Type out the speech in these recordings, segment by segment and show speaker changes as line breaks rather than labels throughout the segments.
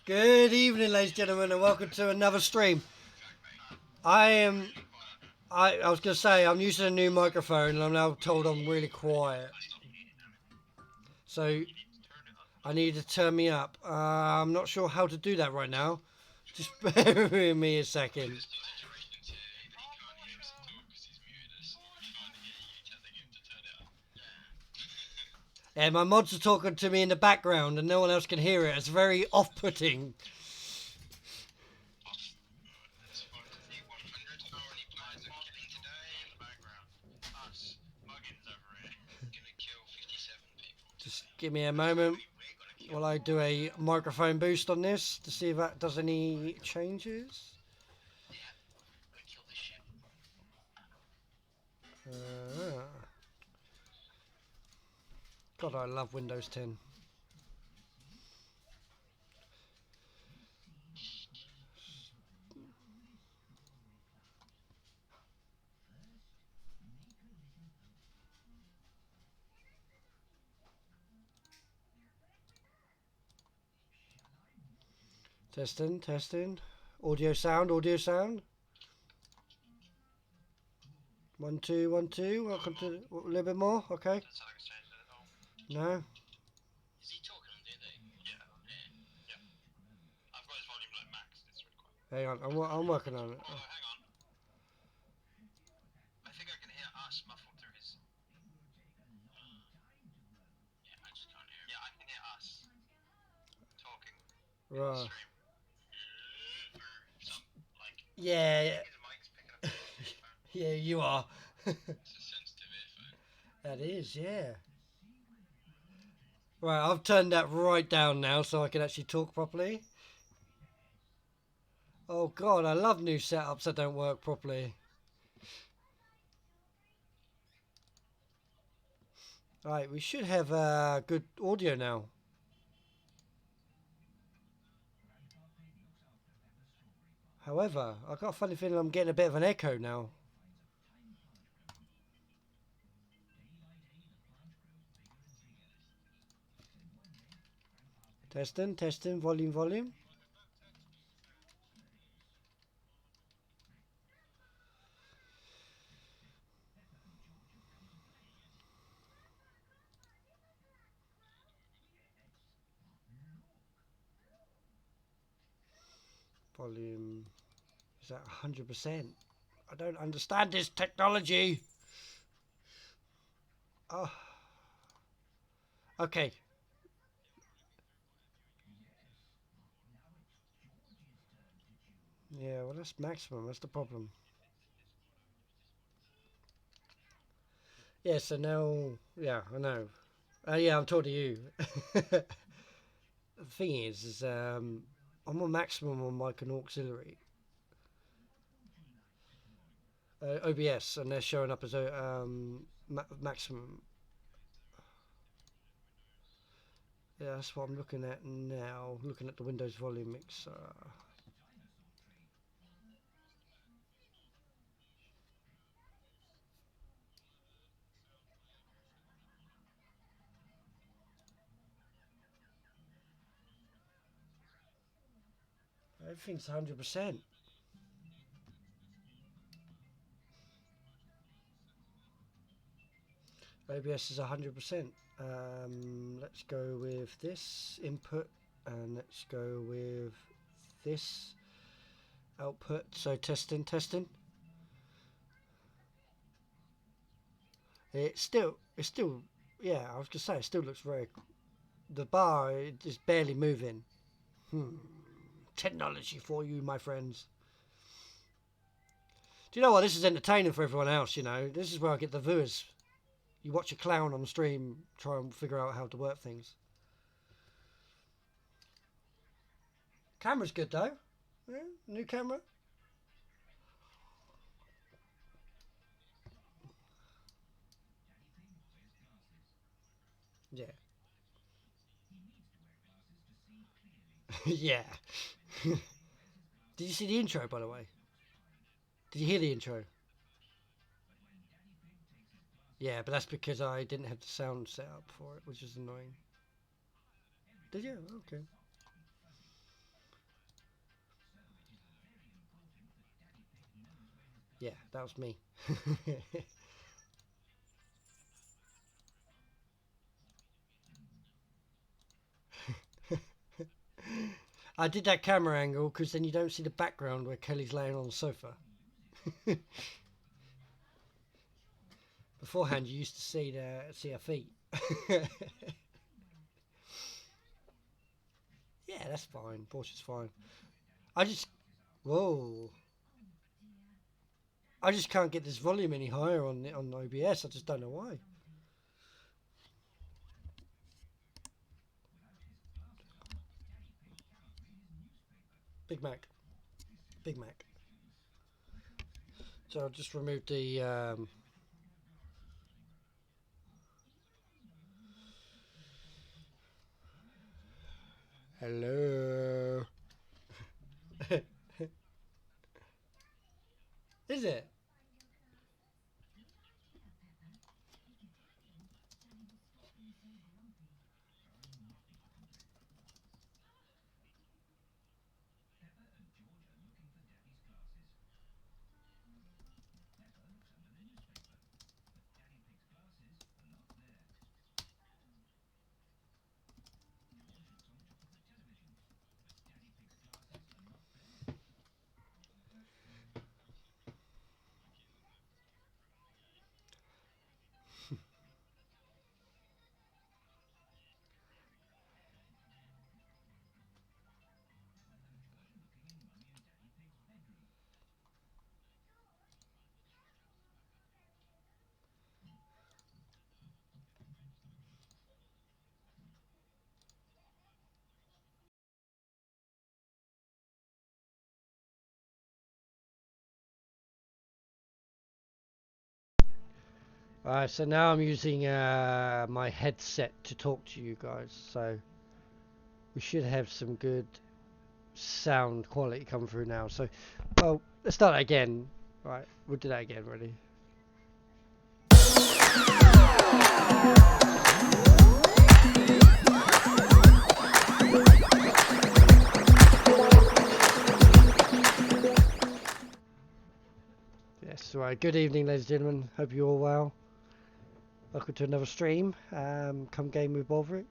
Good evening, ladies and gentlemen, and welcome to another stream. I was going to say, I'm using a new microphone, and I'm now told I'm really quiet. So, I need to turn me up. I'm not sure how to do that right now. Just bear with me a second. Yeah, my mods are talking to me in the background, and no one else can hear it. It's very off-putting. Just give me a moment while I do a microphone boost on this to see if that does any changes. God, I love Windows 10. Testing, testing. Audio sound, audio sound. 1 2 1 2. Welcome to a little bit more. Okay. No. Hang on, I'm working on it. Right. Yeah. Yeah, you are. That is, yeah. Right, I've turned that right down now so I can actually talk properly. Oh god, I love new setups that don't work properly. Right, we should have good audio now. However, I got a funny feeling I'm getting a bit of an echo now. Testing, testing, volume, volume. Volume is at 100%. I don't understand this technology. Oh. Okay. Yeah, well, that's maximum. That's the problem. Yeah, so now... Yeah, I know. Yeah, I'm talking to you. The thing is I'm on maximum on mic and auxiliary. OBS, and they're showing up as maximum. Yeah, that's what I'm looking at now. Looking at the Windows volume mixer. Everything's 100%. OBS is 100%. Let's go with this input, and let's go with this output. So testing, testing. It's still, yeah, I was gonna say, it still looks very. The bar is barely moving. Technology for you, my friends. Do you know what? This is entertaining for everyone else. You know, this is where I get the viewers. You watch a clown on the stream try and figure out how to work things. Camera's good though. Yeah, new camera. Yeah. Yeah. Did you see the intro, by the way? Did you hear the intro? Yeah, but that's because I didn't have the sound set up for it, which is annoying. Did you? Okay. Yeah, that was me. I did that camera angle because then you don't see the background where Kelly's laying on the sofa. Beforehand, you used to see her feet. Yeah, that's fine. Porsche's fine. I just whoa. I just can't get this volume any higher on OBS. I just don't know why. Big Mac. Big Mac. So I'll just remove the hello. Is it? Alright, so now I'm using my headset to talk to you guys, so we should have some good sound quality come through now. So, well, let's start that again. Right, we'll do that again, ready? Yes, right, good evening, ladies and gentlemen. Hope you're all well. Welcome to another stream. Come game with Bulverik.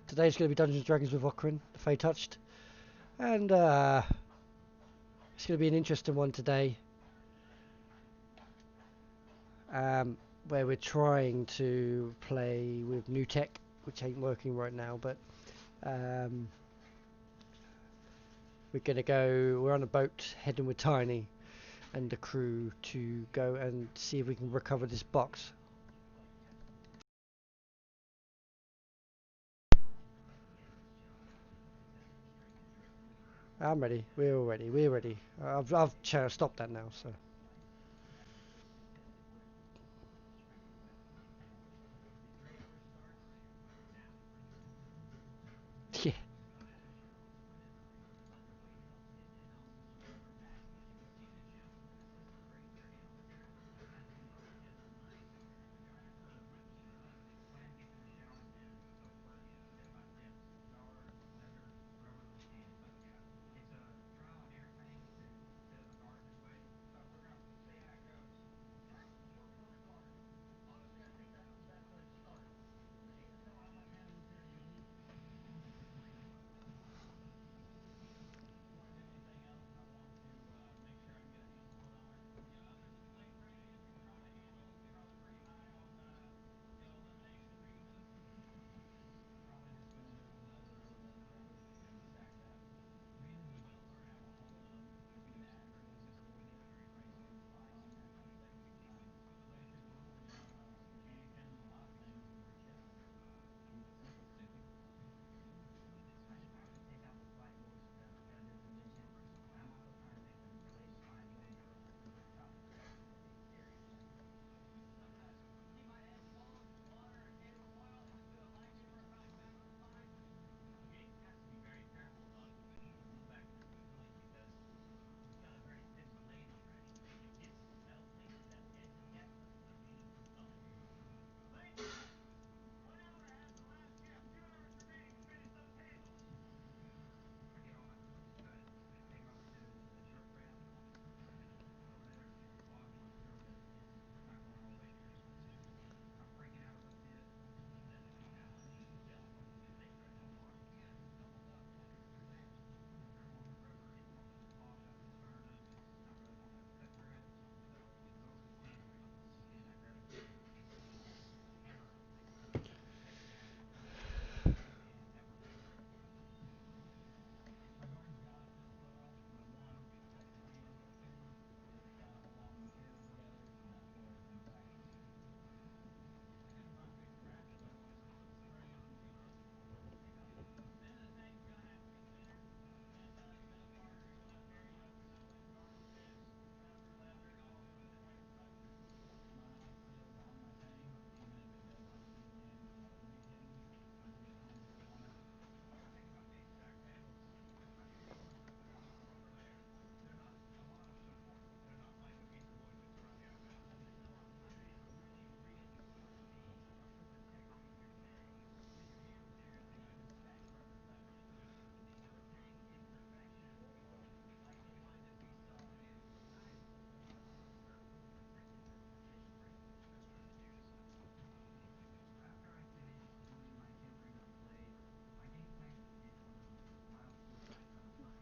Today's going to be Dungeons and Dragons with Okran, the Fey Touched. And it's going to be an interesting one today. Where we're trying to play with new tech, which ain't working right now, but we're on a boat heading with Tiny and the crew to go and see if we can recover this box. I'm ready. We're all ready. We're ready. I've stopped that now, so. Yeah.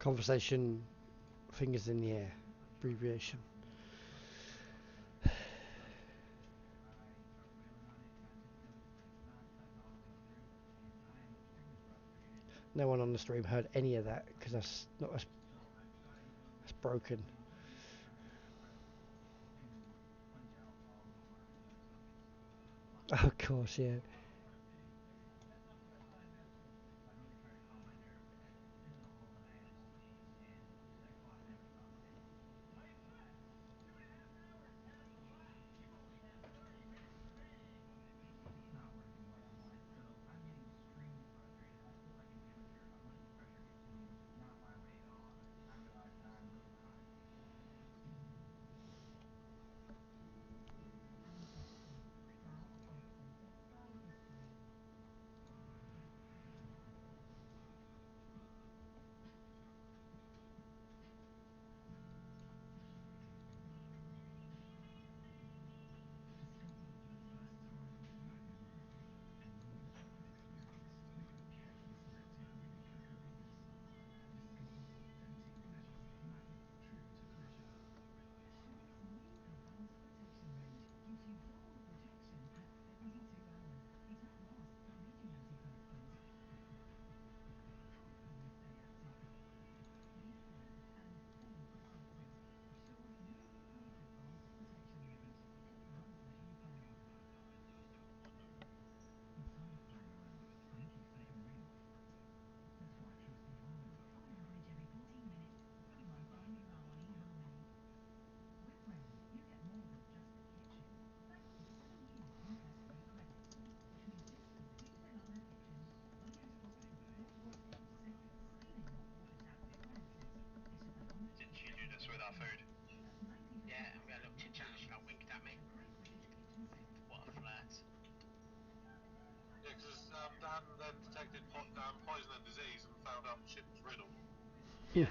Conversation, fingers in the air, abbreviation. No one on the stream heard any of that because that's broken. Of course, yeah. Yeah.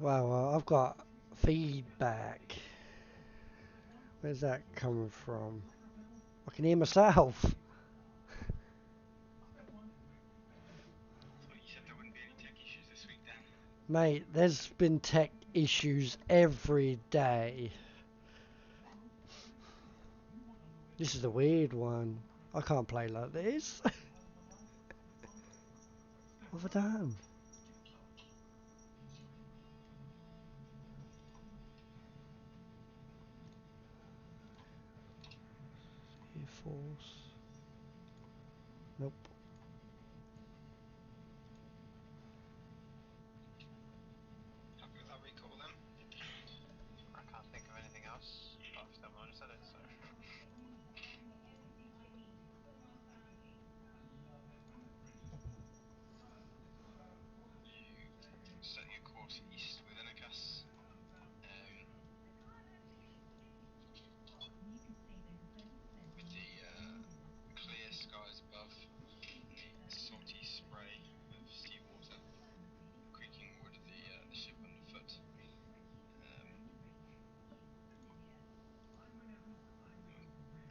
Wow, I've got feedback. Where's that coming from? I can hear myself. Mate, there's been tech issues every day. This is a weird one. I can't play like this. What have I done? Air Force. Nope.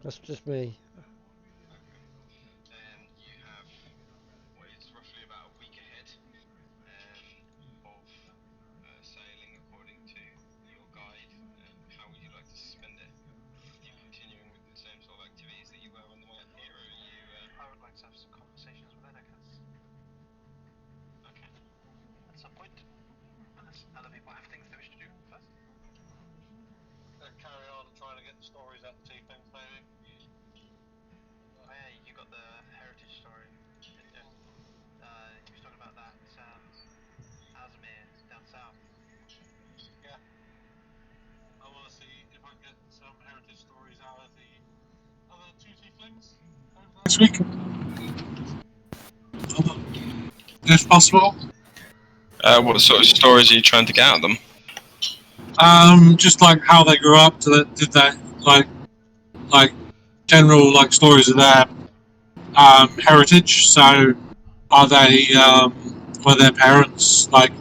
That's just me.
trying to get the stories out of the tieflings, maybe.
Oh yeah, you got the heritage story, didn't you? You was talking about that Azamir down south.
Yeah. I want to see if I can get some heritage stories out of the other two tieflings over there.
This week, if possible.
What sort of stories are you trying to get out of them?
Just like how they grew up. Did they like general like stories of their heritage? So, are they were their parents like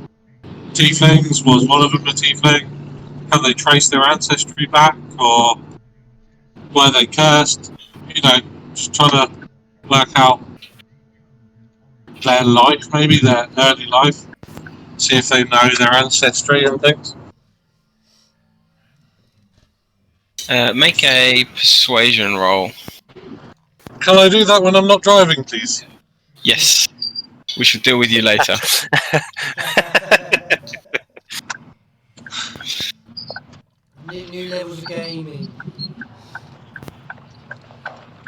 tieflings? Was one of them a tiefling? Can they trace their ancestry back, or were they cursed? You know, just trying to work out their life, maybe their early life. See if they know their ancestry and things.
Make a persuasion roll.
Can I do that when I'm not driving, please?
Yes. We shall deal with you later.
New levels of gaming.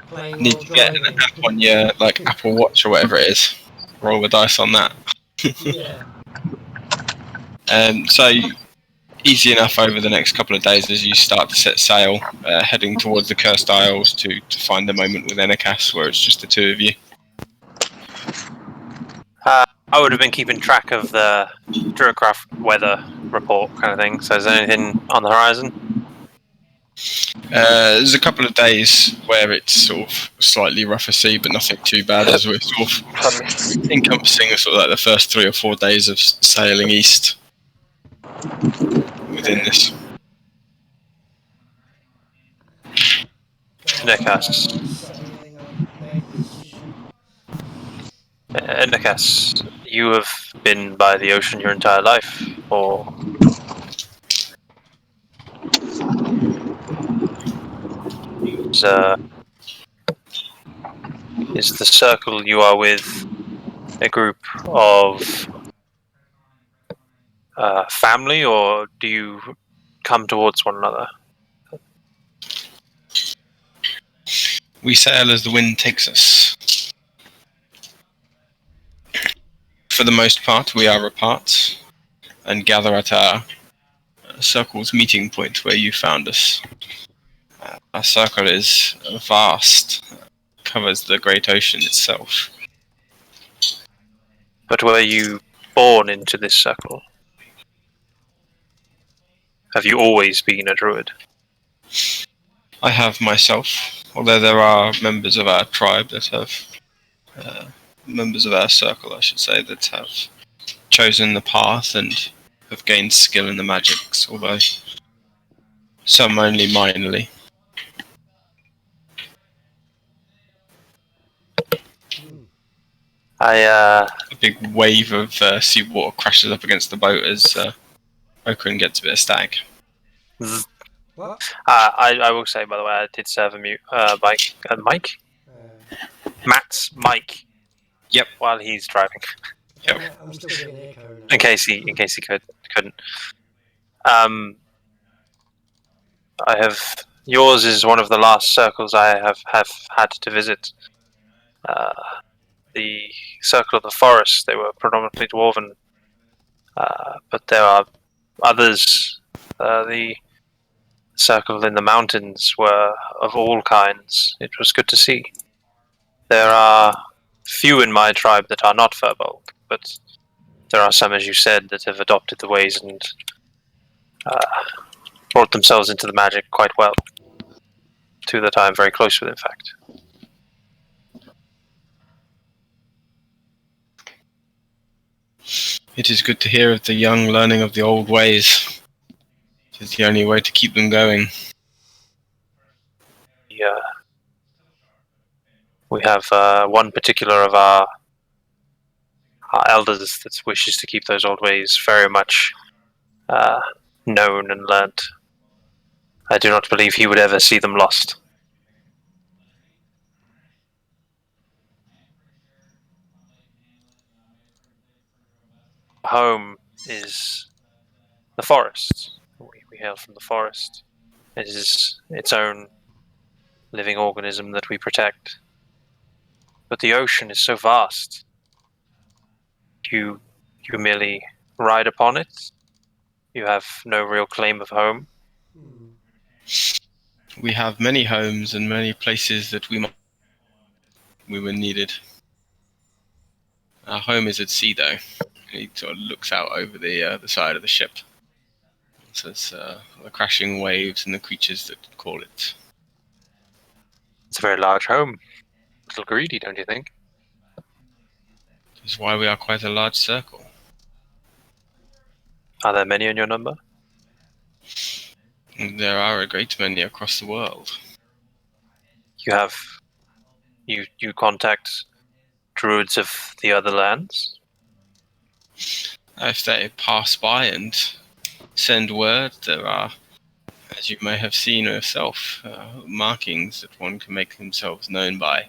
Playing
Need
while
to get an
driving.
app on your Apple Watch or whatever it is. Roll the dice on that.
Yeah.
So easy enough over the next couple of days as you start to set sail, heading towards the Cursed Isles to find the moment with Enikas where it's just the two of you.
I would have been keeping track of the Druidcraft weather report kind of thing. So is there anything on the horizon?
There's a couple of days where it's sort of slightly rougher sea, but nothing too bad as we're sort of encompassing sort of like the first 3 or 4 days of sailing east within this.
Enikas.
Sailing, I've made the decision.
Enikas, you have been by the ocean your entire life, or is the circle you are with a group of family, or do you come towards one another?
We sail as the wind takes us. For the most part, we are apart and gather at our circle's meeting point where you found us. Our circle is vast, covers the great ocean itself.
But were you born into this circle? Have you always been a druid?
I have myself, although there are members of our tribe that have, members of our circle, I should say, that have chosen the path and have gained skill in the magics, although some only minorly. A big wave of seawater crashes up against the boat as Okran gets a bit of static.
What?
I will say, by the way, I did serve a mute Mike. Matt's mic.
Yep.
While he's driving.
Yep. I'm still getting echo now.
In case he couldn't. I have. Yours is one of the last circles I have had to visit. The circle of the forest. They were predominantly dwarven, but there are others. The circle in the mountains were of all kinds. It was good to see. There are few in my tribe that are not Furbolg, but there are some, as you said, that have adopted the ways and brought themselves into the magic quite well. Two that I am very close with, in fact.
It is good to hear of the young learning of the old ways. It is the only way to keep them going.
Yeah. We have one particular of our elders that wishes to keep those old ways very much known and learnt. I do not believe he would ever see them lost. Home is the forest. We hail from the forest. It is its own living organism that we protect. But the ocean is so vast. You merely ride upon it. You have no real claim of home.
We have many homes and many places that we were needed. Our home is at sea, though. He sort of looks out over the side of the ship. So it's the crashing waves and the creatures that call it.
It's a very large home. A little greedy, don't you think?
It's why we are quite a large circle.
Are there many in your number?
And there are a great many across the world.
You contact druids of the other lands?
If they pass by and send word, there are, as you may have seen yourself, markings that one can make themselves known by.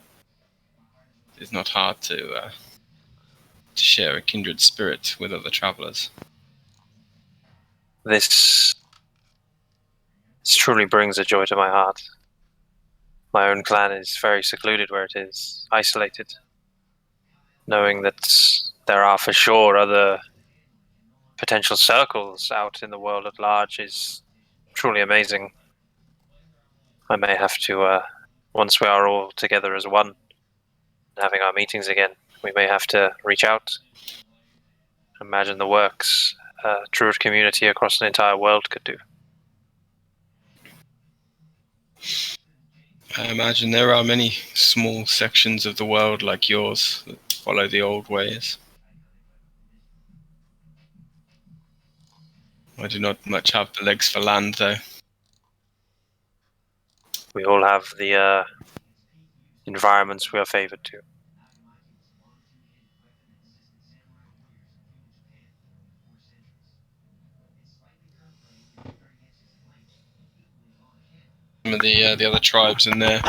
It's not hard to share a kindred spirit with other travellers.
This truly brings a joy to my heart. My own clan is very secluded where it is, isolated. Knowing that there are for sure other potential circles out in the world at large is truly amazing. I may have to, once we are all together as one, having our meetings again, we may have to reach out. Imagine the works a druid community across an entire world could do.
I imagine there are many small sections of the world like yours that follow the old ways. I do not much have the legs for land, though.
We all have the environments we are favored to.
Some of the other tribes in there,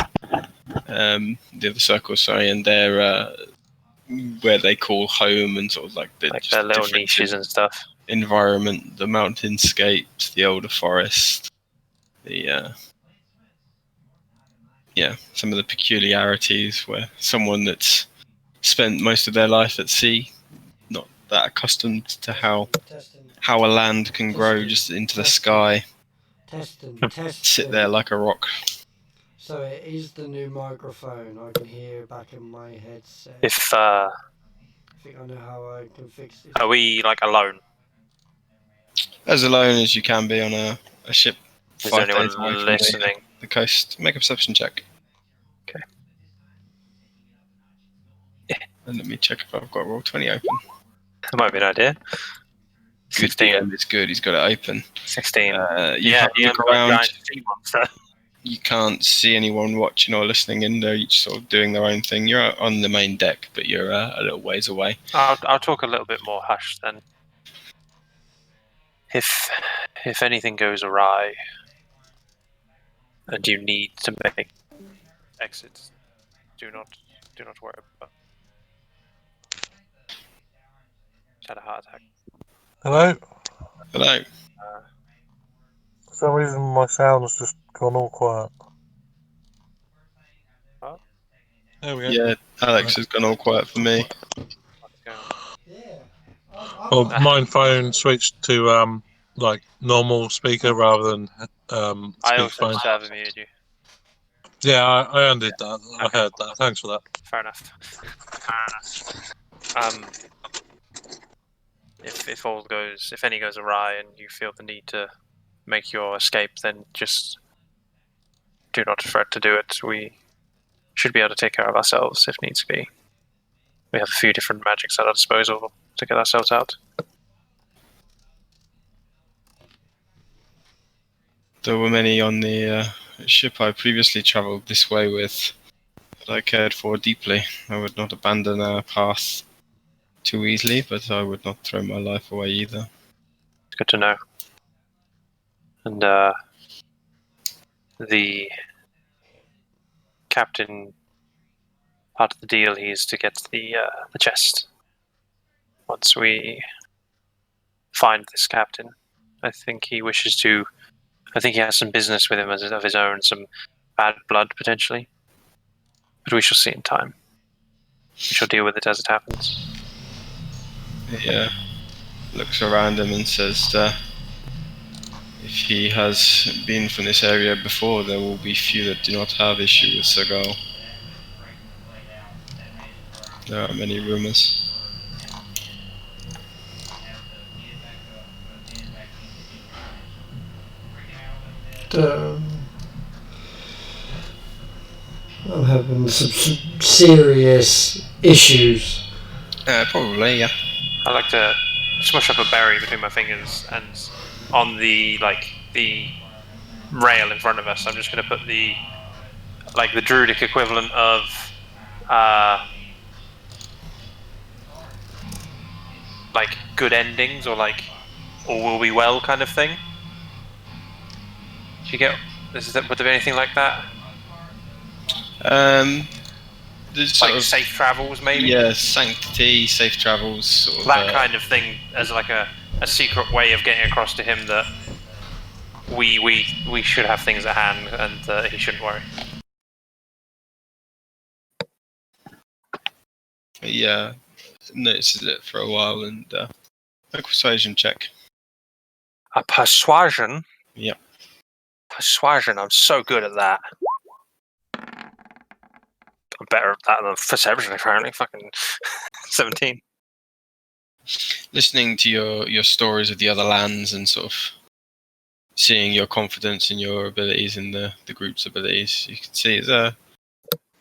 the other circles, sorry, and their where they call home and sort of like
Their little niches and stuff.
Environment, the mountainscapes, the older forest, some of the peculiarities where someone that's spent most of their life at sea, not that accustomed to how a land can grow just into the sky, sit there like a rock.
So it is the new microphone. I can hear back in my headset.
I
think I know how I can fix it.
Are we like alone?
As alone as you can be on a ship.
Is there anyone listening?
The coast. Make a perception check.
Okay.
And let me check if I've got Roll20 open.
That might be an idea. 16.
It's good. He's got it open.
16.
You have to look around.
Sea monster.
You can't see anyone watching or listening in. They're each sort of doing their own thing. You're on the main deck, but you're a little ways away.
I'll talk a little bit more hushed then. If anything goes awry and you need to make exits, do not worry about it. Just had a heart attack.
Hello?
Hello.
For some reason my sound's just gone all quiet.
Oh?
There we go.
Yeah, Alex has gone all quiet for me.
Well, my phone switched to like normal speaker rather than
I also
speakerphone.
just have muted you.
Yeah, I undid that.
Okay.
I heard that. Thanks for that.
Fair enough. If any goes awry and you feel the need to make your escape, then just do not fret to do it. We should be able to take care of ourselves if needs be. We have a few different magics at our disposal to get ourselves out.
There were many on the ship I previously travelled this way with that I cared for deeply. I would not abandon our path too easily, but I would not throw my life away either.
It's good to know. And the captain, part of the deal, he is to get the chest. Once we find this captain, I think he wishes to I think he has some business with him of his own, some bad blood potentially. But we shall see in time. We shall deal with it as it happens.
He looks around him and says, if he has been from this area before, there will be few that do not have issue with Segal. There are many rumours.
I'm having some serious issues.
Probably, yeah.
I like to smush up a berry between my fingers, and on the rail in front of us, I'm just going to put the druidic equivalent of good endings, or all will be well kind of thing. Do you get? Would there be anything like that? Safe travels, maybe.
Yeah, sanctity, safe travels, sort of.
That kind of thing, as a secret way of getting across to him that we should have things at hand, and he shouldn't worry.
Yeah, notices it for a while, and a persuasion check.
A persuasion?
Yep.
Persuasion, I'm so good at that. I'm better at that than perception, apparently. Fucking 17.
Listening to your stories of the other lands and sort of seeing your confidence in your abilities and the group's abilities, you can see he's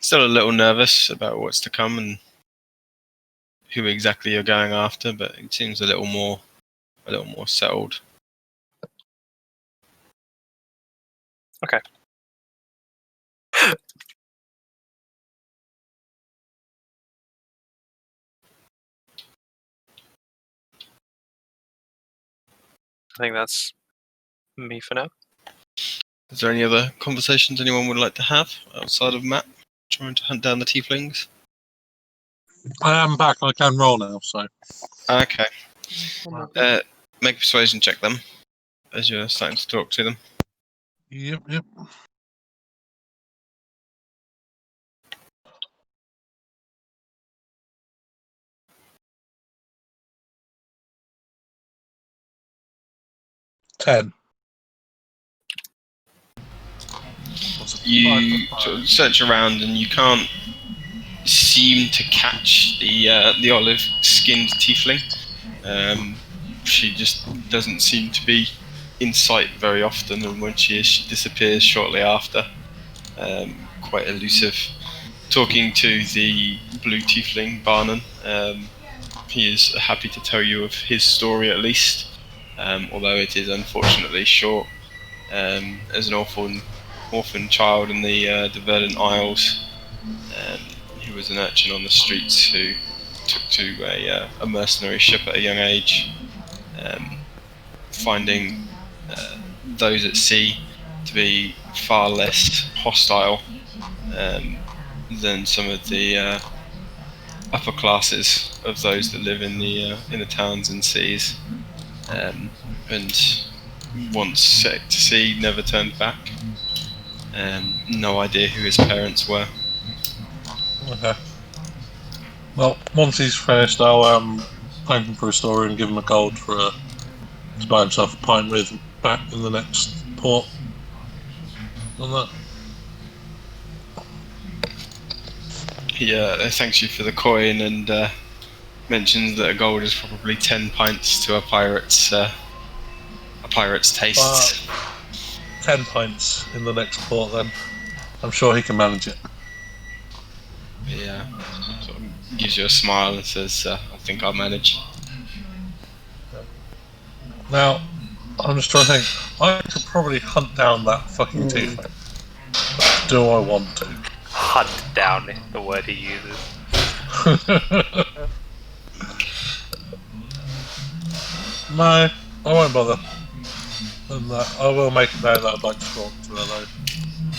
still a little nervous about what's to come and who exactly you're going after, but it seems a little more settled.
Okay. I think that's me for now.
Is there any other conversations anyone would like to have outside of Matt trying to hunt down the tieflings?
I am back. I can roll now, so.
Okay. Make a persuasion check them as you're starting to talk to them.
Yep. 10.
You sort of search around and you can't seem to catch the olive-skinned tiefling. She just doesn't seem to be in sight very often, and when she is, she disappears shortly after. Quite elusive. Talking to the blue tiefling, Barnan, he is happy to tell you of his story at least, although it is unfortunately short. As an orphan child in the Verdant Isles, he was an urchin on the streets who took to a mercenary ship at a young age, finding those at sea to be far less hostile than some of the upper classes of those that live in the towns and seas, and once set to sea, never turned back. No idea who his parents were.
Okay. Well, once he's finished, I'll thank him for his story and give him a gold to buy himself a pint with back in the next port. On that.
He thanks you for the coin and mentions that a gold is probably 10 pints to a pirate's taste.
10 pints in the next port, then. I'm sure he can manage it.
Yeah, sort of gives you a smile and says, "I think I'll manage."
Now, I'm just trying to think. I could probably hunt down that fucking tiefling. Do I want to?
Hunt down, the word he uses.
No, I won't bother. And I will make it note that I'd like to talk to her though.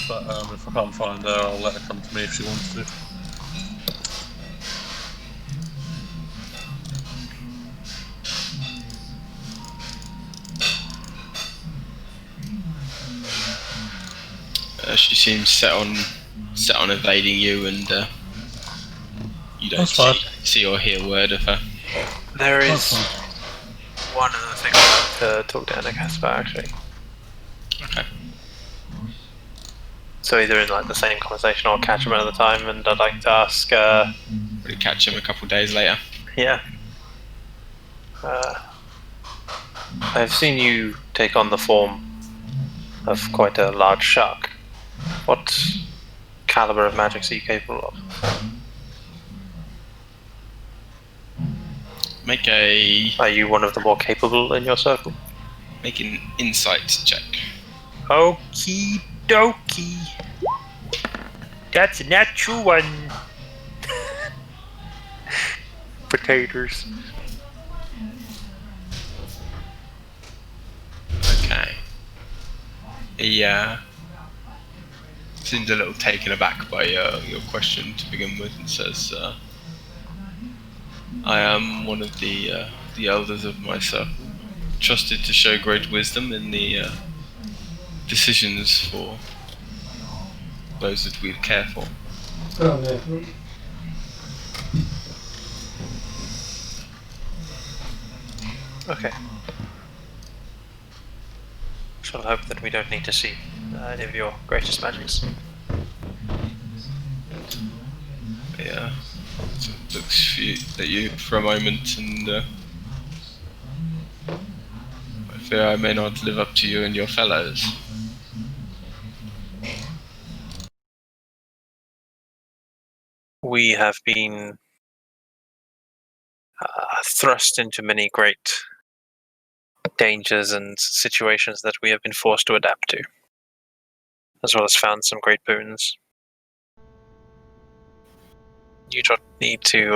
But if I can't find her, I'll let her come to me if she wants to.
She seems set on evading you, and you don't
That's fine.
see or hear word of her.
There is
That's fine.
one other thing I'd like to talk to Anakas about, actually.
Okay.
So either in like the same conversation or catch him another time, and I'd like to ask.
We'll catch him a couple days later.
Yeah. I've seen you take on the form of quite a large shark. What caliber of magics are you capable of? Are you one of the more capable in your circle?
Make an insight check.
Okie dokie. That's a natural one. Potatoes.
Okay. He seems a little taken aback by your question to begin with, and says, "I am one of the elders of my circle, trusted to show great wisdom in the decisions for those that we care for."
Okay. Shall hope that we don't need to see any of your greatest magics.
Yeah. So it looks at you for a moment, and I fear I may not live up to you and your fellows.
We have been thrust into many great dangers and situations that we have been forced to adapt to, as well as found some great boons. You don't need to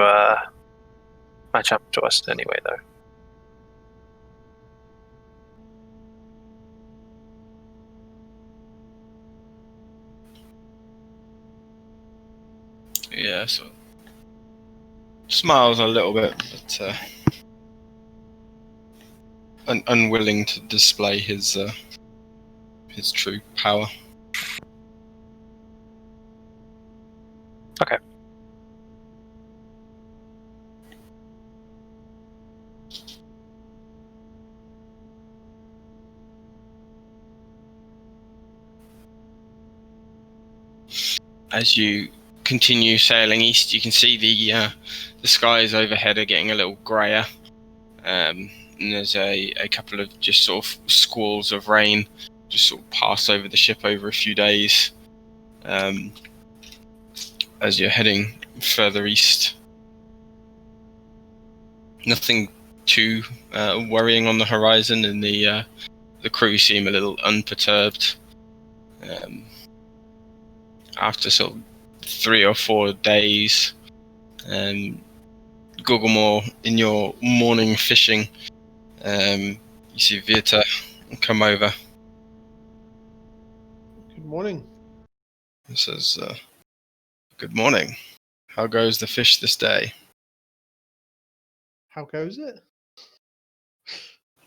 match up to us in any way, though.
Yeah, so smiles a little bit, but unwilling to display his true power.
Okay.
As you continue sailing east, you can see the skies overhead are getting a little grayer, and there's a couple of just sort of squalls of rain just sort of pass over the ship over a few days as you're heading further east. Nothing too worrying on the horizon, and the crew seem a little unperturbed. After sort of 3 or 4 days, Gugglemore, in your morning fishing, you see Vita come over.
Good morning.
He says, "Good morning. How goes the fish this day?"
How goes it?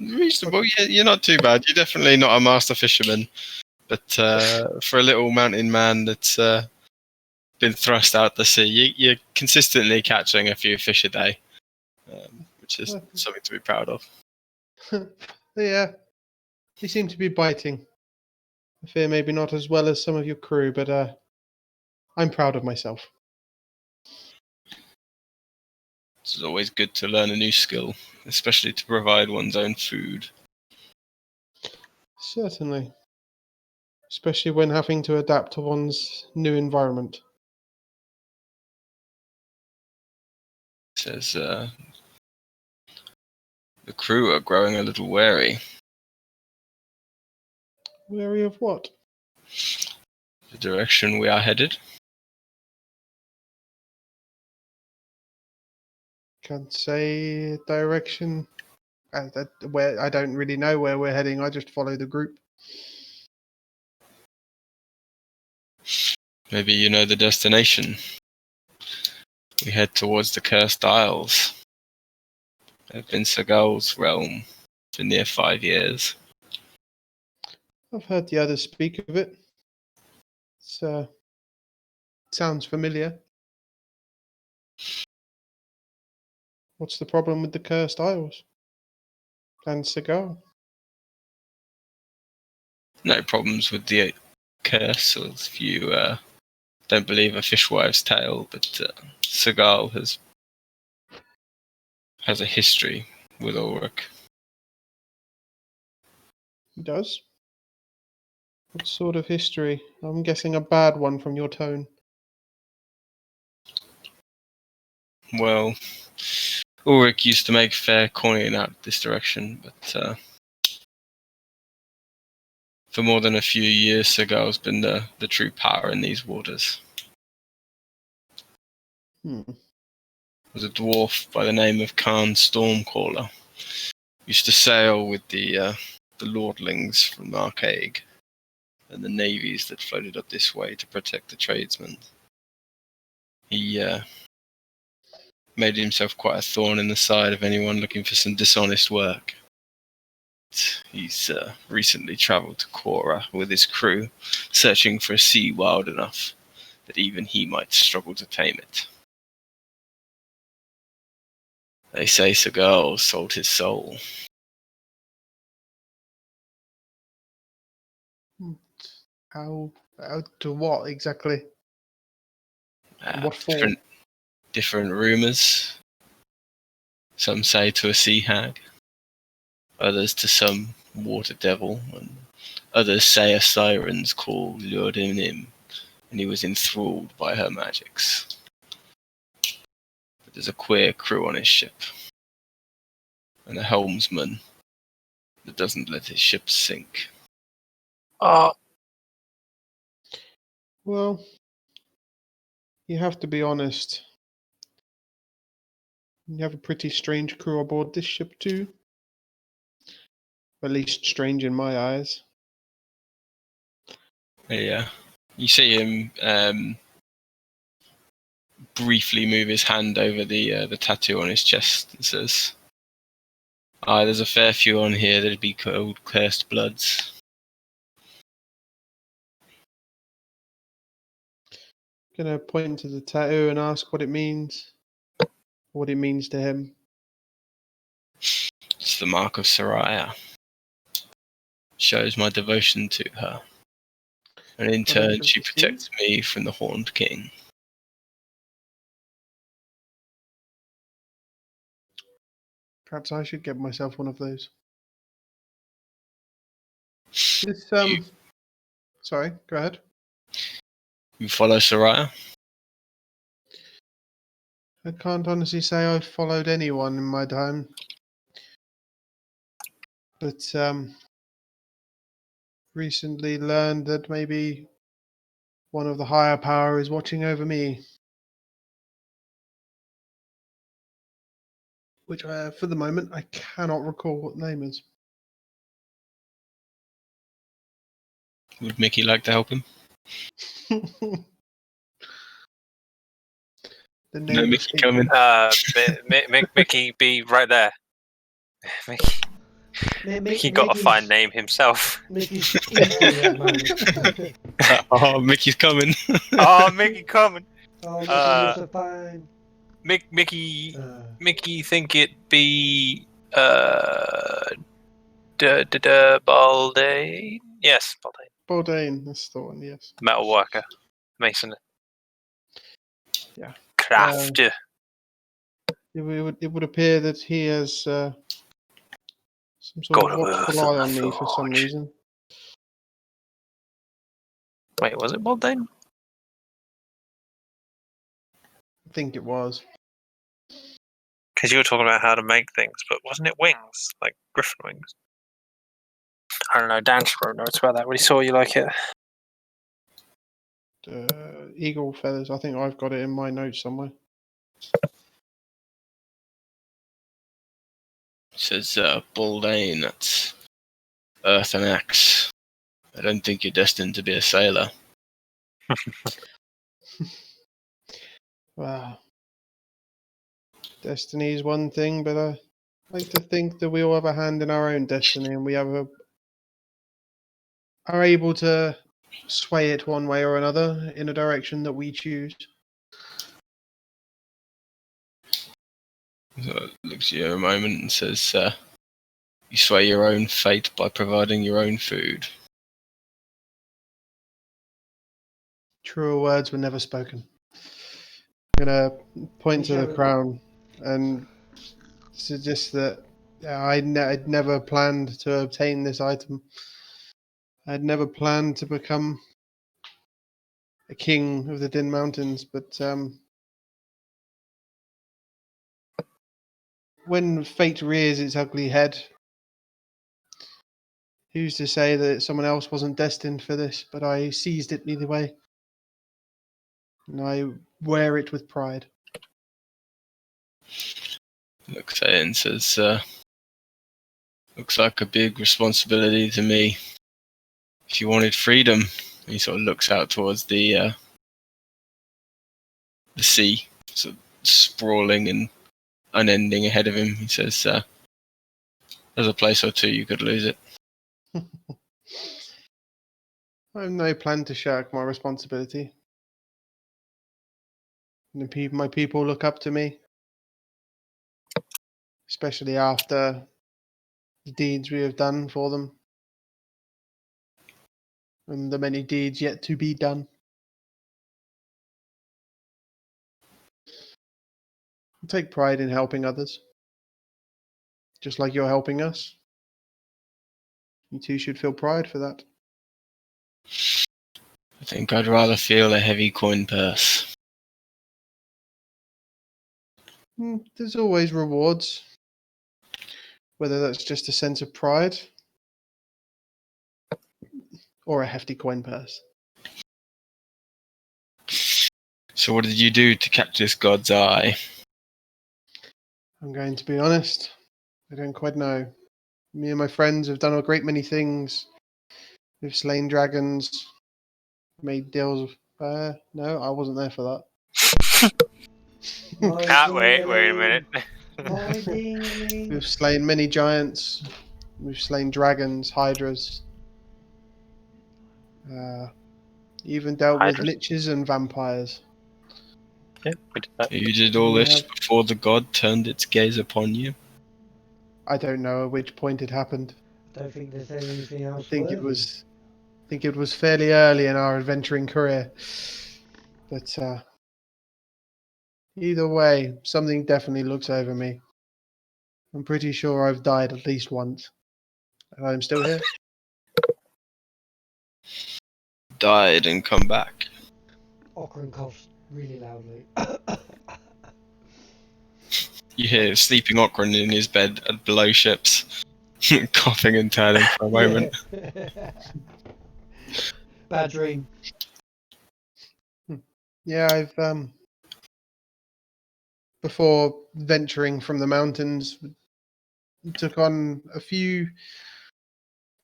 Reasonable. Yeah, you're not too bad. You're definitely not a master fisherman, but for a little mountain man that's been thrust out to sea, you're consistently catching a few fish a day, which is something to be proud of.
Yeah, they seem to be biting. I fear maybe not as well as some of your crew, but I'm proud of myself.
It's always good to learn a new skill, especially to provide one's own food.
Certainly. Especially when having to adapt to one's new environment.
Says the crew are growing a little wary.
Wary of what?
The direction we are headed.
Can't say direction. Where I don't really know where we're heading. I just follow the group.
Maybe you know the destination. We head towards the Cursed Isles. I've been Seagal's realm for near 5 years.
I've heard the others speak of it. It's, sounds familiar. What's the problem with the Cursed Isles? And Cigar?
No problems with the curse, or if you don't believe a fishwife's tale, but Seagal has a history with Ulrich.
He does? What sort of history? I'm guessing a bad one from your tone.
Well, Ulrich used to make fair coin out this direction, but for more than a few years, Seagal's been the true power in these waters. Was a dwarf by the name of Khan Stormcaller. Used to sail with the lordlings from Archaig and the navies that floated up this way to protect the tradesmen. He made himself quite a thorn in the side of anyone looking for some dishonest work. He's recently travelled to Cora with his crew, searching for a sea wild enough that even he might struggle to tame it. They say Seagal sold his soul.
How to what exactly? What for?
Different rumours. Some say to a sea hag, others to some water devil, and others say a siren's call lured him in, and he was enthralled by her magics. But there's a queer crew on his ship, and a helmsman that doesn't let his ship sink.
Well, you have to be honest. You have a pretty strange crew aboard this ship too. At least strange in my eyes.
Yeah. You see him briefly move his hand over the tattoo on his chest and says, there's a fair few on here that'd be called Cursed Bloods.
Gonna point to the tattoo and ask what it means. What it means to him.
It's the mark of Soraya. Shows my devotion to her. And in turn, she protects me from the Horned King.
Perhaps I should get myself one of those. This, sorry, go ahead.
You follow Soraya?
I can't honestly say I've followed anyone in my time. But, recently learned that maybe one of the higher power is watching over me. Which, for the moment, I cannot recall what the name is.
Would Mickey like to help him?
The
No,
name
Mickey coming.
Mickey be right there. Mickey got a fine name himself.
Mickey's eating at the moment.
Mickey's coming.
Mickey coming.
Oh, Mickey, you're so fine.
Mickey think it be Baldane? Yes, Baldane.
Baldane, that's the one, yes.
Metal worker. Mason.
Yeah.
Crafter.
It would appear that he has some sort of watchful eye on me for some reason.
Wait, was it Baldane?
I think it was.
Because you were talking about how to make things, but wasn't it wings? Like griffin wings? I don't know. Dan wrote notes about that when he saw you like it.
Eagle feathers. I think I've got it in my notes somewhere.
It says Baldane, that's Earth and Axe. I don't think you're destined to be a sailor.
Wow. Destiny is one thing, but I like to think that we all have a hand in our own destiny and we are able to sway it one way or another in a direction that we choose.
So it looks at you a moment and says, you sway your own fate by providing your own food.
Truer words were never spoken. I'm going to point to the crown and suggest that I'd never planned to obtain this item. I'd never planned to become a king of the Din Mountains, but when fate rears its ugly head, who's to say that someone else wasn't destined for this? But I seized it either way, and I wear it with pride.
Looks at it and says, looks like a big responsibility to me. If you wanted freedom, he sort of looks out towards the sea, sort of sprawling and unending ahead of him. He says, there's a place or two you could lose it.
I have no plan to shirk my responsibility. My people look up to me, especially after the deeds we have done for them, and the many deeds yet to be done. I take pride in helping others, just like you're helping us. You too should feel pride for that.
I think I'd rather feel a heavy coin purse.
There's always rewards, whether that's just a sense of pride or a hefty coin purse.
So what did you do to catch this god's eye?
I'm going to be honest, I don't quite know. Me and my friends have done a great many things. We've slain dragons, made deals. No, I wasn't there for that.
Wait a minute.
My ding-a-ling.
We've slain many giants. We've slain dragons, hydras. Even dealt with
Hydras?
liches and vampires.
Yeah, we did that.
You did all
We
this
have-
before the god turned its gaze upon you?
I don't know at which point it happened.
Don't think there's anything else.
I think it was fairly early in our adventuring career. But either way, something definitely looks over me. I'm pretty sure I've died at least once. And I'm still here.
Died and come back.
Okran coughs really loudly.
You hear sleeping Okran in his bed below ships, coughing and turning for a moment.
Bad dream.
Yeah, I've before venturing from the mountains, took on a few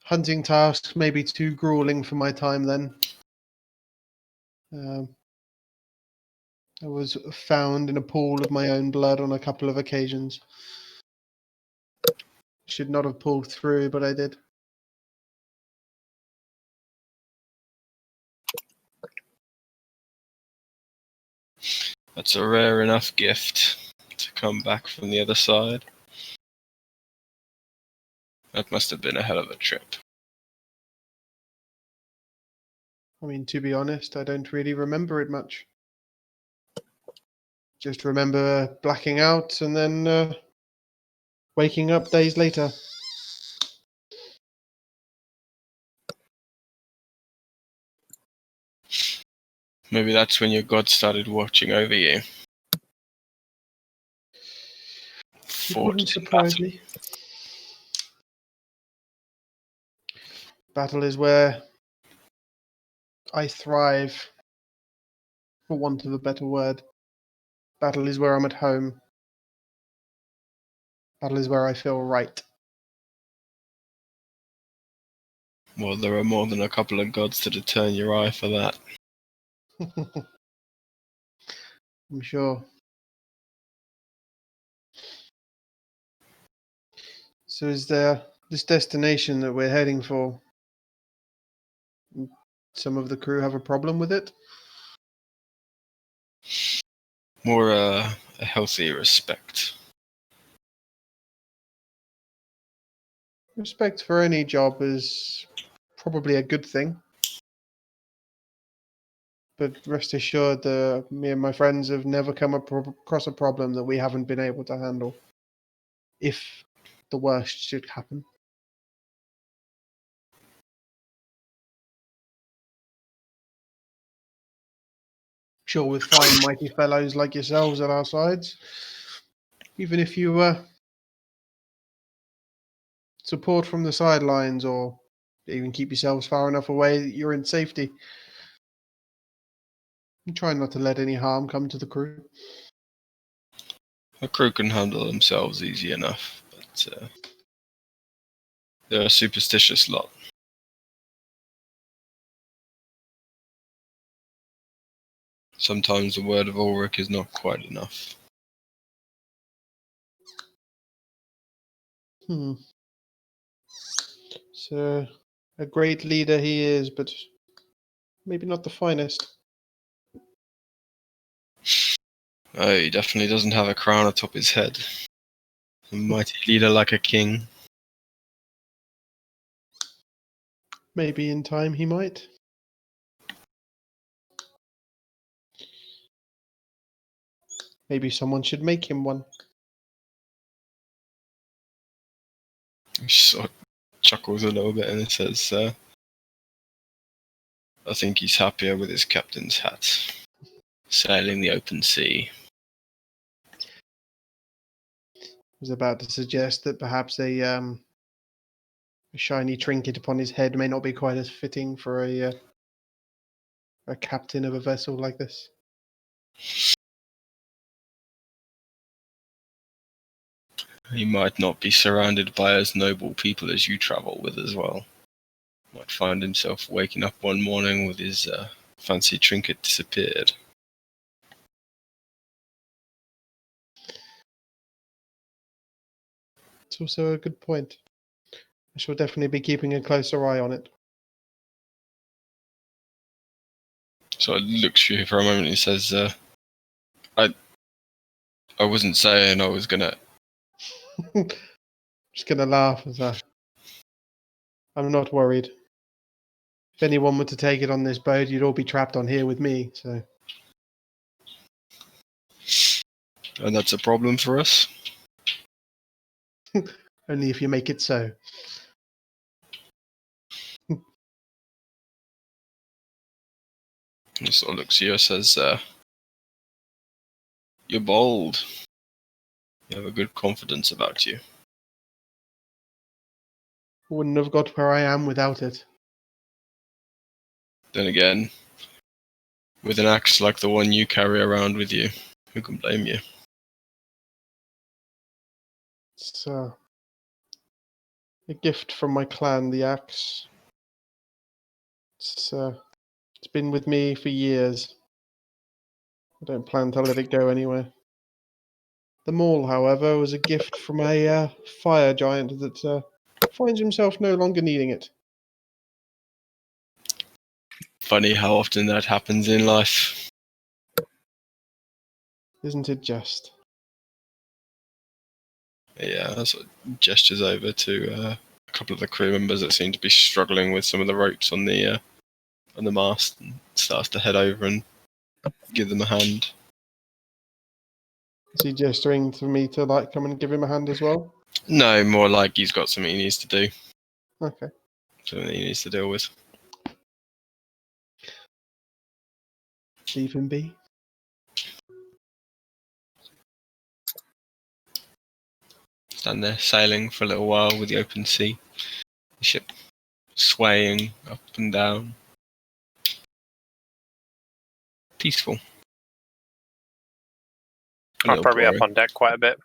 hunting tasks, maybe too grueling for my time then. I was found in a pool of my own blood on a couple of occasions. Should not have pulled through, but I did.
That's a rare enough gift to come back from the other side. That must have been a hell of a trip.
I mean, to be honest, I don't really remember it much. Just remember blacking out and then waking up days later.
Maybe that's when your god started watching over you.
It
Fought
wouldn't
in
surprise
battle.
me. Battle is where I thrive, for want of a better word. Battle is where I'm at home. Battle is where I feel right.
Well, there are more than a couple of gods to turn your eye for that.
I'm sure. So is there this destination that we're heading for? some of the crew have a problem with it?
More a healthy respect.
Respect for any job is probably a good thing. But rest assured, me and my friends have never come across a problem that we haven't been able to handle. If the worst should happen. Sure, with fine, mighty fellows like yourselves at our sides, even if you support from the sidelines or even keep yourselves far enough away that you're in safety, and try not to let any harm come to the crew.
The crew can handle themselves easy enough, but they're a superstitious lot. Sometimes the word of Ulrich is not quite enough.
So, a great leader he is, but maybe not the finest.
Oh, he definitely doesn't have a crown atop his head. A mighty leader like a king.
Maybe in time he might. Maybe someone should make him one.
He sort of chuckles a little bit and he says, I think he's happier with his captain's hat, sailing the open sea.
I was about to suggest that perhaps a shiny trinket upon his head may not be quite as fitting for a captain of a vessel like this.
He might not be surrounded by as noble people as you travel with as well. Might find himself waking up one morning with his fancy trinket disappeared.
It's also a good point. I shall definitely be keeping a closer eye on it.
So I looks at you for a moment and he says, I wasn't saying I was gonna...
Just gonna laugh as I'm not worried. If anyone were to take it on this boat, you'd all be trapped on here with me, so...
And that's a problem for us?
Only if you make it so.
He sort of looks at you and says, you're bold. You have a good confidence about you.
Wouldn't have got where I am without it.
Then again, with an axe like the one you carry around with you, who can blame you?
It's a gift from my clan, the axe. It's been with me for years. I don't plan to let it go anywhere. The maul, however, was a gift from a fire giant that finds himself no longer needing it.
Funny how often that happens in life.
Isn't it just?
Yeah, sort of gestures over to a couple of the crew members that seem to be struggling with some of the ropes on the mast, and starts to head over and give them a hand.
Is he gesturing to me to come and give him a hand as well?
No, more like he's got something he needs to do.
Okay.
Something he needs to deal with.
Leave him be.
Stand there sailing for a little while with the open sea. The ship swaying up and down. Peaceful.
I'd probably be up on deck quite a bit.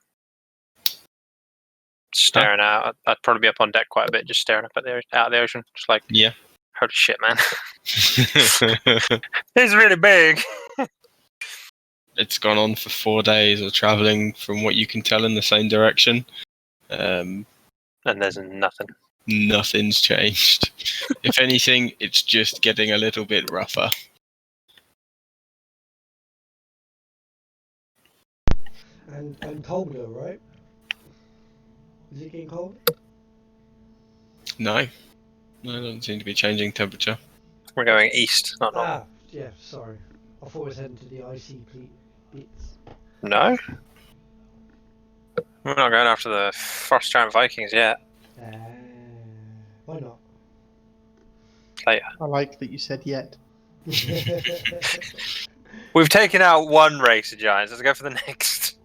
Staring out. I'd probably be up on deck quite a bit, just staring up at out of the ocean. Just like,
yeah.
Holy shit, man. It's really big.
It's gone on for 4 days of travelling, from what you can tell, in the same direction.
And there's nothing.
nothing's changed. If anything, it's just getting a little bit rougher.
And colder, right? Is it getting cold?
No, it doesn't seem to be changing temperature.
We're going east, not north.
Ah, yeah, sorry. I thought it was heading to the icy bits.
No? We're not going after the Frost Giant Vikings yet.
Why not?
Later.
I like that you said yet.
We've taken out one race of giants. Let's go for the next.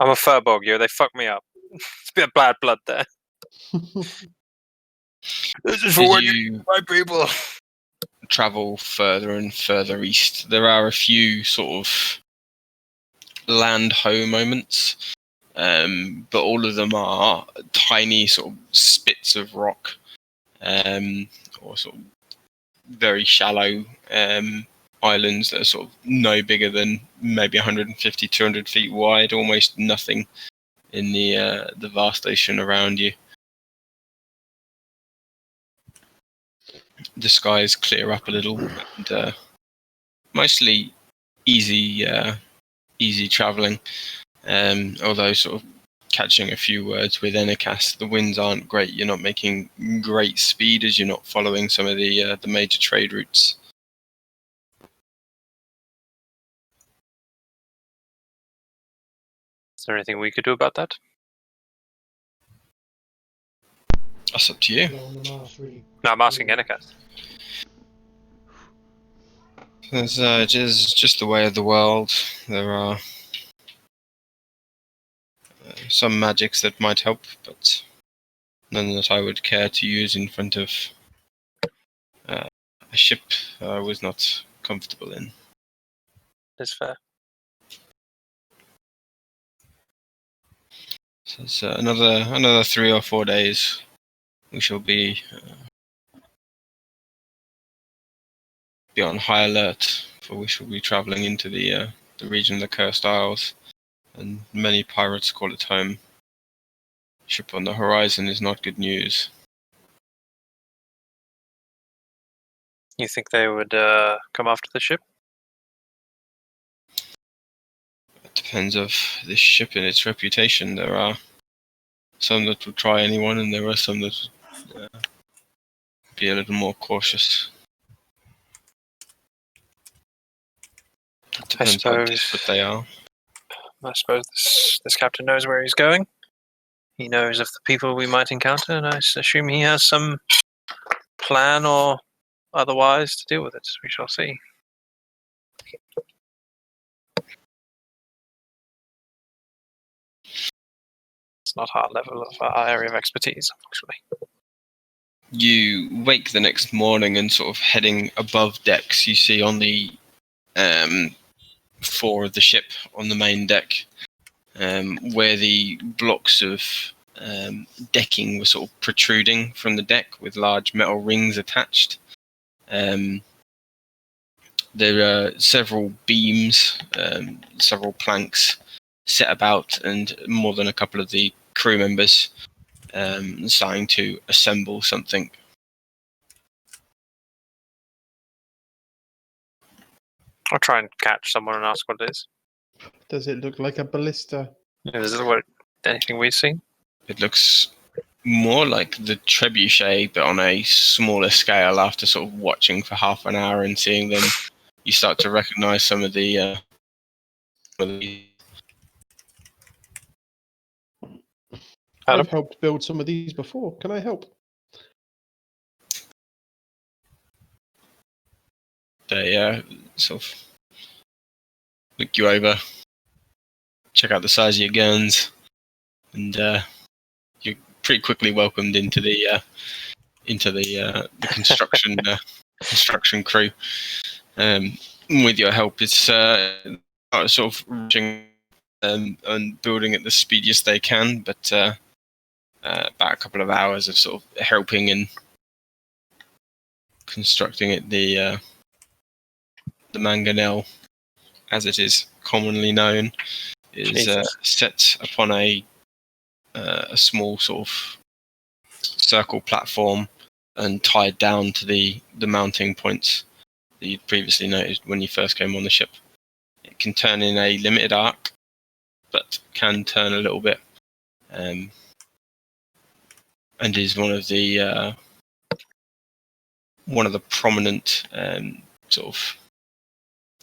I'm a Furbolg, yo. They fucked me up. It's a bit of bad blood there. This is for
Did
winning
you
my people.
travel further and further east? There are a few sort of land ho moments, but all of them are tiny sort of spits of rock, or sort of very shallow islands that are sort of no bigger than maybe 150, 200 feet wide, almost nothing in the vast ocean around you. The skies clear up a little, and mostly easy travelling. Although sort of catching a few words with Enicast, the winds aren't great. You're not making great speed as you're not following some of the major trade routes.
Is there anything we could do about that?
That's up to you.
Blow on the mast, really.
No, I'm asking Enicast.
It's just the way of the world. There are some magics that might help, but none that I would care to use in front of a ship I was not comfortable in.
It's fair.
So it's another 3 or 4 days. We shall be on high alert, for we shall be travelling into the region of the Cursed Isles, and many pirates call it home. Ship on the horizon is not good news.
You think they would come after the ship?
It depends of this ship and its reputation. There are some that will try anyone, and there are some that would be a little more cautious. It depends how desperate they are.
I suppose this captain knows where he's going. He knows of the people we might encounter, and I assume he has some plan or otherwise to deal with it. We shall see. It's not our level of our area of expertise, unfortunately.
You wake the next morning and sort of heading above decks, you see on the fore of the ship on the main deck, where the blocks of decking were sort of protruding from the deck with large metal rings attached. There are several beams, several planks set about, and more than a couple of the crew members starting to assemble something.
I'll try and catch someone and ask what it is.
Does it look like a ballista?
Is it anything we've seen?
It looks more like the trebuchet, but on a smaller scale. After sort of watching for half an hour and seeing them, you start to recognise some of the.
Adam?
I've helped build some of these before. Can I help?
They sort of look you over, check out the size of your guns, and you're pretty quickly welcomed into the construction construction crew. With your help, it's sort of rushing and building at the speediest they can, but about a couple of hours of sort of helping and constructing it, the mangonel, as it is commonly known, is set upon a a small sort of circle platform and tied down to the mounting points that you'd previously noted when you first came on the ship. It can turn in a limited arc, but can turn a little bit, and is one of the prominent sort of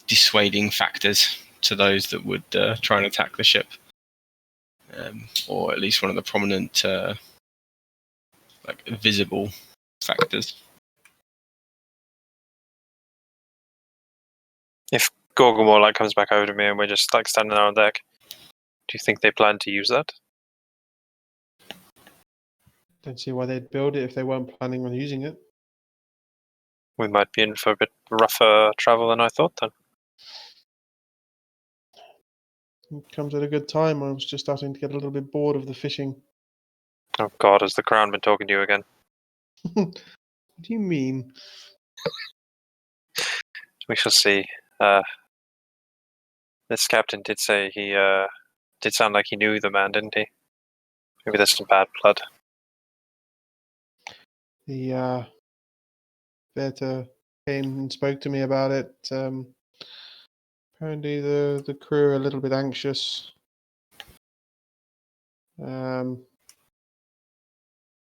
dissuading factors to those that would try and attack the ship, or at least one of the prominent visible factors.
If Gorgomore comes back over to me and we're just standing there on deck, do you think they plan to use that?
Don't see why they'd build it if they weren't planning on using it.
We might be in for a bit rougher travel than I thought then.
It comes at a good time. I was just starting to get a little bit bored of the fishing.
Oh God, has the Crown been talking to you again?
What do you mean?
We shall see. This captain did say he did sound like he knew the man, didn't he? Maybe there's some bad blood.
The Veta came and spoke to me about it. Apparently the crew are a little bit anxious.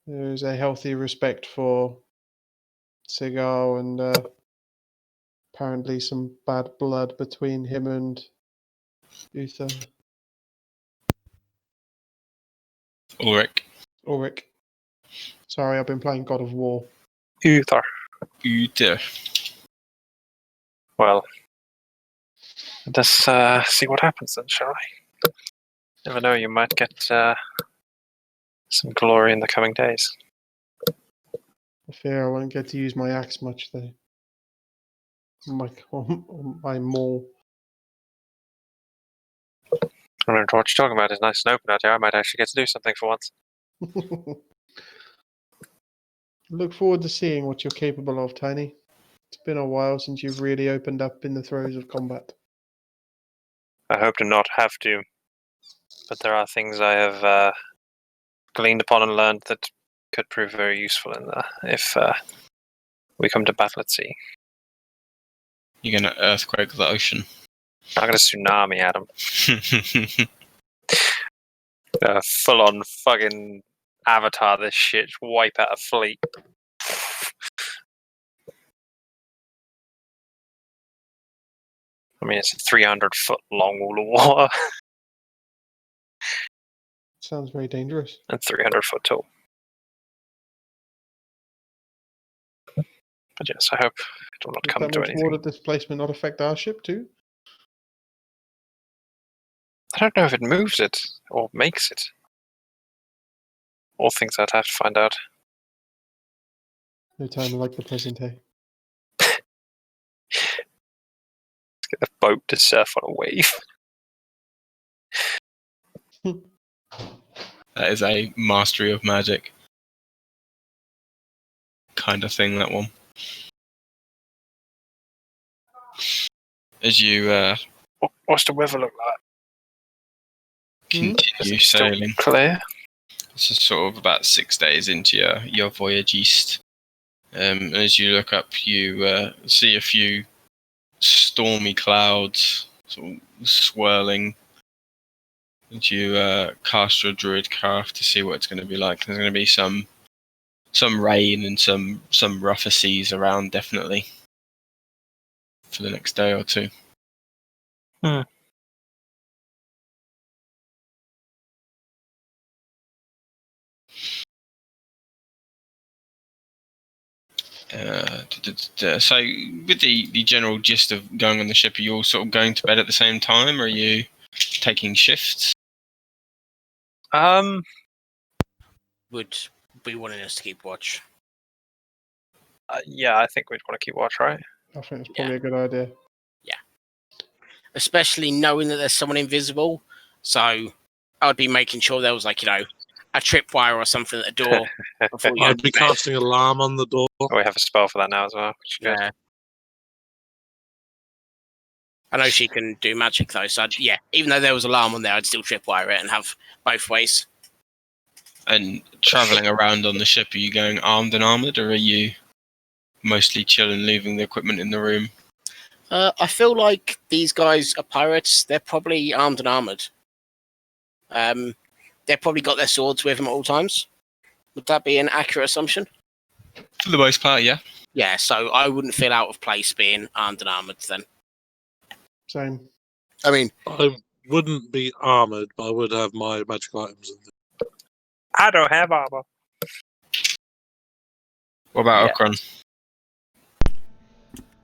There's a healthy respect for Seagal, and apparently some bad blood between him and Uther. Ulrich. Sorry, I've been playing God of War.
Uther. Well, let's see what happens then, shall I? Never know, you might get some glory in the coming days.
I fear I won't get to use my axe much though. My maul.
I don't know what you're talking about. It's nice and open out here. I might actually get to do something for once.
Look forward to seeing what you're capable of, Tiny. It's been a while since you've really opened up in the throes of combat.
I hope to not have to, but there are things I have gleaned upon and learned that could prove very useful in if we come to battle at sea.
You're going to earthquake the ocean.
I'm going to tsunami at them. Full-on fucking Avatar this shit. Wipe out a fleet. I mean, it's a 300-foot long wall of water.
Sounds very dangerous.
And 300-foot tall. But yes, I hope it will not come to anything.
Water displacement not affect our ship too?
I don't know if it moves it or makes it. All things I'd have to find out.
No time like the present, eh?
Let's get a boat to surf on a wave.
That is a mastery of magic kind of thing, that one. As you
what's the weather look like?
Continue sailing.
Clear.
This is sort of about 6 days into your voyage east. As you look up, you see a few stormy clouds sort of swirling. And you cast your druid craft to see what it's going to be like. There's going to be some rain and some rougher seas around, definitely, for the next day or two. So, with the general gist of going on the ship, are you all sort of going to bed at the same time, or are you taking shifts?
Would be wanting us to keep watch.
Yeah, I think we'd want to keep watch, right?
I think it's probably a good idea.
Yeah. Especially knowing that there's someone invisible. So I would be making sure there was, like, a tripwire or something at the door. Before you
I'd be casting alarm on the door.
We have a spell for that now as well, which is good.
Yeah. I know she can do magic though, so even though there was alarm on there, I'd still tripwire it and have both ways.
And traveling around on the ship, are you going armed and armored, or are you mostly chilling, leaving the equipment in the room?
I feel like these guys are pirates. They're probably armed and armored. They've probably got their swords with them at all times. Would that be an accurate assumption?
For the most part, yeah.
Yeah, so I wouldn't feel out of place being armed and armored then.
Same.
I mean,
I wouldn't be armoured, but I would have my magic items.
I don't have armor.
What about
Yeah.
Okran?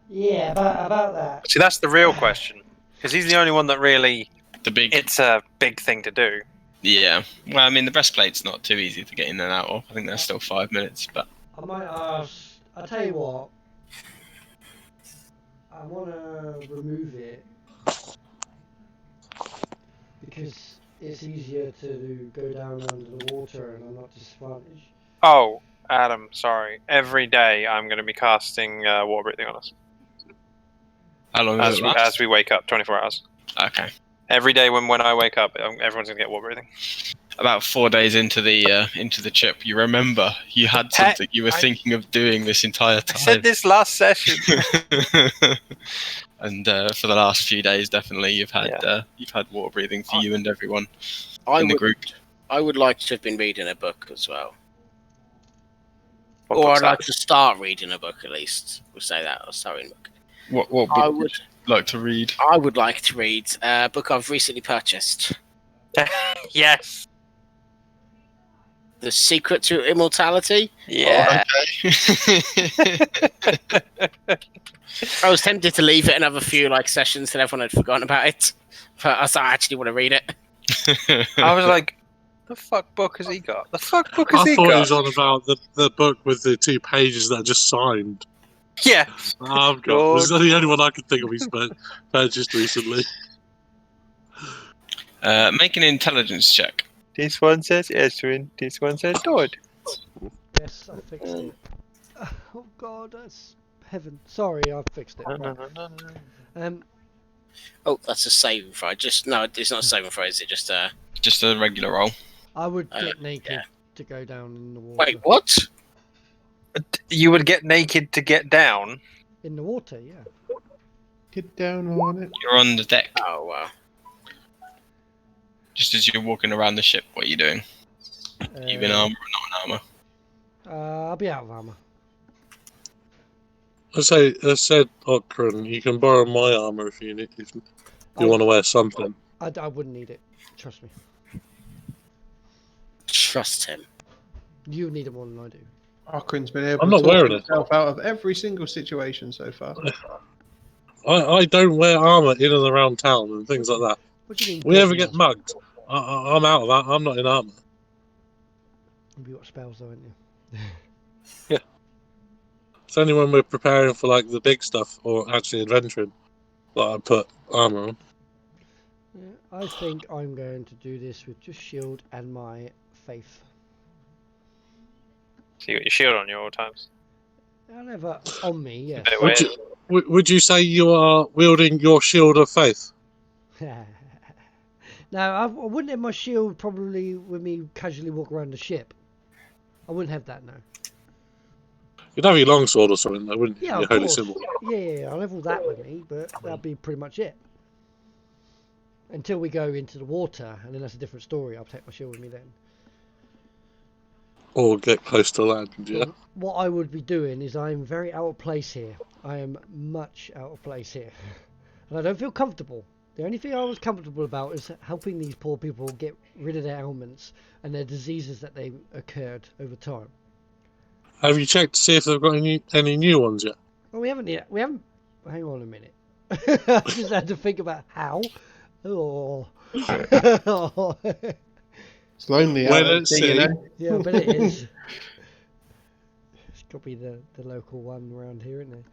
Yeah, about that.
See, that's the real question. Because he's the only one that really...
The big...
It's a big thing to do.
Yeah. Well, I mean, the breastplate's not too easy to get in and out of. I think there's still 5 minutes, but...
I might ask. I'll tell you what. I want to remove it because it's easier to go down under the water and I'm not disadvantaged.
Oh, Adam, sorry. Every day I'm going to be casting water breathing on us.
How long does it last?
As we wake up, 24 hours.
Okay.
Every day when I wake up, everyone's going to get water breathing.
About 4 days into the trip, you remember you had something you were thinking of doing this entire time.
I said this last session.
And for the last few days, definitely you've had water breathing for you and everyone in the group.
I would like to have been reading a book as well.
What
Or
book's
I'd like
that?
to start reading a book at least. We'll say that. I'll start reading a book.
What book would you like to read?
I would like to read a book I've recently purchased.
Yes.
The Secret to Immortality.
Yeah.
I was tempted to leave it another few sessions till everyone had forgotten about it. But I thought I actually want to read it.
I was like, the fuck book has he got? The fuck book has
I
he
thought
got?
he was on about the book with the 2 pages that are just signed.
Yeah.
I've got. This is the only one I could think of he's purchased recently.
Make an intelligence check.
This one says Eswin, this one says Todd.
Yes, I fixed it. Oh god, that's heaven. Sorry, I fixed it. Right.
Oh, that's a saving throw. No, it's not a saving throw. Is it just a?
Just a regular roll.
I would get naked to go down in the water.
Wait, what?
You would get naked to get down?
In the water, yeah.
Get down on it.
You're on the deck.
Oh wow.
Just as you're walking around the ship, what are you doing? You in armor or not in armor?
I'll be out of armor.
I said, Okran, you can borrow my armor if you want to wear something.
I wouldn't need it. Trust me.
Trust him.
You need it more than I do.
Okran's been able
I'm
to
not
talk
wearing
himself out of every single situation so far.
I don't wear armor in and around town and things like that.
What do you mean?
We ever get mugged? I'm out of that. I'm not in armor.
You got spells though, haven't you?
Yeah. It's only when we're preparing for the big stuff or actually adventuring that I put armor on.
Yeah, I think I'm going to do this with just shield and my faith.
So you got your shield on you all times.
Never on me, yes.
Would you say you are wielding your shield of faith?
No, I wouldn't have my shield probably with me casually walk around the ship. I wouldn't have that, no.
You'd have your longsword or something, though, wouldn't you?
Yeah,
Your
of
holy
course.
symbol.
Yeah, I'll have all that with me, but that'll be pretty much it. Until we go into the water, and then that's a different story. I'll take my shield with me then.
Or get close to land, yeah.
What I would be doing is I'm very out of place here. I am much out of place here. And I don't feel comfortable. The only thing I was comfortable about is helping these poor people get rid of their ailments and their diseases that they occurred over time.
Have you checked to see if they've got any new ones yet?
Well, we haven't. Hang on a minute. I just had to think about how. Oh.
It's lonely out there, you know?
Yeah, I bet it is. It's got to be the local one around here, isn't it?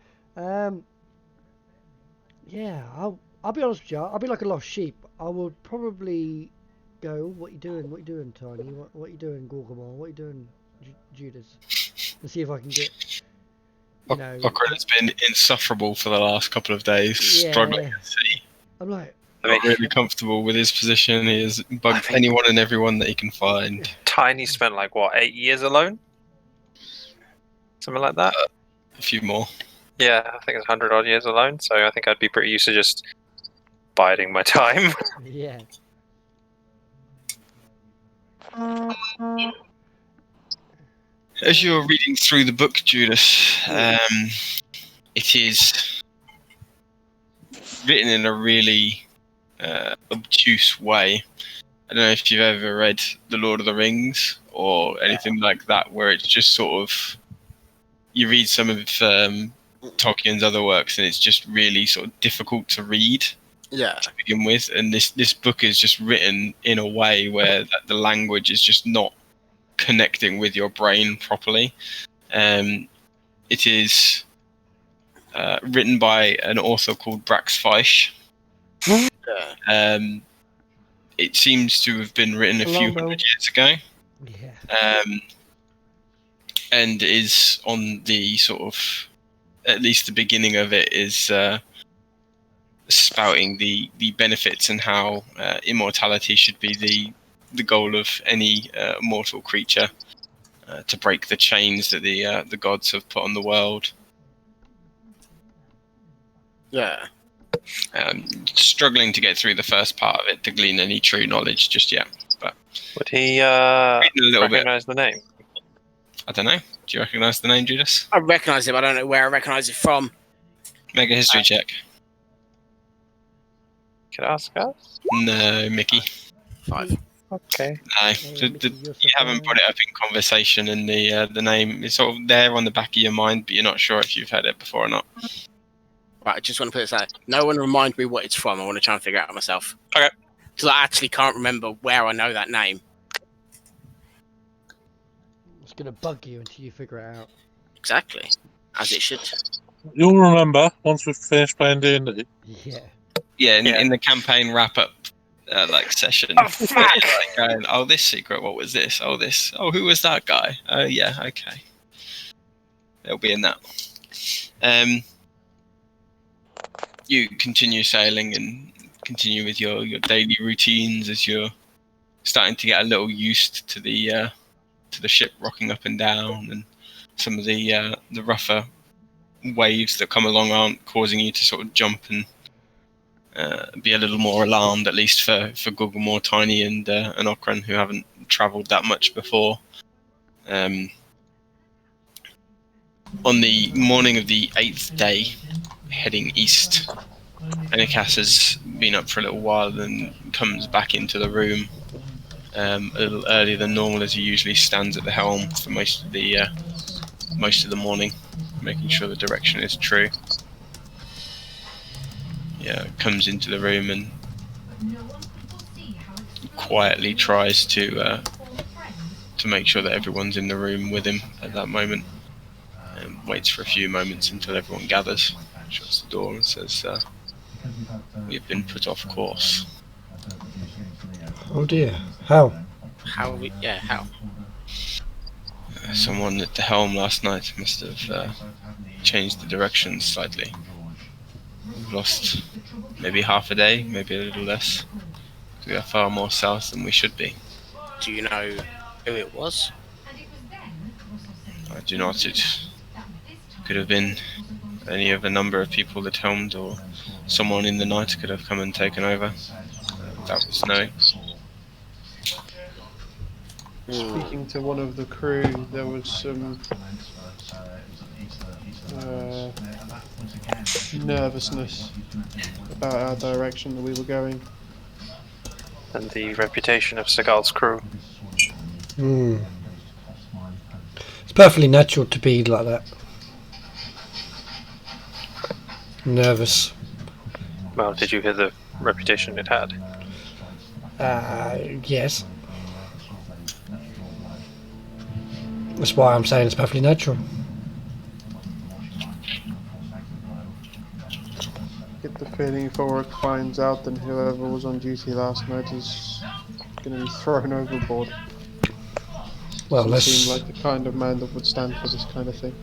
Yeah, I'll be honest with you. I'll be like a lost sheep. I would probably go, what you doing? What you doing, Tiny? What you doing, Gorgamon? What you doing, Judas? And see if I can get, you know...
Okran has been insufferable for the last couple of days, struggling to see.
I'm like...
mean,
really comfortable with his position. He has bugged anyone and everyone that he can find.
Tiny spent like what, 8 years alone? Something like that?
A few more.
Yeah, I think it's 100 odd years alone, so I think I'd be pretty used to just biding my time.
Yeah.
As you're reading through the book, Judas, it is written in a really obtuse way. I don't know if you've ever read The Lord of the Rings or anything like that, where it's just sort of, you read some of Tolkien's other works and it's just really sort of difficult to read to begin with. And this book is just written in a way where the language is just not connecting with your brain properly. It is written by an author called Brax Feisch. It seems to have been written a few hundred years ago.
Yeah.
And is on the sort of, at least the beginning of it is spouting the benefits and how immortality should be the goal of any mortal creature, to break the chains that the gods have put on the world.
Yeah.
Struggling to get through the first part of it to glean any true knowledge just yet. But
Would he recognize the name?
I don't know. Do you recognise the name, Judas?
I recognise it, but I don't know where I recognise it from.
Make a history check.
Could I ask us?
No, Mickey.
5.
Okay.
No, you haven't put it up in conversation, and the name is sort of there on the back of your mind, but you're not sure if you've heard it before or not.
Right, I just want to put this out. No one remind me what it's from. I want to try and figure it out myself.
Okay.
Because I actually can't remember where I know that name.
It's going to bug you until you figure it out.
Exactly. As it should.
You'll remember once we've finished playing D&D.
Yeah.
Yeah, in the campaign wrap-up session.
Oh, fuck!
Going, oh, this secret, what was this? Oh, this. Oh, who was that guy? Oh, yeah, okay. It'll be in that. You continue sailing and continue with your daily routines as you're starting to get a little used to the ship rocking up and down, and some of the rougher waves that come along aren't causing you to sort of jump and be a little more alarmed, at least for Gugglemore, Tiny, and Okran, who haven't travelled that much before. On the morning of the 8th day, heading east, Enikas has been up for a little while and comes back into the room a little earlier than normal, as he usually stands at the helm for most of the morning, making sure the direction is true. Yeah, comes into the room and quietly tries to make sure that everyone's in the room with him at that moment, and waits for a few moments until everyone gathers, shuts the door and says, "We've been put off course."
Oh dear. How?
How? How?
Someone at the helm last night must have changed the direction slightly. We've lost maybe half a day, maybe a little less. We are far more south than we should be.
Do you know who it was?
I do not. It could have been any of a number of people that helmed, or someone in the night could have come and taken over. That was no.
Speaking to one of the crew, there was some nervousness about our direction that we were going.
And the reputation of Seagal's crew.
It's perfectly natural to be like that. Nervous.
Well, did you hear the reputation it had?
Yes. That's why I'm saying it's perfectly natural.
Get the feeling if Ulrich finds out, then whoever was on duty last night is going to be thrown overboard.
Well,
Doesn't
let's
seem like the kind of man that would stand for this kind of thing.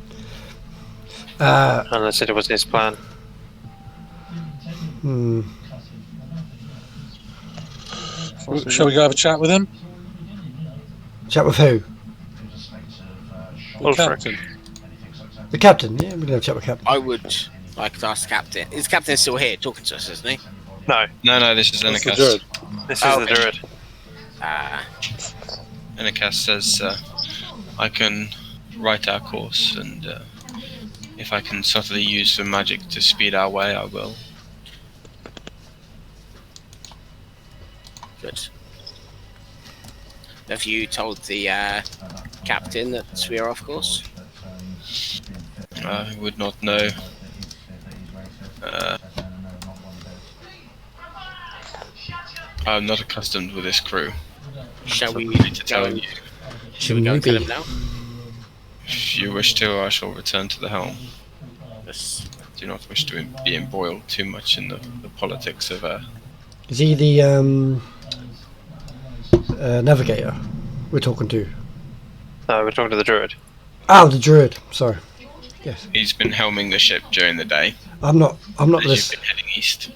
Unless it was his plan.
Shall we go have a chat with him?
Chat with who?
The
Bulverik.
captain.
The captain. Yeah, we're gonna have a chat with captain.
I would like to ask the captain. Is the captain still here talking to us, isn't he?
No,
No, this is
That's the
Enikas.
druid.
this is
Oh,
the
okay.
druid.
Enikas says, I can write our course, and if I can subtly use some magic to speed our way, I will.
Good. Have you told the captain that we are off course?
I would not know. I'm not accustomed with this crew.
Shall
So
we
I need to
go?
tell you.
Shall we go and tell him now?
If you wish to, I shall return to the helm.
Yes.
Do not wish to be embroiled too much in the politics of
Is he the navigator we're talking to?
No, we're talking to the druid.
Oh, the druid. Sorry. Yes.
He's been helming the ship during the day.
I'm not
As you've
listening.
been heading east.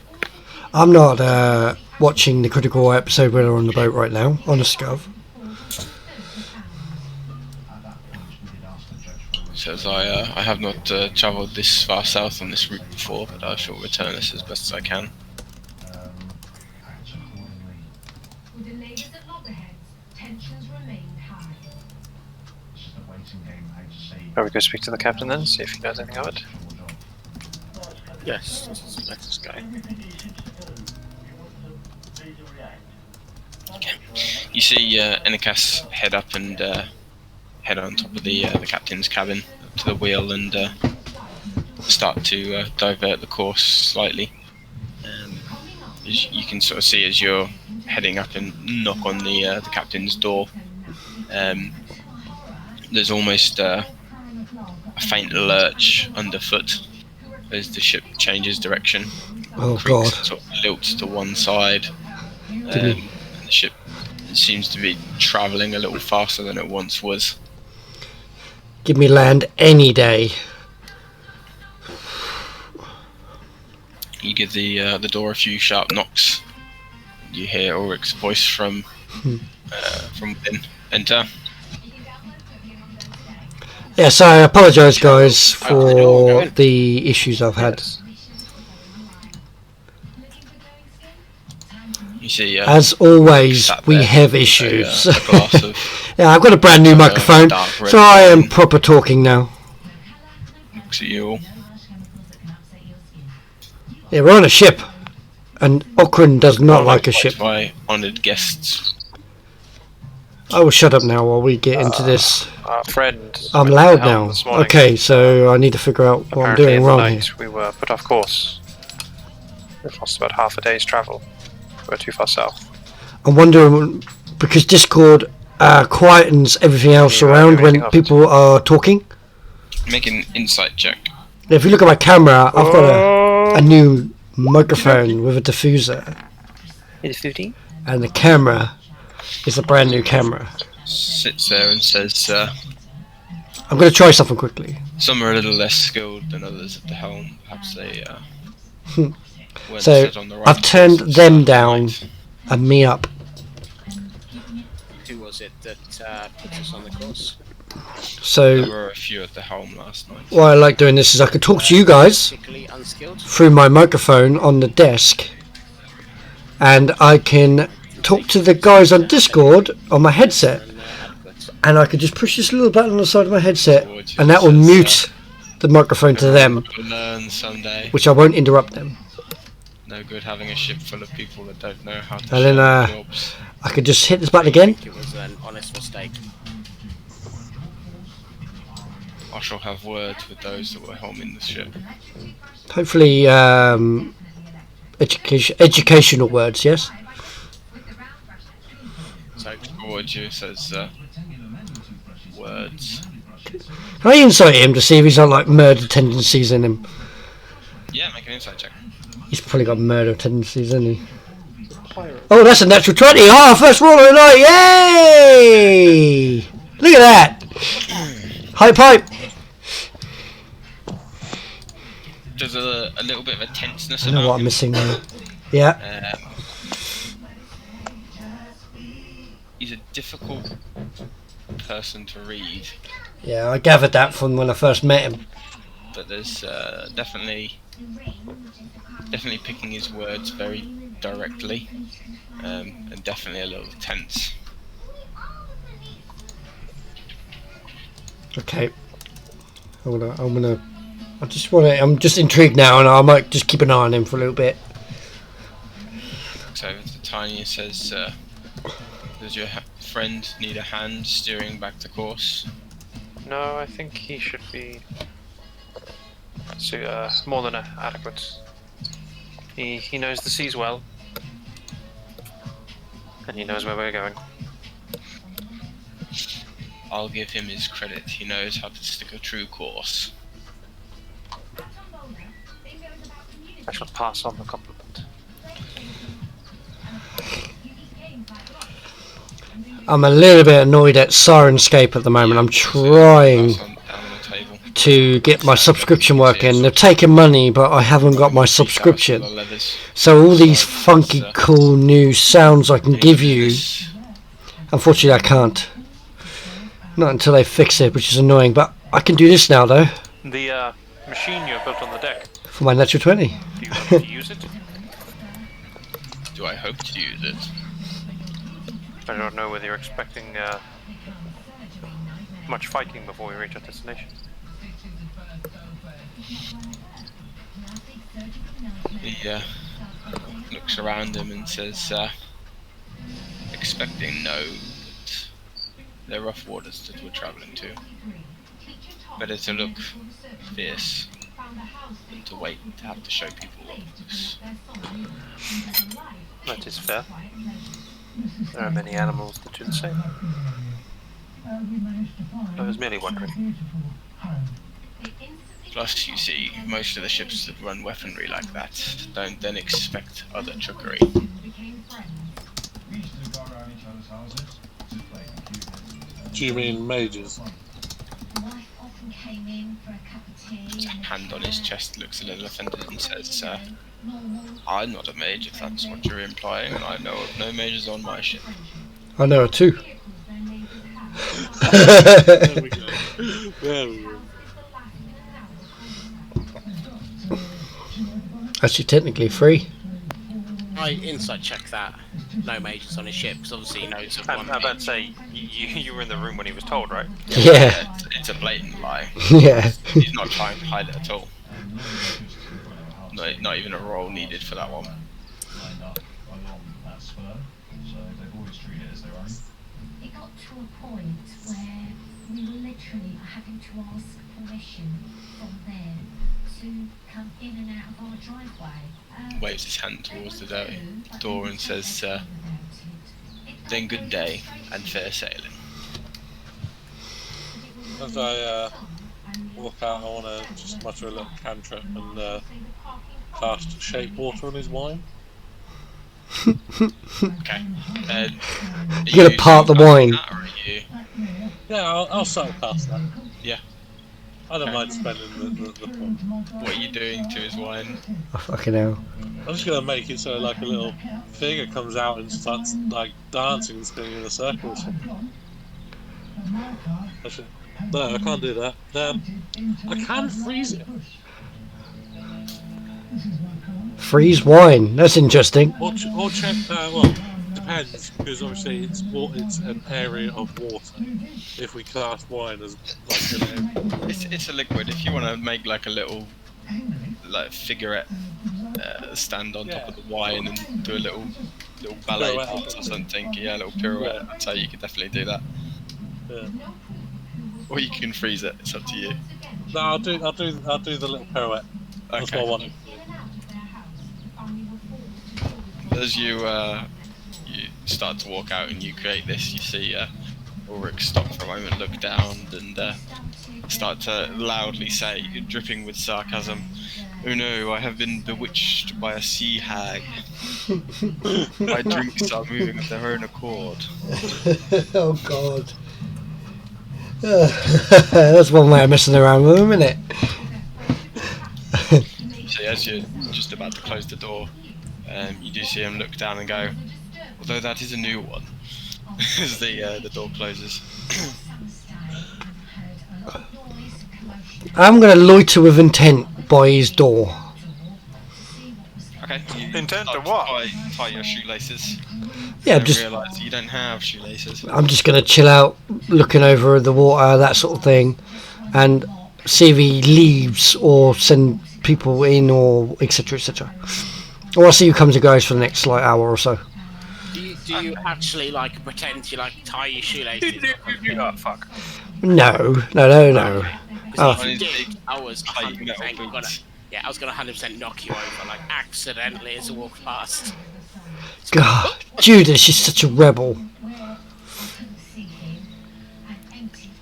I'm not watching the critical episode where they're on the boat right now on the Scov.
Says I have not travelled this far south on this route before, but I shall return this as best as I can.
With the ladies at loggerheads, tensions remained high.
Shall we go speak to the captain then, see if he knows anything of it?
Yes. Let us go.
You see Enikas head up and head on top of the captain's cabin up to the wheel and start to divert the course slightly. As you can sort of see as you're heading up and knock on the captain's door. There's almost a faint lurch underfoot as the ship changes direction.
Oh
Creaks
God.
and sort of lilts to one side. And the ship seems to be travelling a little faster than it once was.
Give me land any day.
You give the door a few sharp knocks. You hear Ulrich's voice from within. Enter.
Yes, I apologise, guys,
Open the door and go
for
in.
the issues I've had.
You see,
As always,
sat
we
there
have
with
issues.
a glass of
Yeah, I've got a brand new microphone,
dark red
so I am
wine.
proper talking now.
Looks at you all.
Yeah, we're on a ship, and Okran does not like a ship.
My honoured guests.
I will shut up now while we get into this.
Our friend.
I'm
went to
loud
the helm
now.
this morning.
Okay, so I need to figure out what I'm
Apparently
doing
in the
wrong here.
night we were put off course. We've lost about half a day's travel. We're too far south.
I'm wondering, because Discord quietens everything else
Yeah,
around when
everything up.
people are talking.
Make an insight check.
If you look at my camera, I've got a new microphone with a diffuser,
It's 15.
and the camera is a brand new camera.
Sits there and says,
I'm going to try something quickly.
some are a little less skilled than others at the helm. Perhaps they weren't
So,
set on the right
I've turned
course at
them
the
down.
night.
And me up.
Who was it that put us on the course?
There
So
were a few at the helm last night.
what I like doing this is I could talk to you guys
Particularly unskilled.
through my microphone on the desk, and I can talk to the guys on Discord on my headset,
And adequate.
and I could just push this little button on the side of my headset, and that will mute the microphone to them,
We'll learn someday.
which I won't interrupt them.
No good having a ship full of people that don't know how to
And then,
share their jobs.
I could just hit this button again.
I think it was an honest mistake.
I shall have words with those that were helming the ship.
Hopefully, educational words. Yes.
So
Towards you says words.
Can I insight him to see if he's got like murder tendencies in him?
Yeah, make an insight check.
He's probably got murder tendencies, isn't he? Oh, that's a natural 20! Oh, first roll of the night! Yay! Look at that! High pipe!
There's a little bit of a tenseness
I know
about
what I'm
him.
missing there. Yeah.
He's a difficult person to read,
Yeah, I gathered that from when I first met him.
but there's definitely picking his words very directly, and definitely a little tense.
Okay. I'm just intrigued now, and I might just keep an eye on him for a little bit.
Looks over to Tiny and says, "Does your friend need a hand steering back to course?"
No, I think he should be more than adequate. He knows the seas well, and he knows where we're going.
I'll give him his credit. He knows how to stick a true course.
I shall pass on the compliment.
I'm a little bit annoyed at Sirenscape at the moment. I'm trying to get my subscription working. They're taking money, but I haven't got my subscription. So all these funky, cool new sounds I can give you, unfortunately I can't. Not until they fix it, which is annoying. But I can do this now, though.
The machine you built on the deck.
For my natural 20.
Do you want to use it?
Do I hope to use it?
I don't know whether you're expecting much fighting before we reach our destination.
He looks around him and says, expecting no, but they're rough waters that we're travelling to. Better to look fierce than to wait to have to show people what looks.
That is fair. There are many animals that do the same. I was merely wondering.
Plus, you see, most of the ships that run weaponry like that don't then expect other trickery.
Do you mean mages?
His hand on his chest, looks a little offended and says, I'm not a mage if that's what you're implying, and I know of no mages on my ship.
I know it too.
There we go. There we go.
Actually, technically free.
I insight check that. No mages on his ship, because obviously he knows of
I'm
one.
about to say, you were in the room when he was told, right?
Yeah.
It's a blatant lie.
Yeah.
He's not trying to hide it at all. Not even a roll needed for that one.
It got to a point where we were literally having to ask permission from them to come in and out of our driveway.
Waves his hand towards the door and says, then good day and fair sailing.
As I walk out, I want to just mutter a little cantrip and cast Shape Water on his wine.
Okay.
You're gonna part the wine.
Yeah, I'll start past that.
Yeah.
I don't mind spending the point.
What are you doing to his wine?
Oh, fucking hell.
I'm just gonna make it so like a little figure comes out and starts like dancing and spinning in a circle or something. Actually, no, I can't do that. I can freeze it.
Freeze wine. That's interesting.
Or check. Well, depends because obviously it's an area of water. If we cast wine as like an area.
It's a liquid. If you want to make like a little figurette stand on top of the wine and do a little ballet
Pirouette.
or something, yeah, a little pirouette. I'd say you could definitely do that.
Yeah.
Or you can freeze it. It's up to you.
No, I'll do the little pirouette. That's what I wanted.
As you start to walk out and you create this, you see Ulrich stop for a moment, look down, and start to loudly say, dripping with sarcasm, "Oh no, I have been bewitched by a sea hag. My drinks are moving of their own accord."
Oh god. That's one way of messing around with him, isn't it?
So as you're just about to close the door, you do see him look down and go, "Although that is a new one, as the door closes.
I'm going to loiter with intent by his door.
Okay, you
Intent
start
to what?
tie your shoelaces.
Yeah,
And
just
realise you don't have shoelaces.
I'm just going to chill out, looking over the water, that sort of thing, and see if he leaves or send people in or etc. etc. Or I'll see who comes and goes for the next like hour or so.
Do you actually like pretend to like tie your shoelaces?
Oh, fuck.
No.
Because
Oh,
if you
These
did,
big
I was
plate metal
100% gonna.
boots.
Yeah, I was gonna 100% knock you over, like accidentally as I walk past.
God, Judas is such a rebel.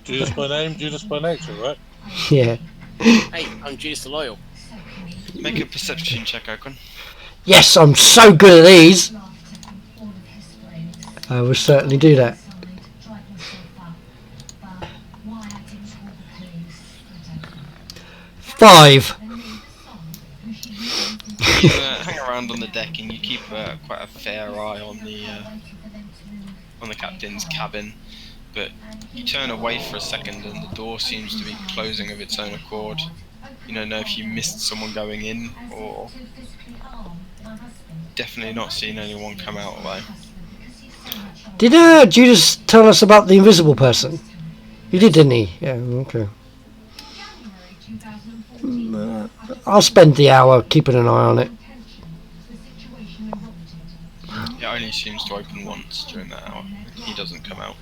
Judas by name, Judas by nature, right?
Yeah.
Hey, I'm Judas the Loyal.
Make a perception check, Okran.
Yes, I'm so good at these. I will certainly do that. 5.
You hang around on the deck and you keep quite a fair eye on the captain's cabin, but you turn away for a second and the door seems to be closing of its own accord. You don't know if you missed someone going in or definitely not seen anyone come out though.
Did Judas tell us about the invisible person? He did, didn't he? Yeah, okay. I'll spend the hour keeping an eye on it.
It only seems to open once during that hour. He doesn't come out.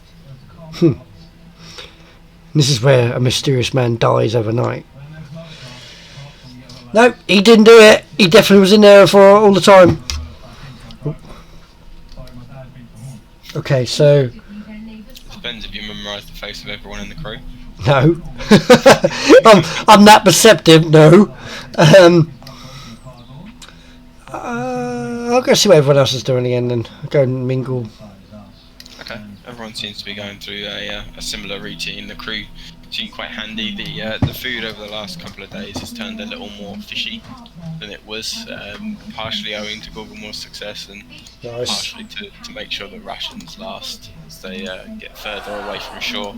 This is where a mysterious man dies overnight. No, he didn't do it. He definitely was in there for all the time. Okay, so
Depends if you memorise the face of everyone in the crew.
no. I'm that perceptive. No. I'll go see what everyone else is doing again, then go and mingle.
Okay, everyone seems to be going through a similar routine. The crew seem quite handy. The food over the last couple of days has turned a little more fishy than it was, partially owing to Gorgomore's success and
Nice.
partially to make sure that rations last as they get further away from shore.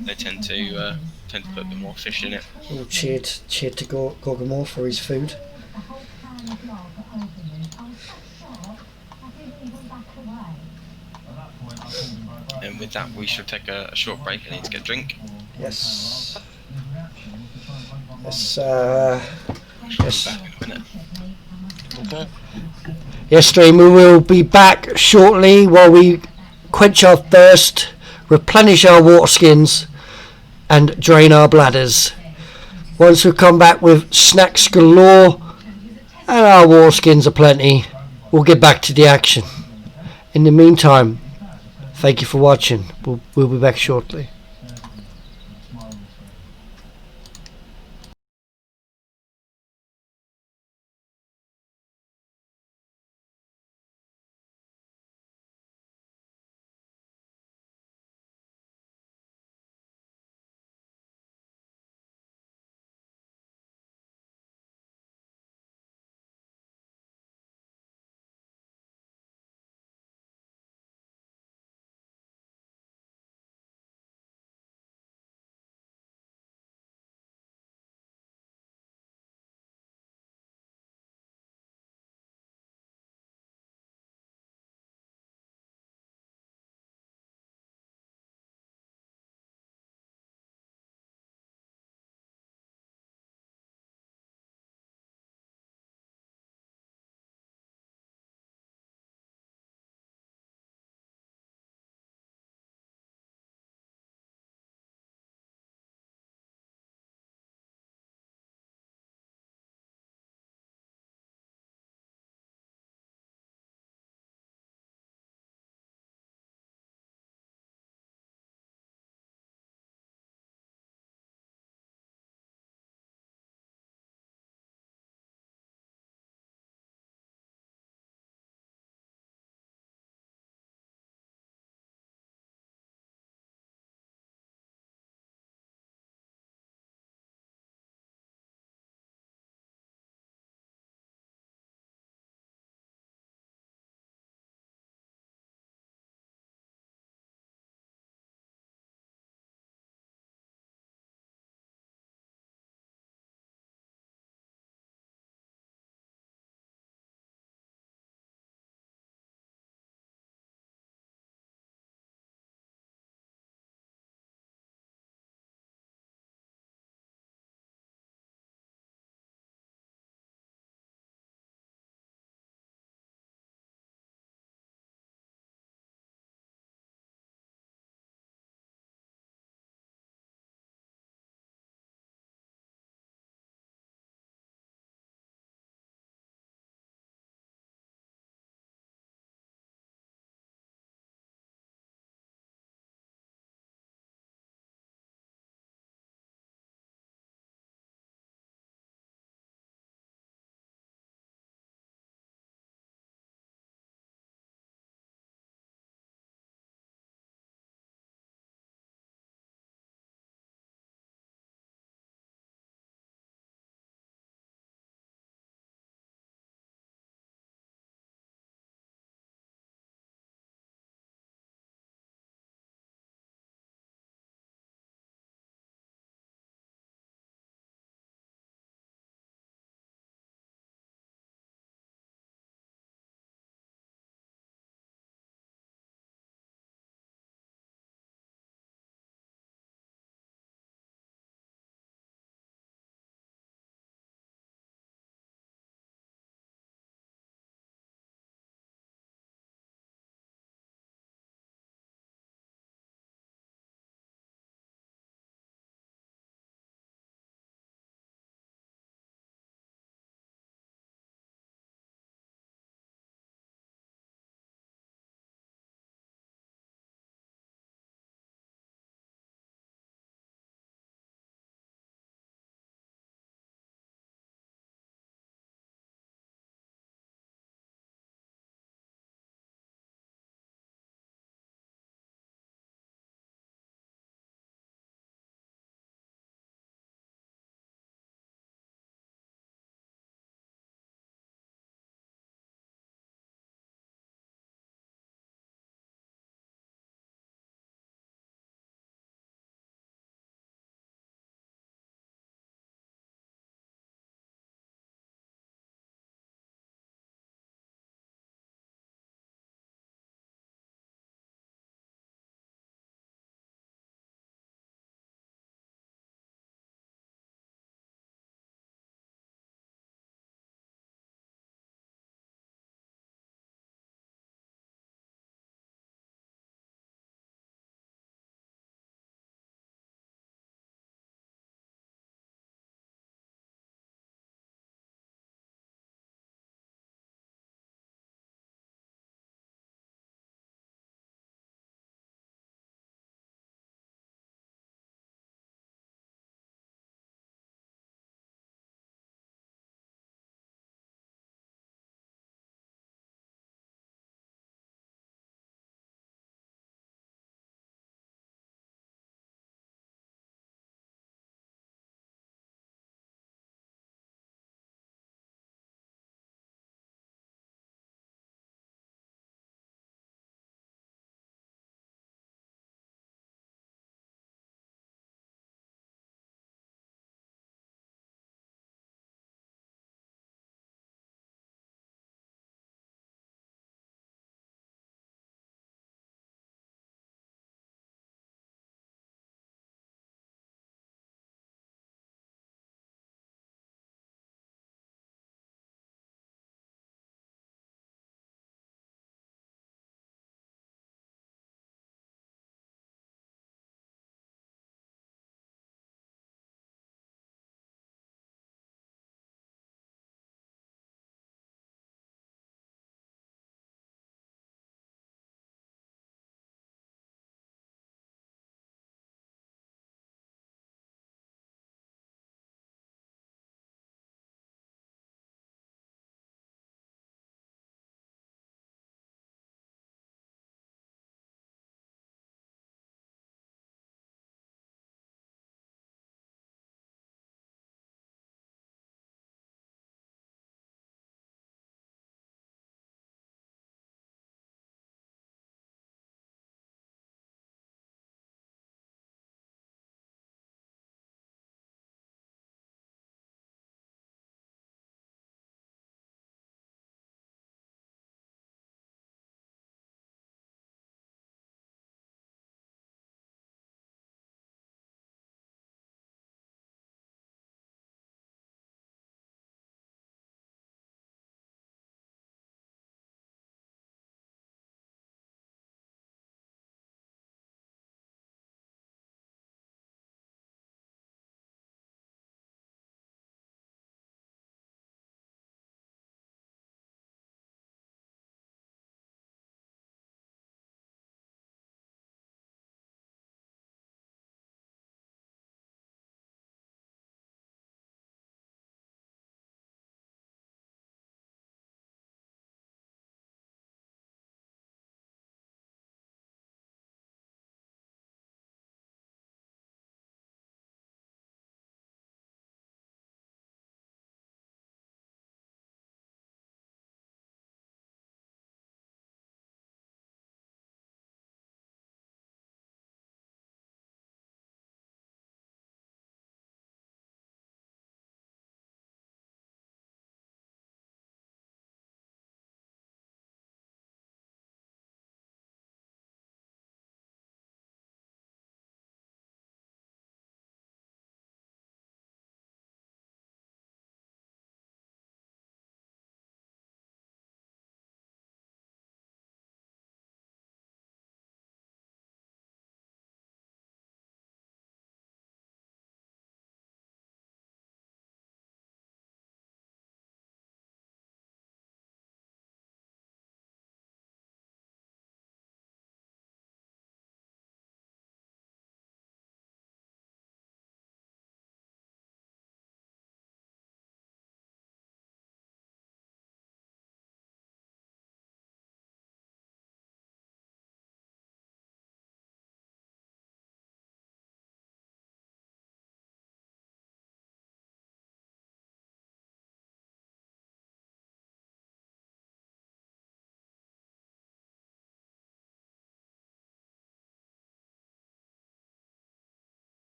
They tend to put a bit more fish in it.
All cheered to Gorgomore for his food.
And with that, we should take a short break. I need to get a drink.
Yes. Yes.
Yes. Back in a minute.
Okay.
Yes, stream. We will be back shortly while we quench our thirst, replenish our water skins, and drain our bladders. Once we come back with snacks galore and our water skins aplenty, we'll get back to the action. In the meantime, thank you for watching. We'll be back shortly.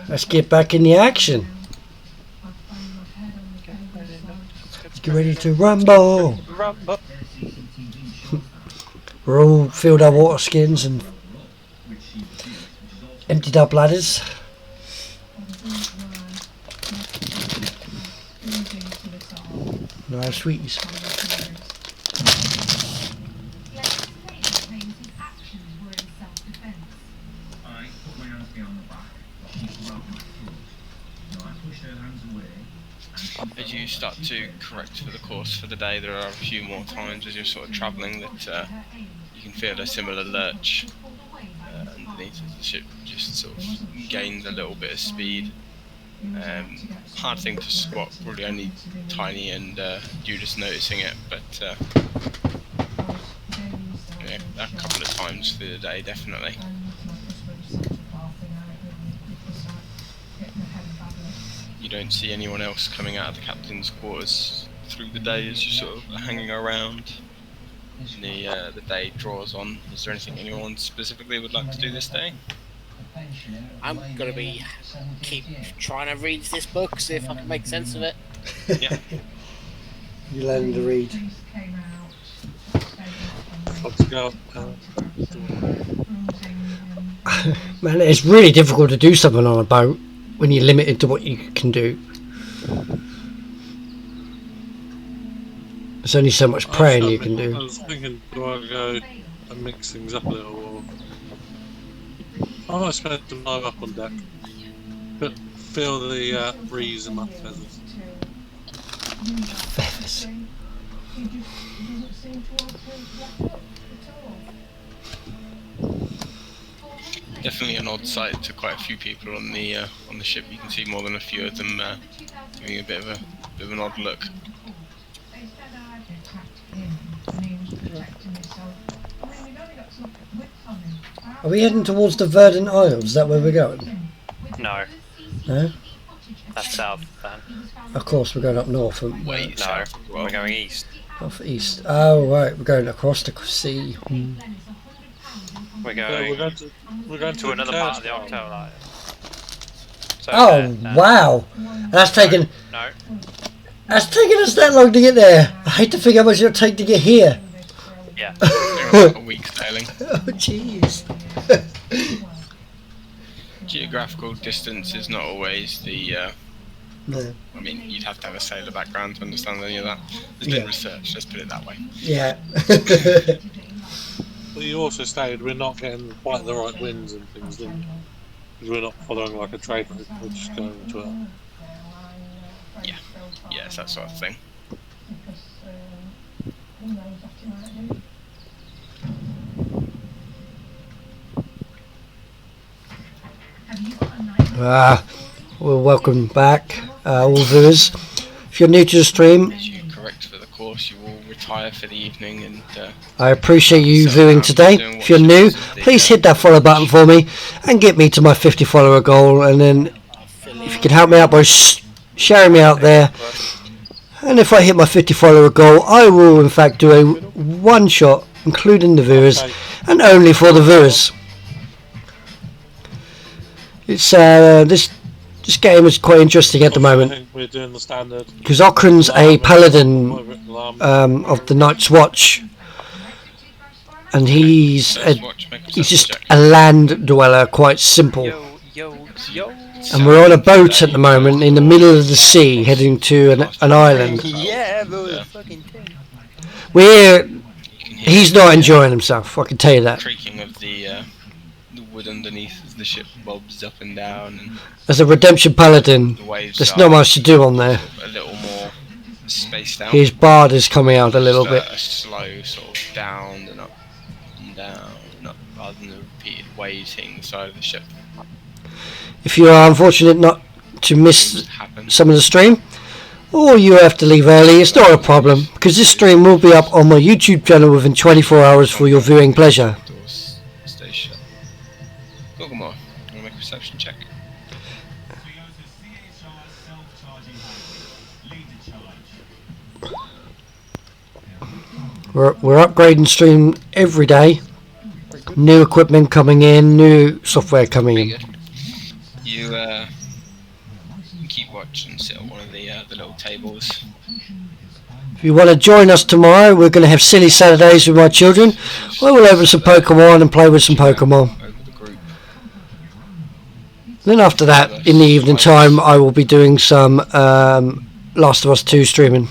Let's get back in the action. Let's get ready to rumble. We're all filled our water skins and emptied our bladders. No sweeties.
As you start to correct for the course for the day, there are a few more times as you're sort of travelling that you can feel a similar lurch underneath as the ship just sort of gains a little bit of speed. Hard thing to spot, probably only Tiny and Judas noticing it, but yeah, a couple of times through the day, definitely. You don't see anyone else coming out of the captain's quarters through the day as you sort of are hanging around. The day draws on. Is there anything anyone specifically would like to do this day?
I'm gonna keep trying to read this book, see if I can make sense of it.
Yeah.
You learn to read.
Let's go.
Man, it's really difficult to do something on a boat when you're limited to what you can do. There's only so much praying you can
I
do.
was thinking, do I go and mix things up a little? Or I might spend some time up on deck. But feel the breeze and my feathers.
Feathers.
Definitely an odd sight to quite a few people on the ship. You can see more than a few of them giving a bit of an odd look.
Are we heading towards the Verdant Isles? Is that where we're going?
No,
No?
that's south, Dan.
Of course, we're going up north. And
Wait,
No,
south as well.
we're going east.
off east. Oh, right, we're going across the sea.
We're
Yeah,
going
we're going
to another part of the Octo Line. So
Oh, wow. That's taken
No,
us that long to get there. I hate to think how much it'll take to get here.
yeah.
About a week sailing.
Oh, jeez.
Geographical distance is not always the.
No.
I mean, you'd have to have a sailor background to understand any of that. There's
Yeah.
been research, let's put it that way.
Yeah.
But you also stated we're not getting quite the right winds and things, didn't you? Because we're not following like a trade route, we're just going to it.
Yeah, it's that sort of thing.
Well, welcome back, all viewers. If you're new to the stream,
As you correct for the course, you will retire for the evening, and
I appreciate you viewing today. If you're new, please hit that follow button for me and get me to my 50 follower goal. And then if you can help me out by sharing me out there, and if I hit my 50 follower goal, I will in fact do a one shot, including the viewers, and only for the viewers. It's this game is quite interesting at the
I
moment
think we're doing the standard.
because Okran's a Paladin of the Night's Watch, and he's just a land dweller, quite simple. And we're on a boat at the moment in the middle of the sea, heading to an island.
Yeah, the fucking thing.
He's not enjoying himself, I can tell you that.
creaking of the wood underneath as the ship bobs up and down, and
As a Redemption Paladin,
the waves
there's
are
not much to do on there.
a little more spaced out.
His bard is coming out a little bit.
A slow sort of down and up and down and up, rather than the repeated waves hitting the side of the ship.
If you are unfortunate not to miss
Things happen.
some of the stream, or you have to leave early, it's not a problem, because this stream will be up on my YouTube channel within 24 hours for your viewing pleasure.
Doors stay shut. Gogomore, want to make a perception check?
We're upgrading stream every day. New equipment coming in, new software coming
Pretty
in.
good. You keep watch and sit at one of the little tables.
If you want to join us tomorrow, we're going to have silly Saturdays with my children. We will open some Pokemon and play with some Pokemon.
Over the group.
Then after that, in the evening time, I will be doing some Last of Us 2 streaming.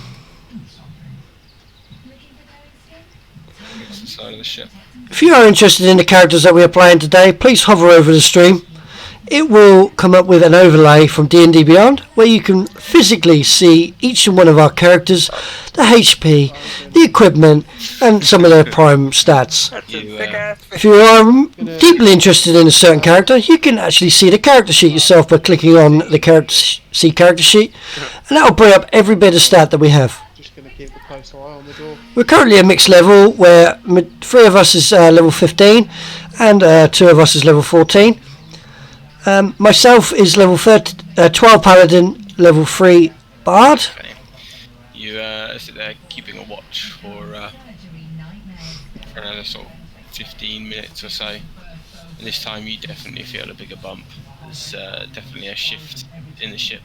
It's the side of the ship.
If you are interested in the characters that we are playing today, please hover over the stream. It will come up with an overlay from D&D Beyond, where you can physically see each and one of our characters, the HP, the equipment, and some of their prime stats. If you are deeply interested in a certain character, you can actually see the character sheet yourself by clicking on the character sheet, and that will bring up every bit of stat that we have.
Just going to keep a close eye on the door.
We're currently a mixed level, where 3 of us is level 15, and 2 of us is level 14. Myself is level 12 Paladin, level 3 Bard.
Okay. You sit there keeping a watch for another sort of 15 minutes or so. And this time you definitely feel a bigger bump. There's definitely a shift in the ship.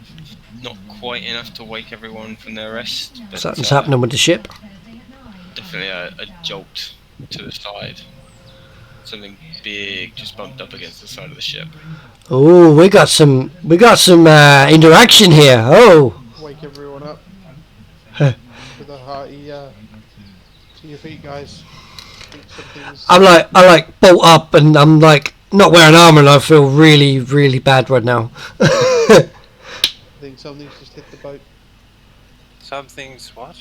Not quite enough to wake everyone from their rest. But,
Something's happening with the ship.
Definitely a jolt to the side. Something big just bumped up against the side of the ship.
Oh, we got some interaction here. Oh,
Wake everyone up.
Huh.
With a hearty to your feet, guys. I think something's
I like bolt up, and I'm like not wearing armor, and I feel really, really bad right now.
I think something's just hit the boat.
Something's what?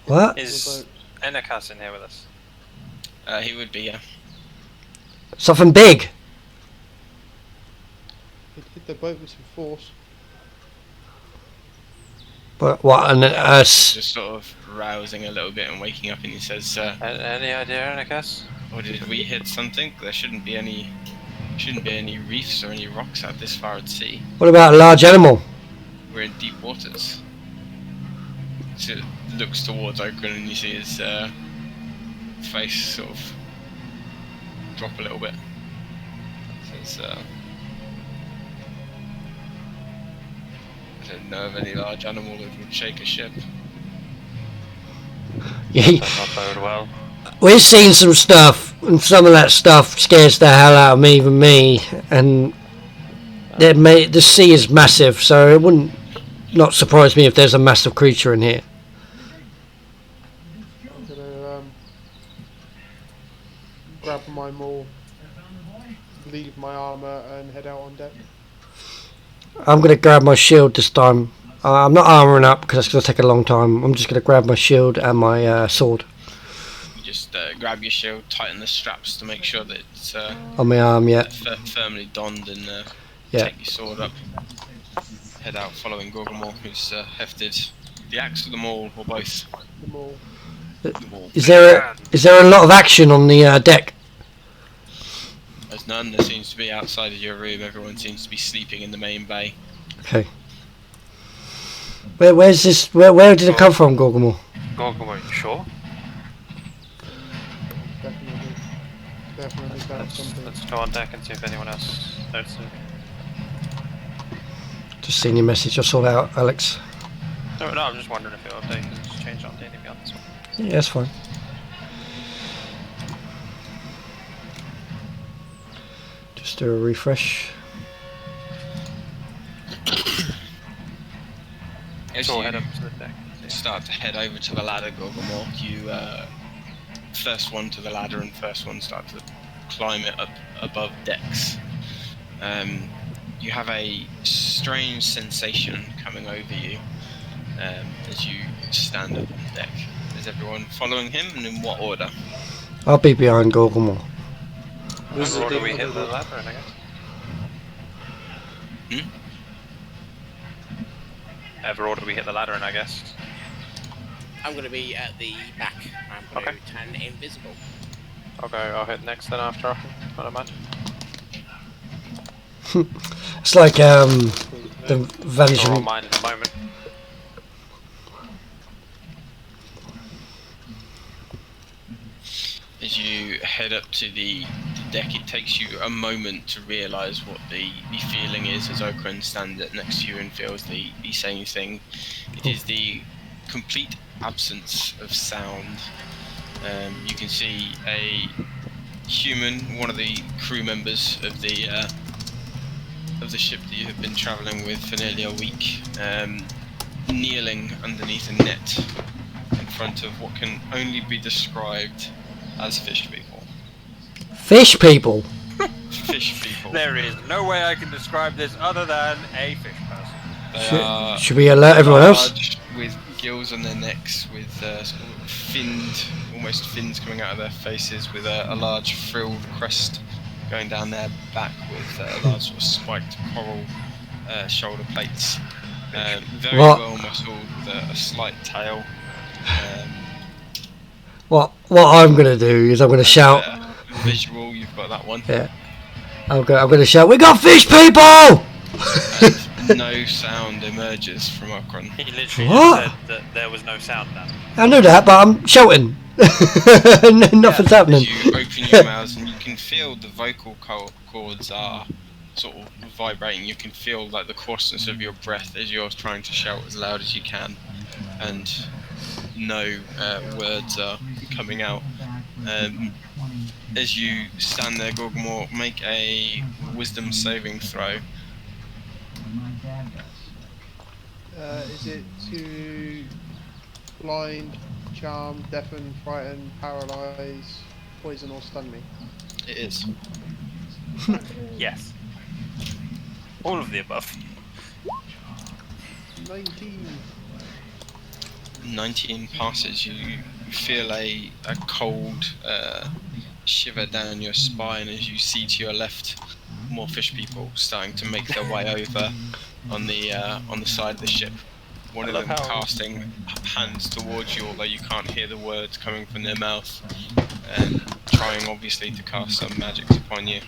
What?
Is Anakas in here with us?
He would be, yeah.
Something big.
It hit the boat with some force.
What? And
Just sort of rousing a little bit and waking up, and he says,
Any idea, Anakas?
"Or did we hit something? There shouldn't be any reefs or any rocks out this far at sea.
What about a large animal?
We're in deep waters." So it looks towards Okran, and you see his face sort of drop a little bit. Says, I don't know of any large animal that would shake a ship.
Yeah,
Not bode well.
we've seen some stuff, and some of that stuff scares the hell out of me, even me. And the sea is massive, so it wouldn't not surprise me if there's a massive creature in here.
I'm gonna grab my maul, leave my armor, and head out on deck.
I'm going to grab my shield this time. I'm not armoring up because it's going to take a long time. I'm just going to grab my shield and my sword.
You just grab your shield, tighten the straps to make sure that it's
On my arm, yeah.
firmly donned, and
Yeah.
take your sword up. Head out following Gorgomor, who's hefted the axe or the maul, or both.
The maul.
The maul.
Is there a lot of action on the deck?
There's none. There seems to be outside of your room. Everyone seems to be sleeping in the main bay.
Okay. Where's this? Where did it come from, Gorgomor?
Gorgomor, you sure?
Definitely found something.
Let's go on deck and see if anyone else notices it.
Just seen your message. I saw that out, Alex.
No, I'm just wondering if it'll update because it's changed on daily beyond this one.
Yeah, that's fine. Just do a refresh.
As
So
you
head up to the deck.
start to head over to the ladder, Gorgomor, you first one to the ladder and first one start to climb it up above decks. You have a strange sensation coming over you as you stand up on the deck. Is everyone following him, and in what order?
I'll be behind Gorgomor.
What order we hit the ladder in, I guess? Ever order we hit the ladder in, I guess.
I'm going to be at the back. I'm going to turn invisible.
Okay, I'll hit next then after, I'd imagine.
It's like the
All
vanishing.
mine at the moment.
as you head up to the deck, it takes you a moment to realise what the feeling is as Okran stands next to you and feels the same thing. It is the complete absence of sound. You can see a human, one of the crew members of the ship that you have been travelling with for nearly a week, kneeling underneath a net in front of what can only be described as fish people.
Fish people?
Fish people.
There is no way I can describe this other than a fish person.
They are
Should we alert everyone else?
large, with gills on their necks, with sort of finned, almost fins coming out of their faces, with a large frilled crest going down their back, with large sort of spiked coral shoulder plates. Very well muscled, with a slight tail.
What I'm gonna do is I'm gonna shout.
Visual, you've got that one.
Yeah. I'm gonna shout. We got fish people!
And no sound emerges from Okran.
He literally just said that there was no sound now.
I knew that, but I'm shouting. Nothing's happening.
As you open your mouths and you can feel the vocal cords are sort of vibrating. You can feel like the coarseness of your breath as you're trying to shout as loud as you can, and no words are coming out. As you stand there, Gorgmore, make a wisdom saving throw.
Is it to blind, charm, deafen, frighten, paralyze, poison, or stun me?
It is.
Yes. All of the above.
19
passes. You feel a cold shiver down your spine as you see to your left more fish people starting to make their way over on the side of the ship. One of them casting hands towards you, although you can't hear the words coming from their mouth, and trying obviously to cast some magics upon you.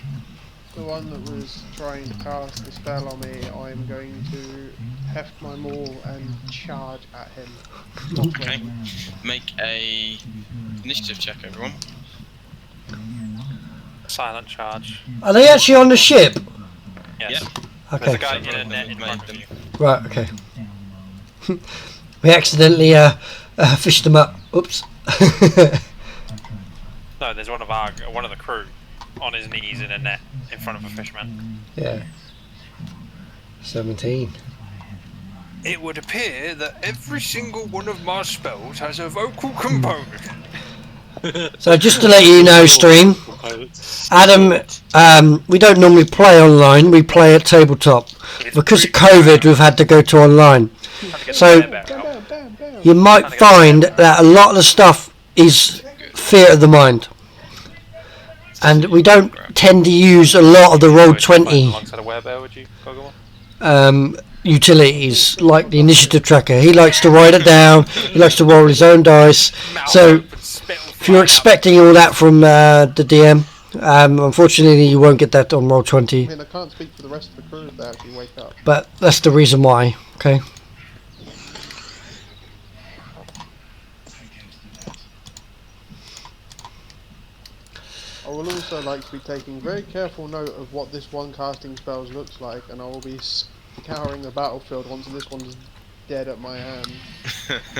The one that was trying to cast the spell on me, I'm going to heft my maul and charge at him.
Okay. Make a initiative check, everyone.
Silent charge.
Are they actually on the ship?
Yes.
Yeah.
Okay.
There's a guy in a net in front of you.
Right. Okay. We accidentally fished them up. Oops.
No, there's one of the crew on his knees in a net in front of a fisherman.
Yeah. 17.
It would appear that every single one of my spells has a vocal component.
So just to let you know, stream, Adam, we don't normally play online. We play at tabletop. Because of COVID, we've had to go to online. So you might find that a lot of the stuff is fear of the mind, and we don't tend to use a lot of the Roll20 utilities like the initiative tracker. He likes to write it down. He likes to roll his own dice. So if you're expecting all that from the DM, unfortunately you won't get that on Roll20.
I mean, I can't speak for the rest of the crew if they actually wake up.
But that's the reason why. Okay.
I will also like to be taking very careful note of what this one casting spells looks like, and I will be scouring the battlefield once this one's dead at my hand,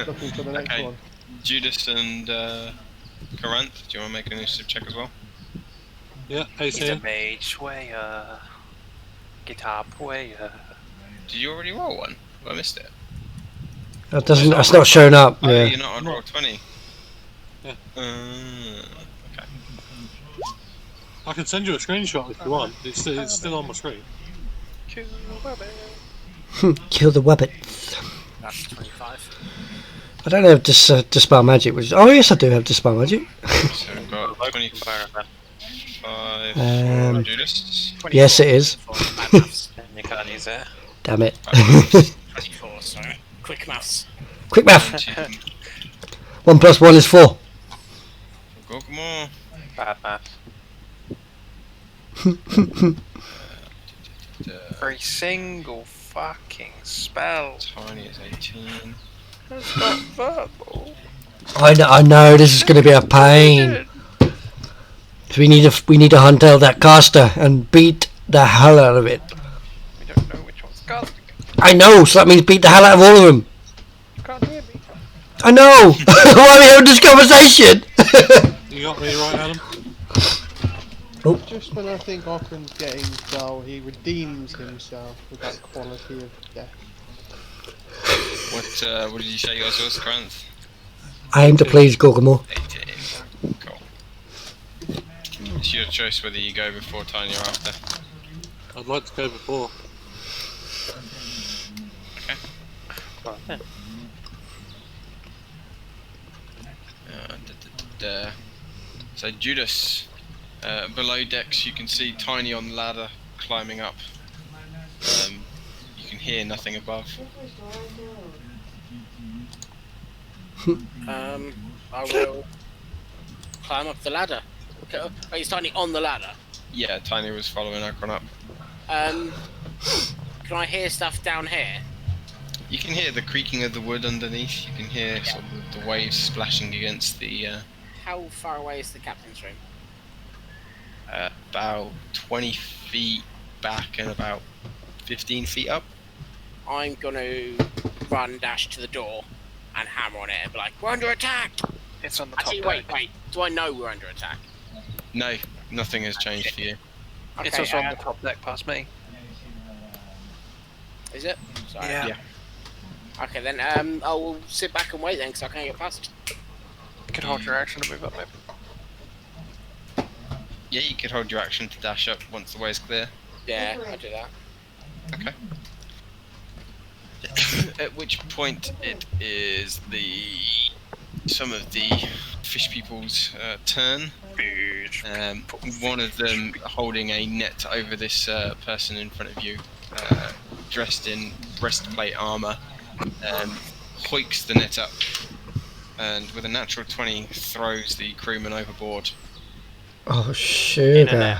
looking for the next one.
Judas and Corinth, do you want to make an initiative check as well?
Yeah,
He's a mage player, guitar player.
Did you already roll one? Have I missed it?
That doesn't. That's not shown up.
Oh,
Yeah.
you're not on Roll20.
Yeah.
Okay.
I can send you a screenshot if you want. It's still on my screen.
Kill the rabbit.
Kill the wabbit.
That's 25.
I don't have dispel magic. Oh yes, I do have dispel magic.
So we've got 25 for Judas.
Yes, it is.
You can't use it.
Damn it.
24, so quick maths.
Quick math. 1 + 1 is 4.
Gorgmore.
Bad math. Every single fucking spell
Tiny is 18.
has got verbal.
I know this is going to be a pain. So we need to hunt out that caster and beat the hell out of it.
We don't know which one's casting.
I know, so that means beat the hell out of all of them.
You can't hear me.
I know! Why are we having this conversation?
You got me right, Adam?
Just when I think Okran's getting dull, he redeems himself with that quality of death.
What did you say yours was, Grant?
I aim to please Gorgamore.
18. Cool. It's your choice whether you go before Tiny or after.
I'd like to go before.
Okay.
Well, yeah.
So Judas, below decks you can see Tiny on the ladder climbing up. You can hear nothing above.
I will climb up the ladder. Okay. Oh, he's Tiny on the ladder.
Yeah, Tiny was following Okran up.
Can I hear stuff down here?
You can hear the creaking of the wood underneath. You can hear sort of the waves splashing against the.
How far away is the captain's room?
About 20 feet back and about 15 feet up.
I'm gonna run dash to the door and hammer on it and be like, "We're under attack!"
It's on the top
Actually,
deck.
wait. Do I know we're under attack?
No, nothing has changed for you.
Okay,
It's also on the top deck past me.
Is it? Sorry.
Yeah.
Okay, then I will sit back and wait then, because I can't get past.
You can hold your action to move up, maybe.
Yeah, you could hold your action to dash up once the way's clear.
Yeah, I do that.
Okay. At which point it is some of the fish people's turn. One of them holding a net over this person in front of you, dressed in breastplate armor, hoiks the net up, and with a natural 20 throws the crewman overboard.
Oh, sugar.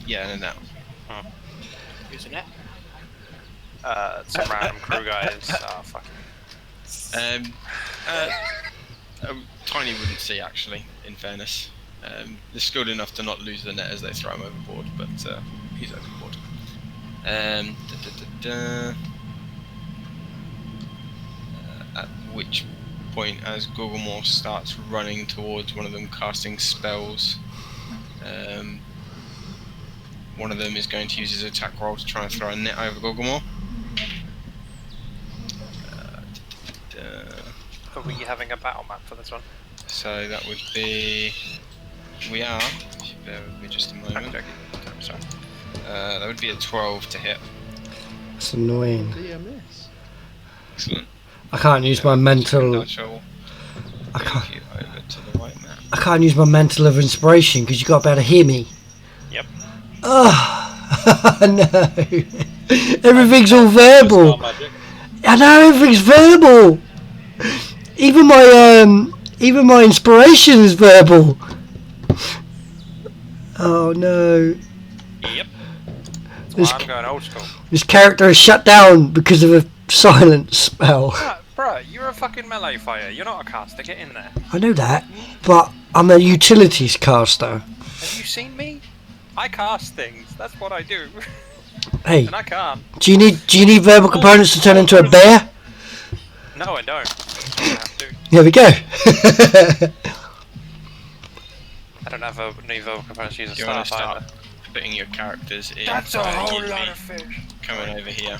Yeah, and that.
Who's the net?
Some random crew guys. Oh, fuck.
Tiny wouldn't see, actually, in fairness. They're skilled enough to not lose the net as they throw him overboard, but he's overboard. At which point, as Gorgamore starts running towards one of them casting spells, one of them is going to use his attack roll to try and throw a net over Gorgamore.
Are we having a battle map for this one?
So that would be... We are. Bear with me just a moment.
I'm sorry.
That would be a 12 to hit.
That's annoying.
miss.
Excellent.
I can't use my mental. I can't.
Over to the right map.
I can't use my mental of inspiration because you got to be able to hear me.
Yep.
Oh no! Everything's all verbal. I know everything's verbal. Even my inspiration is verbal. Oh no!
Yep. That's why I'm going old school.
This character is shut down because of a silence spell.
Bruh, you're a fucking melee fighter. You're not a caster. Get in there.
I know that, but I'm a utilities caster.
Have you seen me? I cast things. That's what I do.
Hey,
And I can't.
do you need verbal components to turn into a bear?
No, I don't. I don't have to.
Here we go.
I don't have any verbal components to use a
You want to
staff
start
either.
putting your characters in.
That's a whole
you'd
lot
be
of fish.
coming over here.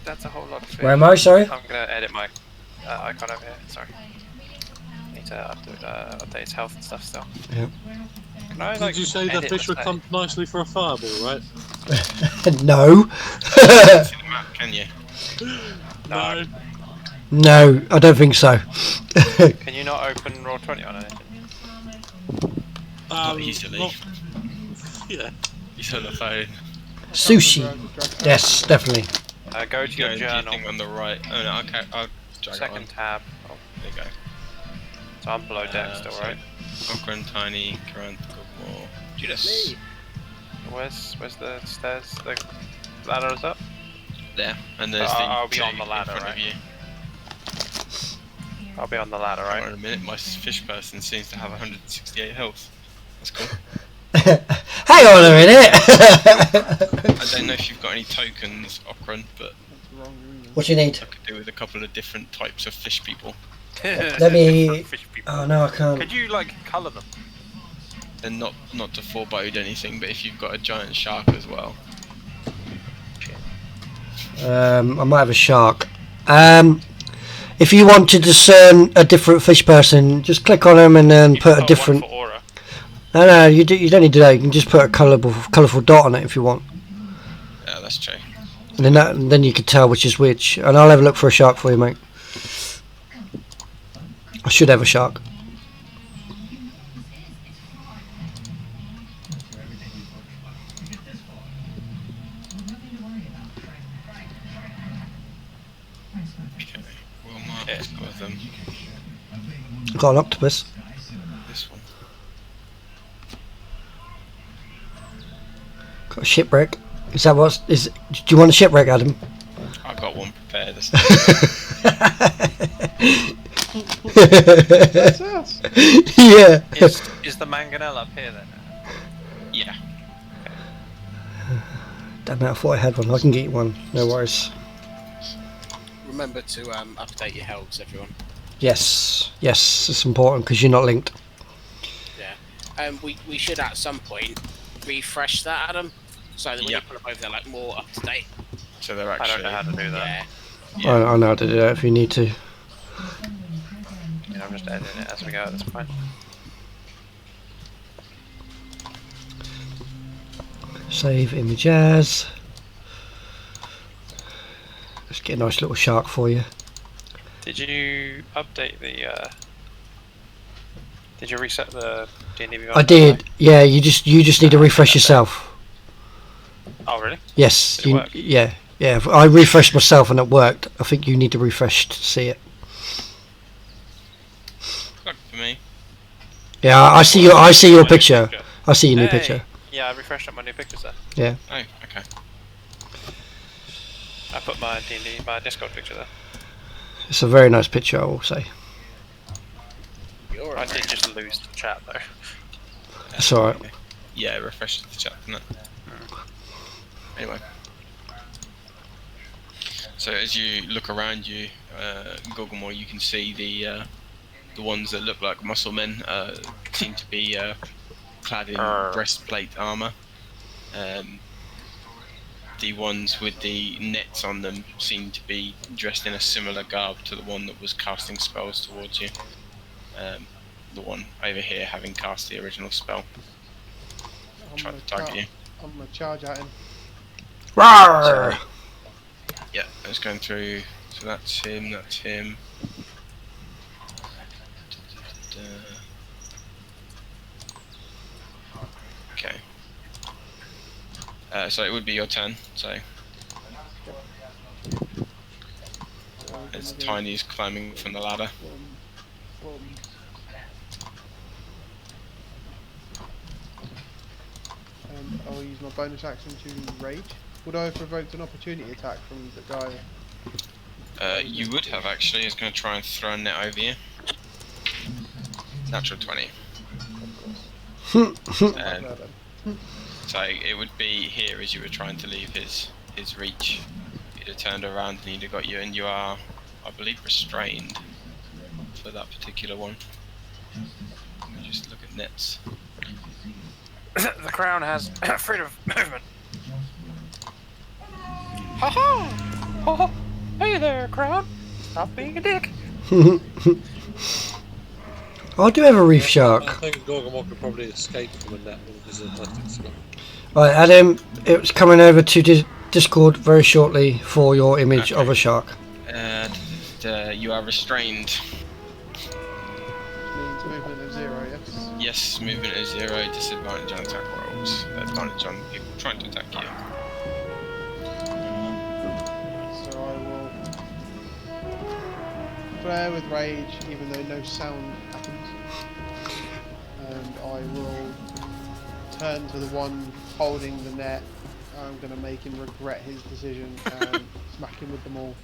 That's a whole lot of fish.
Where am I? Sorry.
I'm gonna edit my icon over here. Sorry. Need to update its health and stuff still.
Yep.
Can I, like,
Did you say the
edit
fish would
thing?
come nicely for a fireball, right?
No.
See the map, can you?
No.
No, I don't think so.
Can you not open Roll20 on anything?
Not easily.
Yeah.
He's on the phone.
Sushi. Yes, definitely.
Go to your
Go into
journal.
thing on the right. Oh no, okay, I'll drag it on.
Second tab. Oh,
There you go.
so I'm below deck still,
so
right?
Okran, Tiny, Grant, Gorgamore, Judas.
Where's the stairs? The ladder is up?
There. And there's
I'll
the
be on
two
the ladder,
in front
right?
of you.
I'll be on the ladder,
Hold on
right?
a minute, my fish person seems to have 168 health. That's cool.
Hang on a minute.
I don't know if you've got any tokens, Okran, but
That's the wrong reason.
What do you need?
I could do with a couple of different types of fish people.
Let me.
Fish people.
Oh no, I can't.
Could you like colour them?
And not to forebode anything, but if you've got a giant shark as well.
I might have a shark. If you want to discern a different fish person, just click on them and then put a different.
One for aura.
No, you don't need to do that. You can just put a colourful dot on it if you want,
Yeah, that's true.
and then you can tell which is which. And I'll have a look for a shark for you, mate. I should have a shark.
Okay, we'll mark some of them.
I've got an octopus.
This one.
Got a shipwreck. Is that what? Is? Do you want a shipwreck, Adam?
I've got one prepared. This
That's us.
Yeah.
Is the mangonel up here then?
yeah.
Damn it! I thought I had one. I can get you one. No worries.
Remember to update your helps, everyone.
Yes, it's important because you're not linked.
Yeah. We should at some point refresh that, Adam, so that when
Yep.
you put them over, they're like more up to date.
So they're
I
actually.
don't know how to do that.
Yeah.
I know how to do that if you need to.
I'm just editing it as we go at this point.
Save image as. Let's get a nice little shark for you.
Did you update the? Did you reset the D&D Beyond?
I did. Yeah, you just need to refresh yourself.
Oh really?
Yes.
Did it work?
Yeah. I refreshed myself and it worked. I think you need to refresh to see it.
Worked for me.
Yeah, I see your picture. I see your new
Hey.
picture.
Yeah, I refreshed up my new pictures there.
Yeah.
Oh, okay.
I put my D&D, my Discord picture there.
It's a very nice picture, I will say.
You're
I
right.
did just lose the chat though.
That's alright.
Yeah, it refreshes the chat, doesn't it? Anyway. So as you look around you, Gorgomore, you can see the ones that look like muscle men seem to be clad in breastplate armor. The ones with the nets on them seem to be dressed in a similar garb to the one that was casting spells towards you. The one over here having cast the original spell. Try to target you.
I'm gonna charge at him.
Rawr!
Yeah, it's going through. So that's him. That's him. Okay. So it would be your turn. So as Tiny is climbing from the ladder.
And I'll use my bonus action to rage. Would I have provoked an opportunity attack from the guy?
You would have actually. He's going to try and throw a net over you. Natural 20. So it would be here as you were trying to leave his reach. He'd have turned around and he'd have got you, and you are, I believe, restrained for that particular one. Let me just look at nets.
The crown has freedom of movement. Ha ha! Oh, hey there, crown. Stop being a dick.
I do have a reef shark.
I think Gorgomore could probably escape from a net with his athletics.
Right, Adam, it's coming over to Discord very shortly for your image of a shark.
You are restrained.
Which means movement of 0, yes?
Yes, movement is 0, disadvantage on attack rolls. Advantage on people trying to attack you.
So I will flare with rage even though no sound happens. And I will turn to the one holding the net. I'm going to make him regret his decision and smack him with them all.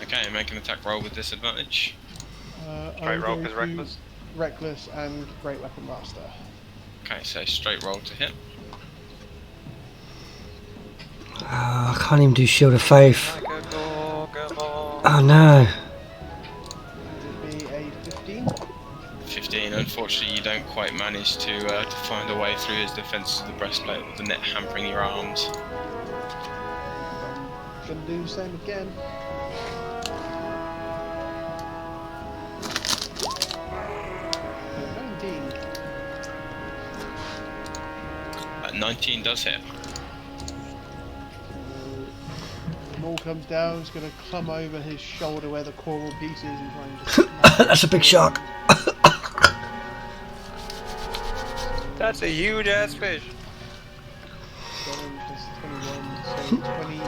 Okay, make an attack roll with disadvantage.
Great roll because reckless.
Reckless and Great Weapon Master.
Okay, so straight roll to hit.
I can't even do Shield of Faith.
Like a Gorgamon.
Oh no.
Would it be a 15?
15. Unfortunately, you don't quite manage to find a way through his defences of the breastplate with the net hampering your arms.
I'm gonna do the same again.
19 does hit.
The maul comes down, he's going to climb over his shoulder where the coral piece is and try and just...
That's a big shark.
That's a huge ass fish.
Plus 21, so 28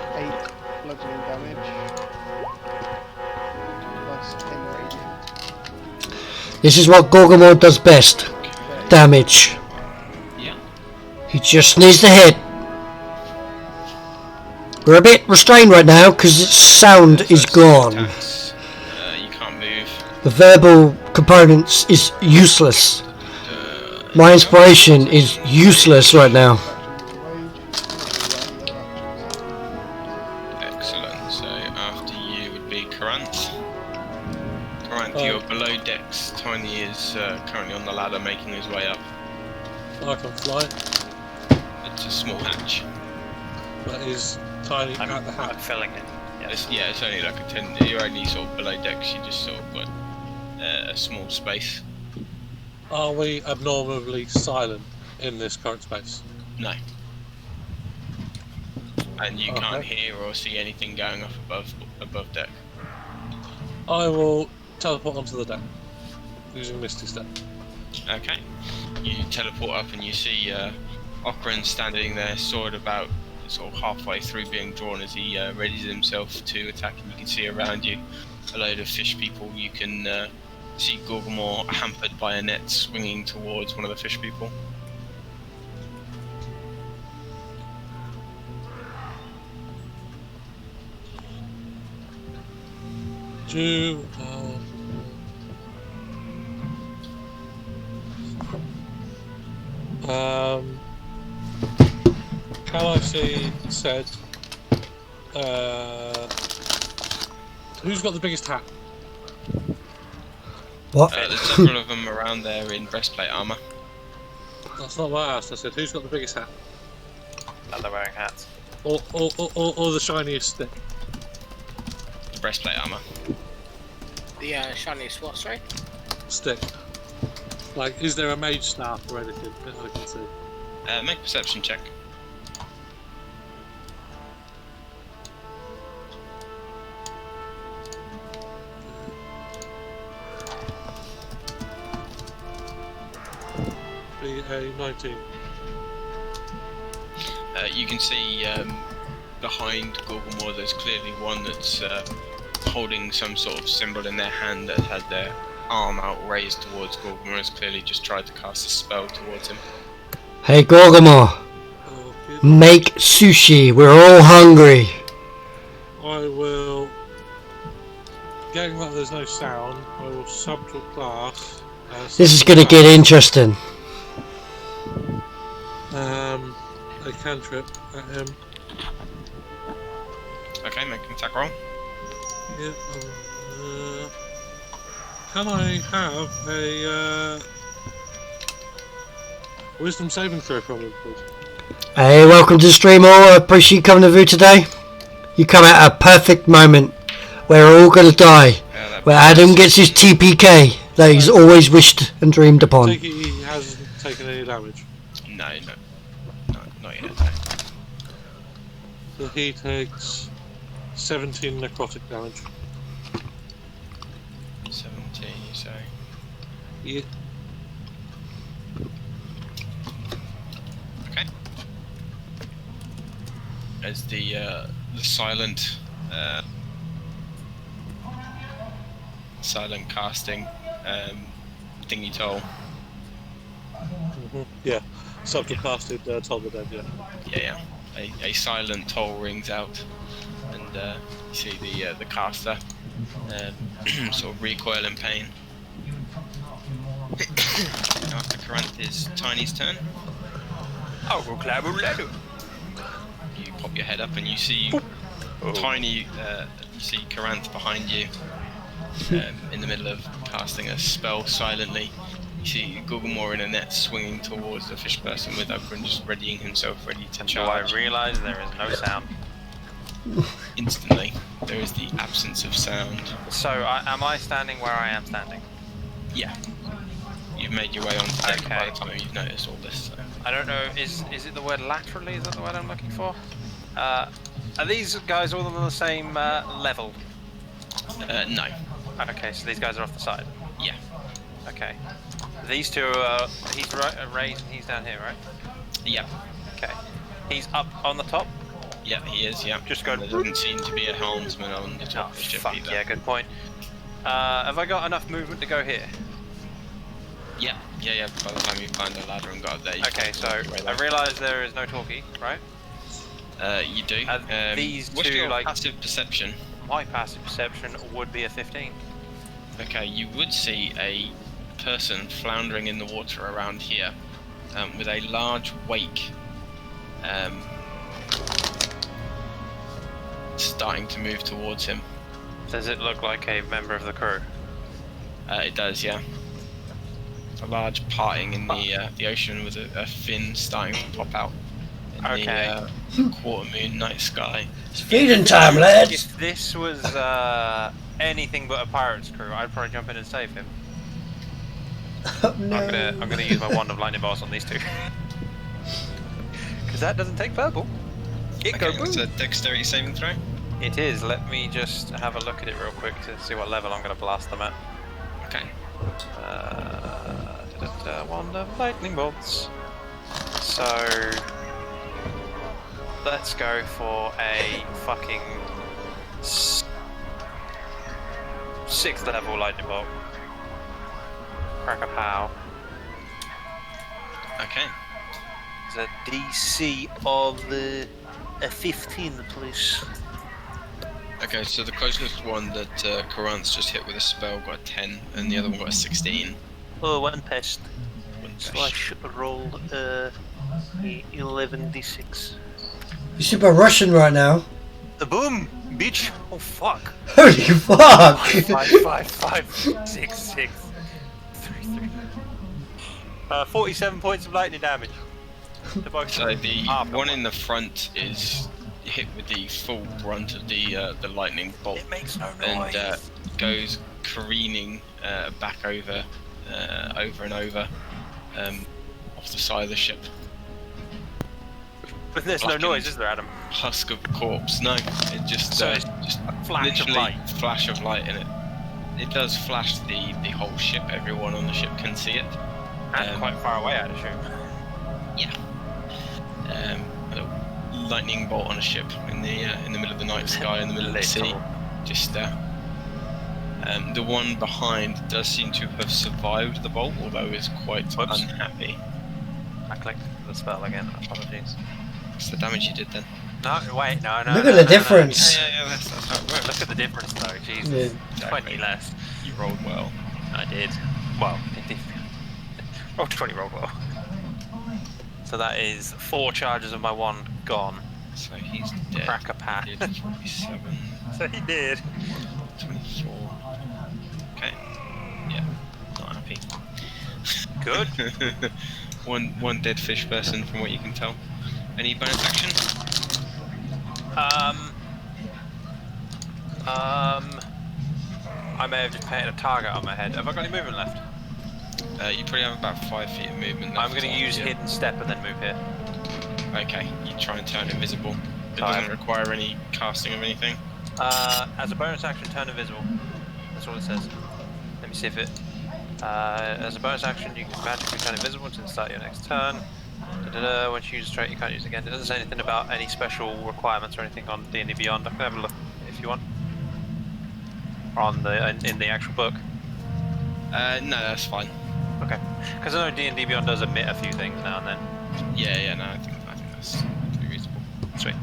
bludgeoning damage. Plus 10 radiant.
This is what Gorgamon does best. Damage.
Yeah.
He just needs to hit. We're a bit restrained right now because its sound is gone.
You can't move.
The verbal components is useless. My inspiration is useless right now.
Excellent. So after you would be Coranth. Coranth, you're below decks. Tiny is currently on the ladder making his way up.
I can fly.
It's a small hatch.
That is tiny at the hatch.
I'm filling it.
Yeah, it's only like a 10. You're only sort of below decks. You just sort of got a small space.
Are we abnormally silent in this current space?
No. And you can't hear or see anything going off above deck.
I will teleport onto the deck using Misty Step.
Okay. You teleport up and you see Okran standing there, sword about sort of halfway through being drawn as he readies himself to attack. And you can see around you a load of fish people. You can see Gorgamon hampered by a net swinging towards one of the fish people.
Can I see said who's got the biggest hat?
What?
There's several of them around there in breastplate armour.
That's not what I asked. I said who's got the biggest hat?
And they're wearing hats.
Or the shiniest stick?
The breastplate armour.
The shiniest what, sorry?
Stick. Like, is there a mage staff or anything that I can see?
Make a perception check.
Be a 19.
You can see behind Gorgamon there's clearly one that's holding some sort of symbol in their hand that had their arm out raised towards Gorgamon. Has clearly just tried to cast a spell towards him.
Hey Gorgamon, make sushi. We're all hungry.
I will. Getting that there's no sound, I will sub to a class.
This is going to get interesting.
A cantrip at him.
Okay, make an attack roll.
Yeah. Can I have a wisdom saving throw from him, please?
Hey, welcome to the stream all. I appreciate you coming to view today. You come at a perfect moment where we're all going to die. Where Adam gets his TPK that he's always wished and dreamed upon.
I take it he hasn't taken any damage.
No, not yet.
So he takes 17 necrotic damage.
17, you say?
Yeah.
Okay. As the silent casting thingy toll.
Yeah, subcasted toll the dead,
Yeah. A silent toll rings out, and you see the caster sort of recoil in pain. After Corinth is Tiny's turn.
I'll go climb a ladder.
You pop your head up and you see Tiny. You see Corinth behind you, in the middle of casting a spell silently. You see Gugumore in a net swinging towards the fish person with Okran just readying himself, ready to charge.
I realise there is no sound.
Instantly, there is the absence of sound.
So, am I standing where I am standing?
Yeah. You've made your way onto deck by the time you've noticed all this. So.
I don't know, is it the word laterally? Is that the word I'm looking for? Are these guys all on the same level?
No.
Okay, so these guys are off the side?
Yeah.
Okay. These two he's raised and he's down here, right?
Yeah.
Okay. He's up on the top?
Yeah, he is, yeah.
Just go.
There doesn't seem to be a helmsman on the top of the ship either.
Yeah, good point. Have I got enough movement to go here?
Yeah. By the time you find the ladder and got up there.
Okay, so I realise there is no talkie, right?
You do.
These
what's
two,
your
like,
passive perception?
My passive perception would be a 15.
Okay, you would see a person floundering in the water around here, with a large wake, starting to move towards him.
Does it look like a member of the crew?
It does, yeah. A large parting in the ocean with a fin starting to pop out in the quarter moon night sky.
It's feeding time, lads!
If this was anything but a pirate's crew, I'd probably jump in and save him.
No.
I'm gonna use my wand of lightning bolts on these two. Because that doesn't take purple. It goes boom.
It's a dexterity saving throw.
It is. Let me just have a look at it real quick to see what level I'm gonna blast them at.
Okay.
Wand of lightning bolts. So let's go for a fucking 6th level lightning bolt. Crack a pow.
Okay.
It's a DC of a 15, please.
Okay, so the closest one that Corinth's just hit with a spell got a 10, and the other one got a 16.
Oh, one pest.
One
So I should roll 11d6.
You super Russian right now.
The boom, bitch! Oh fuck!
Holy fuck!
5, 6, 6, 3. 47 points of lightning damage. To both.
So the one in the front is hit with the full brunt of the lightning bolt.
It makes no noise.
And goes careening back over and over off the side of the ship.
But there's no noise, is there, Adam?
Husk of corpse. No, it just
it's just a flash of light.
Flash of light in it. It does flash the whole ship. Everyone on the ship can see it.
And quite far away, I'd assume.
Yeah. A lightning bolt on a ship in the middle of the night sky, in the middle of the sea. Just the one behind does seem to have survived the bolt, although is quite unhappy.
I clicked the spell again. Apologies.
What's the damage you did then?
No, wait, no.
Look at the difference.
Yeah, that's how it works.
Look at the difference, though. Jesus,
Yeah.
20 less.
You rolled well.
I did. Well, it did. Rolled 20, rolled well. So that is 4 charges of my wand gone.
So he's dead.
Crack a pat.
He did 47.
So he did.
24. Okay. Yeah. Not happy.
Good.
one dead fish person from what you can tell. Any bonus action?
I may have just painted a target on my head. Have I got any movement left?
You probably have about 5 feet of movement left.
I'm going to use hidden step and then move here.
Okay, you try and turn invisible. It doesn't require any casting of anything.
As a bonus action, turn invisible. That's all it says. Let me see if it... as a bonus action, you can magically turn invisible until the start of your next turn. Once you use a trait, you can't use it again. It doesn't say anything about any special requirements or anything on D&D Beyond. I can have a look if you want. On the in the actual book.
No, that's fine.
Okay. Because I know D&D Beyond does omit a few things now and then.
Yeah, no, I think that's pretty reasonable.
Sweet.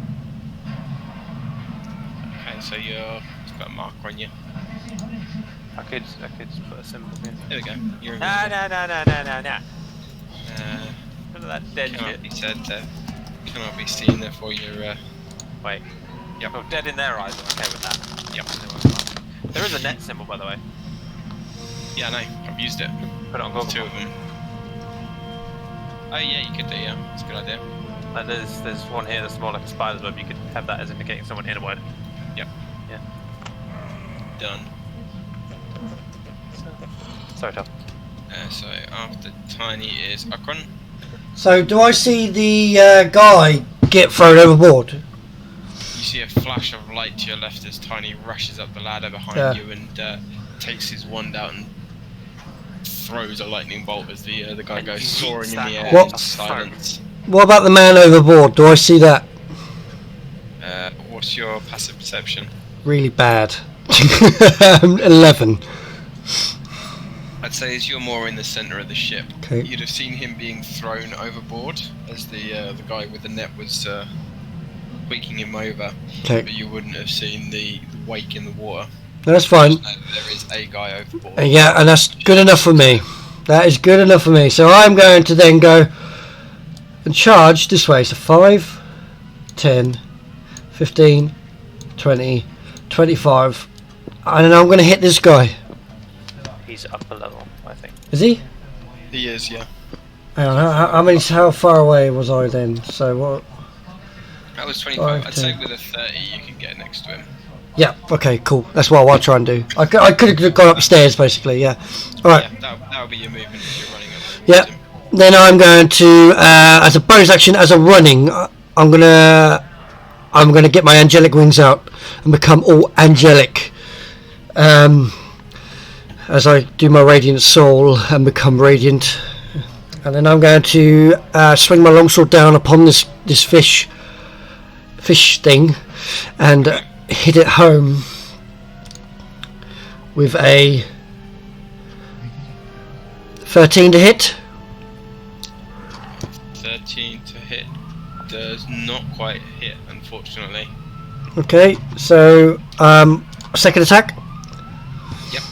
Okay, so you've got a marker on you.
I could put a symbol in.
There we go. You're
Nah.
invisible.
None of that dead
Cannot
shit.
be said there. Cannot be seen, therefore you're.
Wait.
Yep.
Oh, dead in their eyes. I'm okay with that.
Yep.
There is a net symbol, by the way.
Yeah, I know. I've used it.
Put it on
There's
Google.
2 of them. Oh yeah, you could do. Yeah, that's a good idea.
Like there's one here that's more like a spider's web. You could have that as indicating someone in a word.
Yep.
Yeah.
Done.
Sorry, Tom.
So after Tiny is Okran.
So do I see the guy get thrown overboard?
You see a flash of light to your left as Tiny rushes up the ladder behind you and takes his wand out and throws a lightning bolt as the guy goes soaring in the air in silence.
What about the man overboard? Do I see that?
What's your passive perception?
Really bad. 11.
I'd say as you're more in the centre of the ship,
Okay.
you'd have seen him being thrown overboard as the guy with the net was tweaking him over.
Okay.
But you wouldn't have seen the wake in the water.
No, that's fine.
Just know that there is a guy overboard.
Yeah, and that's good enough for me. That is good enough for me. So I'm going to then go and charge this way. So 5, 10, 15, 20, 25. And then I'm going to hit this guy.
He's up a level, I think.
Is he?
He is, yeah.
Hang on, how far away was I then? So what?
That was 25. I'd
10.
say with a 30 you can get next to him.
Yeah, okay, cool. That's what I'll try and do. I could have gone upstairs, basically, yeah. Alright.
Yeah, that'll be your movement if you're running up.
Yeah. Then I'm going to, as a bonus action, as a running, I'm gonna get my angelic wings out and become all angelic. As I do my radiant soul and become radiant. And then I'm going to swing my longsword down upon this fish thing and hit it home with a 13 to hit.
13 to hit does not quite hit, unfortunately.
Okay, so second attack.
Yep.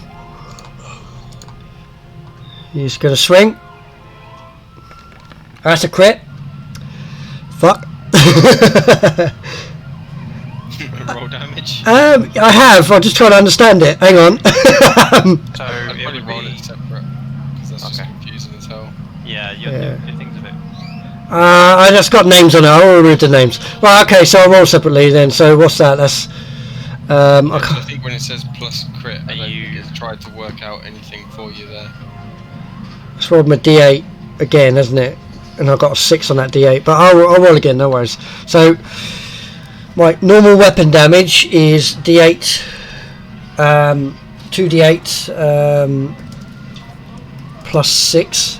He's going to swing. That's a crit. Fuck.
Roll damage.
I have. I'm just trying to understand it. Hang on.
So
I'd
it
probably
would
roll
be.
it separate, because that's just confusing as hell.
Yeah, your things of it.
I just got names on it. I'll read the names. Right. Okay. So I'll roll separately then. So what's that? That's. I
I think when it says plus crit, I don't think it's tried to work out anything for you there.
It's rolled my D8 again, isn't it? And I've got a 6 on that D8. But I'll roll again. No worries. So my normal weapon damage is D8. 2d8 plus 6.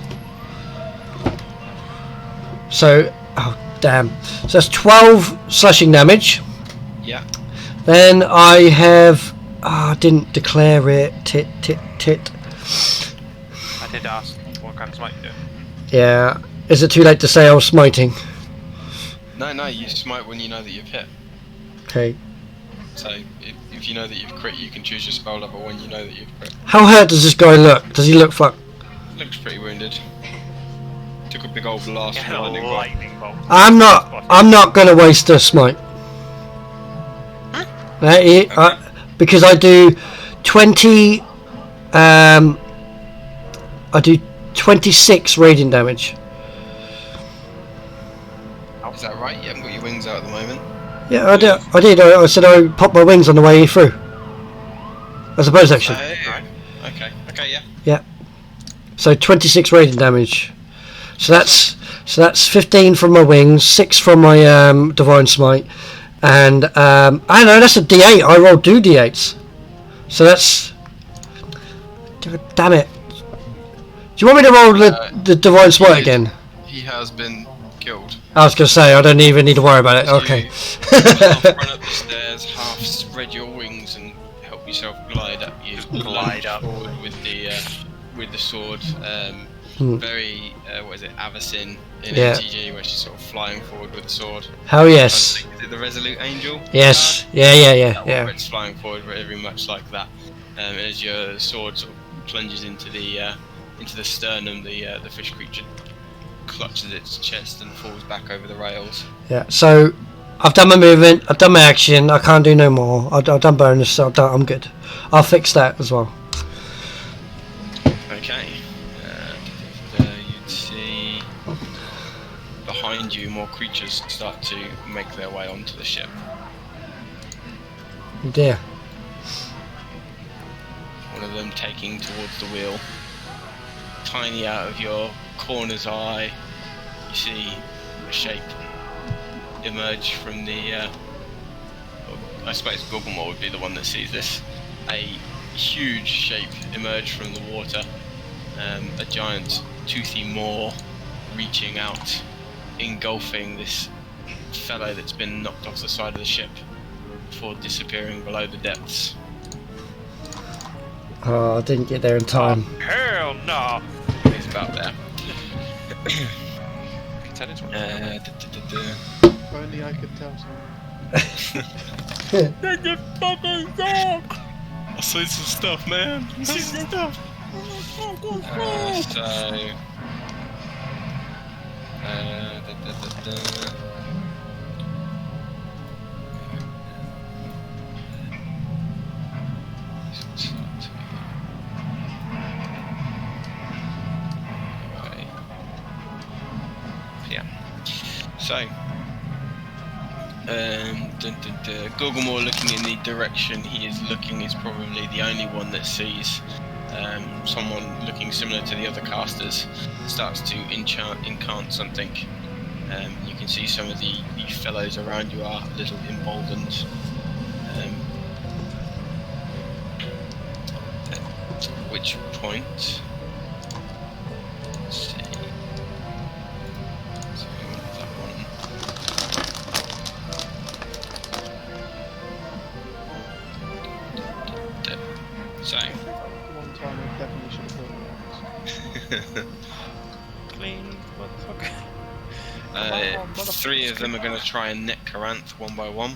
So, oh damn. So that's 12 slashing damage.
Yeah.
Then I have. I didn't declare it. Tit.
I did ask what kind of smite you do.
Yeah. Is it too late to say I was smiting?
No, you smite when you know that you've hit.
Okay.
So, if you know that you've crit, you can choose your spell level when you know that you've crit.
How hurt does this guy look? Does he look fuck?
Looks pretty wounded. Took a big old blast from
Yeah,
lightning bolt.
I'm not gonna waste a smite. Because I do 20. I do 26 radiant damage.
Is that right? You haven't got your wings out at the moment.
Yeah, I did. I said I popped my wings on the way through. As a bonus action.
Okay, yeah.
Yeah. So 26 radiant damage. So that's 15 from my wings, 6 from my divine smite, and I don't know. That's a D8. I rolled 2 D8s. So that's. Damn it. Do you want me to roll the divine smite again?
He has been killed.
I was gonna say I don't even need to worry about it. Okay.
Half run up the stairs, half spread your wings and help yourself glide up. You glide up forward with the sword. Very what is it? Avacyn in ATG, where she's sort of flying forward with the sword.
Hell yes.
Is it the Resolute Angel?
Yes. Yeah.
It's flying forward very much like that. and as your sword sort of plunges into the sternum, the fish creature clutches its chest and falls back over the rails.
Yeah, so I've done my movement, I've done my action, I can't do no more. I've done bonus, so I'm good. I'll fix that as well.
Okay. You'd see behind you more creatures start to make their way onto the ship.
Oh dear.
One of them taking towards the wheel. Tiny out of your corner's eye, you see a shape emerge from the... I suppose Gogglemaw would be the one that sees this. A huge shape emerge from the water. A giant toothy maw reaching out, engulfing this fellow that's been knocked off the side of the ship before disappearing below the depths.
Oh, I didn't get there in time.
Hell no!
He's about there.
If only I could tell someone.
That's a fucking dog!
I see some stuff, man. I see some stuff. Gogglemaw, looking in the direction he is looking, is probably the only one that sees someone looking similar to the other casters starts to incant something. You can see some of the fellows around you are a little emboldened. At which point, let's see. So that one. So.
One time I definitely should have thought of that.
Clean, motherfucker.
3 of them are going to try and net Caranth one by one.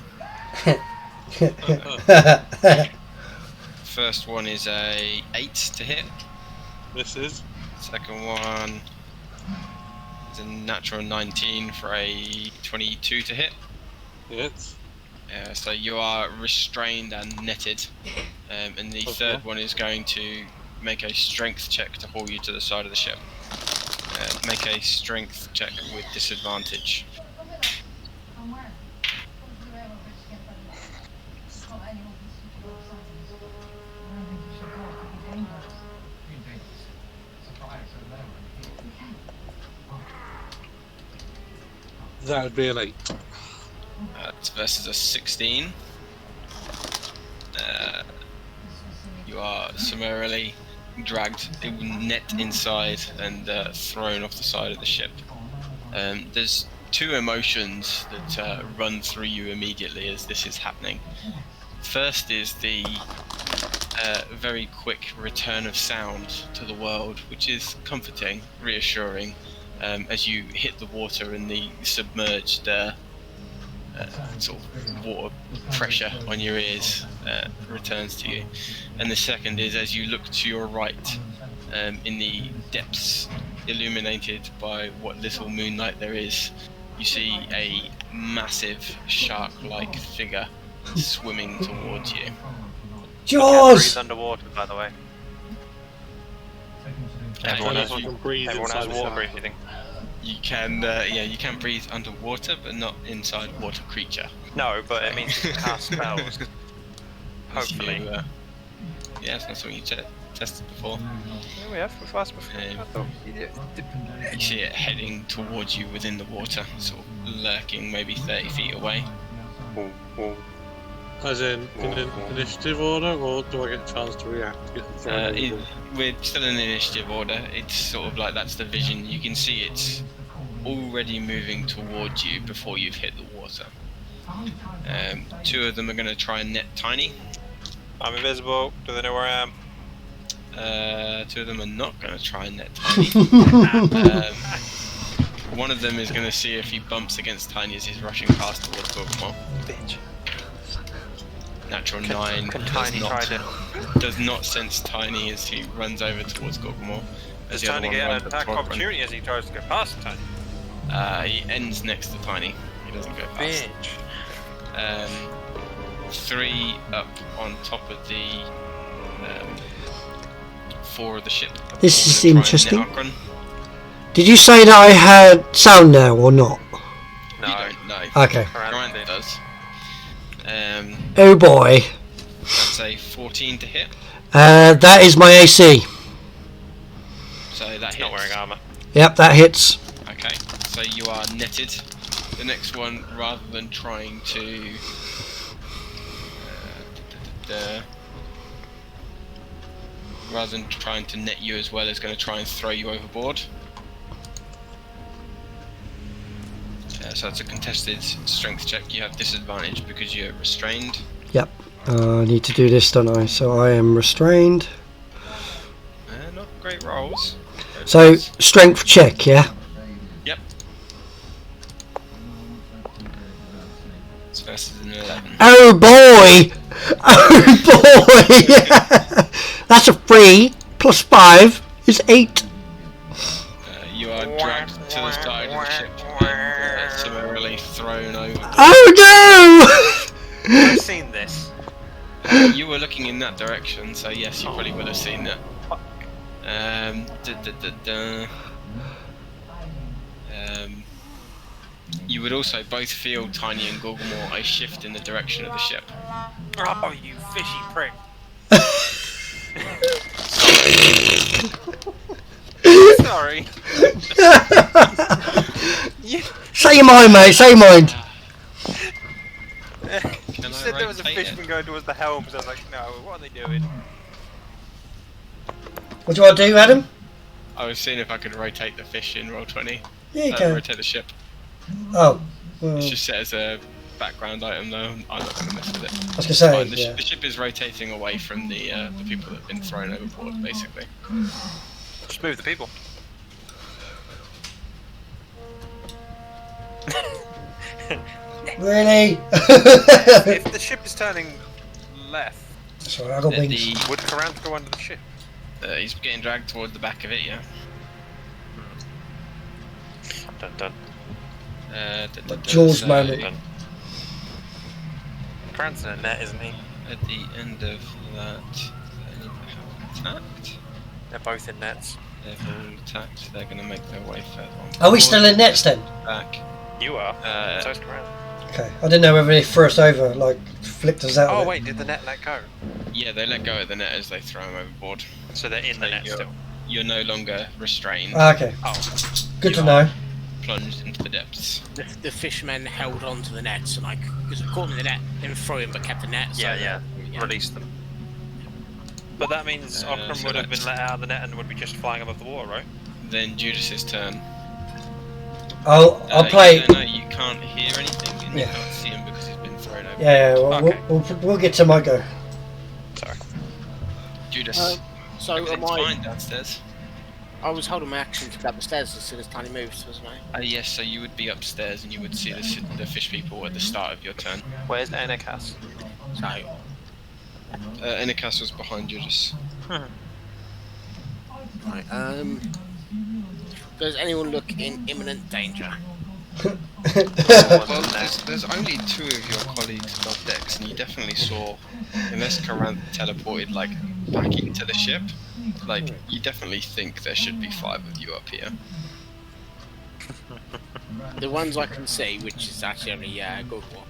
First one is a 8 to hit.
This is.
Second one is a natural 19 for a 22 to hit.
Yes.
So you are restrained and netted. And the third one is going to make a strength check to haul you to the side of the ship. Make a strength check with disadvantage.
That would be an 8.
It's versus a 16. You are summarily dragged, net inside, and thrown off the side of the ship. There's 2 emotions that run through you immediately as this is happening. First is the very quick return of sound to the world, which is comforting, reassuring, as you hit the water and the submerged sort of water pressure on your ears returns to you. And the second is as you look to your right, in the depths illuminated by what little moonlight there is, you see a massive shark-like figure swimming towards you.
Jaws!
Breathe underwater, by the way.
Everyone has
Everyone
water
has water breathing.
You can, you can breathe underwater, but not inside water creature.
No, but it means you can cast spells. Hopefully.
You, yeah, it's not something you tested before.
Yeah, we have. We've asked before.
You see it heading towards you within the water, sort of lurking maybe 30 feet away.
As in initiative order, or do I get a chance to react to get the throw?
We're still in initiative order. It's sort of like that's the vision. You can see it's already moving towards you before you've hit the water. 2 of them are going to try and net Tiny.
I'm invisible. Do they know where I am?
2 of them are not going to try and net Tiny. One of them is going to see if he bumps against Tiny as he's rushing past towards Gogglemaw.
Bitch.
natural 9
Can
does
Tiny
not,
Trident?
does not sense Tiny as he runs over towards Gorgomore.
Does
the other
Tiny
one
get
runs
an
up
attack
to Okran.
opportunity as he tries to go past Tiny?
He ends next to Tiny. He doesn't go past.
Bitch.
3 up on top of the 4 of the ship.
This is
Try and net
interesting.
Okran.
Did you say that I had sound now or not?
No.
You don't know.
Okay.
Grant does.
Oh boy.
That's a 14 to hit.
That is my AC.
So that hits.
Not wearing armor.
Yep, that hits.
Okay, so you are netted. The next one, rather than trying to net you as well, is going to try and throw you overboard. So it's a contested strength check. You have disadvantage because you're restrained.
Yep. I need to do this, don't I? So I am restrained.
Not great rolls.
So strength check, yeah.
Yep. So this is an 11.
Oh boy! Oh boy! That's a 3 plus 5 is 8.
You are dragged to the side of the ship and summarily thrown over.
Oh no!
I've seen this.
You were looking in that direction, so yes, you probably would have seen that. You would also both feel, Tiny and Gorgomore, a shift in the direction of the ship.
Oh, you fishy prick. Sorry.
Say your mind, mate, say your mind.
You said there was a fishman going towards the helm, so I was like, no, what are they doing?
What do you want to do, Adam?
I was seeing if I could rotate the fish in Roll20.
Yeah, you can.
Rotate the ship.
Oh, well,
It's just set as a background item though, I'm not going to mess with it.
I was going to say,
The ship is rotating away from the people that have been thrown overboard, basically.
Just move the people.
Really?
If the ship is turning left,
sorry, I got wings.
would Karant go under the ship?
He's getting dragged towards the back of it, yeah.
Dun dun.
Jaws moment.
Karant's in a net, isn't he?
At the end of that, they have attacked.
They're both in nets.
They've all attacked. They're going to make their way further on.
Are we still in nets then?
Back.
You are. So's Karant.
Okay, I didn't know whether they threw us over, like flicked us out.
Oh
of it.
wait, did the net let go?
Yeah, they let go of the net as they throw him overboard.
So they're in the net still.
You're no longer restrained.
Okay.
Oh.
Good to know.
Plunged into the depths.
The fishermen held on to the nets, and because it caught them in the net, didn't throw him, but kept the net. So
Yeah. Released them. But that means Okran
so
would have been
that's-
let out of the net and would be just flying above the water, right?
Then Judas's turn.
I'll play.
No, you can't hear anything and you
Yeah.
can't see him because he's been thrown over.
Yeah,
Okay.
we'll get to my go.
Sorry.
Judas.
So am
everything's
I?
fine downstairs.
I was holding my action to grab the stairs as soon as Tiny moves, wasn't I?
Yes, so you would be upstairs and you would see the fish people at the start of your turn.
Where's Anakas?
So
Enikas was behind Judas.
right. Does anyone look in imminent danger?
Well, there's only 2 of your colleagues above decks, and you definitely saw, unless Karant teleported like back into the ship, like you definitely think there should be 5 of you up here.
The ones I can see, which is actually only Google.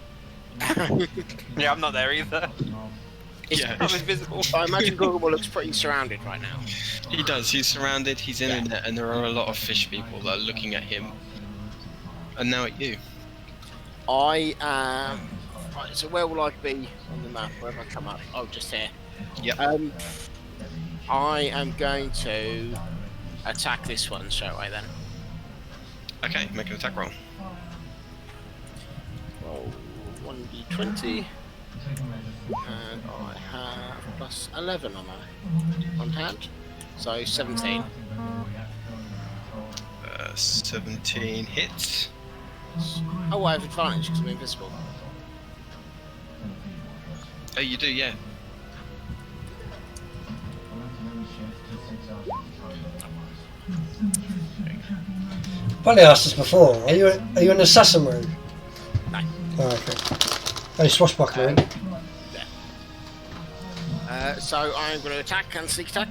Yeah, I'm not there either.
Yeah.
I'm invisible.
I imagine Google looks pretty surrounded right now.
He does. He's surrounded. He's in a net, and there are a lot of fish people that are looking at him. And now at you.
I am. Right, so where will I be on the map? Where have I come up? Oh, just here.
Yep.
I am going to attack this one straight away then.
Okay, make an attack roll.
Roll 1d20. And I have plus 11 on hand. So 17.
17 hits.
Oh, I have advantage because I'm invisible.
Oh, you do, yeah.
Probably asked this before. Are you an assassin rogue?
No.
Oh, okay. Oh, swashbuckler.
So I'm going to attack and sneak attack.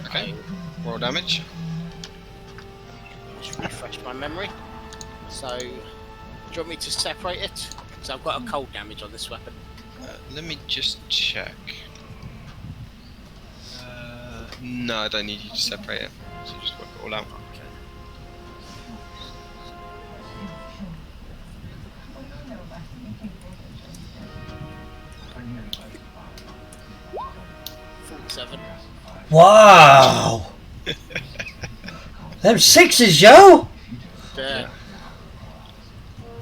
Okay. Roll damage.
Just refresh my memory. So, do you want me to separate it? Because I've got a cold damage on this weapon.
Let me just check. No, I don't need you to separate it. So just work it all out.
Okay. Seven.
Wow! Them sixes, yo!
Yeah.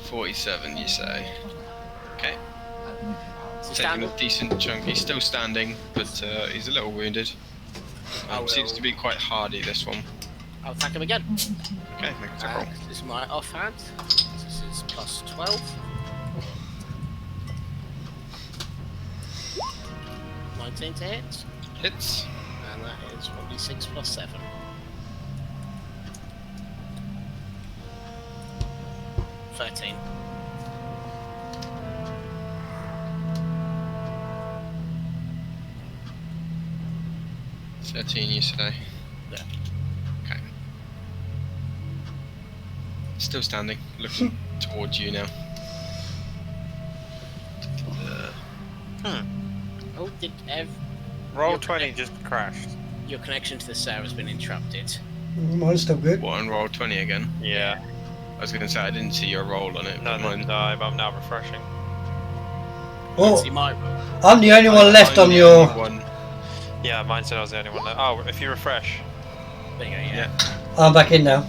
47, you say? Okay.
Is he
Taking
standing?
a decent chunk. He's still standing, but he's a little wounded. Seems to be quite hardy, this one.
I'll attack him again.
Okay, make a roll.
This is my offhand. This is plus 12. 19 to hit.
Hits.
And that is probably 6 plus 7. 13.
You say?
Yeah.
Okay. Still standing, looking towards you now.
Oh, did
Roll
Your
20 just crashed.
your connection to the server has been interrupted?
Mine's still good.
What, and roll 20 again?
Yeah.
I was going to say I didn't see your roll on it.
No,
but
no,
mine-
no, but I'm now refreshing.
Oh,
See my
I'm the only one left
I'm
on
the
your...
only one.
Yeah, mine said I was the only one there. Oh, if you refresh.
There you go,
Yeah.
I'm back in now.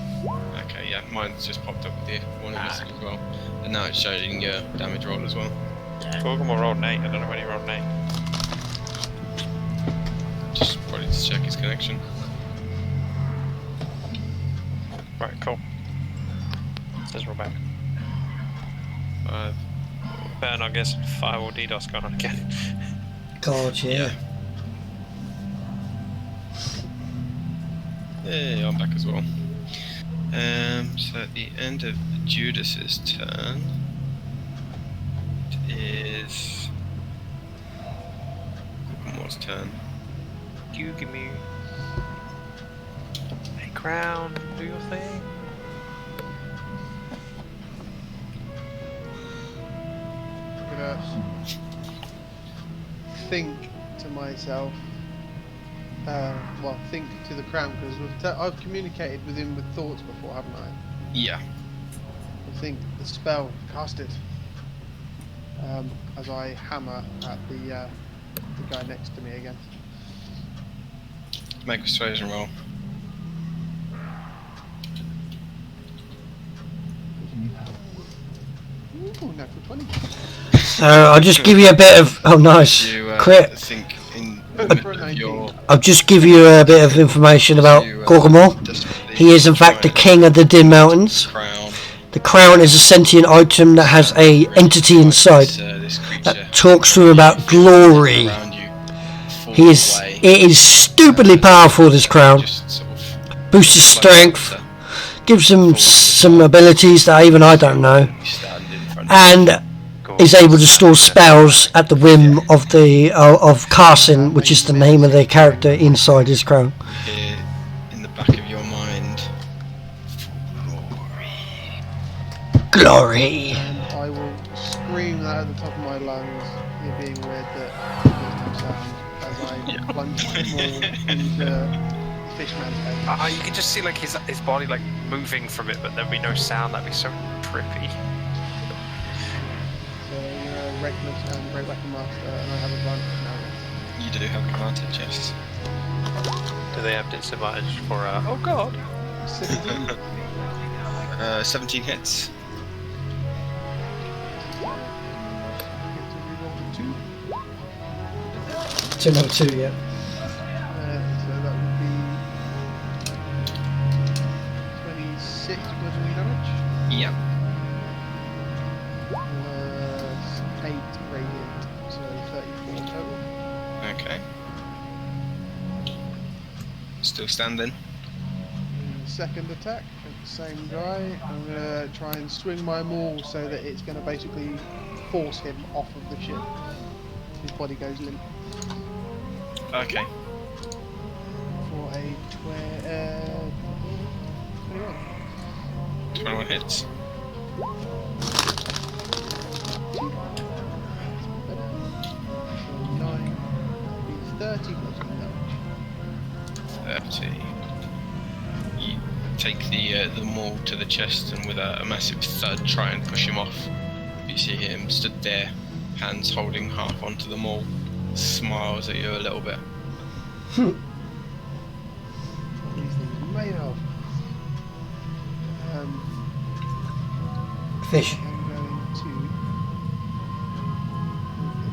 Okay, yeah, mine's just popped up with the one of us as well. And now it's showing your damage roll as well.
Gorgamore rolled an 8. I don't know when he rolled an 8.
Just probably to check his connection.
Right, cool. Says roll back.
5.
Better not get some firewall DDoS going on again.
God, yeah.
Hey, I'm back as well. So at the end of Judas's turn, it is Gorgamore's turn.
You give me. Hey, Crown, do your thing.
I'm gonna think to myself. Well, think to the crown because I've communicated with him with thoughts before, haven't I?
Yeah.
I think the spell casted as I hammer at the guy next to me again.
Make a persuasion roll.
Ooh, natural 20.
So I'll just give you a bit of... Oh, nice.
You
Crit.
think in
For a 19.
your
I'll just give you a bit of information about Gorgamore. He is in fact the king of the Dim Mountains.
crown.
The crown is a sentient item that has a entity inside
This creature
that talks to him about glory.
around you.
He is... It is stupidly powerful, this crown.
Just sort of
Boosts his strength. Gives him some abilities that even I don't know.
stand in front
And is able to store spells at the whim of the of Carson, which is the name of the character inside his crown.
here in the back of your mind.
Glory.
And I will scream that at the top of my lungs, it being weird that there's no sound as I plunge more into the fishman's head.
You can just see like his body like moving from it, but there'd be no sound. That'd be so trippy.
So you're a reckless and great weapon master, and I have advantage now.
You do have advantage, yes.
Do they have disadvantage for? Oh God.
17.
17 hits.
Get to reroll the 2.
To number 2, yeah.
So that would be 26 bludgeoning damage.
Yep.
Plus 8 radiant, so
Still standing.
Second attack at the same guy. I'm gonna try and swing my maul so that it's gonna basically force him off of the ship. His body goes limp.
Okay.
For a 21.
21 hits.
So 9 is 30 bludgeoning damage.
30. You take the maul to the chest and with a massive thud try and push him off. You see him stood there, hands holding half onto the maul, smiles at you a little bit.
What these things are made of.
Fish.
I'm going to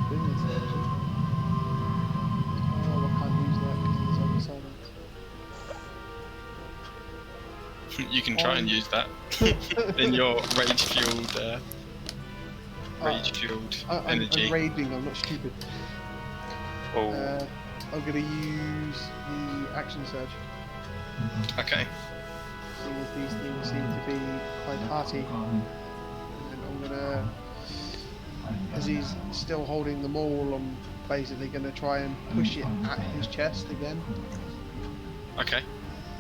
ability action. Oh, I can't use that because it's on silence.
You can try and use that in your rage-fueled energy.
I'm raging, I'm not stupid.
Oh.
I'm going to use the action surge.
Okay.
Seeing as these things seem to be quite hearty. And I'm going to, as he's still holding the maul, I'm basically going to try and push it at his chest again.
Okay.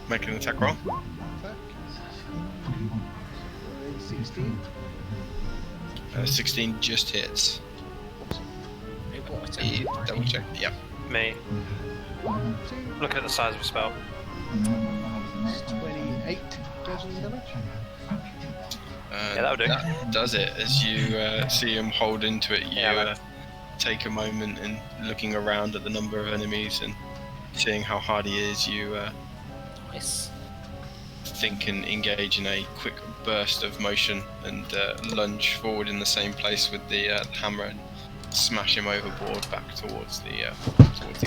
Make an attack roll.
Attack. 16.
16 just hits. Double check. Yeah.
Me. Looking at the size of a spell.
28 bludgeoning damage.
Yeah, that'll do.
That does it. As you see him hold into it, you take a moment and looking around at the number of enemies and seeing how hard he is, you
Nice.
think and engage in a quick burst of motion and lunge forward in the same place with the hammer and smash him overboard back towards the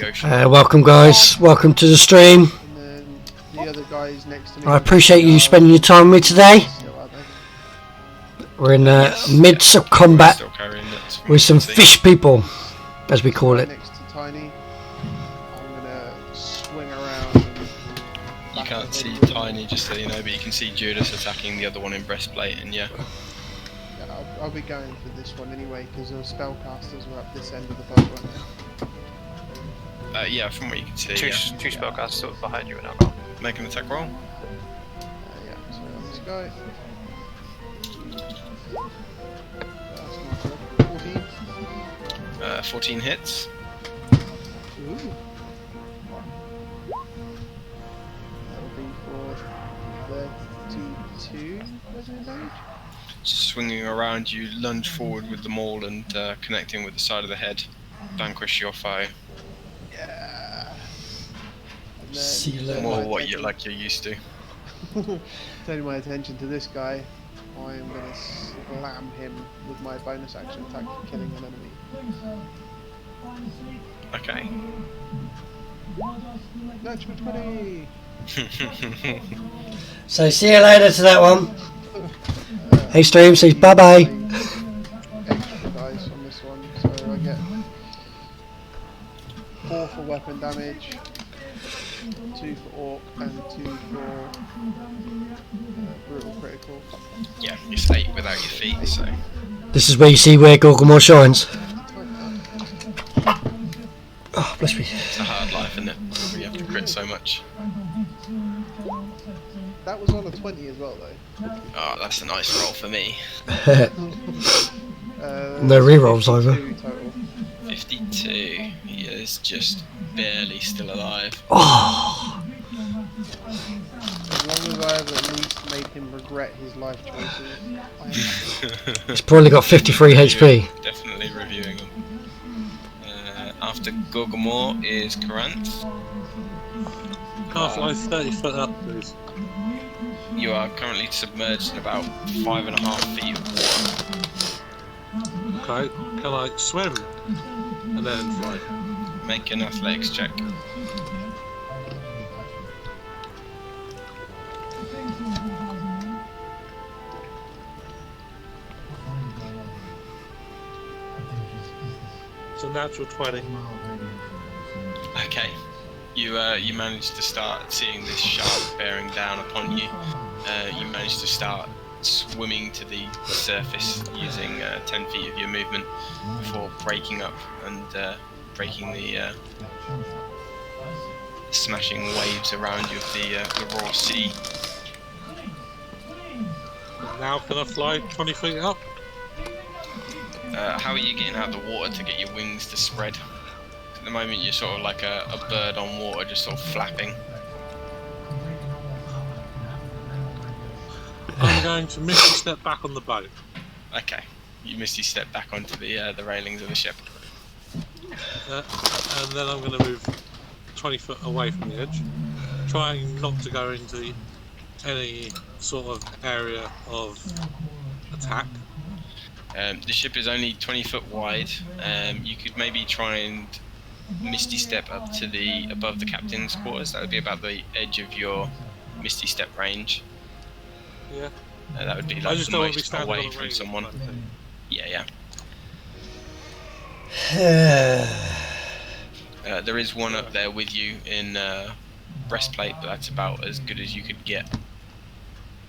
ocean.
Welcome guys, welcome to the stream.
And then the other guy is next to me.
I appreciate you spending your time with me today. We're in midst of combat
Still carrying it,
with some fish people, as we call it.
Next to Tiny. I'm gonna swing around and
You can't see Tiny, just so you know, but you can see Judas attacking the other one in breastplate, and yeah.
I'll be going for this one anyway, because the spellcasters were up this end of the boat, weren't they?
Yeah, from what you can see.
Two
Yeah.
spellcasters behind you and I'll go.
Make an attack roll.
Yeah, so on this guy. That's not good. 14.
14 hits.
Ooh. That'll be for 32 bludgeoning damage.
Swinging around, you lunge forward with the maul and connecting with the side of the head. Vanquish your foe.
Yeah. And then
See you later.
More what you're used to.
Turning my attention to this guy, I am going to slam him with my bonus action attack for killing an enemy.
Okay.
Natural 20!
So see you later to that one. Hey stream, says bye bye.
Extra dice on this one, so I get 4 for weapon damage, 2 for orc, and 2 for brutal critical.
Yeah, it's 8 without your feet, so.
This is where you see where Gorgomore shines. Oh, bless me.
It's a hard life, isn't it? You have to crit so much.
That was on a 20 as well, though.
Oh, that's a nice roll for me.
No rerolls either.
52. He is just barely still alive.
Oh.
As long as I have at least made him regret his life choices, I am happy.
He's probably got 53 HP.
Definitely reviewing them. After Gorgomore is Coranth.
Half-Life 30 foot up, please.
You are currently submerged in about 5.5 feet of water.
Okay, can I swim and then fly?
Make an athletics check.
It's a natural 20.
Okay. You managed to start seeing this shark bearing down upon you. You managed to start swimming to the surface using 10 feet of your movement before breaking up and breaking the smashing waves around you of the raw sea.
Now can I fly 20 feet up?
How are you getting out of the water to get your wings to spread? At the moment you're sort of like a bird on water, just sort of flapping.
I'm going to misty step back on the boat.
Okay, you misty step back onto the railings of the ship.
And then I'm going to move 20 foot away from the edge, trying not to go into any sort of area of attack.
The ship is only 20 foot wide. You could maybe try and misty step up to above the captain's quarters. That would be about the edge of your misty step range.
Yeah.
That would be like
I just
the
don't want to be
most
standing
away
on a
from
railing
someone.
kind of thing.
Yeah. There is one up there with you in breastplate, but that's about as good as you could get.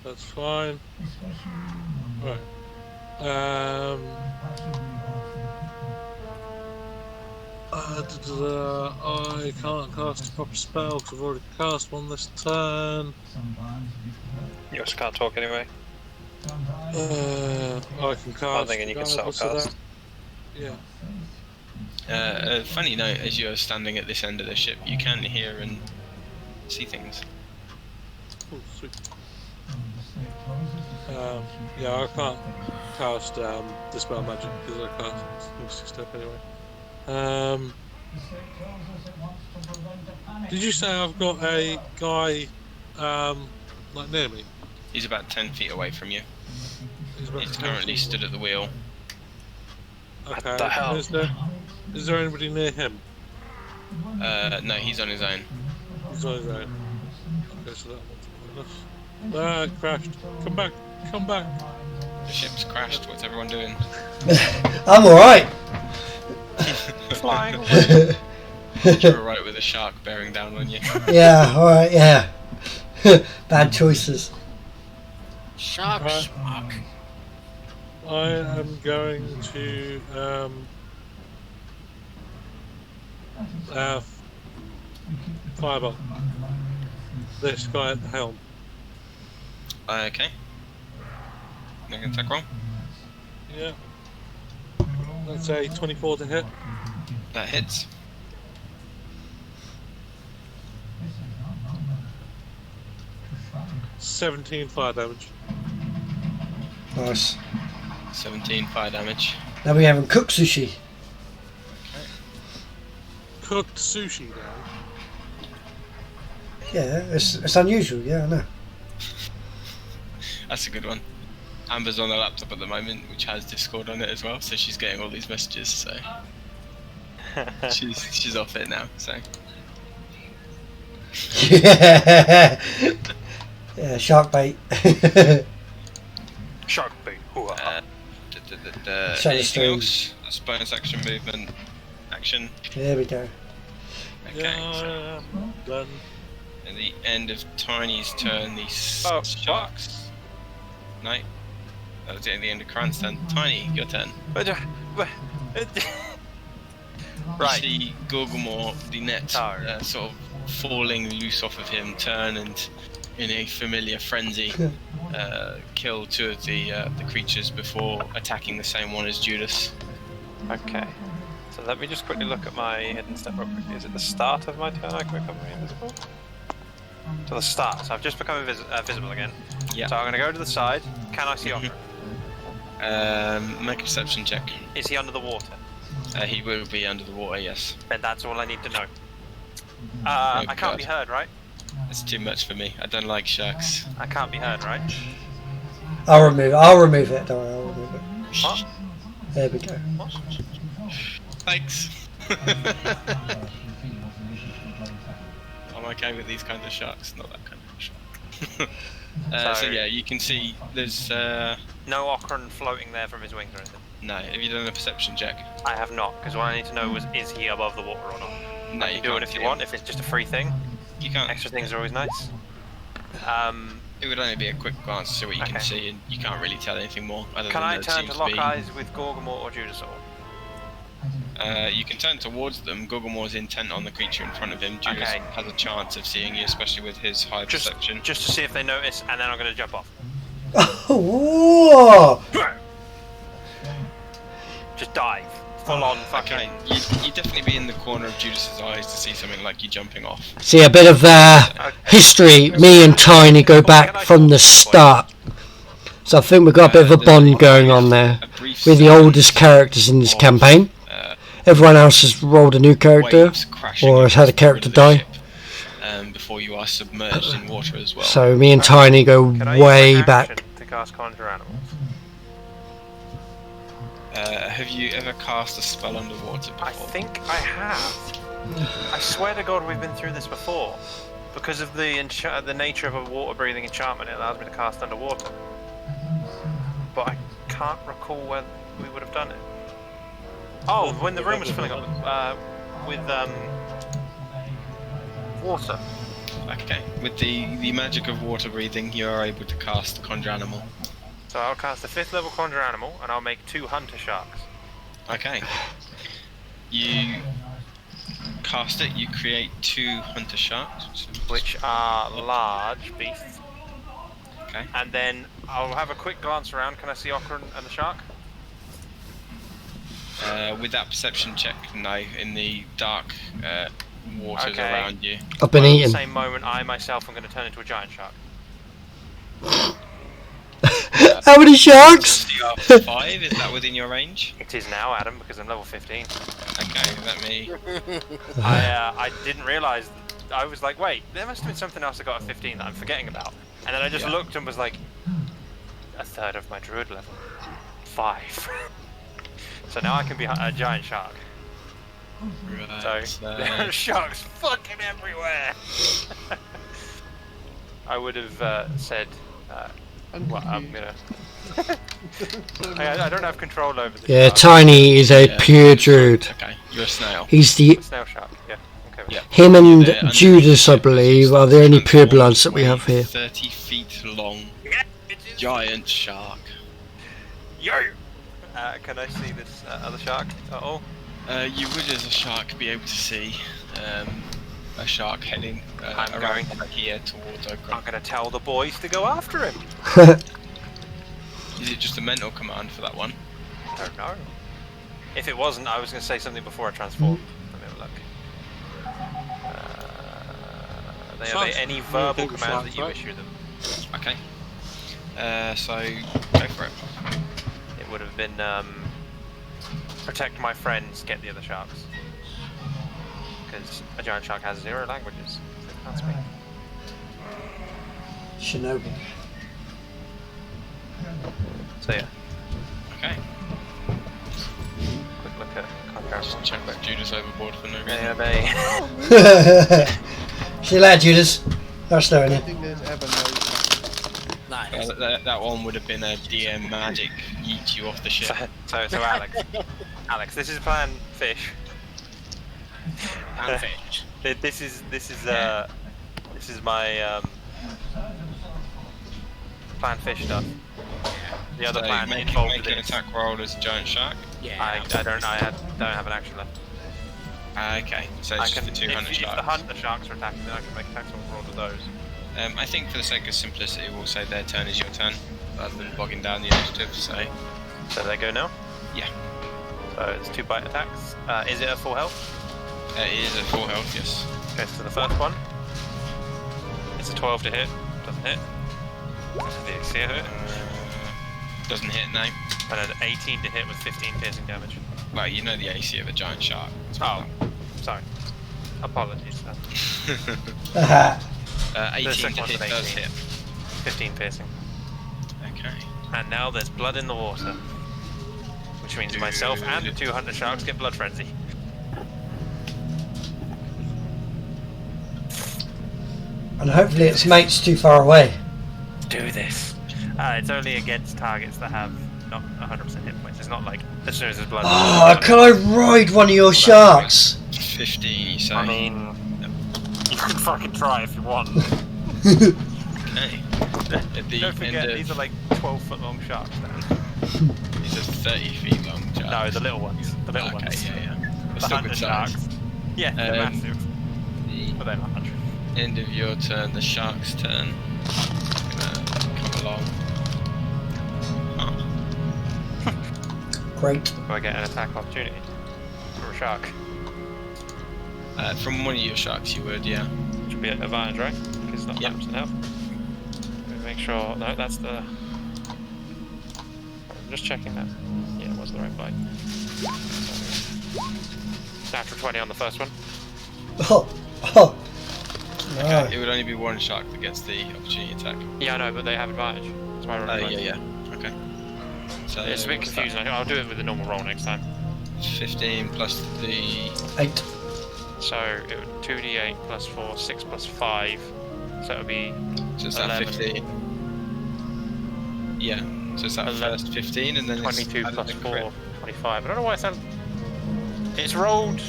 That's fine. Right. I can't cast a proper spell because I've already cast one this turn.
You just can't talk anyway.
I can cast.
I'm thinking you can
regardless of
self-cast.
that. Yeah.
Funny note, as you're standing at this end of the ship, you can hear and see things.
Oh, sweet. Yeah, I can't cast Dispel Magic because I cast Misty Step anyway. Did you say I've got a guy like near me?
He's about 10 feet away from you.
He's
currently stood at the wheel.
Okay.
the hell?
Is there anybody near him?
No, he's on his own.
He's on his own. Okay, so that one's enough. Ah, it crashed. Come back. Come back.
The ship's crashed. What's everyone doing?
I'm alright.
Flying away.
You're alright with a shark bearing down on you.
Yeah, alright, yeah. Bad choices.
Shark
Right.
spark.
I am going to fireball this guy at the helm.
Okay. Make an attack roll.
Yeah. Let's say 24 to hit.
That hits.
$17 fire damage.
Nice.
17 fire damage.
Now we haven't cooked sushi.
Cooked sushi now.
Yeah, it's unusual, yeah, I know.
That's a good one. Amber's on the laptop at the moment, which has Discord on it as well, so she's getting all these messages, so she's off it now, so
yeah, shark bait.
Shark bait.
Shadow
anything
stream.
else? That's bonus action movement action.
There we go.
Okay, so
Done.
at the end of Tiny's turn, these
Oh,
sharks. No. That was at the end of Kran's turn. Tiny, your turn.
Right.
You see Gorgomore, the net, sort of falling loose off of him, turn and, in a familiar frenzy, kill two of the creatures before attacking the same one as Judas.
Okay. So let me just quickly look at my hidden step real quickly. Is it the start of my turn I can become invisible? To the start. So I've just become visible again.
Yeah.
So I'm going to go to the side. Can I see Okran?
Make a perception check.
Is he under the water?
He will be under the water, yes.
Then that's all I need to know. I can't
God.
be heard, right?
That's too much for me. I don't like sharks.
I can't be heard, right?
I'll remove it, don't worry, I'll remove it.
What?
There we go.
What?
Thanks. I'm okay with these kinds of sharks, not that kind of shark. So yeah, you can see there's
no Okran floating there from his wings or anything?
no. Have you done a perception check?
I have not, because what I need to know is he above the water or not?
No,
You can do it if you want, if it's just a free thing.
You can't.
Extra things are always nice.
It would only be a quick glance to see what you can see, and you can't really tell anything more. Other
Can
than
I
there
turn
seems
to lock
be,
eyes with Gorgamor or Judas?
You can turn towards them. Gorgamor's intent on the creature in front of him. Judas has a chance of seeing you, especially with his high perception.
Just to see if they notice, and then I'm going to jump off.
Whoa!
Just dive. Full on fucking.
Okay, you'd definitely be in the corner of Judas's eyes to see something like you jumping off.
See, a bit of history. Me and Tiny go back from the start. So I think we've got a bit of a bond going on there. We're the oldest characters in this campaign. Everyone else has rolled a new character, or has had a character die.
Before you are submerged in water as well.
So me and Tiny go way back.
To cast Conjure Animals.
Have you ever cast a spell underwater before?
I think I have. I swear to God we've been through this before. Because of the nature of a water-breathing enchantment, it allows me to cast underwater. But I can't recall when we would have done it. Oh, when the room was filling up with water.
Okay, with the magic of water breathing, you are able to cast Conjure Animal.
So I'll cast a 5th level Conjure Animal, and I'll make 2 Hunter Sharks.
Okay. You cast it, you create 2 Hunter Sharks.
Which are large beasts.
Okay.
And then I'll have a quick glance around. Can I see Okran and the shark?
With that perception check, no. In the dark waters around you.
I've been eaten.
At the same moment, I myself am going to turn into a giant shark.
How many sharks?
You are 5, is that within your range?
It is now, Adam, because I'm level 15.
Okay, let me...
I didn't realise, I was like, wait, there must have been something else I got at 15 that I'm forgetting about. And then I just looked and was like, a third of my druid level. 5. So now I can be a giant shark.
Right,
So, there are sharks fucking everywhere! I would have said... well, I'm gonna. I don't have control over this.
Yeah, Tiny is a pure druid.
Okay, you're a snail.
He's the.
A snail shark. Yeah. Okay.
Yeah.
Him and Judas, I believe, are the only purebloods that we have here.
30 feet long, giant shark.
Yo. Can I see this other shark at all?
You would, as a shark, be able to see a shark heading around here towards Okran.
I'm going to tell the boys to go after him.
Is it just a mental command for that one?
I don't know. If it wasn't, I was going to say something before I transformed. Let me have a look. Are they any verbal commands that you issue them?
Okay. So, go for it.
It would have been protect my friends, get the other sharks. Because a giant shark has 0 languages, so it can't speak.
Shinobi.
So yeah.
Okay.
Quick look at contrast.
Just check back Judas overboard for no reason.
Yeah,
See you later, Judas. That's no
I
in
don't
it.
think there's ever no.
Nice.
That one would have been a DM magic yeet you off the ship.
So Alex, this is plan fish.
And fish.
This is my plan fish stuff. The other
So
plan
make
involved
an
this.
attack roll as a giant shark.
Yeah.
I don't have an action left.
Okay, so
I
it's
can,
just the 200
if the
sharks.
hunter sharks are attacking, then I can make attacks on all of those.
I think for the sake of simplicity, we'll say their turn is your turn, rather than bogging down the initiative, so...
So they go now?
Yeah.
So it's 2 bite attacks. Is it a full health?
It is a full health, yes.
Okay, so the first one. It's a 12 to hit. Doesn't hit. Does the AC hit?
Doesn't hit, no.
And an 18 to hit with 15 piercing damage.
Well, you know the AC of a giant shark.
Oh, sorry. Apologies.
18 to hit does hit.
15 piercing.
Okay.
And now there's blood in the water. Which means myself and the 200 sharks get blood frenzy.
And hopefully its mate's too far away.
Do this. It's only against targets that have not 100% hit points. It's not like as soon as there's blood.
Oh, can I ride one of your sharks?
15, you say?
I mean, you can fucking try if you want.
Okay.
Don't forget, these are like 12-foot long sharks now.
These are 30 feet long sharks.
No, the little ones. The little ones.
Yeah. But
The
still
hunter
good size.
sharks. Yeah, they're massive. But they're large.
End of your turn, the shark's turn. Gonna come along.
Great.
Do I get an attack opportunity for a shark?
From one of your sharks, you would, yeah.
Should be an advantage, right? Because it's not 100% health. Make sure. No, that's the. I'm just checking that. Yeah, it was the right bite. Natural 20 on the first one.
Oh. No.
Okay, it would only be one shark that gets the opportunity attack.
Yeah, I know, but they have advantage. That's why I rolled it.
Yeah. Okay. So
It's a bit
what's
confusing. I'll do it with the normal roll next time.
that? 15 plus the
8.
So it would 2d8 plus 4, 6 plus 5. So it would be.
So it's that
11.
15. Yeah. So it's that
11.
first 15 and then
22
it's
plus
added
4,
the crit.
25. I don't know why it sounds. It's rolled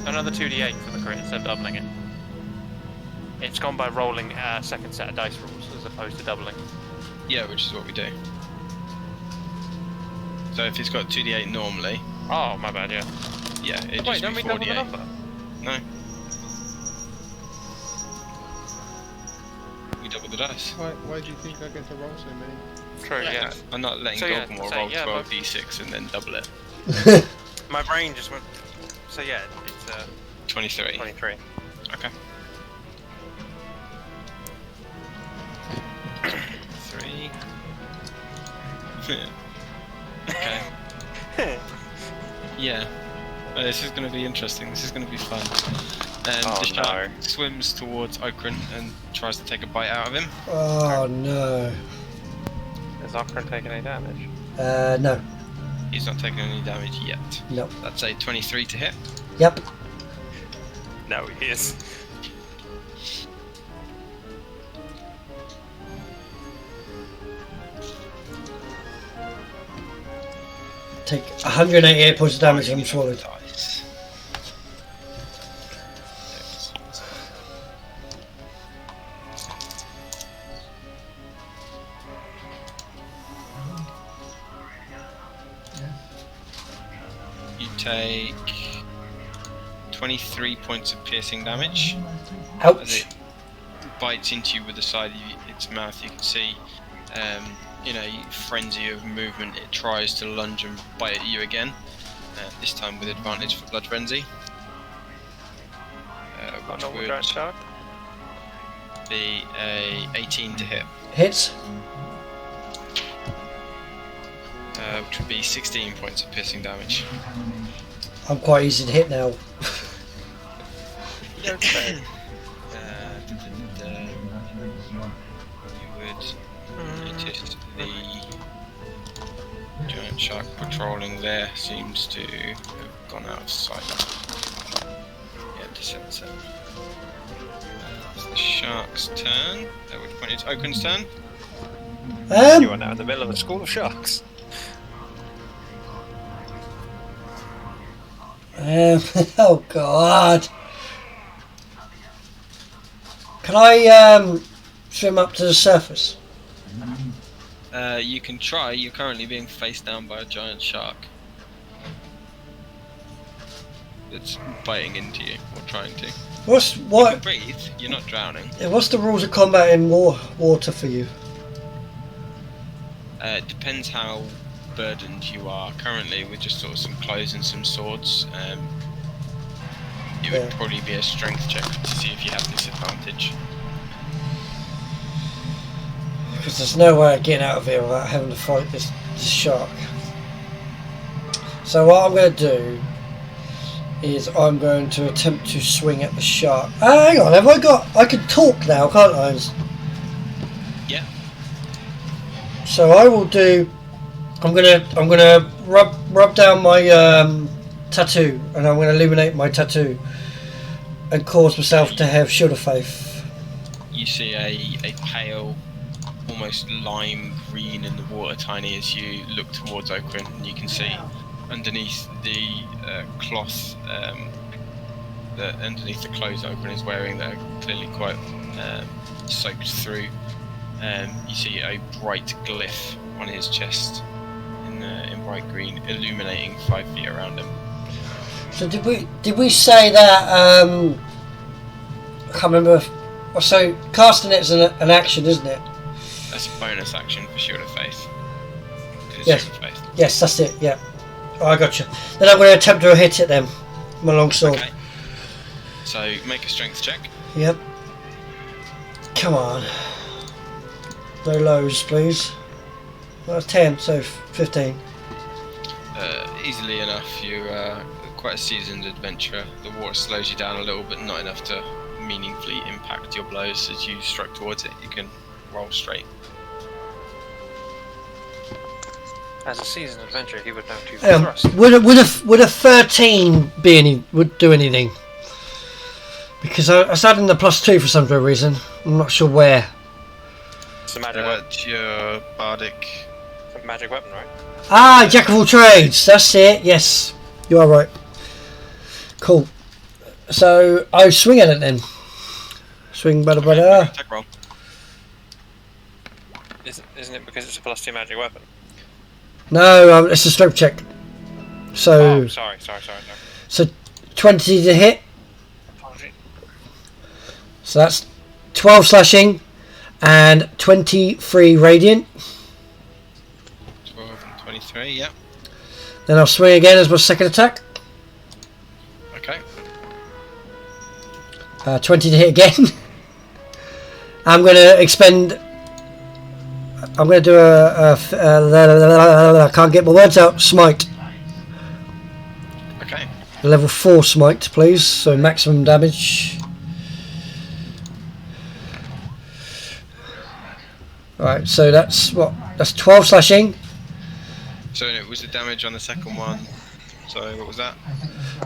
another 2d8 for the crit instead of doubling it. It's gone by rolling a second set of dice rolls as opposed to doubling.
Yeah, which is what we do. So if it's got 2d8 normally,
Oh, my bad, yeah.
yeah, it
Wait,
just
don't
be
we double the
4d8.
number?
No. We double the dice.
Why do you think I get to roll so many?
True, yeah.
I'm not letting
So, yeah,
Gorgomore
so,
roll
yeah,
12d6 and then double it.
My brain just went. So, yeah, it's
23.
23.
Okay. 3. Okay. Yeah. This is going to be interesting. This is going to be fun. The shark swims towards Okran and tries to take a bite out of him.
Oh no.
Is Okran taking any damage?
No.
He's not taking any damage yet.
Nope.
That's a 23 to hit.
Yep.
No, he is.
Take 188 points of damage and I'm swallowed.
Dice. You take 23 points of piercing damage. As
Ouch.
it bites into you with the side of its mouth, you can see, frenzy of movement. It tries to lunge and bite at you again, this time with advantage for blood frenzy. Which would be a 18 to hit.
Hits.
Which would be 16 points of piercing damage.
I'm quite easy to hit now.
Okay.
You would notice the giant shark patrolling there seems to have gone out of sight. Yeah, descent. It's the shark's turn. At which point it's Okran's turn.
You are now in the middle of a school of sharks.
Oh god. Can I swim up to the surface?
You can try. You're currently being faced down by a giant shark. It's biting into you, or trying to. You can breathe, you're not drowning.
What's the rules of combat in water for you?
It depends how burdened you are. Currently, with just sort of some clothes and some swords, it would probably be a strength check to see if you have disadvantage.
Because there's no way of getting out of here without having to fight this shark. So what I'm going to do is I'm going to attempt to swing at the shark. Hang on, I can talk now, can't I?
Yeah.
So I will do. I'm gonna rub down my tattoo, and I'm gonna illuminate my tattoo, and cause myself to have Shield of Faith.
You see a pale, almost lime green in the water, tiny as you look towards Okran, and you can see underneath the cloth that underneath the clothes Okran is wearing that are clearly quite soaked through, you see a bright glyph on his chest in bright green, illuminating 5 feet around him.
So did we say that? I can't remember. So casting it's an action, isn't it?
That's a bonus action for Shield of Faith.
Yes.
Shield of Faith.
Yes, that's it. Yeah. Oh, I got you. Then I'm going to attempt to hit it then. My long sword.
Okay. So make a strength check.
Yep. Come on. No lows, please. Well, that's 10, so 15.
Easily enough. You're quite a seasoned adventurer. The water slows you down a little, but not enough to meaningfully impact your blows. As you strike towards it, you can roll straight.
As a seasoned adventurer, he would know to thrust.
Would a 13 would do anything? Because I was adding the +2 for some reason. I'm not sure where.
It's a magic weapon.
Your bardic.
It's a magic weapon, right?
Ah, Jack of all trades. That's it. Yes, you are right. Cool. So I swing at it then. Swing, bada bada.
Attack roll.
Isn't it because it's a +2 magic weapon?
No, it's a stroke check. So.
Oh, sorry.
So 20 to hit. So that's 12 slashing and 23 radiant.
12 and 23, yeah.
Then I'll swing again as my second attack.
Okay.
20 to hit again. I'm going to expend. I'm going to do I can't get my words out. Smite.
Okay.
Level 4 smite, please. So maximum damage. Alright, so that's what? That's 12 slashing.
So it was the damage on the second one. Sorry, what was that?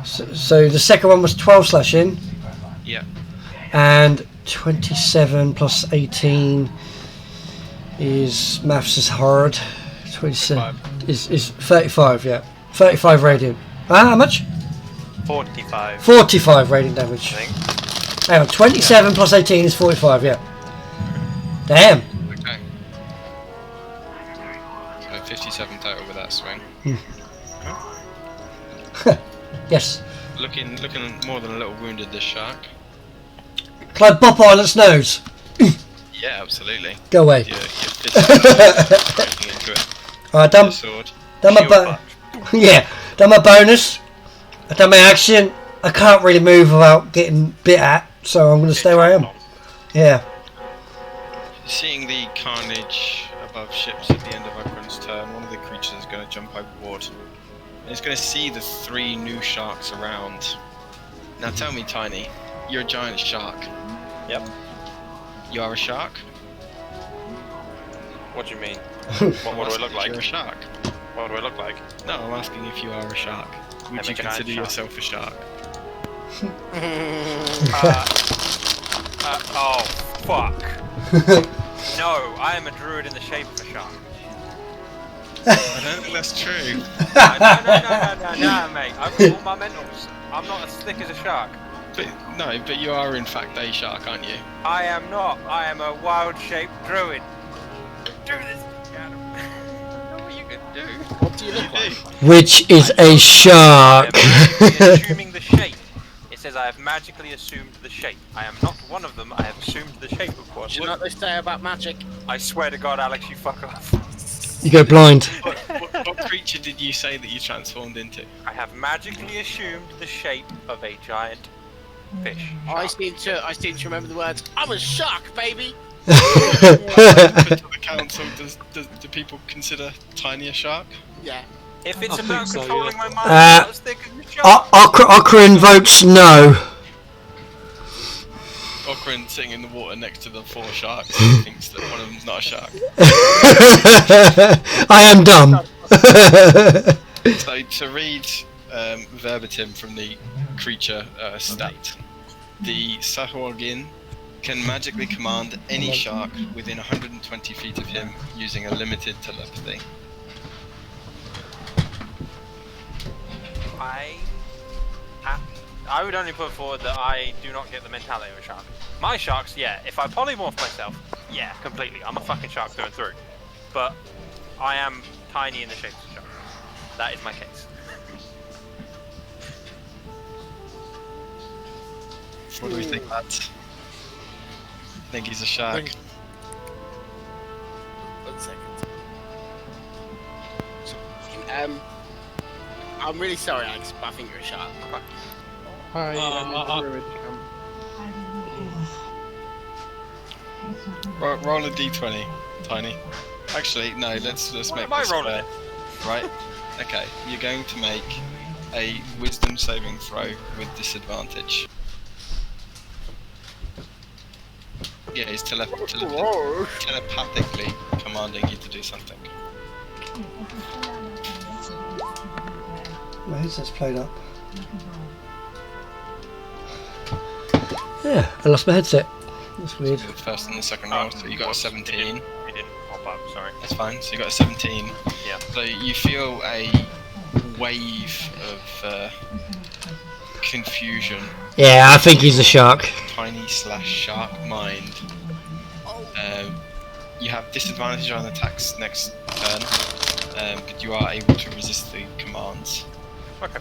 So the second one was 12 slashing.
Yeah.
And 27 plus 18 is maths is hard. 27 is 35, yeah. 35 radiant. How much?
45.
45 radiant damage. Hang on, 27 plus 18 is 45, yeah. Damn.
Okay. So 57 total with that swing.
Yes.
Looking more than a little wounded, this shark.
Can I bop on its nose?
Yeah, absolutely.
Go away.
Your fist into it.
Alright, done.
Sword.
Done my yeah, done my bonus. I've done my action. I can't really move without getting bit at, so I'm going to stay where I am. Yeah.
Seeing the carnage above ships at the end of Okran's turn, one of the creatures is going to jump overboard. And it's going to see the 3 new sharks around. Now tell me, Tiny, you're a giant shark.
Yep.
You are a shark?
What do you mean? What do I look like?
You're a shark.
What do I look like?
No, I'm asking if you are a shark. Would you consider yourself a shark?
Oh, fuck. No, I am a druid in the shape of a shark.
I don't think that's true.
No, mate. I've got all my mentals. I'm not as thick as a shark.
But you are in fact a shark, aren't you?
I am not. I am a wild-shaped druid. Do this, Adam. I know what you can do.
What do you look like?
Which is a shark.
Assuming the shape. It says I have magically assumed the shape. I am not one of them. I have assumed the shape of one.
Do you know what they say about magic?
I swear to God, Alex, you fuck off.
You go blind.
What creature did you say that you transformed into?
I have magically assumed the shape of a giant fish.
I seem to remember the words. I'm a shark, baby.
To the council, do people consider Tiny a shark?
Yeah.
If it's
I
about
think so,
controlling
yeah.
my mind, I was thinking the shark.
Okran votes no.
Okran sitting in the water next to the 4 sharks thinks that one of them's not a shark.
I am dumb.
So to read verbatim from the creature stat, the Sahorgin can magically command any shark within 120 feet of him using a limited telepathy.
I would only put forward that I do not get the mentality of a shark. My sharks, yeah. If I polymorph myself, yeah, completely. I'm a fucking shark through and through. But I am tiny in the shape of a shark. That is my case.
What do we think, lads? I think he's a shark.
1 second. I'm really sorry, Alex, but I think you're a shark.
Hi, I'm in the druid camp.
Roll a d20, Tiny. Actually, no. Let's
Why
make
am I
this
rolling
fair. Right? Okay. You're going to make a wisdom saving throw with disadvantage. Yeah, he's telepathically commanding you to do something.
My headset's played up. Yeah, I lost my headset. That's weird.
So the first and the second roll, so you got a 17.
It didn't pop up, sorry.
That's fine, so you got a 17.
Yeah.
So you feel a wave of confusion.
Yeah, I think he's a shark.
Tiny/shark mind. You have disadvantage on attacks next turn, but you are able to resist the commands.
Okay.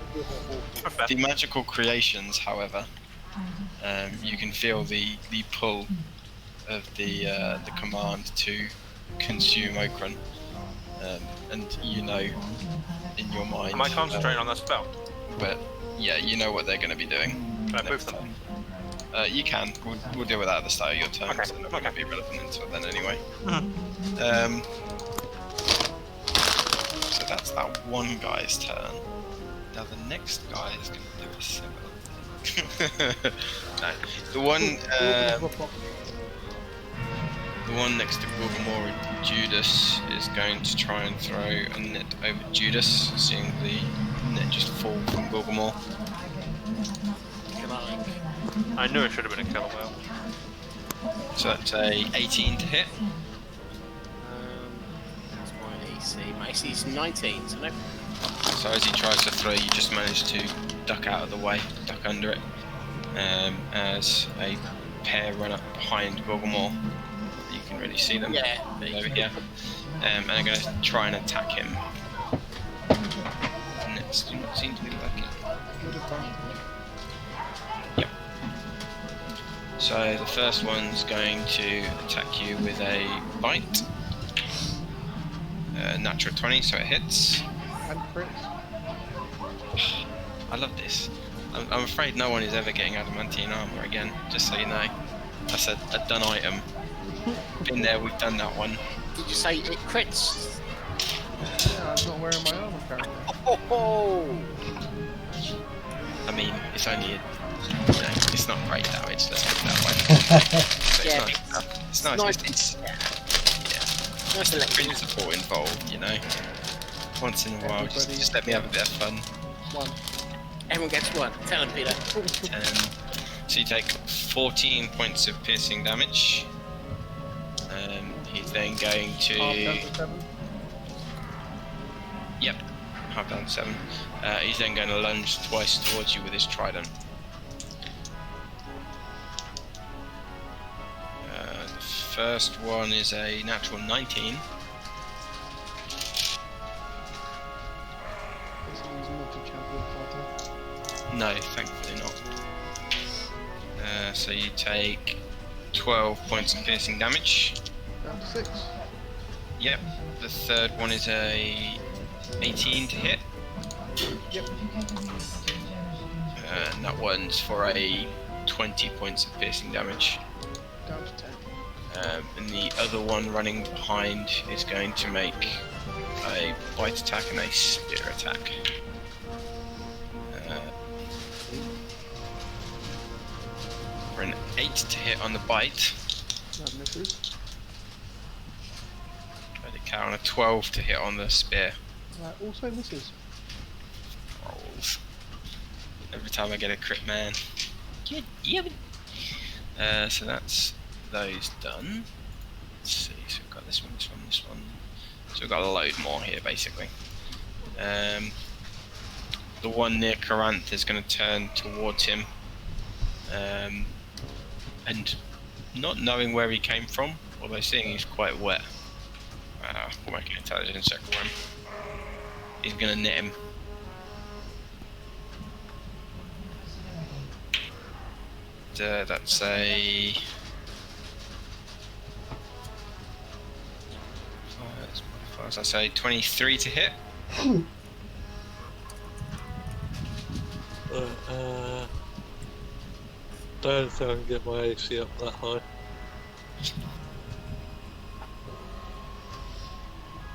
The magical creations, however, you can feel the pull of the command to consume Okran, and you know in your mind.
Am I concentrating on that spell?
But yeah, you know what they're going to be doing.
Can I move them?
You can. We'll deal with that at the start of your turn.
Okay.
So they're not going to be relevant into it then anyway. So that's that one guy's turn. Now the next guy is going to do a similar thing. No, the one next to Gorgamore and Judas is going to try and throw a net over Judas, seeing the net just fall from Gorgamore.
I knew it should have been a killer whale.
So that's a 18 to hit.
That's my AC. My AC is 19, so no.
So as he tries to throw, you just manage to duck out of the way, duck under it, as a pair run up behind Gorgamore. You can really see them over here. And I'm going to try and attack him. And it does not seem to be working. Yep. So the first one's going to attack you with a bite. Natural 20, so it hits.
And crits.
I love this. I'm afraid no one is ever getting adamantine armor again, just so you know. That's a done item. Been there, we've done that one.
Did you say it crits?
Yeah, I'm not wearing my armor currently.
Oh!
I mean, it's only it's not great damage, let's put it that way. So
Yeah,
it's nice. It's
nice to let you
bring support involved, you know. Once in a while, just let me have a bit of fun.
one. Everyone gets one. Tell him, Peter.
10. So you take 14 points of piercing damage. He's then going to...
Half down to 7.
Yep, half down to 7. He's then going to lunge twice towards you with his trident. The first one is a natural 19. No, thankfully not. So you take 12 points of piercing damage.
Down to 6.
Yep. The third one is a 18 to hit.
Yep.
And that one's for a 20 points of piercing damage.
Down to 10.
And the other one running behind is going to make a bite attack and a spear attack. For an 8 to hit on the bite.
That misses.
Let it count on a 12 to hit on the spear.
That also misses.
Rolls. Every time I get a crit, man. So that's those done. Let's see, so we've got this one, this one, this one. So we've got a load more here, basically. the one near Coranth is going to turn towards him, and not knowing where he came from, although seeing he's quite wet, we'll make an intelligence check for him. He's going to net him. That's a... That's a 23 to hit.
Don't think I can get my AC up that high.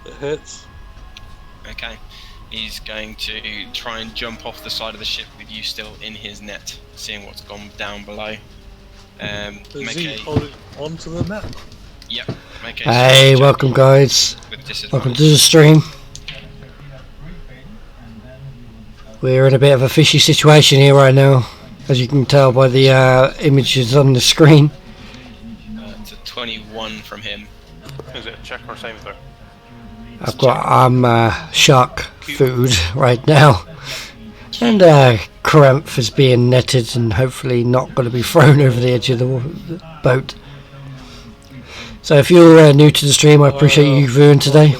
It hits.
Okay. He's going to try and jump off the side of the ship with you still in his net, seeing what's gone down below.
Is he holding onto the net?
Yep.
Hey, welcome guys. Welcome to the stream. We're in a bit of a fishy situation here right now, as you can tell by the images on the screen.
It's a 21 from him.
Is it a check or a saving throw?
I'm shark food right now, and Coranth is being netted and hopefully not going to be thrown over the edge of the boat. So if you're new to the stream, I appreciate you viewing today.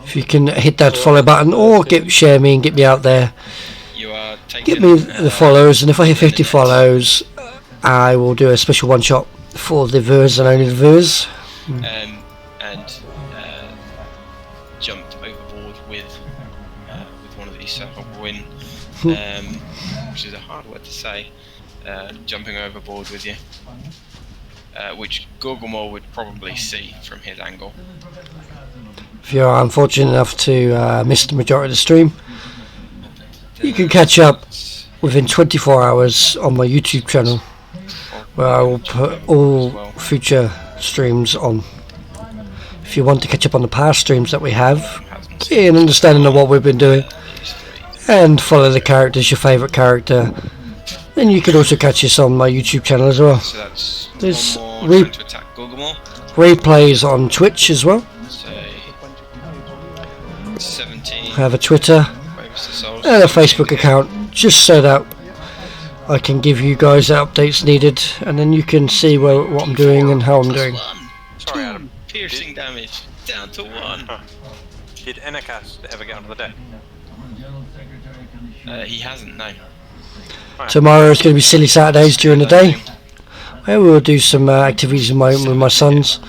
If you can hit that follow button or share me and get me out there, get me the follows, and if I hit 50 follows, I will do a special one shot for the viewers and only the viewers.
And jumped overboard with one of these win, which is a hard word to say. Jumping overboard with you, which Gorgomore would probably see from his angle.
If you're unfortunate enough to miss the majority of the stream, you can catch up within 24 hours on my YouTube channel, where I will put all future streams on. If you want to catch up on the past streams that we have, get an understanding of what we've been doing, and follow the characters, your favourite character, then you can also catch us on my YouTube channel as well.
So that's
there's
one more trying to attack Gorgomore.
Replays on Twitch as well.
So 17.
I have a Twitter and a Facebook account, just so that I can give you guys the updates needed, and then you can see what I'm doing and how I'm doing.
Sorry, Adam.
Piercing damage down to 1.
Did Enekas ever get onto the deck?
He hasn't, no.
Tomorrow is going to be Silly Saturdays during the day, where we'll do some activities with my sons.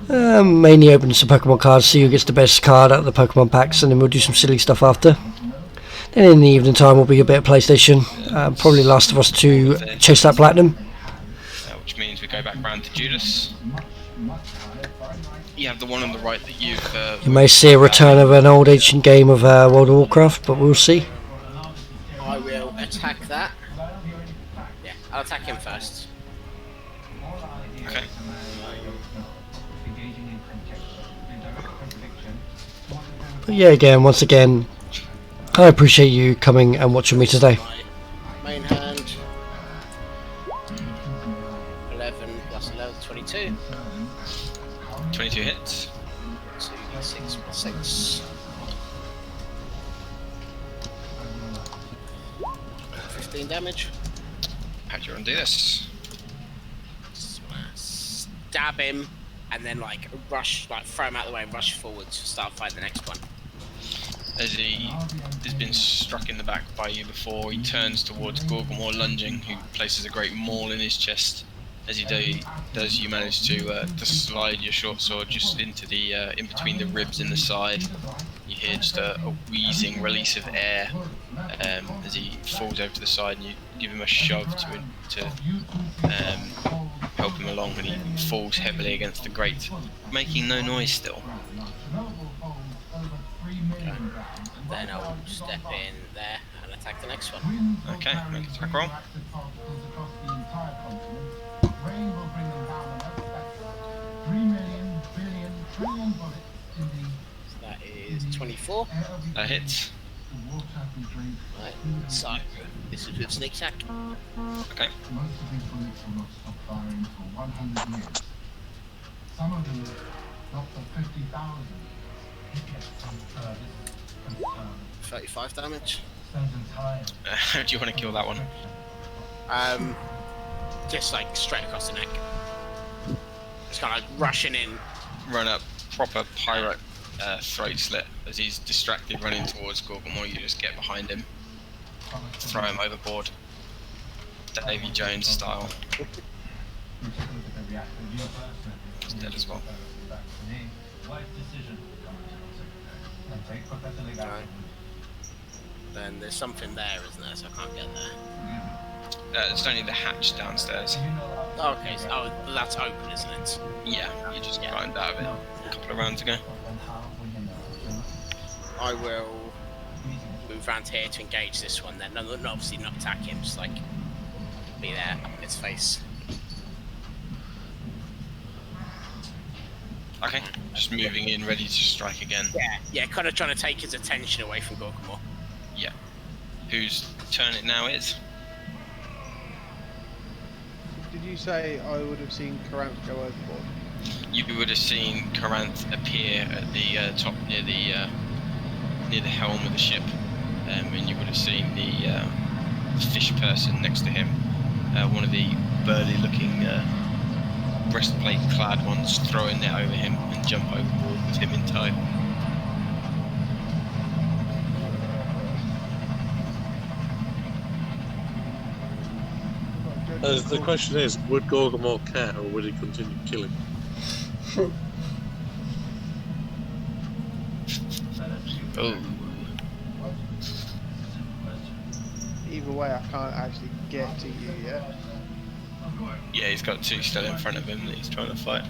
Mainly open some Pokemon cards, see who gets the best card out of the Pokemon packs, and then we'll do some silly stuff after. Then in the evening time will be a bit of PlayStation, probably Last of Us 2, chase that Platinum.
Which means we go back round to Judas. You have the one on the right that you've...
you may see a return of an old ancient game of World of Warcraft, but we'll see.
I will attack that. Yeah, I'll attack him first.
Okay.
But yeah, once again, I appreciate you coming and watching me today.
Main hand. 11 plus 11, 22.
22 hits.
2d6 plus 6. 15 damage.
How do you want to do this?
Stab him, and then like rush, like throw him out of the way and rush forward to start fighting the next one.
As he has been struck in the back by you before, he turns towards Gorgomore lunging, who places a great maul in his chest. As he does, you manage to slide your short sword just into the in between the ribs in the side. You hear just a wheezing release of air as he falls over to the side, and you give him a shove to help him along, and he falls heavily against the grate, making no noise still.
Then I'll step in there and attack the next one.
Okay, make an attack roll.
So that is 24.
That hits.
Right, so this is with sneak attack.
Okay.
35 damage.
How do you want to kill that one?
Just like straight across the neck. Just kind of like rushing in.
Run up, proper pirate throat slit as he's distracted running towards Gorgamore. You just get behind him, throw him overboard, Davy Jones style. He's dead as well.
Okay. Then there's something there, isn't there? So I can't get there.
It's only the hatch downstairs.
Okay, so that's open, isn't it?
Yeah, you just climbed out of it a couple of rounds ago.
I will move around here to engage this one then. No, obviously not attack him, just like be there up in his face.
Okay, just moving in, ready to strike again.
Yeah, kind of trying to take his attention away from Gorgamore.
Yeah. Whose turn it now is?
Did you say I would have seen Karanth go overboard?
You would have seen Karanth appear at the top near the helm of the ship, and you would have seen the fish person next to him, one of the burly-looking breastplate-clad ones, throw a net over him and jump overboard with him in tow.
The question is, would Gorgamore care or would he continue killing?
Oh.
Either way, I can't actually get to you yet.
Yeah, he's got two still in front of him that he's trying to fight.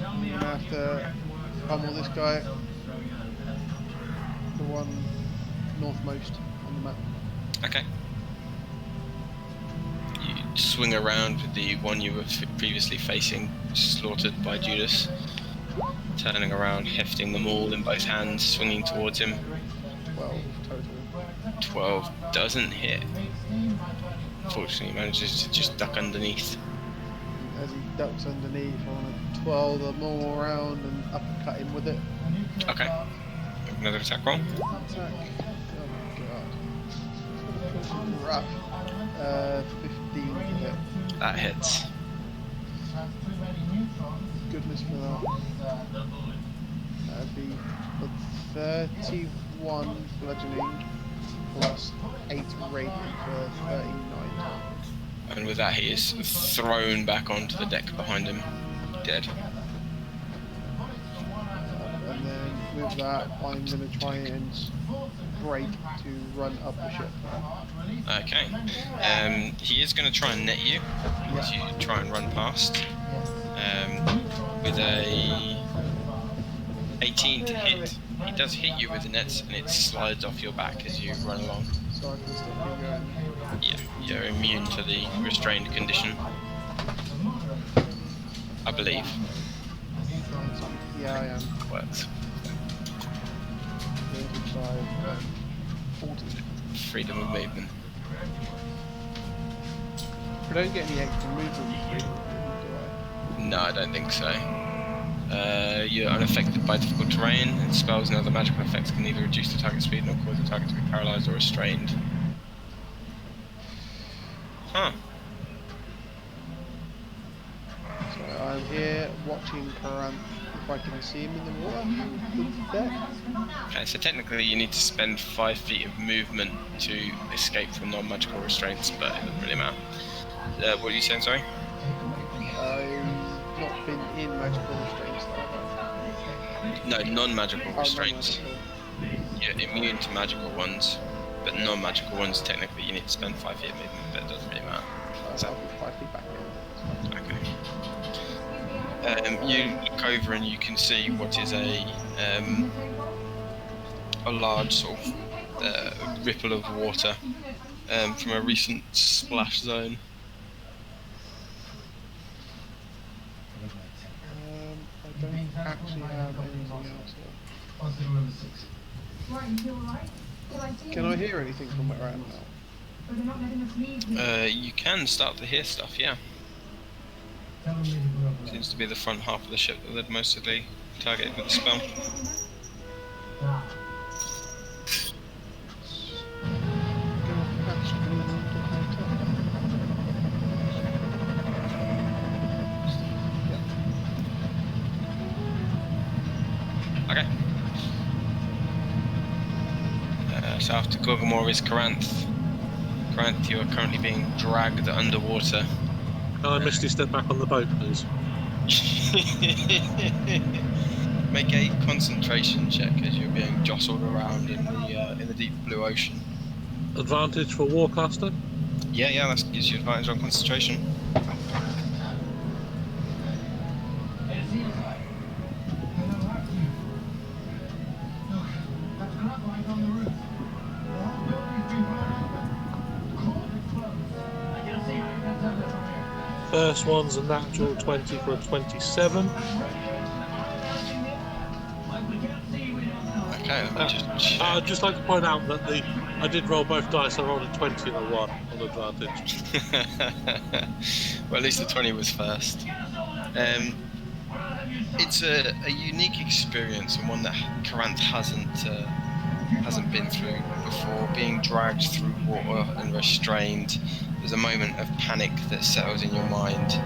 I'm gonna have to pummel this guy. The one northmost on the map.
Okay. You swing around with the one you were previously facing, slaughtered by Judas. Turning around, hefting them all in both hands, swinging towards him.
12 total.
12 doesn't hit. Fortunately, he manages to just duck underneath.
As he ducks underneath, I want to twirl the maul around and uppercut him with it.
Okay. Another attack roll.
Attack. Oh god. Rough. 15 to hit.
That hits.
Goodness for that. That'd be 31 bludgeoning plus 8 radiant for 39.
And with that, he is thrown back onto the deck behind him, dead.
And then with that, I'm going to try and break to run up the ship.
Okay. He is going to try and net you as you try and run past. With a 18 to hit. He does hit you with the nets and it slides off your back as you run along.
So I can still keep going.
Yeah, you're immune to the restrained condition. I believe.
Yeah, I am.
Works.
35, 40.
Freedom of movement.
I don't get any extra movement freedom, do I?
No, I don't think so. You're unaffected by difficult terrain, and spells and other magical effects can neither reduce the target speed nor cause the target to be paralysed or restrained. Huh.
So I'm here watching Karanth if I can see him in the water, the deck.
Okay, so technically you need to spend 5 feet of movement to escape from non-magical restraints, but it doesn't really matter. What are you saying, sorry?
I've not been in magical restraints though.
No, non-magical restraints.
Non-magical.
You're immune to magical ones, but non-magical ones technically you need to spend 5 feet of movement, but it doesn't really matter.
So I'll be 5 feet back then.
Okay. You look over and you can see what is a large sort of ripple of water from a recent splash zone.
I don't actually have anything else here. Can I hear anything from where I am now?
You can start to hear stuff, yeah. Seems to be the front half of the ship that they'd mostly targeted with the spell. Right after Gorgamore is Karanth. Karanth, you are currently being dragged underwater.
Can I Misty step back on the boat, please?
Make a concentration check as you're being jostled around in the deep blue ocean.
Advantage for Warcaster?
Yeah, that gives you advantage on concentration.
First one's a natural 20 for a 27.
Okay, let me just check.
I'd just like to point out that I did roll both dice. I rolled a 20 and a 1 on advantage.
Well, at least the 20 was first. It's a unique experience and one that Karanth hasn't been through before. Being dragged through water and restrained, there's a moment of panic that settles in your mind.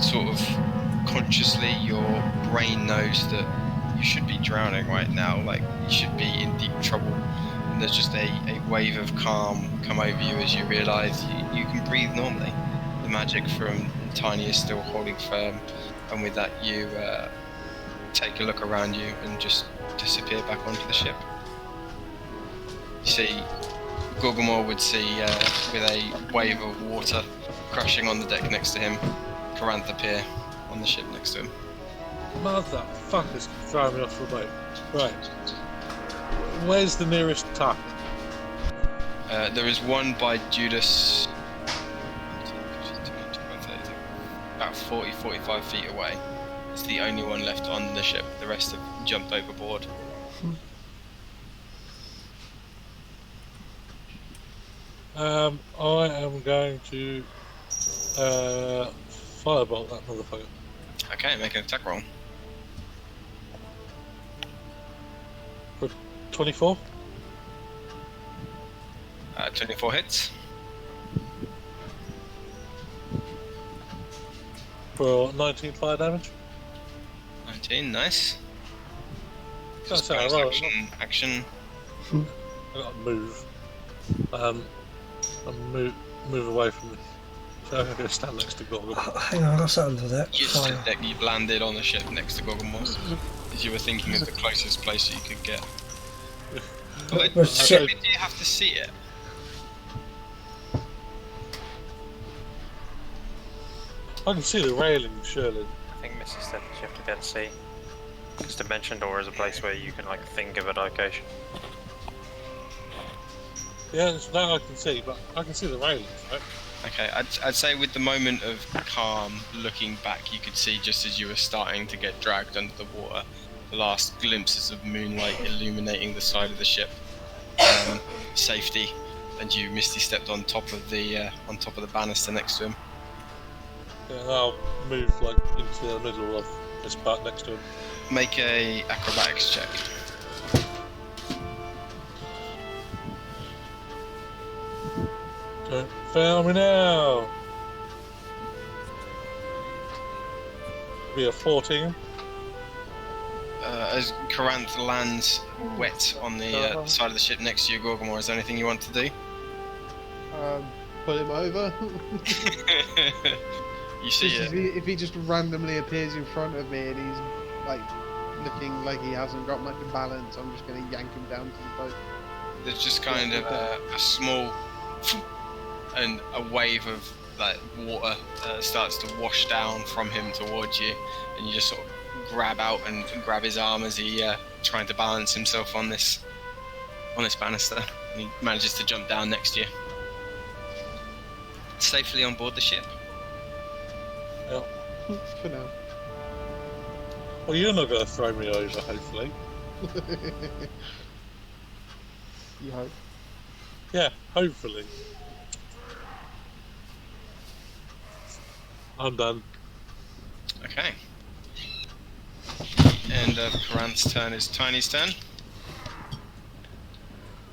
Sort of consciously, your brain knows that you should be drowning right now, like you should be in deep trouble. And there's just a wave of calm come over you as you realise you can breathe normally. The magic from Tiny is still holding firm, and with that you take a look around you and just disappear back onto the ship. You see, Gorgamore would see with a wave of water crashing on the deck next to him, Karanth appear on the ship next to him.
Motherfuckers throwing me off the boat. Right. Where's the nearest tuck?
There is one by Judas, about 40-45 feet away. It's the only one left on the ship. The rest have jumped overboard.
I am going to firebolt that motherfucker.
Okay, make an attack roll.
24?
24 hits.
For 19 fire damage.
19, nice.
That's
Bonus
alright.
action.
I gotta move. And move away from me. So I'm going to stand next to Gorgon.
Hang on, I got something to that.
You've landed on the ship next to Gorgamore, as you were thinking of the closest place you could get. But,
Well, ship.
do you have to see it?
I can see the railing, surely.
I think Missy said that you have to be able to see. Because Dimension Door is a place where you can like think of a location.
Yeah, that I can see, but I can see the railings, right?
Okay, I'd say with the moment of calm, looking back, you could see just as you were starting to get dragged under the water, the last glimpses of moonlight illuminating the side of the ship. Safety, and you Misty stepped on top of the banister next to him.
Yeah, and I'll move like into the middle of this part next to him.
Make a acrobatics check.
Don't fail me now. Be a 14.
As Karanth lands wet on the side of the ship next to you, Gorgamore, is there anything you want to do?
Pull him over.
You see it.
If he just randomly appears in front of me and he's like looking like he hasn't got much balance, I'm just going to yank him down to the boat.
There's just kind of a small and a wave of like water starts to wash down from him towards you, and you just sort of grab out and grab his arm as he trying to balance himself on this banister, and he manages to jump down next to you. Safely on board the ship.
Yep.
For now.
Well, you're not going to throw me over, hopefully.
You hope.
Yeah, hopefully. I'm done.
Okay. End of Karanth's turn is Tiny's turn.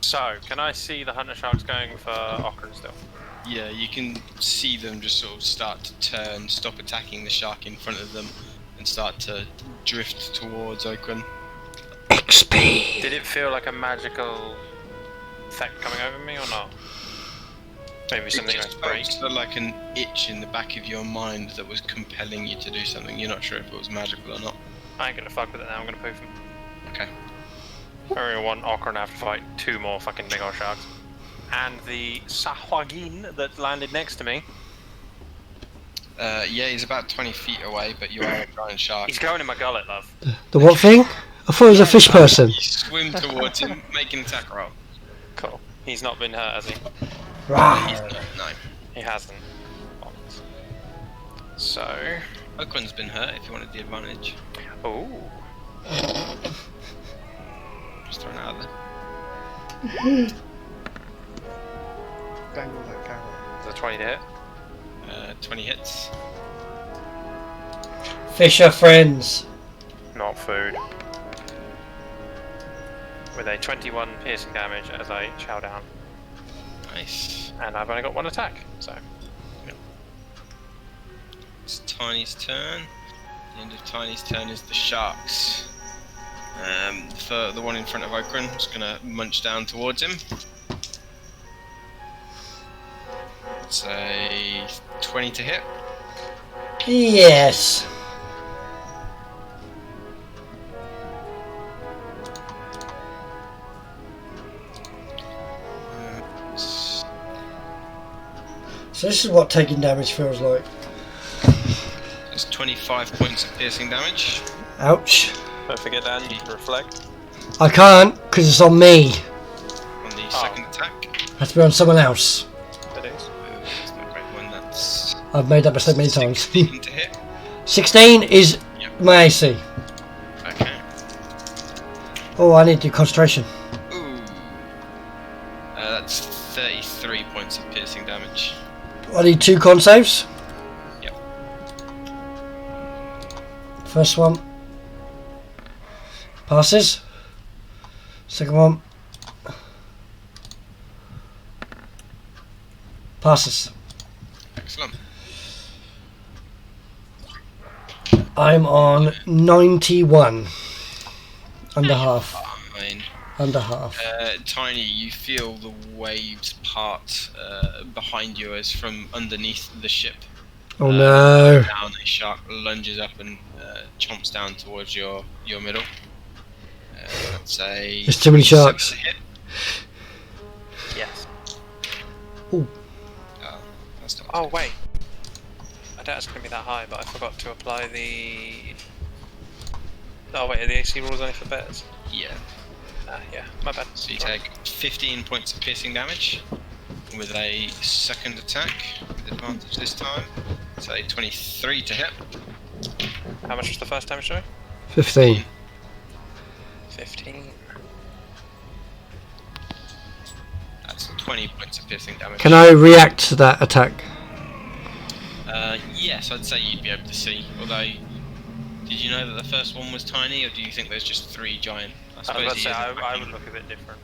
So, can I see the hunter sharks going for Okran still?
Yeah, you can see them just sort of start to turn, stop attacking the shark in front of them, and start to drift towards Okran.
XP!
Did it feel like a magical effect coming over me or not? Maybe something
It
like
just
break.
felt like an itch in the back of your mind that was compelling you to do something. You're not sure if it was magical or not.
I ain't gonna fuck with it now, I'm gonna poof him.
Okay.
I only want Okran to have to fight 2 more fucking big old sharks. And the Sahwagin that landed next to me.
Yeah, he's about 20 feet away, but you are a giant shark.
He's going in my gullet, love.
The what thing? I thought it was a fish person.
You swim towards him, make an attack roll.
Cool. He's not been hurt, has he?
Right.
He's not, no.
He hasn't. So...
Okran's been hurt if you wanted the advantage.
Ooh.
Just throwing it out there.
Dangle that carrot.
Is that 20 to hit?
20 hits.
Fish are friends.
Not food. With a 21 piercing damage as I chow down.
Nice.
And I've only got 1 attack, so...
It's Tiny's turn. The end of Tiny's turn is the sharks. For the one in front of Okran, just gonna munch down towards him. It's a 20 to hit.
Yes. So this is what taking damage feels like.
That's 25 points of piercing damage.
Ouch.
Don't forget, Dan, you can reflect.
I can't, because it's on me.
On the second attack.
Has to be on someone else.
It is.
That's not a great one, that's
I've made that mistake many times.
16 to hit.
16 is my AC.
Okay.
Oh, I need to do concentration.
Ooh. That's 33 points of piercing damage.
I need 2 con saves.
Yep.
First one passes. Second one passes.
Excellent.
I'm on 91. Under half.
Fine.
Under half.
Tiny, you feel the waves part behind you as from underneath the ship.
Oh no.
Down, a shark lunges up and chomps down towards your middle. That's a...
There's too many sharks.
Hit.
Yes.
Ooh.
Oh, that's not
Oh, wait. I doubt it's going to be that high, but I forgot to apply the... Oh, wait, are the AC rules only for bears?
Yeah.
Yeah, my bad.
So you take 15 points of piercing damage with a second attack with advantage this time. So 23 to hit.
How much was the first damage, sorry?
15.
15.
That's 20 points of piercing damage.
Can I react to that attack?
Yes, I'd say you'd be able to see. Although, did you know that the first one was tiny, or do you think there's just 3 giant? I
I was
suppose
about to
he
say,
is
I would look a bit different.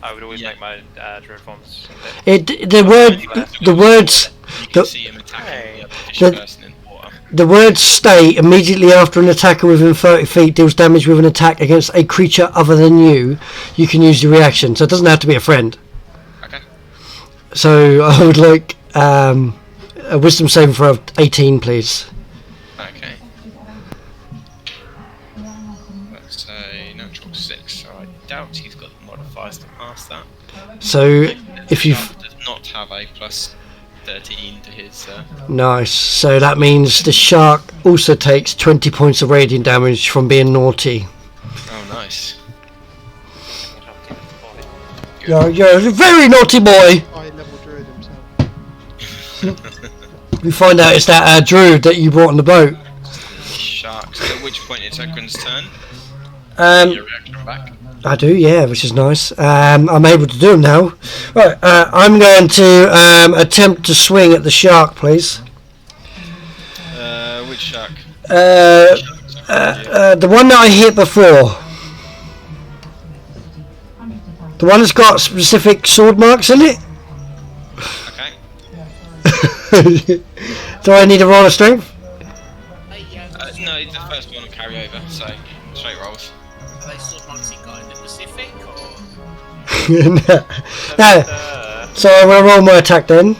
I would always make my druid forms a bit...
The words
You can see him attacking the fish person in the water.
The words state immediately after an attacker within 30 feet deals damage with an attack against a creature other than you. You can use your reaction, so it doesn't have to be a friend.
Okay.
So I would like a wisdom saving throw of 18, please.
Okay. That's a natural 6, so I doubt he's got the modifiers to pass that.
So if you
does not have a plus 13 to his.
Nice. So that means the shark also takes 20 points of radiant damage from being naughty.
Oh, nice.
You're a very naughty boy.
High level druid himself.
We find out it's that druid that you brought on the boat.
Sharks. At which point it's Okran's turn. Your reaction back.
I do, yeah, which is nice. I'm able to do them now. Right, I'm going to attempt to swing at the shark, please.
Which shark?
The one that I hit before. The one that's got specific sword marks in it.
Okay.
Do I need to roll a strength?
No, the first one will carry over, so straight rolls.
Are they sword marks in guy in the Pacific, or...?
Now, so I'm going to roll my attack then.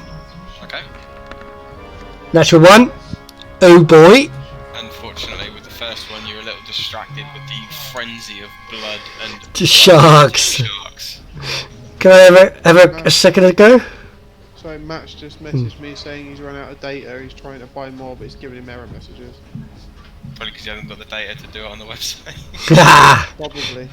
Okay.
Natural 1. Oh boy.
Unfortunately, with the first one, you're a little distracted with the frenzy of blood and
To sharks. Can I have a second ago?
So Matt's just messaged me saying he's run out of data, he's trying to buy more, but it's giving him error messages.
Probably because you haven't got the data to do it on the website.
Probably.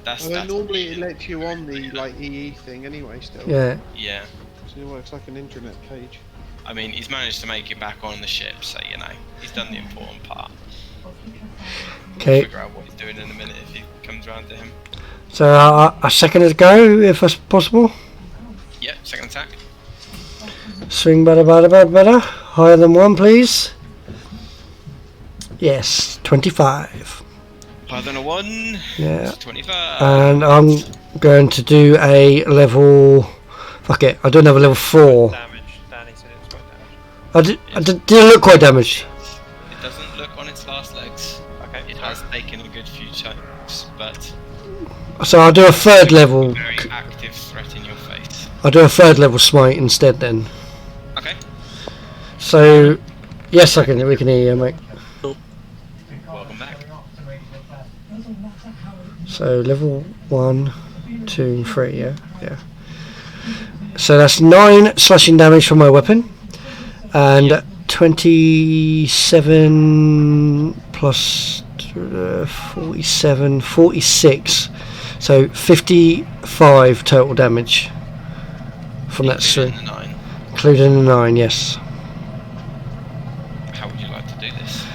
That's
normally it lets you on the like EE thing anyway still.
Yeah.
Yeah.
So it works like an intranet page.
I mean, he's managed to make it back on the ship, so you know, he's done the important part.
Okay.
We'll figure out what he's doing in a minute if he comes around to him.
So a second ago, if that's possible.
Yep, second attack.
Swing better. Higher than 1, please. Yes, 25.
Higher than a 1.
Yeah.
25.
And I'm going to do a level. Fuck it, I don't have a level 4.
Damage. Danny said it was quite damaged.
I did it look quite damaged?
It doesn't look on its last legs.
Okay.
It has taken a good few chunks, but
So I'll do a third level.
very active threat in your face.
I'll do a third level smite instead then.
Okay.
So, yes, we can hear you, mate.
Welcome back.
So level 1, 2, 3, yeah. So that's 9 slashing damage from my weapon, and 27 plus 47, 46. So 55 total damage from that swing,
Including the 9.
including the 9. Yes.
How would you like to do this?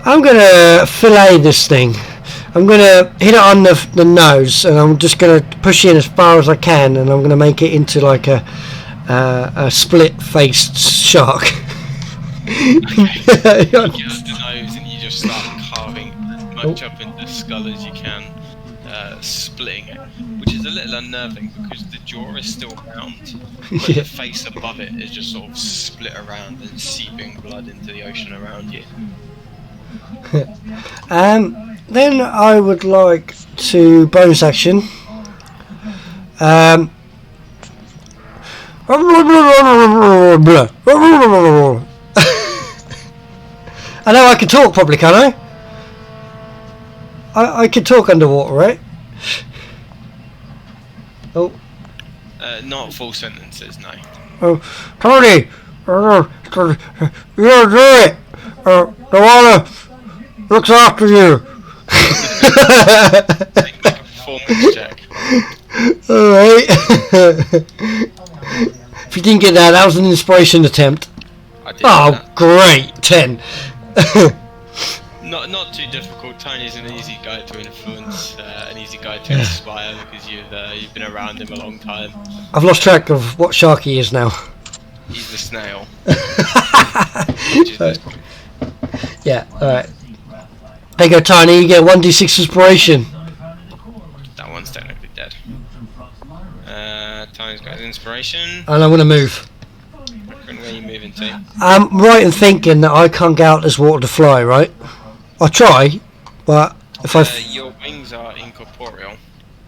I'm gonna fillet this thing. I'm gonna hit it on the nose, and I'm just gonna push in as far as I can, and I'm gonna make it into like a split-faced shark.
You get the nose and you just start carving as much up into the skull as you can, splitting it, which is a little unnerving because the jaw is still round, but the face above it is just sort of split around and seeping blood into the ocean around you.
Then I would like to bonus action. I know I can talk properly, can I? I can talk underwater, right? Oh.
Not full sentences, no.
Oh, Tony! You don't do it! The water looks after you!
Make a performance check.
Alright. If you didn't get that, that was an inspiration attempt.
I did
Oh,
that.
great! 10.
Not too difficult. Tiny's an easy guy to influence, an easy guy to inspire because you've been around him a long time.
I've lost track of what shark he is now.
He's the snail.
Yeah, alright. There you go, Tiny, you get 1d6 inspiration.
That one's technically dead. Tiny's got his inspiration.
And I'm going to move.
Where are you moving to?
I'm right in thinking that I can't get out this water to fly, right? I'll try, but if
your wings are incorporeal.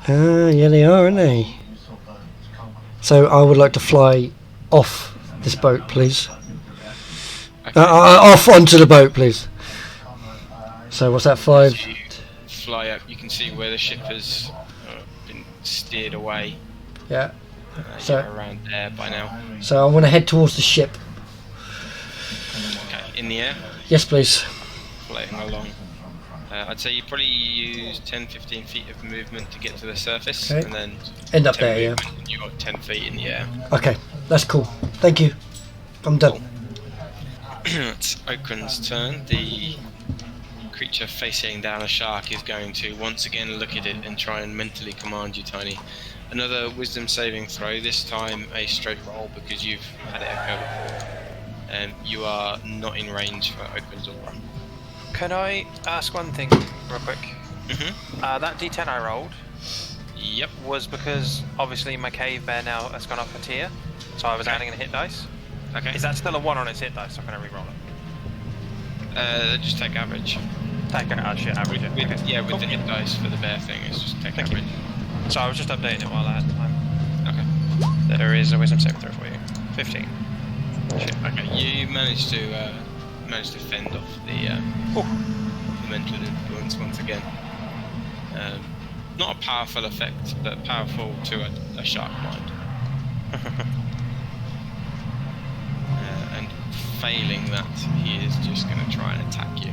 yeah, they are, aren't they? So I would like to fly off this boat, please.
Okay.
Off onto the boat, please. So what's that, 5?
As you fly up, you can see where the ship has been steered away.
Yeah.
So you're around there by now.
So I want to head towards the ship.
Okay, in the air?
Yes, please.
Floating along. I'd say you probably use 10-15 feet of movement to get to the surface,
Okay.
and then
End up there, yeah.
And you got 10 feet in the air.
Okay, that's cool. Thank you. I'm done.
It's Okran's turn. The creature facing down a shark is going to once again look at it and try and mentally command you, Tiny. Another wisdom saving throw, this time a straight roll because you've had it occur before. You are not in range for Okran's aura.
Can I ask one thing real quick? That D10 I rolled was because obviously my cave bear now has gone up a tier, so I was adding in a hit dice.
Okay.
Is that still a 1 on its hit dice, or can I re-roll it?
Just take average.
Take an average, yeah.
With the hit dice for the bear thing, it's just take average.
So I was just updating it while I had time.
Okay.
There is a wisdom saving throw for you. 15.
Shit. Okay, you managed to fend off the mental influence once again. Not a powerful effect, but powerful to a sharp mind. And failing that, he is just going to try and attack you.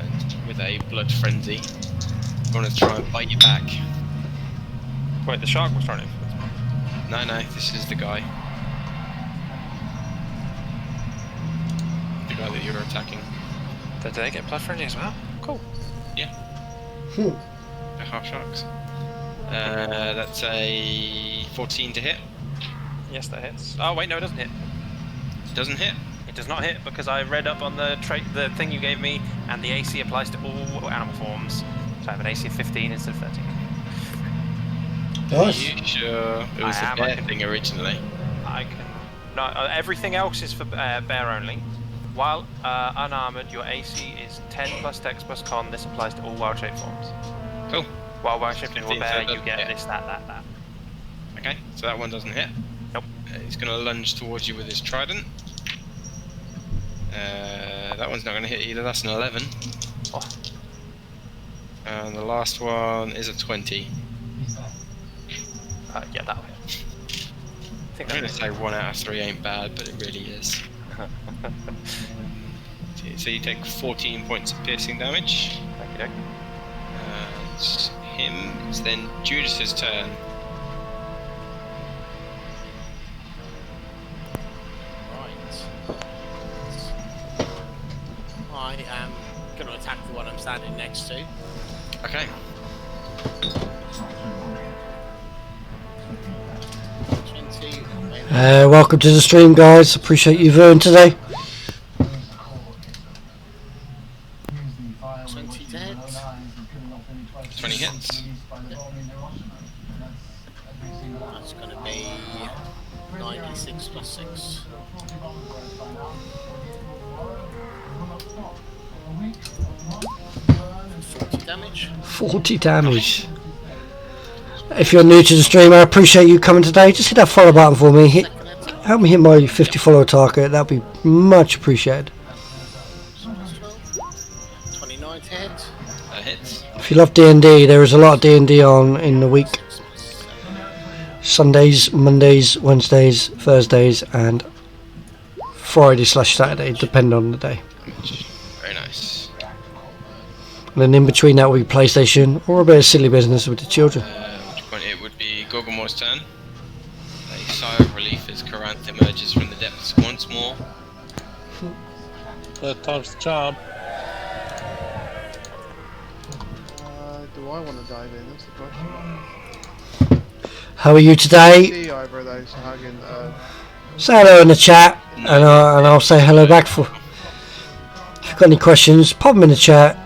And with a blood frenzy, going to try and bite you back.
Wait, the shark was trying to influence me?
No, this is the guy. The guy that you were attacking.
Did they get blood frenzy as well? Cool.
Yeah. They're half sharks. That's a 14 to hit.
Yes, that hits. Oh wait, no, it doesn't hit.
It doesn't hit?
It does not hit because I read up on the thing you gave me, and the AC applies to all animal forms. So I have an AC of 15 instead of 13.
Are you sure it was the bear thing originally?
I can. No, everything else is for bear only. While unarmored, your AC is 10 plus Dex plus Con. This applies to all wild-shaped forms.
Cool.
While wild-shaped into a bear, you get
hit.
this, that.
Okay, so that one doesn't hit.
Nope.
He's going to lunge towards you with his trident. That one's not going to hit either. That's an 11.
Oh.
And the last one is a 20.
Yeah, that'll hit.
I'm going to say 1 out of 3 ain't bad, but it really is. So you take 14 points of piercing damage.
Okie doke.
It's him. It's then Judas's turn.
Right. I am going to attack the one I'm standing next to.
Okay.
20.
Welcome to the stream, guys. Appreciate you viewing today.
20 to hit.
20 hits.
That's going to be 96 plus 6. Damage.
40 damage. If you're new to the stream, I appreciate you coming today. Just hit that follow button for me. Help me hit my 50 follower target. That'd be much appreciated.
29 to hit.
That hits.
If you love D&D, there is a lot of D&D on in the week. Sundays, Mondays, Wednesdays, Thursdays, and Friday/Saturday, depending on the day.
Very nice.
And then in between that will be PlayStation or a bit of silly business with the children.
At which point it would be Gorgomor's turn. A sigh of relief as Coranth emerges from the depths once more.
Third time's the charm.
Do I want to dive in? That's the question.
How are you today?
See either of those hugging.
Say hello in the chat, and I'll say hello back. For if you've got any questions, pop them in the chat.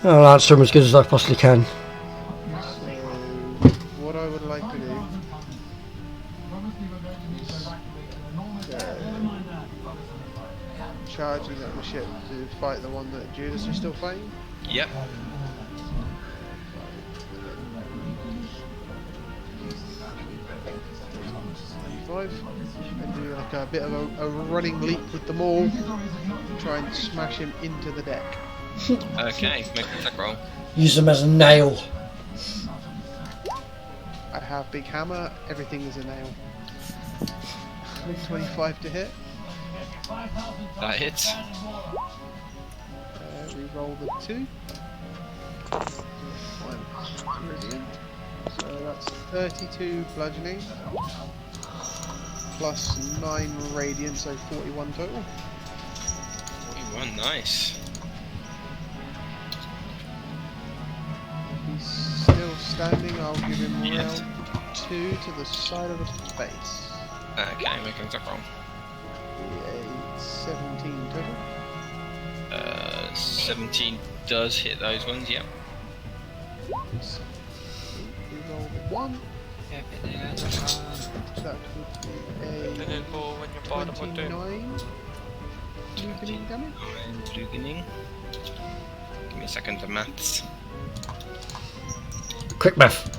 I'll answer them as good as I possibly can.
So, what I would like to do is charging at my ship to fight the one that Judas is still fighting.
Yep.
And do like a bit of a running leap with them all, try and smash him into the deck.
Okay, make an attack roll.
Use them as a nail.
I have big hammer, everything is a nail. 25 to hit.
That hits.
We roll the 2. Brilliant. So that's 32 bludgeoning. Plus 9 radiant, so 41 total.
41, nice.
He's still standing, I'll give him round 2 to the side of the face.
Okay, make an attack roll.
A 17 total.
17 does hit those ones, yep.
We roll 1. That would be a 29 weakening damage.
Weakening. Give me a second for maths.
Quick math.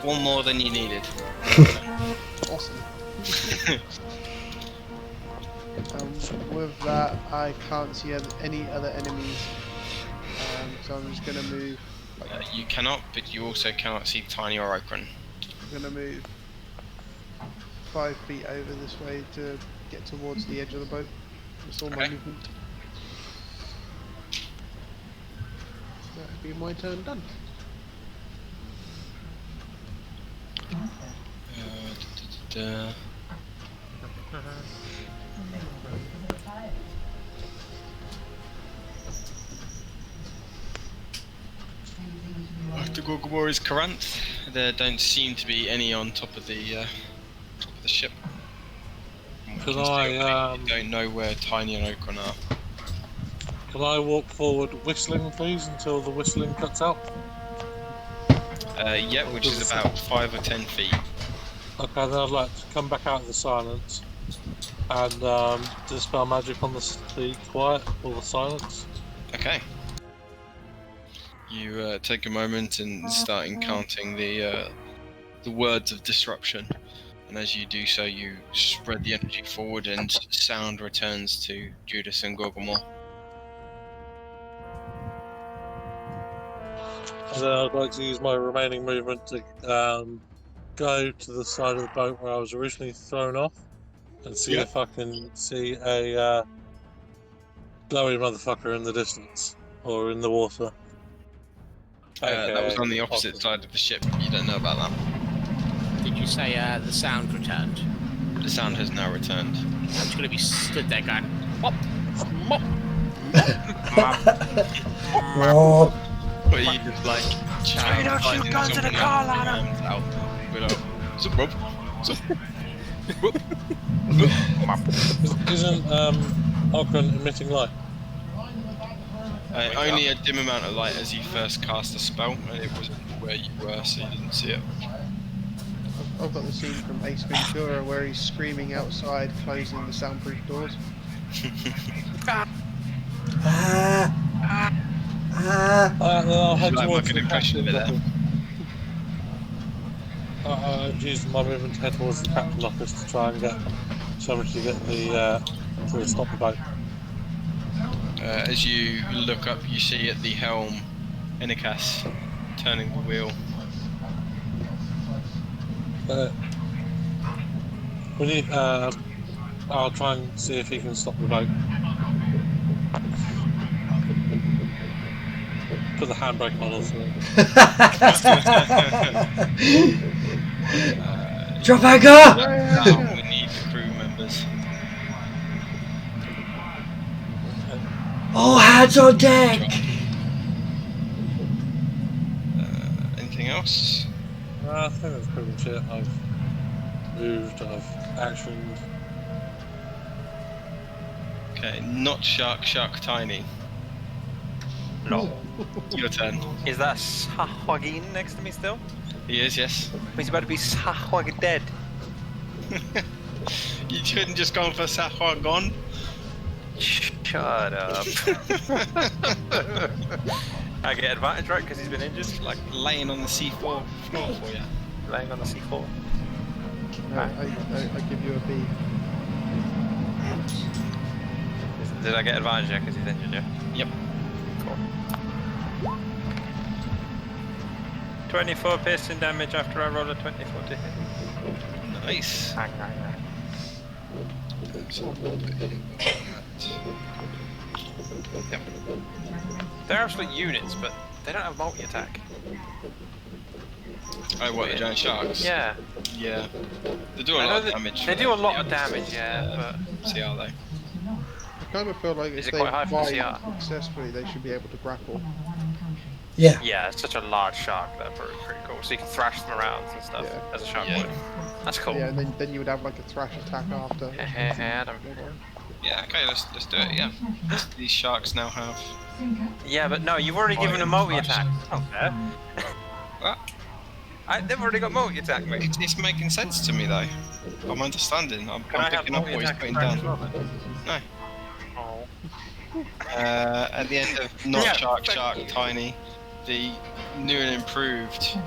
That's one more than you needed.
Awesome. With that, I can't see any other enemies. So I'm just gonna move.
You cannot, but you also cannot see Tiny or Okran.
I'm gonna move 5 feet over this way to get towards the edge of the boat. That's all my movement. That'd be my turn done.
After Gorgomor is Corinth, there don't seem to be any on top of the ship.
Can I
don't know where Tiny and Okran are.
Can I walk forward whistling, please, until the whistling cuts out?
Yeah, which is about 5 or 10 feet.
Okay, then I'd like to come back out of the silence and dispel magic on the quiet or the silence.
Okay. You take a moment and start counting the words of disruption, and as you do so, you spread the energy forward, and sound returns to Judas and Gorgomor.
And then I'd like to use my remaining movement to go to the side of the boat where I was originally thrown off and see if I can see a glowy motherfucker in the distance or in the water.
That was on the opposite side of the ship. You don't know about that.
Did you say the sound returned?
The sound has now returned.
I'm just going to be stood there going, mop, mop,
Rob.
But you just like
Hey, don't shoot guns in the car, Lana!
Sup, Rob? Sup?
Isn't Okran emitting light?
Only a dim amount of light as you first cast the spell, and it wasn't where you were, so you didn't see it.
I've got the scene from Ace Ventura where he's screaming outside, closing the soundproof doors.
I'll head
Like
towards
my good impression of it there.
I've used my movement to head towards the captain's office to try and get somebody to get to stop the boat.
As you look up, you see at the helm Enikas turning the wheel.
I'll try and see if he can stop the boat. Put the handbrake on or something.
Drop anchor!
Now we need the crew members.
All hands on deck!
Anything else?
I think that's pretty much it. I've moved, I've actioned.
Okay, not Shark, Shark Tiny.
No.
Your turn.
Is that Sahwagin next to me still?
He is, yes.
He's about to be Sahwag dead.
You couldn't just gone for Sahwagon?
Shut up. I get advantage, right? Because he's been injured?
Like laying on the C4 floor for you.
Laying on the C4.
I give you a B.
Did I get advantage there because he's injured, yeah?
Yep.
Cool. 24 piercing damage after I roll a 24 to hit.
Nice.
Yep. They're absolute units, but they don't have multi-attack.
Oh, what, the giant sharks?
Yeah.
Yeah. They do a lot of damage.
They do a lot of damage, yeah, but...
See how they?
I kind of feel like
Is
if
it
they
quite high for the
fight
CR?
successfully, they should be able to grapple.
Yeah.
Yeah, it's such a large shark, that's pretty cool. So you can thrash them around and stuff as a shark would. That's cool.
Yeah, and then you would have like a thrash attack after.
Yeah, okay, let's do it, yeah. These sharks now have...
Yeah, but no, you've already given a multi-attack. Oh, fair.
What?
They've already got multi-attack, mate.
It's making sense to me, though. I'm understanding. I'm picking up what he's putting down. No.
Oh.
At the end of not Shark, Shark, Tiny, the new and improved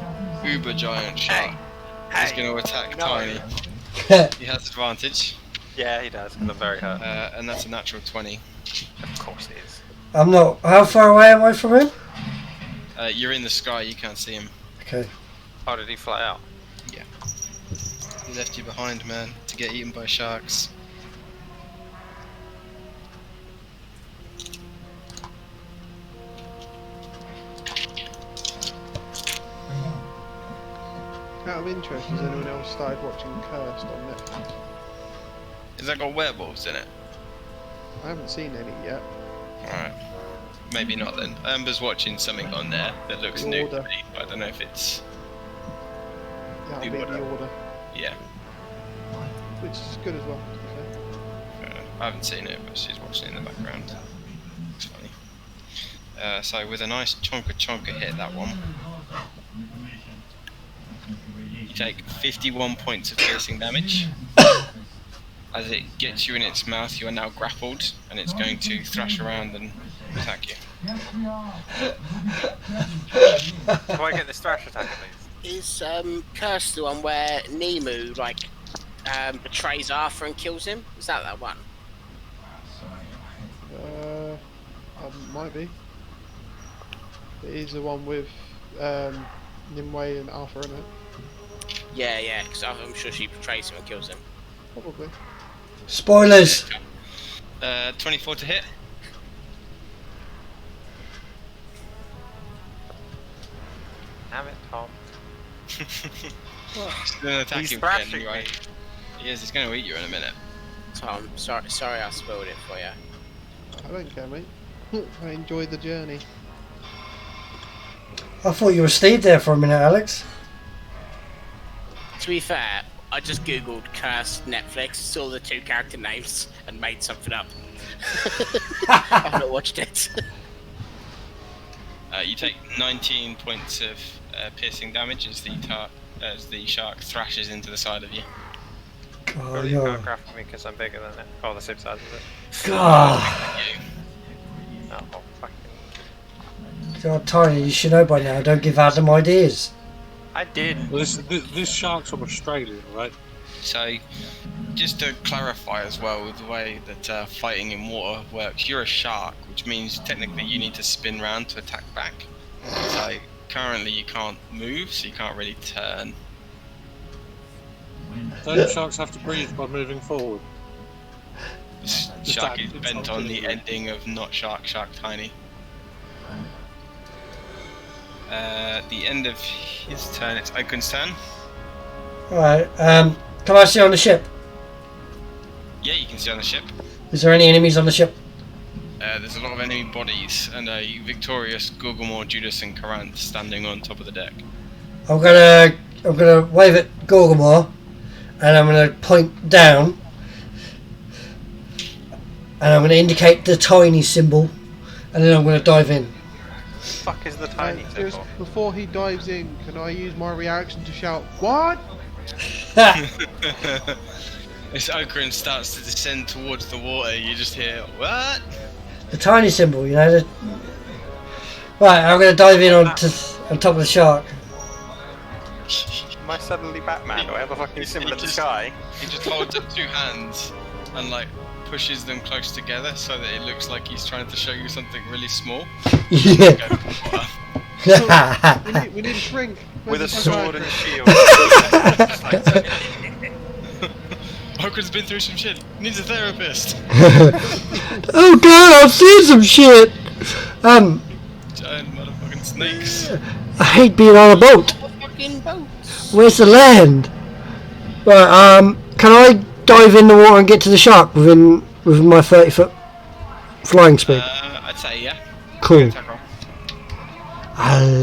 Uber Giant Shark is going to attack Tiny. He has advantage.
Yeah, he does, because I'm very hurt.
And that's a natural 20.
Of course it is.
I'm not. How far away am I from him?
You're in the sky, you can't see him.
Okay.
Oh, did he fly out?
Yeah. He left you behind, man, to get eaten by sharks.
Out of interest, has anyone else started watching Cursed on Netflix?
Has that got werewolves in it?
I haven't seen any yet.
Alright. Maybe not then. Amber's watching something on there that looks
The
new
Order.
to me, but I don't know if it's...
That'll
The
be
Order.
The Order,
Yeah.
which is good as well, to be fair.
I haven't seen it, but she's watching it in the background. It's funny. So with a nice chonka hit, that one. You take 51 points of piercing damage. As it gets you in its mouth, you are now grappled, and it's going to thrash around and attack you.
Do I get this thrash attack at least?
Is Curse the one where Nemu betrays Arthur and kills him? Is that one?
Might be. It is the one with Nimue and Arthur in it.
Yeah, because I'm sure she betrays him and kills him.
Probably.
Spoilers.
24 to hit.
Damn it, Tom.
He's going to attack
He's
you
thrashing
again, right?
me.
He is, he's going to eat you in a minute.
Tom, sorry I spoiled it for you.
I don't care, mate. I enjoyed the journey.
I thought you were Steve there for a minute, Alex.
To be fair, I just googled Cursed Netflix, saw the 2 character names, and made something up. I've not watched it.
You take 19 points of piercing damage as the shark thrashes into the side of you.
Oh,
Probably you
no.
can't craft me because I'm bigger than it. Oh, the same size as it.
God.
Oh, fucking...
God, Tiny, you should know by now. Don't give Adam ideas.
I did.
Well, this shark's from Australia, right?
So, just to clarify as well with the way that fighting in water works, you're a shark, which means technically you need to spin round to attack back. So, currently you can't move, so you can't really turn.
Don't sharks have to breathe by moving forward?
Shark is bent on the ending of not shark, shark tiny. The end of his turn, it's Okran's turn.
Alright, can I see on the ship?
Yeah, you can see on the ship.
Is there any enemies on the ship?
There's a lot of enemy bodies, and a victorious Gorgomor, Judas, and Karant standing on top of the deck.
I'm gonna wave at Gorgomor, and I'm gonna point down, and I'm gonna indicate the tiny symbol, and then I'm gonna dive in.
Fuck is the tiny
Just
symbol?
before he dives in, can I use my reaction to shout, "What?"
As Okran starts to descend towards the water, you just hear, "What?"
The tiny symbol, you know. Right, I'm gonna dive in on top of the shark.
Am I suddenly Batman? Do I have a fucking symbol in the sky?
He just holds up 2 hands and like pushes them close together so that it looks like he's trying to show you something really small.
Yeah.
we need a shrink.
With a sword and a shield.
Okran's been through some shit. Needs a therapist.
Oh god, I've seen some shit.
Giant motherfucking snakes.
I hate being on a boat.
Fucking boats.
Where's the land? Right, can I dive in the water and get to the shark within my 30-foot flying speed?
I'd say yeah.
Cool.
Attack roll.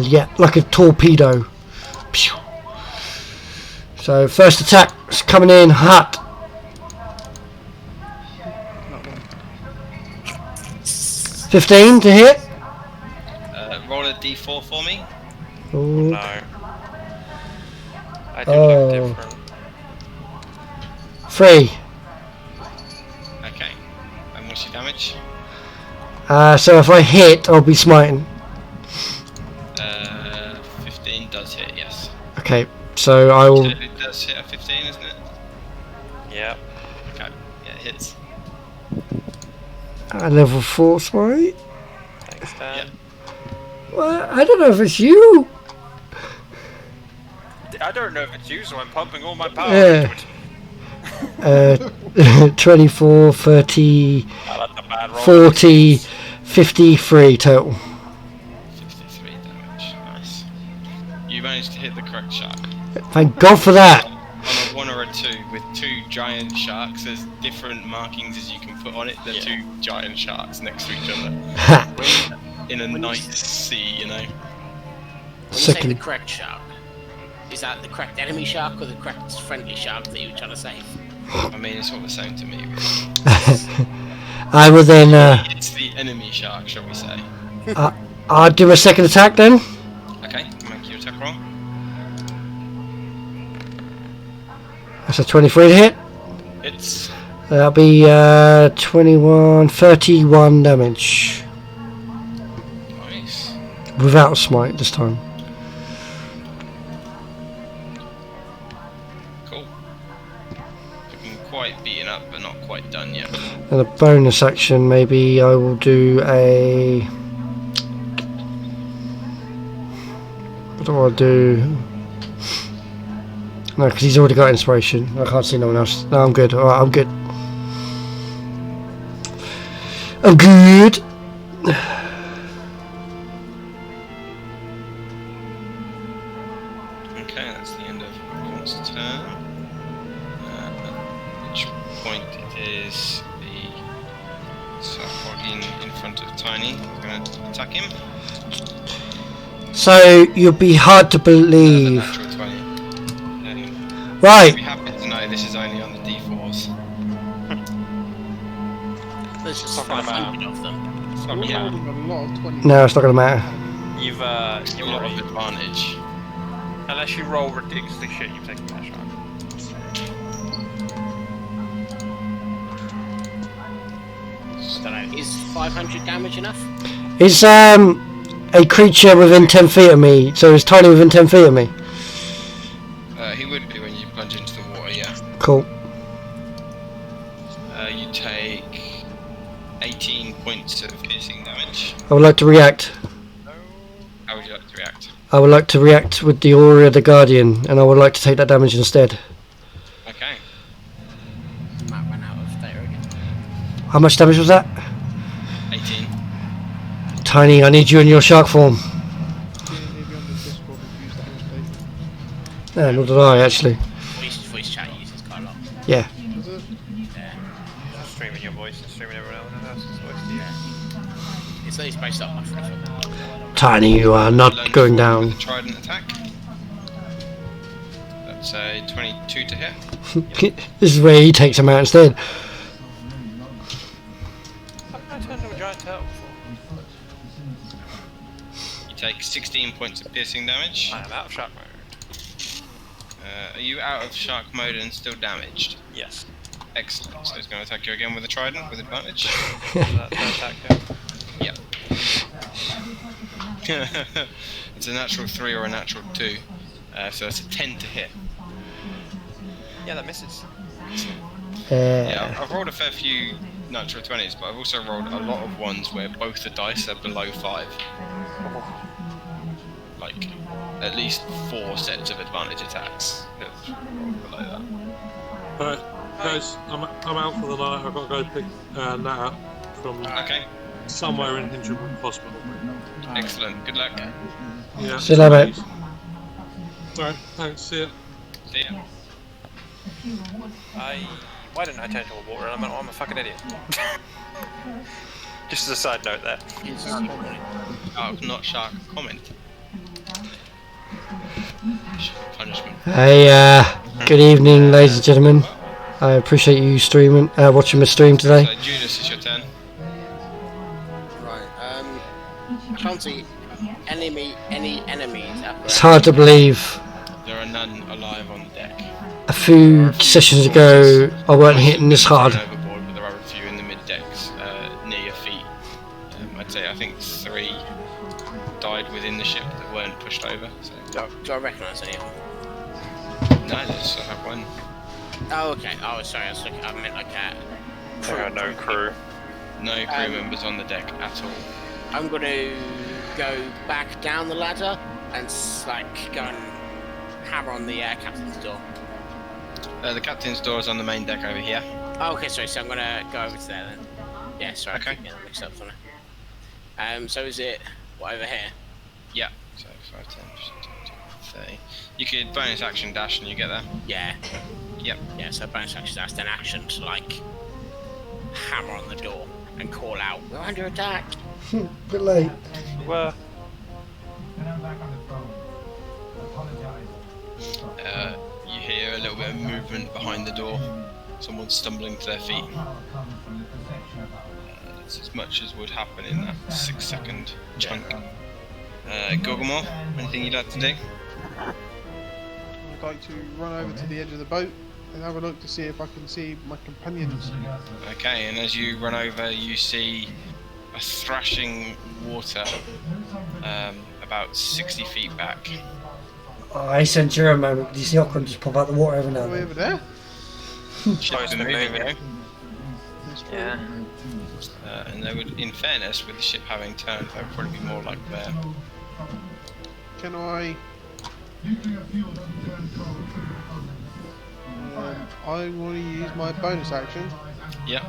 Yeah, like a torpedo. Pew. So first attack's coming in hot. 15 to hit.
Roll a d4 for me.
Ooh.
No. I do look different.
3.
Okay. And what's your damage?
So if I hit, I'll be smiting.
15 does hit, yes.
Okay, so I will.
It does hit a 15, isn't it?
Yeah.
Okay, yeah, it hits.
Level 4 smite.
Thanks, Dan.
Well, I don't know if it's you.
I don't know if it's you, so I'm pumping all my power
Yeah.
into it.
24, 30,
That's a bad roll.
40, 53 total.
53 damage, nice. You managed to hit the correct shark.
Thank God for that.
On a 1 or a 2 with 2 giant sharks, there's different markings as you can put on it. They're 2 giant sharks next to each other. In a nice sea, you know.
When you say the correct shark, is that the correct enemy shark or the correct friendly shark that you were trying to save?
I mean, it's all the same to me, really.
I will then.
It's the enemy shark, shall we say?
I'll do a second attack then.
Okay, make your attack roll.
That's a 23 to hit.
It's
That'll be 21, 31 damage.
nice.
Without smite this time.
Cool. Looking quite beaten up, but not quite done yet.
And a bonus action, maybe I will do a. What do I do? No, because he's already got inspiration. I can't see no one else. No, I'm good. Alright, I'm good. I'm good.
Okay, that's the end of One's turn. At which point it is the Paladin in front of Tiny. He's going to attack him.
So, you'll be hard to believe.
Natural 20.
Right.
You'll be happy to know this is only on the D4s.
There's just
Talking about-
500 of them.
So,
We're
yeah,
holding a lot of 20.
No, it's not going to matter.
You've
a lot of advantage.
unless you roll ridiculously shit, you've taken that shot.
Don't know. Is 500 damage enough?
Is a creature within 10 feet of me, so is Tiny within 10 feet of me?
He would be when you plunge into the water, yeah.
Cool.
You take 18 points of piercing damage.
I would like to react.
How would you like to react?
I would like to react with the Aura of the Guardian, and I would like to take that damage instead.
Okay.
Might run out of data again.
How much damage was that?
18.
Tiny, I need you in your shark form.
Maybe on the Discord if you use that much data.
No, nor did I, actually.
Voice chat uses quite a lot.
Yeah.
Is it?
Just streaming your voice and streaming everyone else's voice to you.
It's at least based on my free film.
Tiny, you are not
Lunge
going
forward
down.
with a trident attack. That's a 22 to hit.
This is where he takes him out instead.
How did I turn into a giant turtle before?
You take 16 points of piercing damage.
I am out of shark mode.
Are you out of shark mode and still damaged?
Yes.
Excellent. So he's going to attack you again with a trident with advantage.
That's an attack, yeah.
Yeah. It's a natural 3 or a natural 2. So it's a 10 to hit.
Yeah, that misses.
Yeah, I've rolled a fair few natural 20s, but I've also rolled a lot of ones where both the dice are below 5. Like, at least 4 sets of advantage attacks have rolled below that.
Alright, guys, I'm out for the night. I've got to go pick Nat up from
Okay,
somewhere in Hinchwood Hospital.
excellent. Good luck.
Yeah.
See you later, mate.
Alright, thanks. See ya.
See ya.
Why didn't I turn into a water element? I'm a fucking idiot. Just as a side note there.
Oh, not shark comment. Punishment.
Hey, good evening, ladies and gentlemen. I appreciate you streaming, watching my stream today.
So, Judas, it's your turn.
Right, I can't see any enemies up
It's hard to believe.
There are none alive on the deck.
A few sessions ago, I weren't hitting this hard.
Overboard, but there are a few in the mid decks near your feet. I'd say I think 3 died within the ship that weren't weren't pushed over. So.
Do I recognise any of them?
No, they just have one.
Oh, okay. Oh, sorry. I meant like a
There are no crew.
No crew members on the deck at all.
I'm going to go back down the ladder and go and hammer on the captain's door.
The captain's door is on the main deck over here.
Oh, okay, sorry. So I'm going to go over to there then. Yeah, sorry.
Okay.
I keep getting mixed up, sorry. So is it what over here?
Yeah. So 5, 10, 30. You could bonus action dash and you get there.
Yeah.
Yep.
Yeah. So bonus action dash, then action to hammer on the door and call out, "We're under attack."
Bit late.
Well,
You hear a little bit of movement behind the door. Someone's stumbling to their feet. That's as much as would happen in that 6-second chunk. Gorgomore, anything you'd like to do?
I'd like to run over to the edge of the boat and have a look to see if I can see my companions.
Okay, and as you run over, you see a thrashing water about 60 feet back.
I sent you a moment. Did you see Okran just pop out the water every now and
Way
then?
over there?
Ship's been moving, though.
yeah.
And they would, in fairness, with the ship having turned, they would probably be more like there.
Can I? I want to use my bonus action
Yep.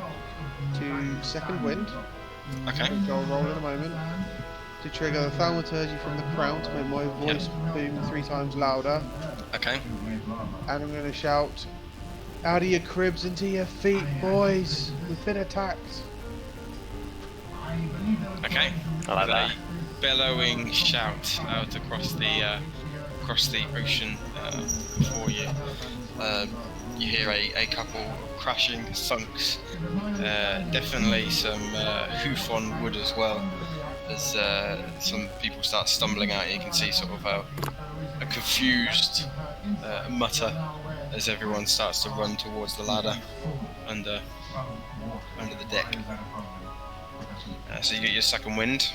to second wind,
Okay.
which I'll roll in a moment, to trigger the thaumaturgy from the crown to make my voice boom 3 times louder.
Okay.
And I'm going to shout, "Out of your cribs into your feet, boys! We've been attacked!"
Okay.
I like that.
A bellowing shout out across the ocean before you. You hear a couple crashing thunks. Definitely some hoof on wood as well. As some people start stumbling out, you can see sort of a confused mutter as everyone starts to run towards the ladder under the deck. So you get your second wind.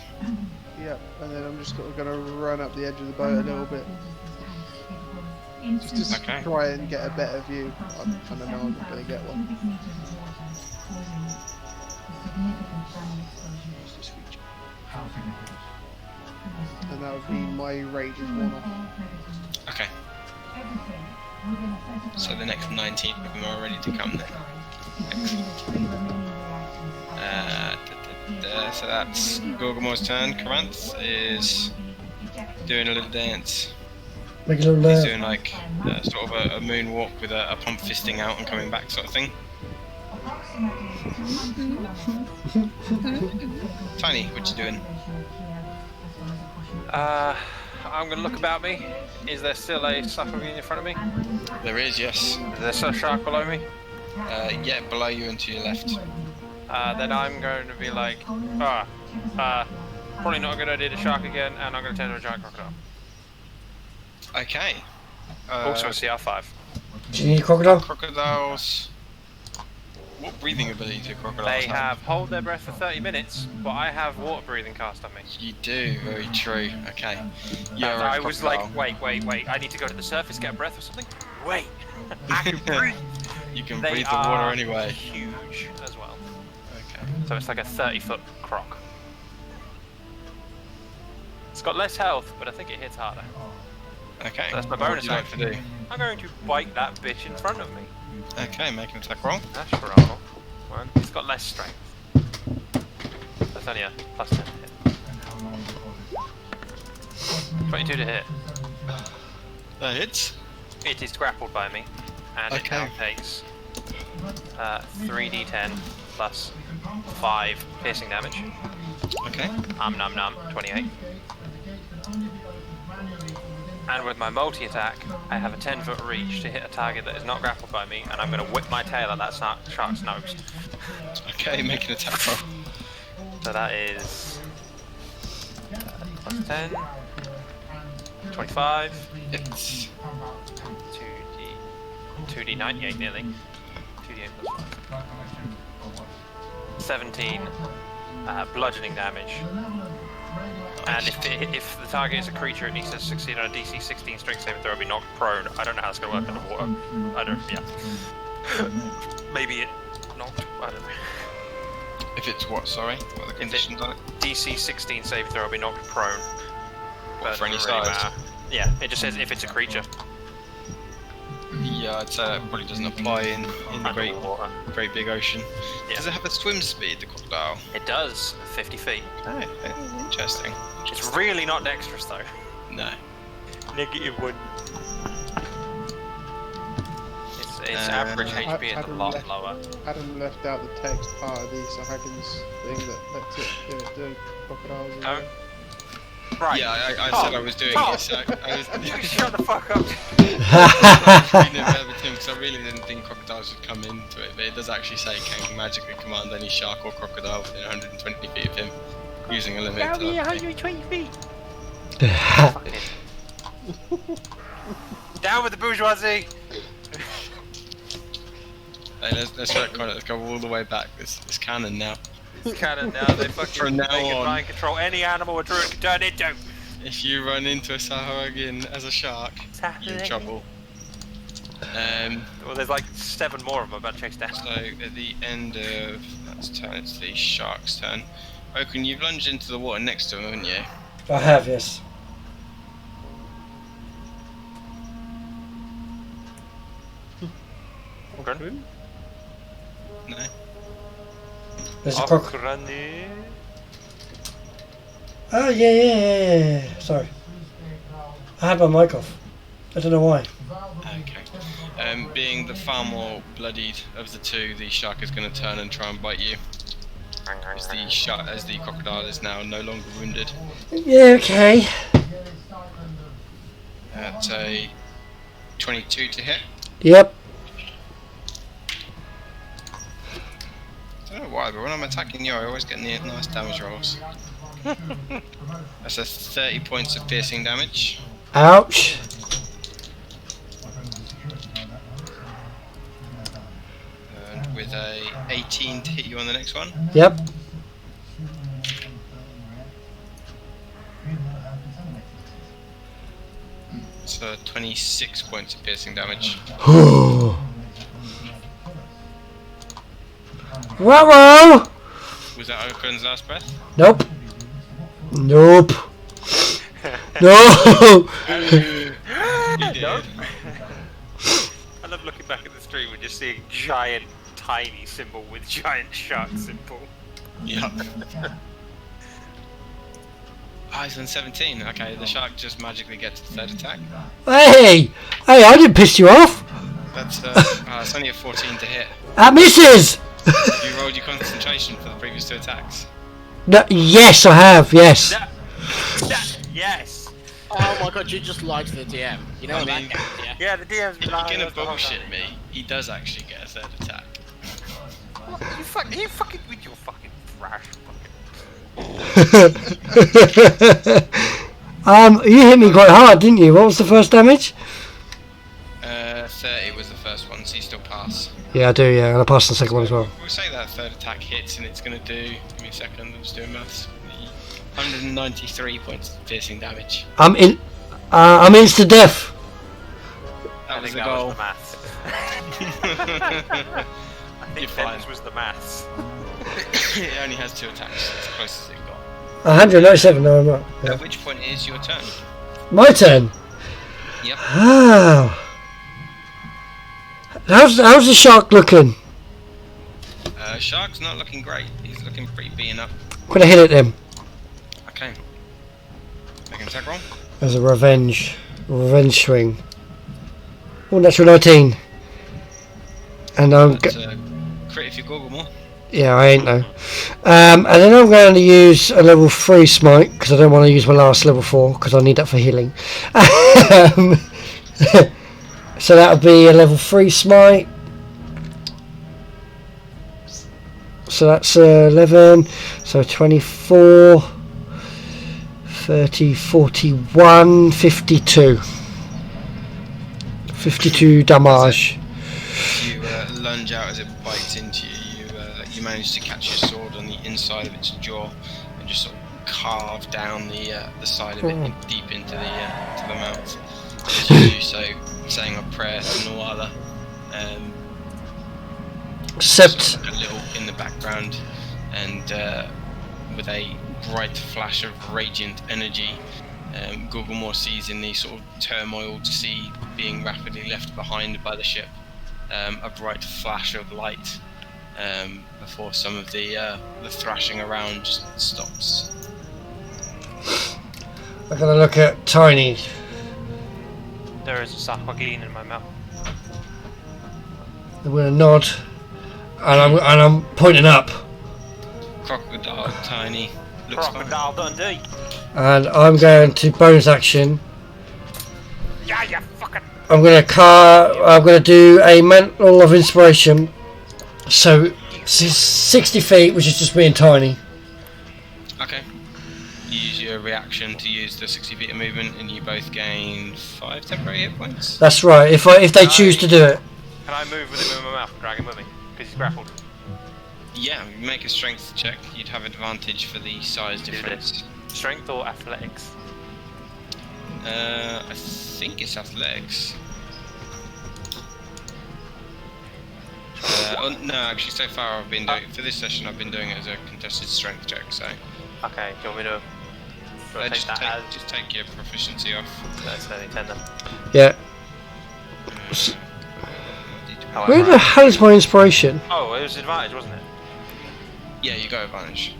Yep, and then I'm just going to run up the edge of the boat a little bit. Just to
Okay.
try and get a better view. I don't know I'm not going to get one. And that would be my rage is worn off.
Okay. So the next 19 of them are ready to come then. So that's Gorgomore's turn. Karanth is doing a little dance.
Make a little
He's doing like sort of a moonwalk with a pump fisting out and coming back sort of thing. Tiny, what you doing?
I'm gonna look about me. Is there still a submarine in front of me?
There is, yes.
Is there still a shark below me?
Yeah, below you and to your left.
Then I'm going to be like, probably not a good idea to shark again, and I'm going to turn into a giant crocodile.
Okay.
Also a CR5.
Do you need a crocodile?
Crocodiles. What breathing ability do crocodiles
They have hold their breath for 30 minutes, but I have water breathing cast on me.
You do, very true. Okay. You're a
I was
crocodile.
like, wait, I need to go to the surface, get a breath or something? Wait, I can breathe.
You can
They
breathe the water
are
anyway.
huge as well.
Okay.
So it's like a 30-foot croc. It's got less health, but I think it hits harder.
Okay.
So that's my
What would
bonus
you like
action.
to do?
I'm going to bite that bitch in front of me.
Okay, make an attack roll.
Dash roll. One. It's got less strength. That's only a plus 10 to hit. 22 to hit.
That hits.
It is grappled by me, and it now takes 3d10 plus 5 piercing damage.
Okay.
Num num, 28. And with my multi-attack, I have a 10-foot reach to hit a target that is not grappled by me, and I'm going to whip my tail at that shark's nose.
Okay, make an attack roll.
So that is plus 10, 25,
Hits.
2d98 nearly, 2d8 plus 5, 17 bludgeoning damage. And if the target is a creature, it needs to succeed on a DC 16 strength saving throw or be knocked prone. I don't know how it's going to work underwater. I don't. Yeah. Maybe it knocked. I don't know.
If it's what? Sorry, what are the conditions on it?
DC 16 saving throw or be knocked prone.
What, for any
doesn't really
size?
matter. Yeah, it just says if it's a creature.
Yeah, I'd say that probably doesn't apply in the great big ocean.
Yeah.
Does it have a swim speed, the crocodile?
It does, 50 feet.
Oh, interesting.
It's really not dexterous though.
No.
-1. Its average HP is a lot lower.
Adam left out the text part of the Sahagins thing that lets it do crocodiles. And
Oh. Right.
Yeah, I said I was doing it, so I was...
Shut the fuck up!
reading it verbatim because I really didn't think crocodiles would come into it, but it does actually say can magically command any shark or crocodile within 120 feet of him using a limit.
How many 120 feet? Down with the bourgeoisie!
Hey, let's go all the way back. This canon now.
It's canon now. They fucking
From now
they can
on,
try and control any animal a druid can turn into.
if you run into a Sahagin as a shark, you're in trouble.
Well, there's like 7 more of them about to chase down.
So at the end of that's turn, it's the shark's turn. Okran, you've lunged into the water next to him, haven't you?
I have, yes.
Okran?
No.
There's a croc.
Okran.
Oh, yeah. Sorry. I had my mic off. I don't know why.
Okay. Being the far more bloodied of the two, the shark is going to turn and try and bite you. As the crocodile is now no longer wounded.
Yeah, okay.
At a 22 to hit.
Yep.
I don't know why, but when I'm attacking you, I always get nice damage rolls. That's a 30 points of piercing damage.
Ouch.
And with a 18 to hit you on the next one.
Yep.
So 26 points of piercing damage.
Wow!
Was that Okran's last breath?
Nope. No!
You did.
I love looking back at the stream and just seeing giant, tiny symbol with giant shark symbol.
Yep. He's on 17. Okay, the shark just magically gets the third attack.
Hey, I didn't piss you off.
That's it's only a 14 to hit.
That misses.
You rolled your concentration for the previous 2 attacks.
No, yes, I have. Yes.
Yes.
Oh my god, you just lied to the DM. You know
I
that
mean,
game, yeah?
Yeah, the DM's
If
been
you're
lying
gonna
the whole
bullshit
time.
me, he does actually get a third attack.
What? You fucking with your fucking thrash.
You hit me quite hard, didn't you? What was the first damage?
30 was the first one, so you still pass.
Yeah, I do. Yeah, and I passed the second one as well.
We'll say that third attack hits, and it's gonna do. Give me a second. I'm just doing maths. 193 points of piercing damage.
I'm insta death.
That was the
that
goal.
was the maths. I think this was the maths.
It only has 2 attacks. It's the closest it got.
197. No, I'm not. Yeah.
At which point is your turn?
My turn.
Yep.
Oh. How's the shark looking?
Shark's not looking great. He's looking pretty beaten up.
I'm gonna hit it then.
Okay. Make an attack roll.
As a revenge swing. Oh, natural 19. And I'm
That's crit if you goggle more.
yeah, I ain't though. And then I'm going to use a level 3 smite because I don't want to use my last level 4 because I need that for healing. So that would be a level 3 smite. So that's 11. So 24, 30, 41, 52. 52 damage.
You lunge out as it bites into you. You manage to catch your sword on the inside of its jaw and just sort of carve down the side of it deep into the mouth. As you do so, saying a prayer to Noala.
Except
sort of a little in the background, and with a bright flash of radiant energy, Gorgomore sees in the sort of turmoil to sea being rapidly left behind by the ship, a bright flash of light before some of the thrashing around just stops.
I'm gonna look at Tiny.
There is a Sakwaglin in my mouth.
I'm gonna nod, and I'm pointing up.
Crocodile, Tiny. Looks
Crocodile Dundee.
And I'm going to bonus action.
Yeah, you fucking.
I'm gonna do a mantle of inspiration. So 60 feet, which is just me and Tiny.
Okay. You use your reaction to use the 60 feet of movement, and you both gain 5 temporary hit points.
That's right. If they choose to do it.
Can I move with him in my mouth and drag him with me? Because he's grappled.
Yeah, make a strength check. You'd have advantage for the size difference.
Strength or athletics?
I think it's athletics. No, actually, so far I've been doing for this session. I've been doing it as a contested strength check. So.
Okay. Do you want me to?
Just take your proficiency off.
That's only 10 then.
Yeah. Where the hell is my inspiration?
Oh, it was advantage, wasn't it?
Yeah, you got advantage.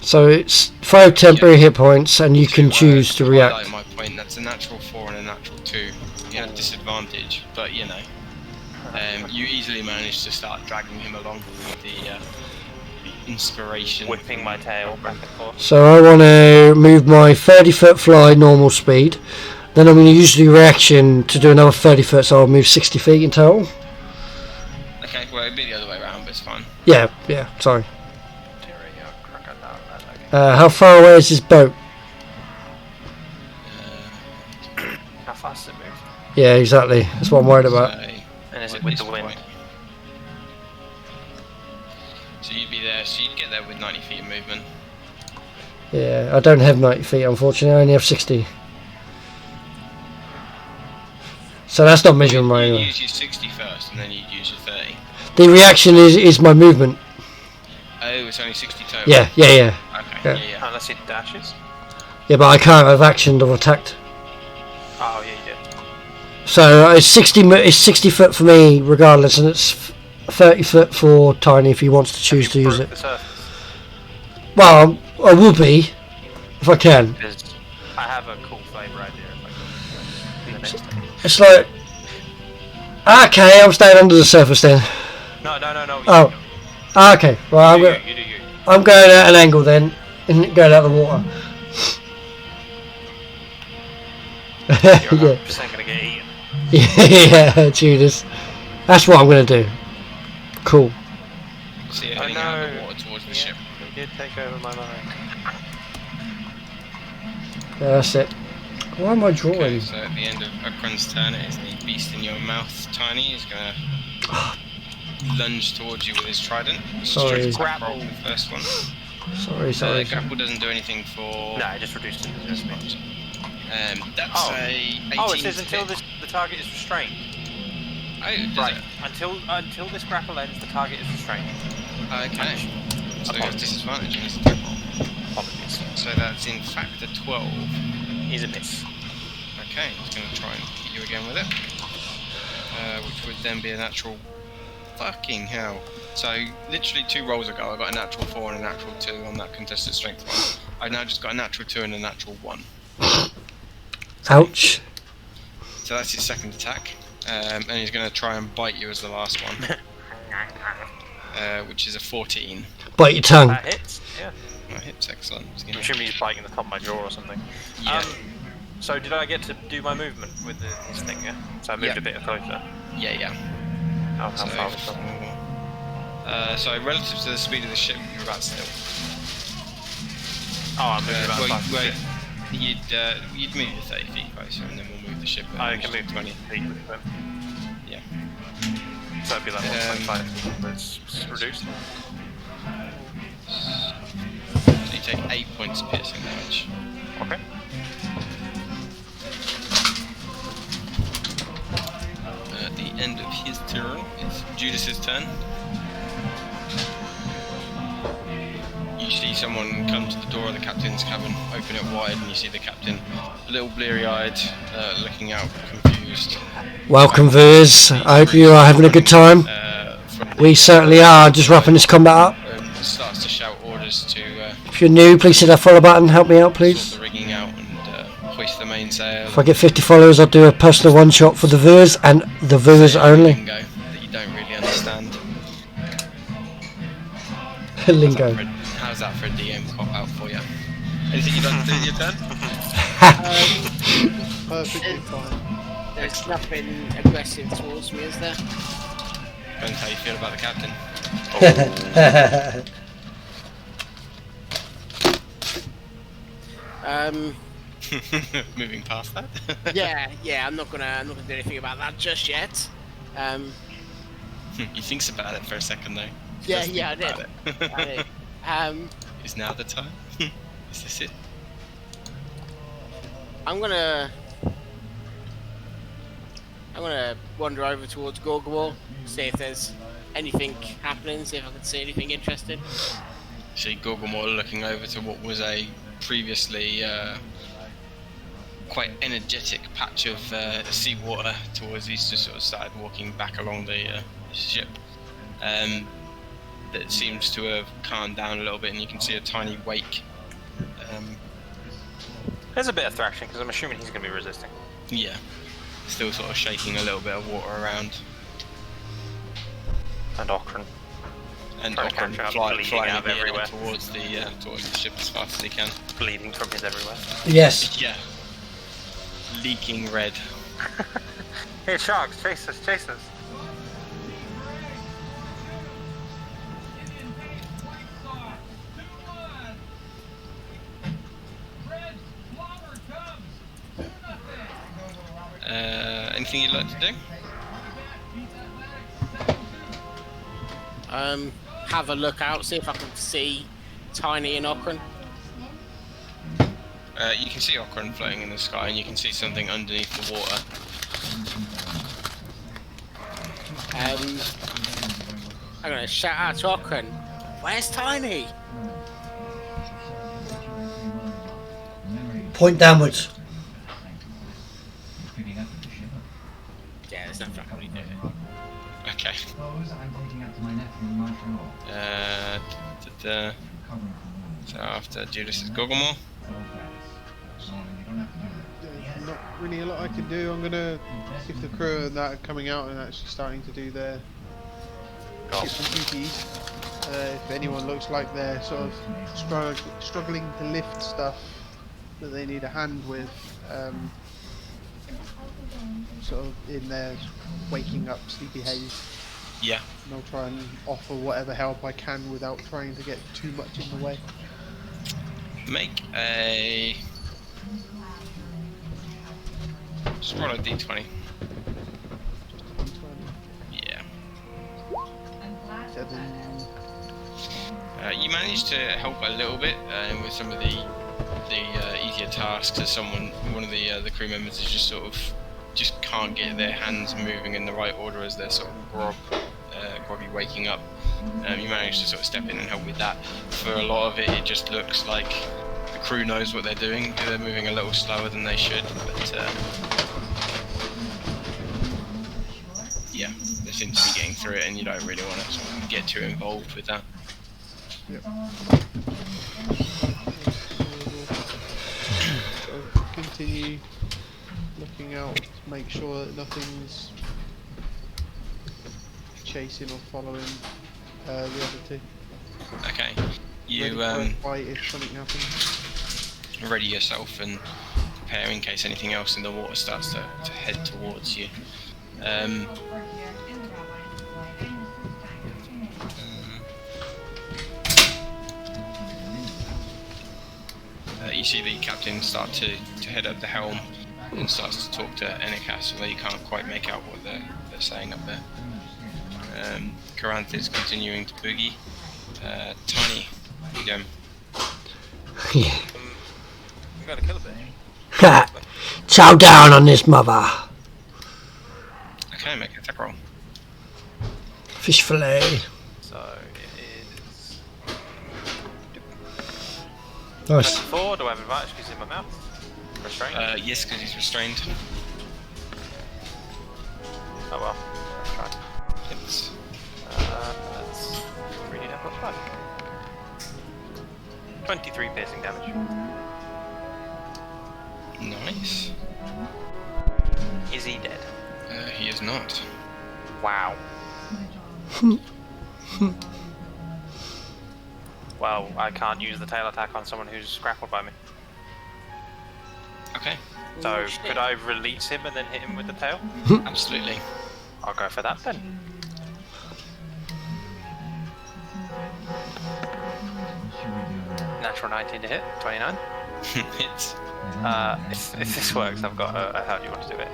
So it's 5 temporary hit points, and you can choose to react.
Like my point, that's a natural 4 and a natural 2. You have disadvantage, but you know, you easily managed to start dragging him along with the inspiration.
Whipping my tail back and forth.
So I want to move my 30-foot fly normal speed. Then I'm going to use the reaction to do another 30 foot, so I'll move 60 feet in total.
Okay, well it'd be the other way around, but it's fine.
Yeah, sorry. How far away is this boat?
How fast does it move?
Yeah, exactly. That's what I'm worried about.
And is it with the wind?
So you'd be there, so you'd get there with 90 feet of movement.
Yeah, I don't have 90 feet, unfortunately. I only have 60. So that's not measuring my...
You'd use your 60 first, and then you'd use your 30.
The reaction is my movement.
Oh, it's only 60 total?
Yeah.
Okay, yeah.
Unless it dashes?
Yeah, but I can't have actioned or attacked.
Oh, yeah, you did.
So it's 60 foot for me regardless, and it's 30 foot for Tiny if he wants to choose to use it. Well, I will be, if I can.
I have a cool flavour idea if I can.
It's like... Okay, I'm staying under the surface then.
No.
Oh. Okay, well I'm going at an angle then, and going out the water.
You're 100% going to get eaten.
Yeah, Judas. That's what I'm going to do. Cool.
So you're heading out of the water towards the ship.
You did take over my mind.
Yeah, that's it. Why am I drawing?
Okay, so at the end of Okran's turn, it is the beast in your mouth, Tiny, is going to lunge towards you with his trident.
Sorry.
Grapple. The first one.
Sorry.
Grapple doesn't do anything for...
No, it just reduces the speed.
That's a 18
Oh, it says until the target is restrained.
Oh,
right. Until this grapple ends, the target is restrained.
Okay. So you have disadvantage on this attack roll.
Apologies.
So that's in fact a 12.
Is a miss.
Okay, he's going to try and hit you again with it. Which would then be a natural... Fucking hell. So, literally 2 rolls ago, I got a natural 4 and a natural 2 on that contested strength one. I've now just got a natural 2 and a natural 1.
Ouch.
So that's his second attack. And he's going to try and bite you as the last one. Which is a 14.
Bite your tongue.
That hits, yeah.
That hits, excellent.
I'm assuming he's biting the top of my jaw or something.
Yeah.
So did I get to do my movement with this thing, yeah? So I moved a bit closer.
Yeah.
How far was that?
So relative to the speed of the ship, you're about still.
Oh, I'm moving about 5 feet.
You'd move the 30 feet closer, and then we'll move the ship.
I can move 20 feet with him.
Yeah.
So it'd be like 1.5 feet, but it's reduced.
So you take 8 points of piercing damage.
Okay.
At the end of his turn, it's Judas's turn. You see someone come to the door of the captain's cabin, open it wide, and you see the captain, a little bleary-eyed, looking out, confused.
Welcome, viewers. I hope you are having a good time. We certainly are. Just wrapping this combat up.
Starts to shout orders to.
If you're new, please hit that follow button. Help me out, please.
Sort the rigging out and hoist the mainsail.
If I get 50 followers, I'll do a personal one-shot for the viewers and the viewers only.
Lingo that you don't really understand.
Lingo.
How's that for a DM cop out for you? Anything you'd like to do in your turn?
Perfectly fine.
There's nothing aggressive towards me, is there?
Depends how you feel about the captain. Moving past that.
yeah. I'm not gonna do anything about that just yet.
He thinks about it for a second though.
I did.
Is now the time? Is this it?
I'm gonna wander over towards Gorgawal, see if there's anything happening, see if I can see anything interesting.
See Gorgawal looking over to what was a previously quite energetic patch of seawater towards east, just sort of started walking back along the ship. That seems to have calmed down a little bit, and you can see a tiny wake.
There's a bit of thrashing, because I'm assuming he's going to be resisting.
Yeah, still sort of shaking a little bit of water around.
And Okran.
And
Trying to
Okran
catch up,
flying
bleeding out everywhere.
towards the ship as fast as he can.
Bleeding from his everywhere.
Yes.
Yeah. Leaking red.
Hey, sharks, chase us, chase us.
Anything you'd like to do?
Have a look out, see if I can see Tiny and Okran.
You can see Okran floating in the sky, and you can see something underneath the water.
I'm gonna shout out to Okran. Where's Tiny?
Point downwards.
Yeah, there's nothing I can really do.
Okay. So after Judas is Gorgomore.
Not really a lot I can do. I'm gonna, if the crew and that are coming out and actually starting to do their ship's duties, if anyone looks like they're sort of struggling to lift stuff that they need a hand with, sort of in their waking up sleepy haze.
Yeah.
And I'll try and offer whatever help I can without trying to get too much in the way.
Make a... Just roll a d20. Yeah. You managed to help a little bit with some of the easier tasks. As one of the crew members is just can't get their hands moving in the right order as they're sort of groggy waking up. You managed to sort of step in and help with that. For a lot of it, it just looks like the crew knows what they're doing. They're moving a little slower than they should, but yeah, they seem to be getting through it, and you don't really want to sort of get too involved with that.
Yep. So continue looking out to make sure that nothing's chasing or following the other two.
Okay, you
ready for a fight if something happens.
Ready yourself and prepare in case anything else in the water starts to head towards you. You see the captain start to head up the helm and starts to talk to Enikas, although you can't quite make out what they're saying up there. Caranth is continuing to boogie. Tiny, what are you doing?
Yeah.
I'm going to kill a bit.
Ha! Chow down on this mother.
Okay, make an attack roll.
Fish fillet.
So it is
Nice.
24. Do I have advantage because he's in my mouth? Restrained?
Yes, because he's restrained.
Oh well. Let's try.
Hits.
That's 3d10 plus 5. 23 piercing damage.
Nice.
Is he dead?
He is not.
Wow. Well, I can't use the tail attack on someone who's grappled by me.
Okay.
So, could I release him and then hit him with the tail?
Absolutely.
I'll go for that then. Natural 19 to hit, 29.
Hits.
If this works, I've got how do you want to do it?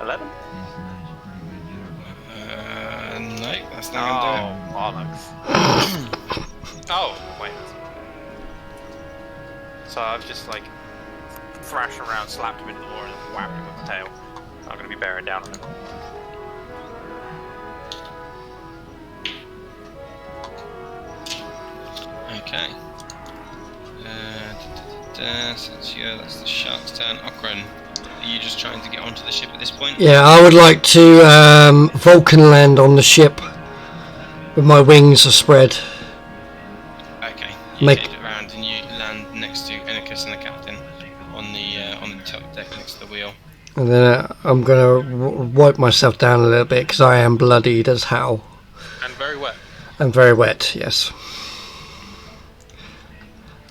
11?
No, that's not gonna do it.
Bollocks. Oh, wait. So I've just like thrashed around, slapped him into the wall, and whacked him with the tail. I'm gonna be bearing down on him.
Okay. So that's the shark's turn. Okran, are you just trying to get onto the ship at this point?
Yeah, I would like to Vulcan land on the ship with my wings spread.
Okay. You
Make
take it around and you land next to Enikus and the captain on the top deck next to the wheel.
And then I'm gonna wipe myself down a little bit because I am bloodied as hell.
And very wet.
And very wet, yes.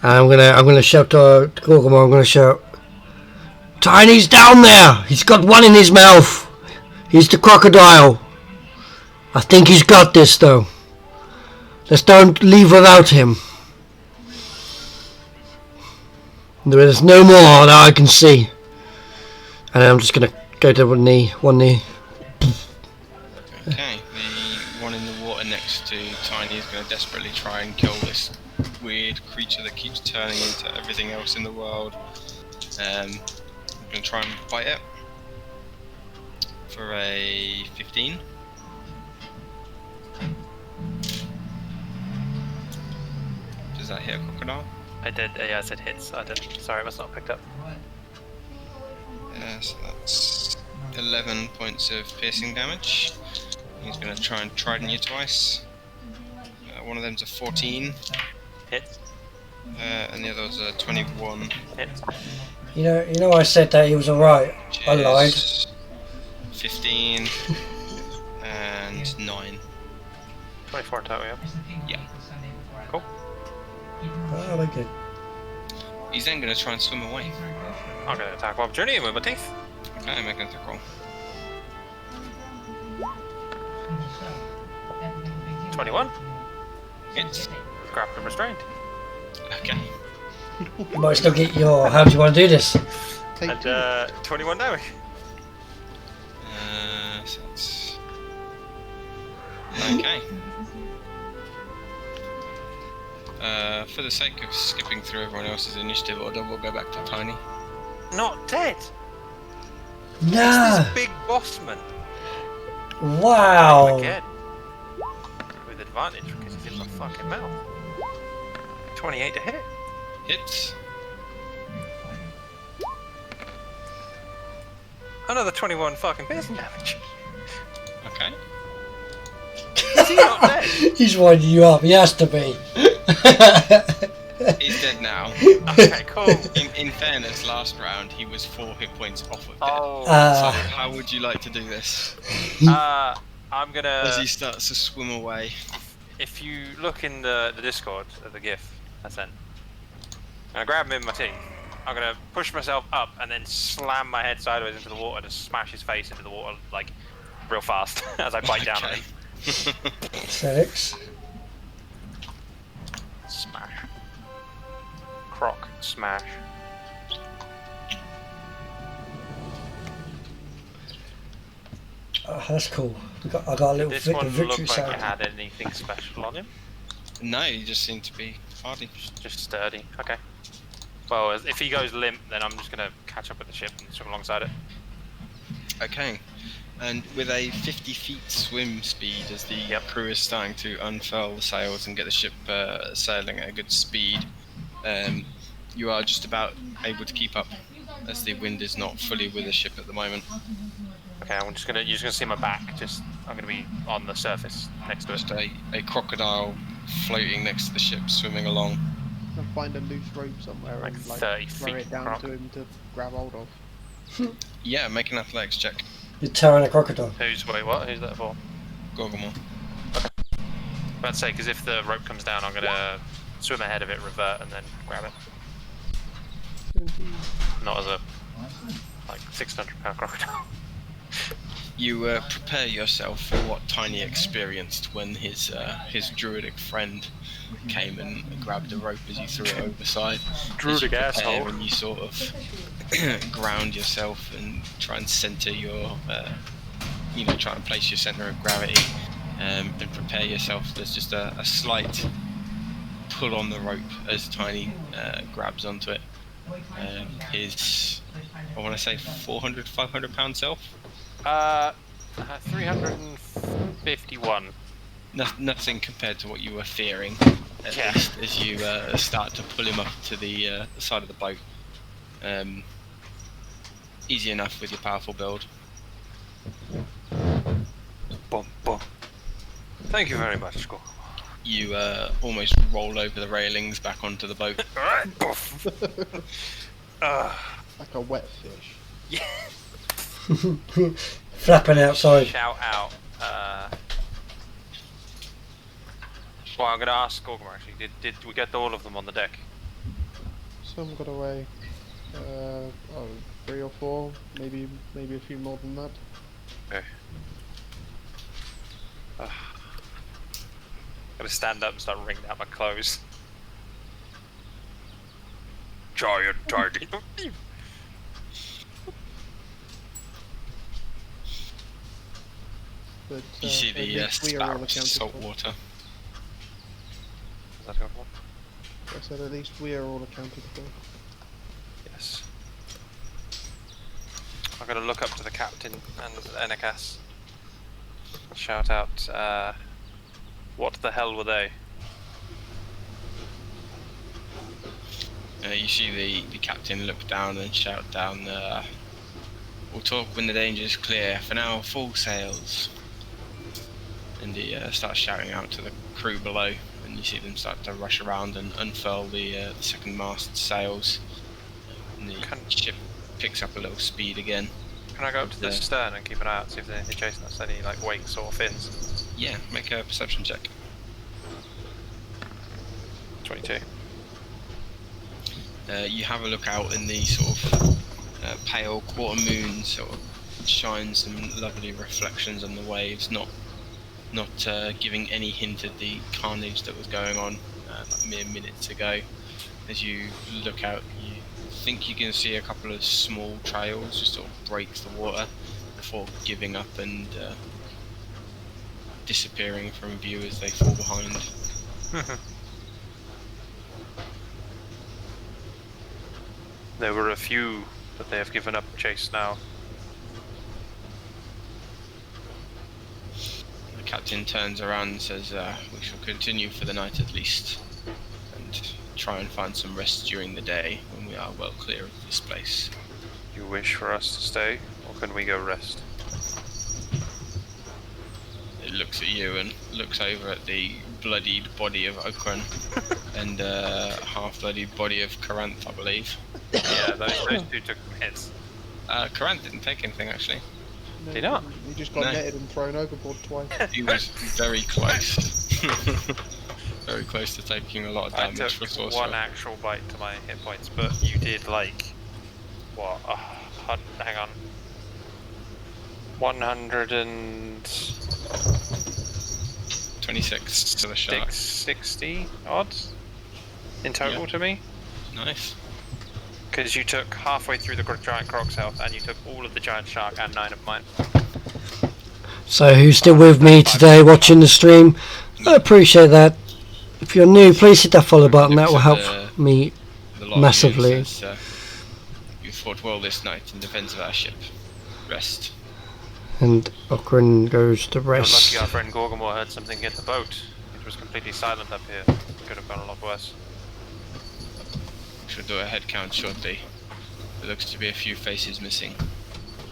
And I'm gonna shout to Gorgomar. I'm gonna shout, "Tiny's down there. He's got one in his mouth. He's the crocodile. I think he's got this though. Let's don't leave without him. There is no more that I can see." And I'm just gonna go to one knee.
Okay, the one in the water next to Tiny is going to desperately try and kill this weird creature that keeps turning into everything else in the world. I'm going to try and bite it for a 15. Does that hit a crocodile?
I did, yeah, I said hits. I did. Sorry, it must not have picked up.
So that's 11 points of piercing damage. He's going to try and trident you twice. One of them's a 14.
Hits.
And the other was a 21.
Hits.
You know, I said that he was alright. I lied.
15 and 9.
24 total, yeah.
Yeah.
Cool.
Oh, very good.
He's then going to try and swim away.
I'm going to attack of opportunity with my teeth.
Okay, make an attack roll.
21.
Hits.
Grappled and restrained.
Okay.
You might still get your. How do you want to do this?
And 21 damage.
So that's... Okay. For the sake of skipping through everyone else's initiative order, we'll go back to Tiny.
Not dead.
Nah.
It's this big bossman.
Wow.
Again. With advantage because he's in my fucking mouth. 28 to hit.
Hits.
Another 21 fucking piercing damage.
Okay.
Is he not dead?
He's winding you up. He has to be.
He's dead now.
Okay, cool.
In fairness, last round he was 4 hit points off of death.
Oh.
So how would you like to do this?
I'm gonna.
As he starts to swim away.
If you look in the Discord of the GIF I sent, I'm gonna grab him in my teeth. I'm gonna push myself up and then slam my head sideways into the water to smash his face into the water like real fast as I bite down on him.
6.
Smash. Croc smash.
Oh, that's cool. I got a little
This
victory
one looked like
sound.
it had anything special on him.
No, he just seemed to be Hardy.
Just sturdy. Okay. Well, if he goes limp, then I'm just gonna catch up with the ship and swim alongside it.
Okay. And with a 50 feet swim speed, as the crew is starting to unfurl the sails and get the ship sailing at a good speed, you are just about able to keep up, as the wind is not fully with the ship at the moment.
Okay, you're just gonna see my back. I'm gonna be on the surface next to it.
Just a crocodile floating next to the ship, swimming along.
I'll find a loose rope somewhere
Like
and
30
throw
feet
it down
croc.
to him to grab hold of.
Yeah, make an athletics check.
You're tearing a crocodile.
Wait, what? Who's that for?
Gorgomore.
Okay. About to say, because if the rope comes down, I'm gonna swim ahead of it, revert, and then grab it.
17.
Not as a 600-pound crocodile.
You prepare yourself for what Tiny experienced when his druidic friend came and grabbed a rope as you threw it overside.
Druidic asshole.
And you sort of ground yourself and try and center your, try and place your center of gravity, and prepare yourself. There's just a slight pull on the rope as Tiny grabs onto it. His, I want to say 400, 500 pound self.
351.
Nothing compared to what you were fearing, at least, as you start to pull him up to the side of the boat. Easy enough with your powerful build.
Boom, boom. Thank you very much, Squawk.
You almost roll over the railings back onto the boat.
Alright,
Like a wet fish.
Yeah.
Flapping outside.
Shout out. Well, I'm going to ask Gorgomore actually. Did we get all of them on the deck?
Some got away. 3 or 4, maybe a few more than that.
Okay. I'm going to stand up and start wringing out my clothes. Giant tiny.
But,
You see
at
the
least we are all
spout
accounted
salt
for.
water.
Is that going on?
I said at least we are all accounted for.
Yes. I'm going to look up to the captain and Enikas. Shout out, what the hell were they?
You see the captain look down and shout down, we'll talk when the danger is clear. For now, full sails. And he starts shouting out to the crew below, and you see them start to rush around and unfurl the second mast sails. And the ship picks up a little speed again.
Can I go up to the stern and keep an eye out, see if they're chasing us, any like wakes or fins?
Yeah, make a perception check.
22.
You have a look out, and the sort of pale quarter moon sort of shines some lovely reflections on the waves, not giving any hint of the carnage that was going on mere minutes ago. As you look out, you think you can see a couple of small trails just sort of break the water before giving up and disappearing from view as they fall behind.
There were a few, but they have given up chase now.
The captain turns around and says, we shall continue for the night at least, and try and find some rest during the day when we are well clear of this place.
You wish for us to stay, or can we go rest?
It looks at you and looks over at the bloodied body of Okran and half-bloodied body of Karanth, I believe.
Yeah, those two took hits.
Karanth didn't take anything, actually.
No,
Did he not?
He just got
No.
netted and thrown overboard twice.
He was very close. Very close to taking a lot of
I
damage for
took
sorcerer.
one actual bite to my hit points, but you did like, what, hang on.
26 to the shark.
60 odds in total to me.
Nice.
Because you took halfway through the giant croc's health and you took all of the giant shark and 9 of mine.
So who's still with me today watching the stream? I appreciate that. If you're new, please hit that follow button. That will
Looks
help
at
me
the lot of you,
massively.
it says, you fought well this night in defense of our ship. Rest.
And Okran goes to
You're
rest.
lucky our friend Gorgamore heard something hit the boat. It was completely silent up here. Could have gone a lot worse.
Should do a head count shortly. There looks to be a few faces missing.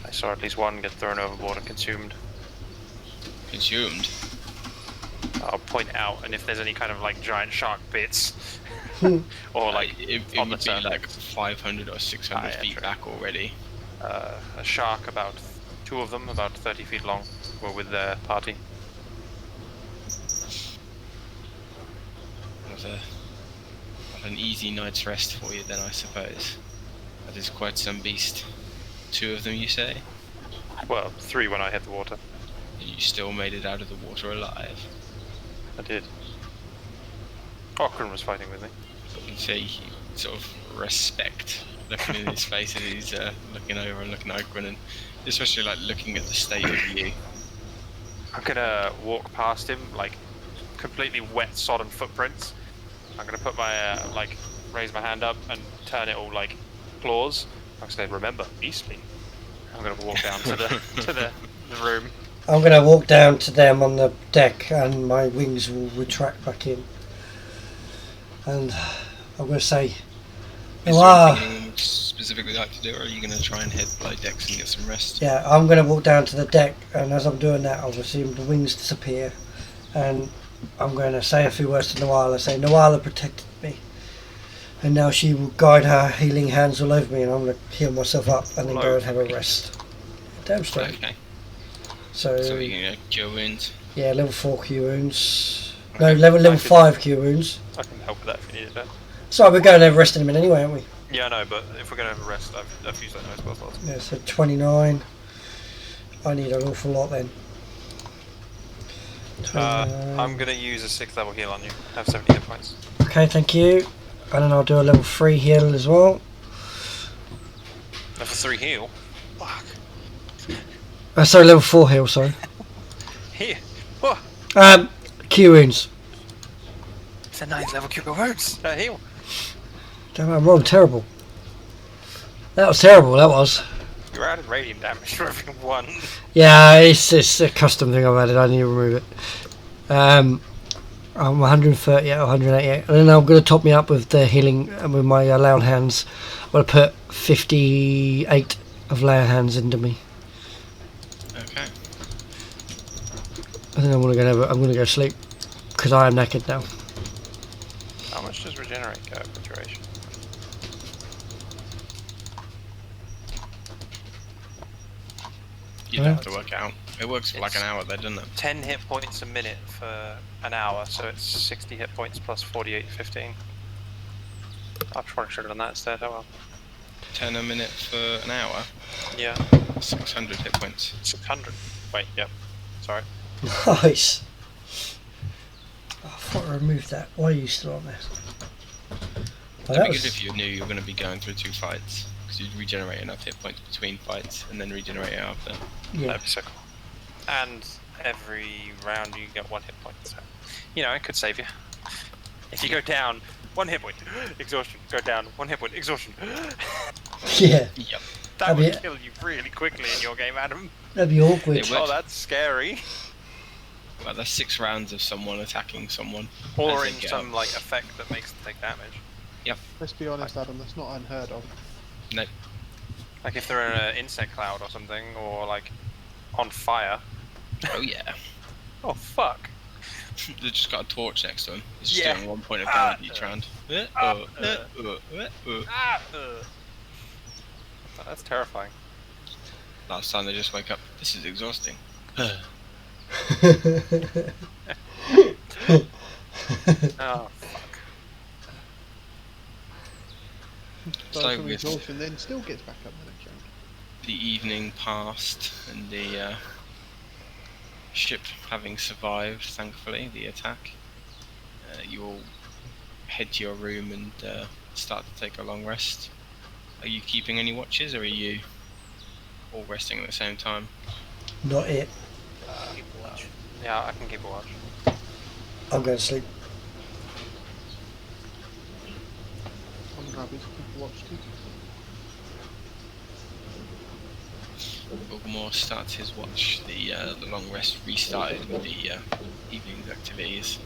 I saw at least one get thrown overboard and consumed.
Consumed?
I'll point out, and if there's any kind of like giant shark bits, or like
it
on
would
the
be
surface.
like 500 or 600
yeah,
feet
true.
back already.
A shark, about 2 of them, about 30 feet long, were with their party.
What an easy night's rest for you then, I suppose. That is quite some beast. 2 of them, you say?
Well, 3 when I hit the water.
And you still made it out of the water alive.
I did. Okran was fighting with me.
You can see sort of respect looking in his face as he's looking over and looking at Okran, and especially like looking at the state of you.
I'm gonna walk past him, like completely wet, sodden footprints. I'm gonna put my like raise my hand up and turn it all like claws. I'm gonna say, remember, Eastleigh. I'm gonna walk down to the to the room.
I'm going to walk down to them on the deck, and my wings will retract back in. And I'm going to say,
Is there anything you would specifically like to do, or are you going to try and head below decks and get some rest?
yeah, I'm going to walk down to the deck, and as I'm doing that, I'll see the wings disappear, and I'm going to say a few words to Nawala. Say, Nawala protected me, and now she will guide her healing hands all over me, and I'm going to heal myself up and then go and have a rest. Damn straight.
Okay.
So
you're going to cure wounds?
Yeah, level 4 cure wounds. No, level 5 cure wounds.
I can help with that if you needed that.
So we're going to have a rest in a minute anyway, aren't we?
Yeah, I know, but if we're gonna have a rest, I've used that no spell slots.
Yeah, so 29. I need an awful lot then.
I'm gonna use a 6th level heal on you. Have 70 hit points.
Okay, thank you. And then I'll do a level 3 heal as well.
Level 3 heal? Fuck.
Sorry, level 4 heal, sorry.
Here. What?
Cure wounds.
It's a 9th level cure wounds. Heal.
Damn, I'm wrong, terrible. That was terrible, that was.
You're added radiant damage for every one.
Yeah, it's a custom thing I've added, I need to remove it. I'm 138 or 188. And then I'm going to top me up with the healing with my loud hands. I'm going to put 58 of loud hands into me.
Okay.
I think I'm going to go sleep because I am knackered now.
How much does regenerate go for duration?
You'd have to work it out. It works for like an hour there, doesn't it?
10 hit points a minute for an hour, so it's 60 hit points plus 48, 15. I probably should have done that instead, oh well.
10 a minute for an hour?
Yeah.
600 hit points.
600. Wait, yep. Sorry.
Nice. Oh, I thought I removed that. Why are you still on there? Well,
That'd be good if you knew you were going to be going through 2 fights, because you'd regenerate enough hit points between fights and then regenerate it after.
Yeah.
That'd be so cool. And every round you get 1 hit point, so you know, it could save you. If you go down, 1 hit point, exhaustion, go down, 1 hit point, exhaustion.
Yeah.
Yep.
That would kill you really quickly in your game, Adam.
That'd be awkward.
Oh, that's scary.
Well, that's 6 rounds of someone attacking someone.
Or in some like effect that makes them take damage.
Yep.
Let's be honest, Adam, that's not unheard of.
No.
Like if they're in an insect cloud or something, or like on fire.
Oh yeah.
Oh fuck.
They've just got a torch next to them. It's just doing 1 point of damage each round.
That's terrifying.
Last time they just wake up. This is exhausting.
Oh fuck.
So
From
with
exhaustion, then still gets back up the next round.
the evening passed and the ship having survived, thankfully, the attack, you all head to your room and start to take a long rest. Are you keeping any watches, or are you all resting at the same time?
Not it.
Yeah, I can keep a watch.
I'm going to sleep.
Avid, people watched it.
Bulgamore starts his watch. The long rest restarted with the evening's activities,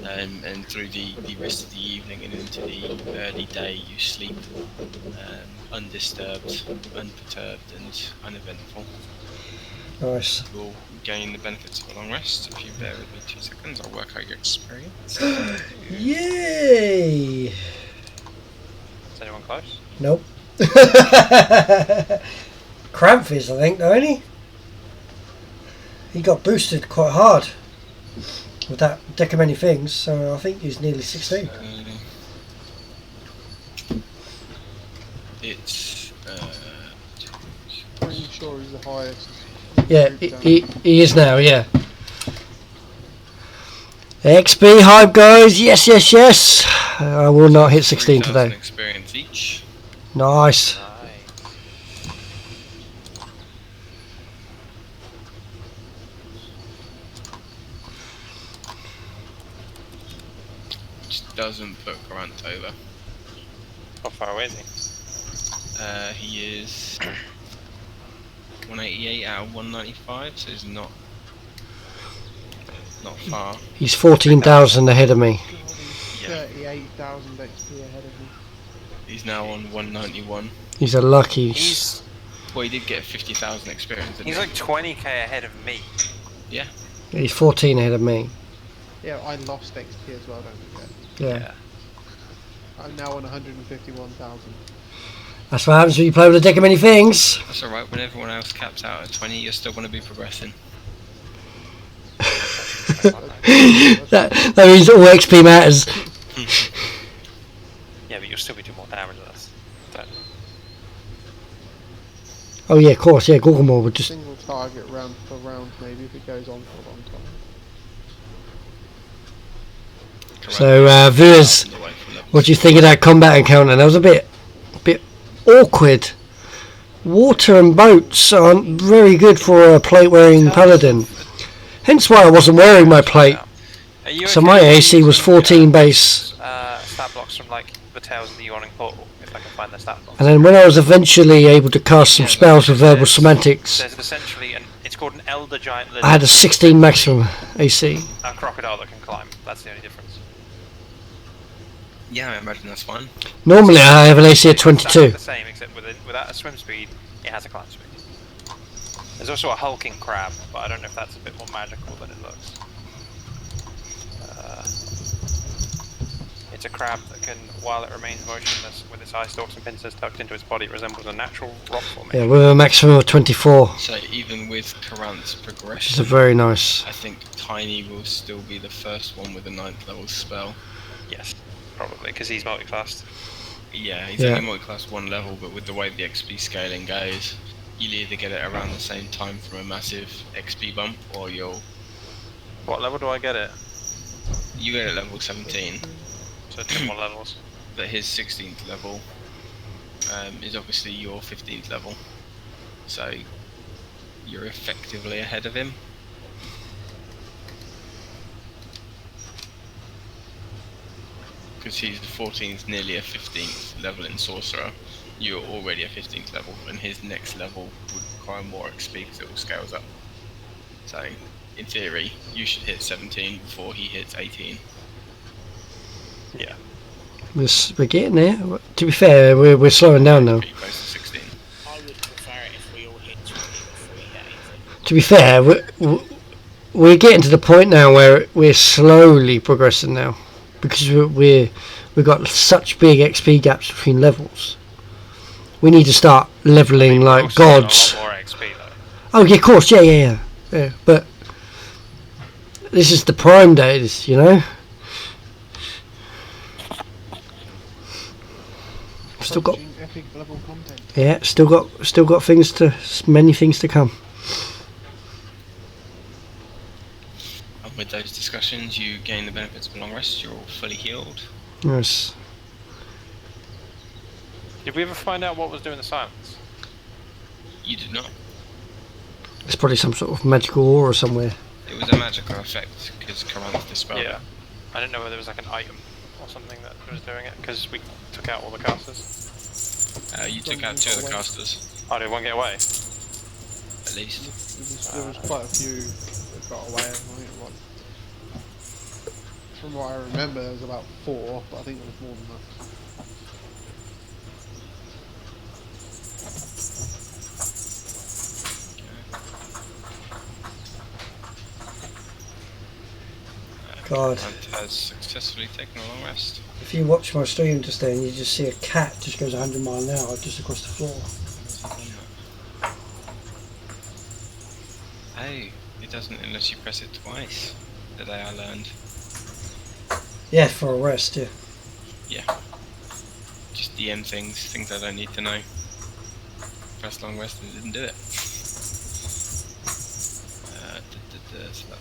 and through the rest of the evening and into the early day, you sleep undisturbed, unperturbed, and uneventful.
Nice.
You'll gain the benefits of a long rest. If you bear with me 2 seconds, I'll work out your experience.
Yay!
Is anyone close?
Nope. Cramphis, I think, don't he? He got boosted quite hard with that deck of many things, so I think he's nearly 16.
It's
Pretty sure he's the highest.
Yeah, he is now, yeah. XP hype, guys! Yes, yes, yes! I will not hit 16 today.
experience each.
Nice.
Which doesn't put Grant over.
How far away is he?
He is 188 out of 195, so he's not far.
He's 14,000 ahead of me.
Yeah.
38,000 XP ahead of me.
He's now on 191.
He's a lucky.
Well, he did get 50,000 experience. Didn't
He's
he?
like 20k ahead of me.
Yeah.
He's 14 ahead of me.
Yeah, I lost XP as well, don't forget.
Yeah.
I'm now on 151,000.
That's what happens when you play with a deck of many things.
That's alright, when everyone else caps out at 20, you're still going to be progressing.
that means all XP matters.
Yeah, but you'll still be doing more damage than us. Don't.
Oh yeah, of course, yeah, Gorgamore would just...
Single target round for round, maybe, if it goes on for a long time.
So, viewers, what do you think of that combat encounter? That was a bit awkward. Water and boats aren't very good for a plate-wearing paladin. Hence why I wasn't wearing my plate. So my AC was 14 base.
Stat blocks from like the Tales of the Yawning Portal, if I can find the stat blocks.
And then when I was eventually able to cast some spells with verbal semantics,
There's essentially it's called an Elder Giant Lizard.
I had a 16 maximum AC.
A crocodile that can climb. That's the only difference.
Yeah, I imagine that's fine.
Normally I have an AC of 22.
The same, except without a swim speed, it has a climb speed. There's also a hulking crab, but I don't know if that's a bit more magical than it looks. It's a crab that can, while it remains motionless, with its eye stalks and pincers tucked into its body, it resembles a natural rock formation.
Yeah, with a maximum of 24.
So even with Karant's progression,
Which is very nice.
I think Tiny will still be the first one with a 9th level spell.
Yes, probably, because he's multiclassed.
Yeah, he's only multi-class 1 level, but with the way the XP scaling goes, you'll either get it around the same time from a massive XP bump, or you'll...
What level do I get it?
You get it at level 17.
So 2 more levels.
But his 16th level is obviously your 15th level. So you're effectively ahead of him. Because he's the 14th, nearly a 15th level in Sorcerer. You're already a 15th level, and his next level would require more XP because it all scales up. So, in theory, you should hit 17 before he hits 18.
Yeah.
We're getting there. To be fair, we're slowing down now.
Pretty close to 16.
I would prefer it if we all hit 20 before we get 18.
To be fair, we're getting to the point now where we're slowly progressing now. Because we've got such big XP gaps between levels. We need to start leveling like gods.
A lot more XP though.
Oh yeah, of course, yeah. But this is the prime days, you know. Still got
epic level content.
Yeah, still got many things to come.
And with those discussions, you gain the benefits of a long rest. You're all fully healed.
Yes.
Did we ever find out what was doing the silence?
You did not.
It's probably some sort of magical aura somewhere.
It was a magical effect because Karant dispelled it.
Yeah. I didn't know whether there was like an item. or something that was doing it? Because we took out all the casters.
You took out 2 of the casters,
Oh, did one get away?
at least.
There was quite a few that got away. I think from what I remember, there was about 4, but I think there was more than that.
God.
Grant has successfully taken a long rest.
If you watch my stream just then, you just see a cat just goes 100 miles an hour just across the floor.
Hey, it doesn't unless you press it twice. Today I learned.
Yeah, for a rest, yeah.
Yeah. Just DM things I don't need to know. Press long rest and it didn't do it. So that's that.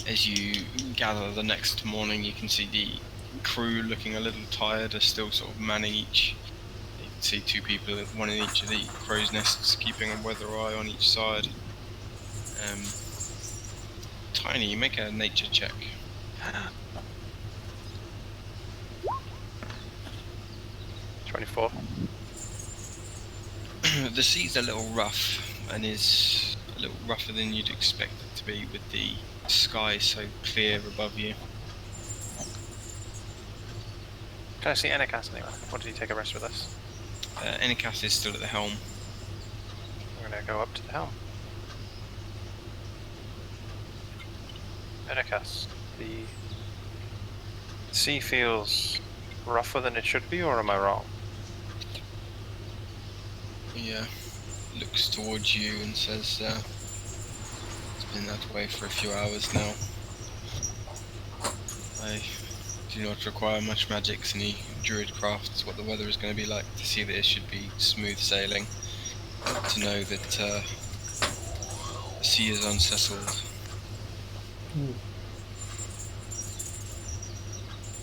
As you gather the next morning, you can see the crew looking a little tired, are still sort of manning each. You can see 2 people, one in each of the crow's nests, keeping a weather eye on each side. Tiny, you make a nature check.
$24.
The sea's a little rough, and is a little rougher than you'd expect it to be with the sky so clear above you.
Can I see Enikas anywhere? Or did he take a rest with us?
Enikas is still at the helm.
I'm gonna go up to the helm. Enikas, the sea feels rougher than it should be, or am I wrong?
He looks towards you and says, it's been that way for a few hours now. I do not require much magics, any druid crafts, what the weather is going to be like, to see that it should be smooth sailing. To know that the sea is unsettled.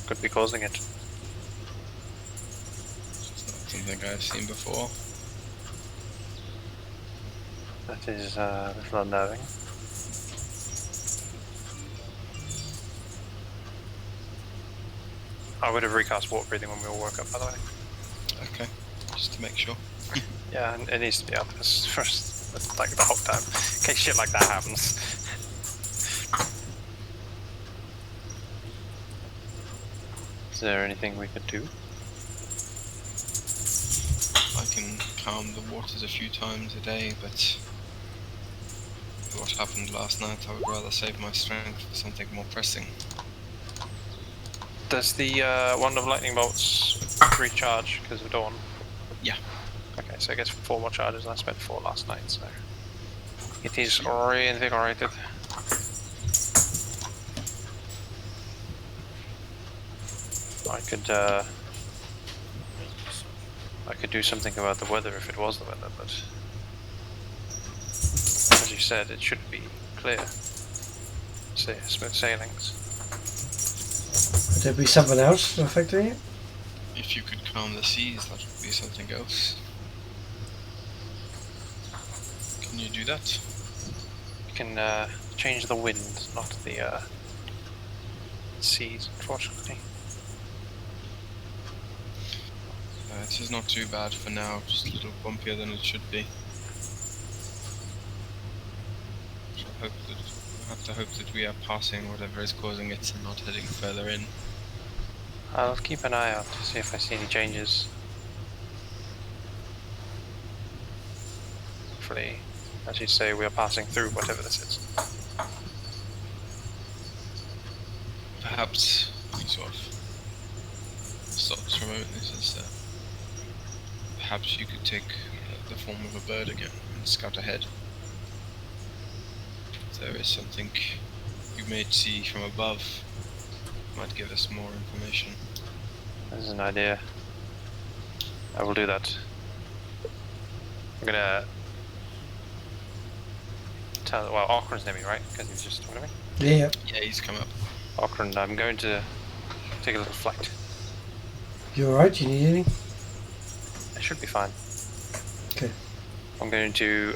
Could be causing it.
It's not something I've seen before.
That is a little unnerving. I would have recast water breathing when we all woke up, by the way.
Okay, just to make sure.
Yeah, and it needs to be up first, like the whole time, in case shit like that happens. Is there anything we could do?
I can calm the waters a few times a day, but what happened last night, I would rather save my strength for something more pressing.
Does the Wand of Lightning Bolts recharge because of Dawn?
Yeah.
Okay, so it gets 4 more charges, and I spent 4 last night, so it is reinvigorated. I could do something about the weather if it was the weather, but as you said, it should be clear. Say smooth sailings.
Would there be something else affecting it?
If you could calm the seas, that would be something else. Can you do that?
You can change the wind, not the seas, unfortunately.
It is not too bad for now, just a little bumpier than it should be. So I have to hope that we are passing whatever is causing it and not heading further in.
I'll keep an eye out to see if I see any changes. Hopefully, as you say, we are passing through whatever this is.
Perhaps, sort of, start to promote this as perhaps you could take the form of a bird again and scout ahead. If there is something you may see from above, might give us more information.
This is an idea. I will do that. I'm gonna tell. Well, Okran's near me, right? Because he's just talking to me.
Yeah.
Yeah, he's come up.
Okran, I'm going to take a little flight.
You alright? You need anything?
I should be fine.
Okay.
I'm going to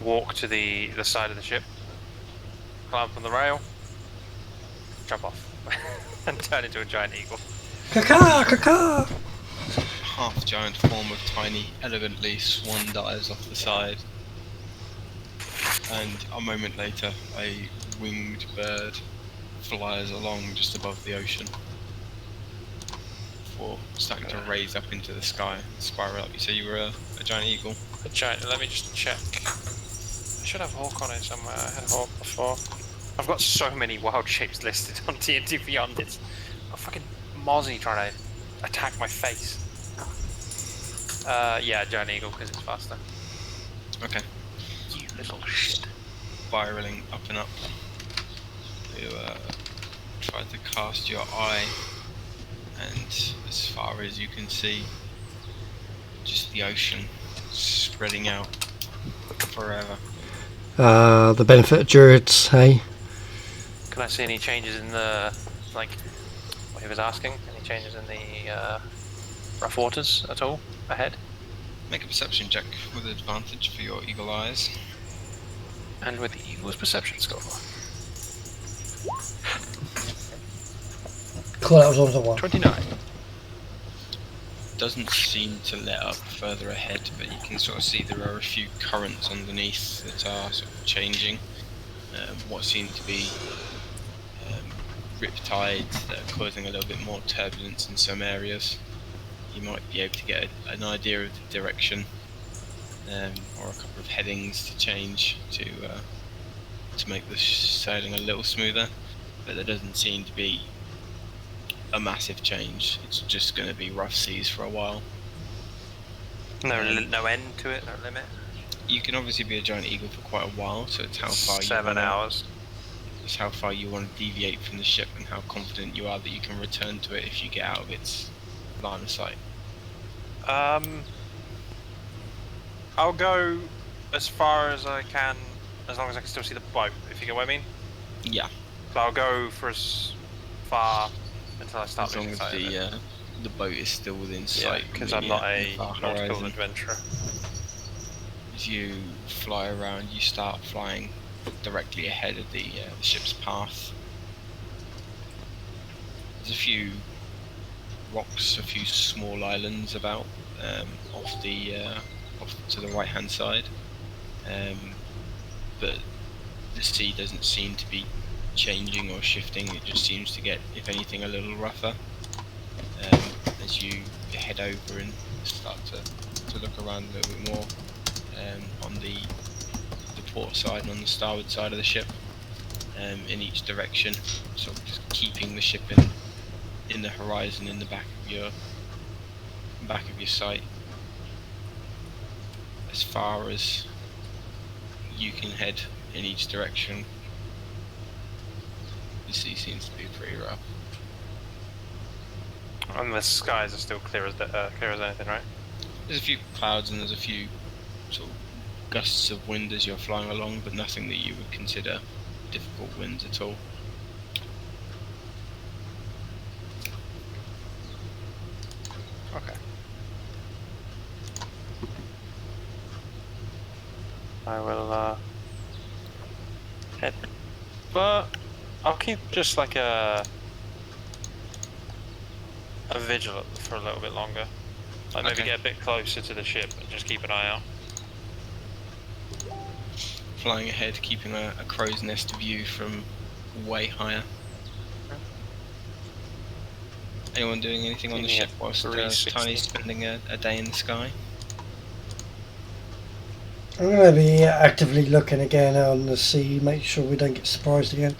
walk to the side of the ship climb from the rail, jump off, and turn into a giant eagle.
Caca, caca.
Half giant form of tiny, elegantly swan dives off the side. And a moment later, a winged bird flies along just above the ocean. Before starting to raise up into the sky and spiral up. You say you were a giant eagle?
A giant. Let me just check. I should have Hawk on it somewhere. I had Hawk before. I've got so many wild shapes listed on TNT Beyond. It's a fucking Mozzie trying to attack my face. Yeah, giant eagle because it's faster.
Okay.
You little shit.
Spiraling up and up. You try to cast your eye, and as far as you can see, just the ocean spreading out forever.
The benefit of druids, hey?
Can I see any changes in the, like, what he was asking? Any changes in the rough waters at all ahead?
Make a perception check with advantage for your eagle eyes.
And with the eagle's perception score.
Cool, that was on the one.
29.
Doesn't seem to let up further ahead, but you can sort of see there are a few currents underneath that are sort of changing. What seem to be riptides that are causing a little bit more turbulence in some areas. You might be able to get an idea of the direction, or a couple of headings to change to make the sailing a little smoother, but there doesn't seem to be a massive change. It's just going to be rough seas for a while.
No end to it, no limit?
You can obviously be a giant eagle for quite a while, so it's how far
7 hours.
It's how far you want to deviate from the ship and how confident you are that you can return to it if you get out of its line of sight.
I'll go as far as I can, as long as I can still see the boat, if you get what I mean?
Yeah.
So I'll go for as far until I start
as long
losing
as
sight of it.
the boat is still within sight.
Because I'm not a nautical adventurer.
As you fly around, you start flying directly ahead of the ship's path. There's a few rocks, a few small islands about off to the right hand side, but the sea doesn't seem to be changing or shifting. It just seems to get, if anything, a little rougher as you head over and start to look around a little bit more on the port side and on the starboard side of the ship, in each direction, sort of just keeping the ship in the horizon in the back of your sight, as far as you can head in each direction. The sea seems to be pretty rough.
And the skies are still clear as anything, right?
There's a few clouds and there's a few sort of gusts of wind as you're flying along, but nothing that you would consider difficult winds at all.
Okay. I will head, but I'll keep just like a vigilant for a little bit longer. Like maybe get a bit closer to the ship and just keep an eye out.
Flying ahead, keeping a crow's nest view from way higher. Anyone doing anything on the ship whilst Tiny's spending a day in the sky?
I'm going to be actively looking again on the sea, make sure we don't get surprised again.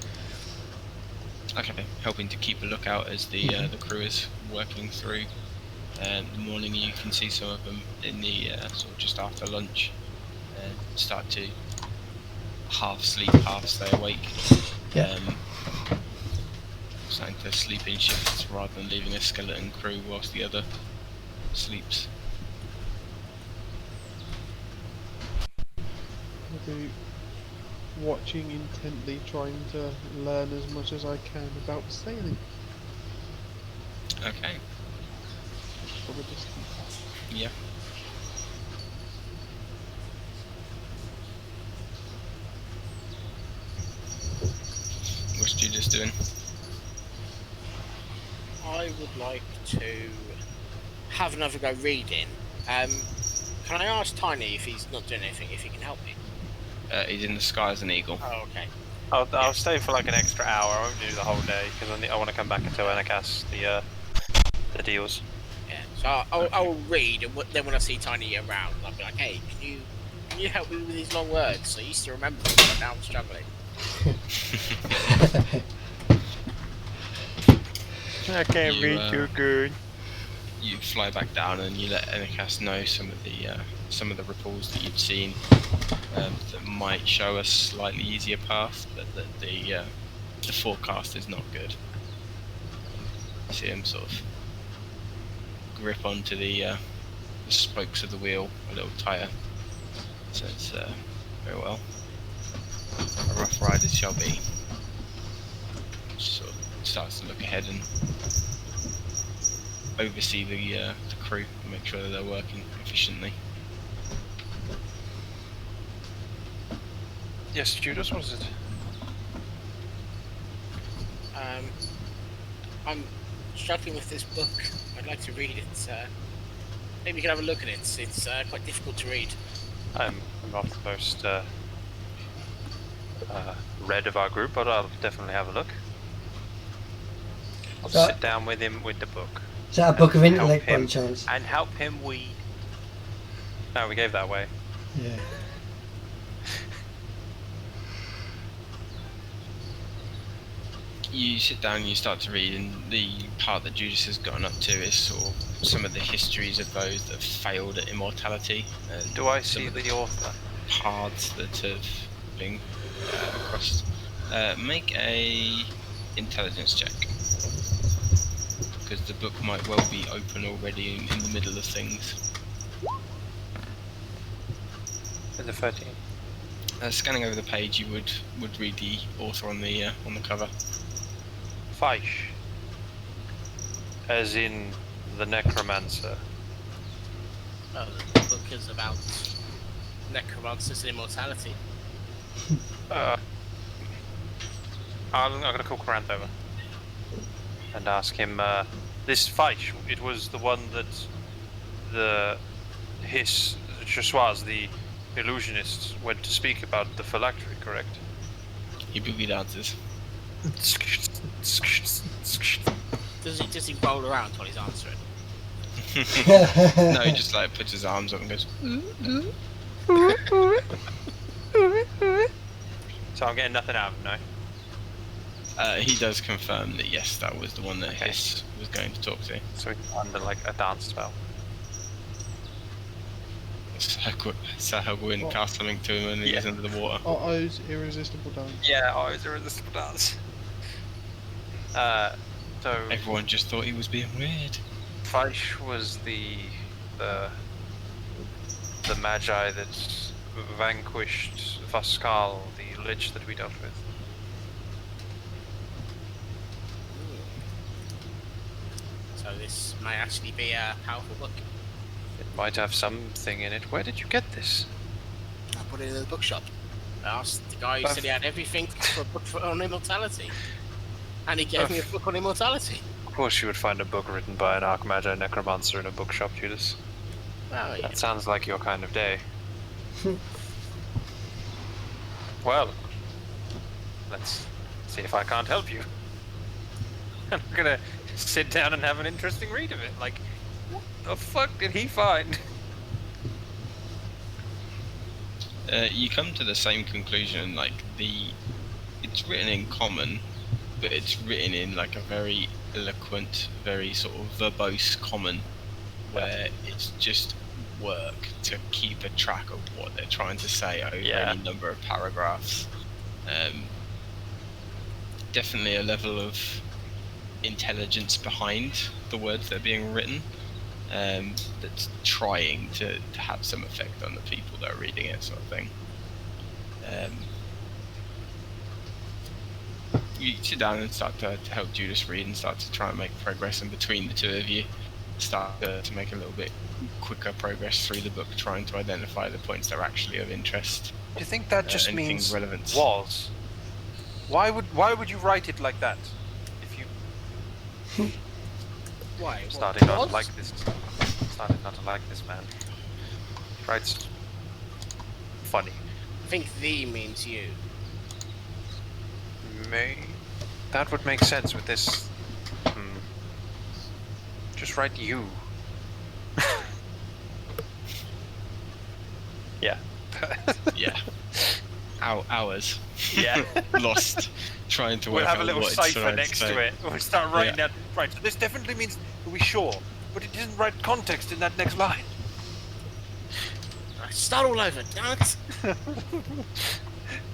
Okay, helping to keep a lookout as the crew is working through. In the morning you can see some of them in the sort of just after lunch start to half sleep, half stay awake.
Yeah.
Starting to sleep in shifts rather than leaving a skeleton crew whilst the other sleeps.
I'll be watching intently, trying to learn as much as I can about sailing.
Okay.
From a distance.
Yeah. Judas doing?
I would like to have another go reading. Can I ask Tiny if he's not doing anything, if he can help me?
He's in the sky as an eagle.
Oh, okay.
I'll stay for like an extra hour. I won't do the whole day because I want to come back and tell Anakas the deals.
Yeah. So I'll read, and then when I see Tiny around, I'll be like, "Hey, can you help me with these long words? I used to remember them, but now I'm struggling."
I can't read too good.
You fly back down and you let Anakas know some of the reports that you've seen that might show a slightly easier path, but that the forecast is not good. You see him sort of grip onto the spokes of the wheel a little tighter. So it's very well. A rough ride it shall be. Sort of starts to look ahead and oversee the crew and make sure that they're working efficiently.
Yes, Judas, what is it?
I'm struggling with this book. I'd like to read it. Maybe you can have a look at it. It's quite difficult to read.
I'm not the most read of our group, but I'll definitely have a look. I'll sit down with him with the book.
Is that a book of intellect by any chance?
And help him weed. No, we gave that away.
Yeah.
You sit down and you start to read, and the part that Judas has gotten up to is sort of some of the histories of those that have failed at immortality. And
do I see the author?
Paths that have been crossed. Make a intelligence check, because the book might well be open already in the middle of things.
Is it 13?
Scanning over the page, you would read the author on the cover.
Faish. As in the necromancer.
Oh, the book is about necromancers and immortality.
I'm going to call Coranth over and ask him, this Faish, it was the one that Chassois, the illusionist, went to speak about the phylactery, correct?
He boogie dances.
Does he roll around while he's answering?
No, he just like puts his arms up and goes.
So I'm getting nothing out of him, no?
He does confirm that yes, that was the one that Hiss was going to talk to.
So he's under like a dance spell.
Sahagwin and cast something to him and he's under the water.
Otto's irresistible dance.
Yeah, Otto's irresistible dance. So
everyone just thought he was being weird.
Faish was the magi that vanquished Vascal, the lich that we dealt with.
So this might actually be a powerful book.
It might have something in it. Where did you get this?
I put it in the bookshop. I asked the guy who said he had everything for a book on immortality. And he gave me a book on immortality.
Of course you would find a book written by an Archmagi necromancer in a bookshop, Judas.
Oh, yeah.
That sounds like your kind of day. Well, let's see if I can't help you. I'm gonna sit down and have an interesting read of it. Like, what the fuck did he find?
You come to the same conclusion, like it's written in common, but it's written in like a very eloquent, very sort of verbose common, where it's just work to keep a track of what they're trying to say over any number of paragraphs. Definitely a level of intelligence behind the words that are being written, that's trying to have some effect on the people that are reading it, sort of thing. You sit down and start to help Judas read and start to try and make progress, and between the two of you start to make a little bit quicker progress through the book, trying to identify the points that are actually of interest.
Do you think that just means
relevant.
was? Why would you write it like that? If you
Why?
starting not
What?
to like this, started not to like this man. He writes funny.
I think "the" means you.
That would make sense with this. Just write you. Yeah.
Yeah. Hours.
Yeah.
Lost trying to
We'll
work
have a
out
little
what it's
cipher
trying
next
say.
to it. We'll start writing
Yeah.
that. Right, so this definitely means are we sure? But it doesn't write context in that next line.
Start all over, damn it!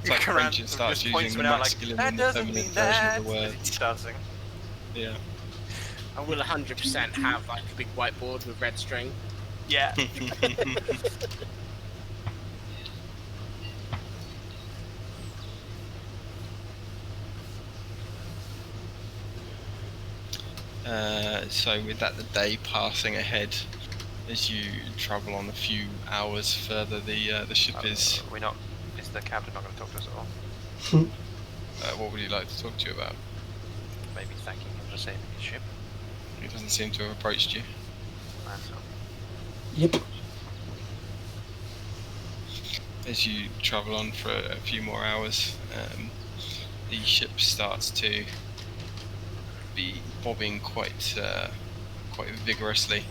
It's like French, it starts using the masculine and the feminine version of the words.
Keep dancing.
Yeah.
I will 100% have like a big whiteboard with red string.
Yeah.
So with that, the day passing ahead, as you travel on a few hours further, the ship is.
We're not. Is the captain not going to talk to us at all?
What would you like to talk to you about?
Maybe thanking him for saving his ship.
He doesn't seem to have approached you.
Yep.
As you travel on for a few more hours, the ship starts to be bobbing quite vigorously,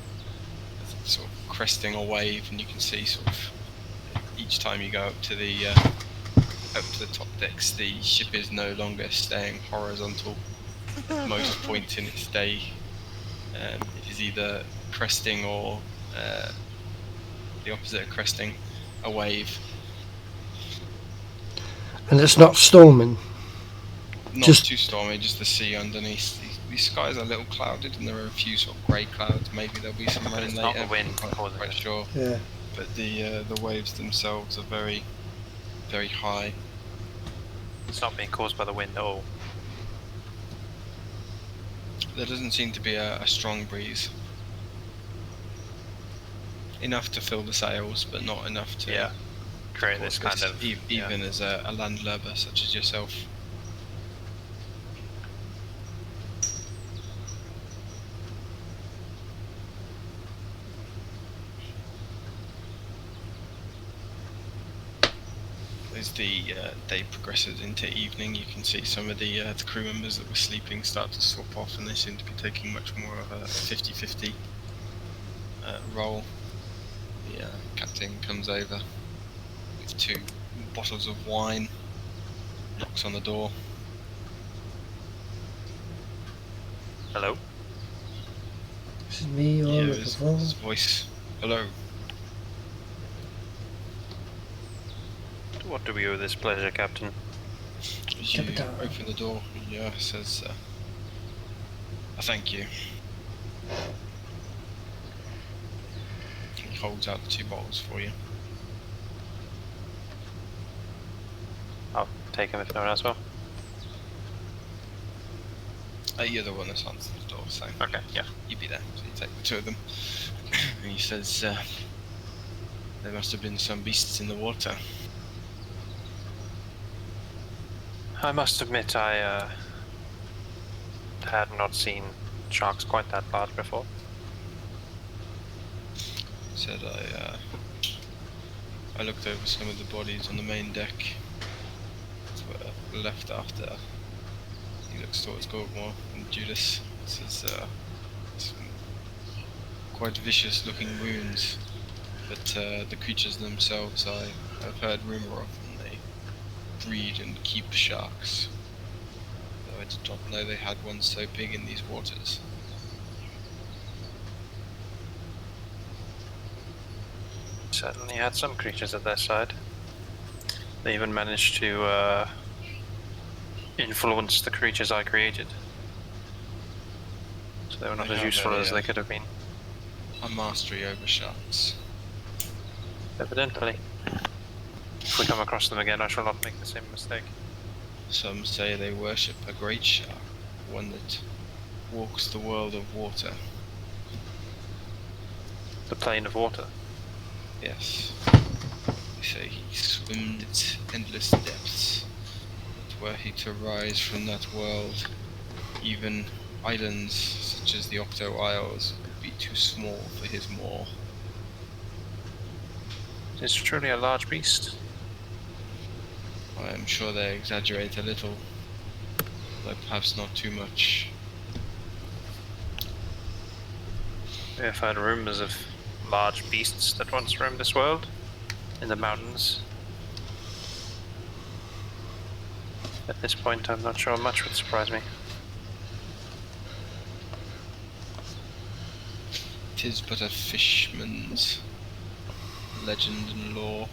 sort of cresting a wave, and you can see sort of each time you go up to the top decks, the ship is no longer staying horizontal. At most points in its day, it is either cresting or the opposite of cresting, a wave.
And it's not storming.
Not
Just-
too stormy, just the sea underneath. The skies are a little clouded, and there are a few sort of grey clouds. Maybe there'll be some rain
it's
later.
not the wind
I'm
causing
quite
it.
sure.
Yeah.
But the waves themselves are very, very high.
It's not being caused by the wind at all.
There doesn't seem to be a strong breeze. Enough to fill the sails, but not enough to
create
cause
this kind of
even as a landlubber such as yourself. As the day progresses into evening, you can see some of the crew members that were sleeping start to swap off, and they seem to be taking much more of a 50-50 role. The captain comes over with 2 bottles of wine, knocks on the door.
Hello?
This is me you're
You hear
looking for.
his voice. Hello.
What do we owe this pleasure, Captain?
As you
Captain.
open the door, he says, "I thank you." He holds out the 2 bottles for you.
I'll take him if no one else will.
You're the one that's answered the door, so
Okay, yeah.
you'd be there. So you take the 2 of them. And he says, "There must have been some beasts in the water."
I must admit I had not seen sharks quite that large before.
He said, I looked over some of the bodies on the main deck that were left after." He looks towards Gorgmore and Judas. Says, "Some quite vicious looking wounds, but the creatures themselves I've heard rumour of, and they breed and keep sharks, though I did not know they had one so big in these waters."
Certainly had some creatures at their side. They even managed to influence the creatures I created. So they were not
They
as
have
useful
a,
as they could have been.
A mastery over sharks.
Evidently. If we come across them again, I shall not make the same mistake.
Some say they worship a great shark, one that walks the world of water.
The plane of water.
Yes. They say he swims its endless depths, but were he to rise from that world, even islands such as the Octo Isles would be too small for his maw.
It is truly a large beast.
I am sure they exaggerate a little, though perhaps not too much.
We have heard rumors of large beasts that once roamed this world, in the mountains. At this point, I'm not sure much would surprise me.
'Tis but a fishman's legend and lore.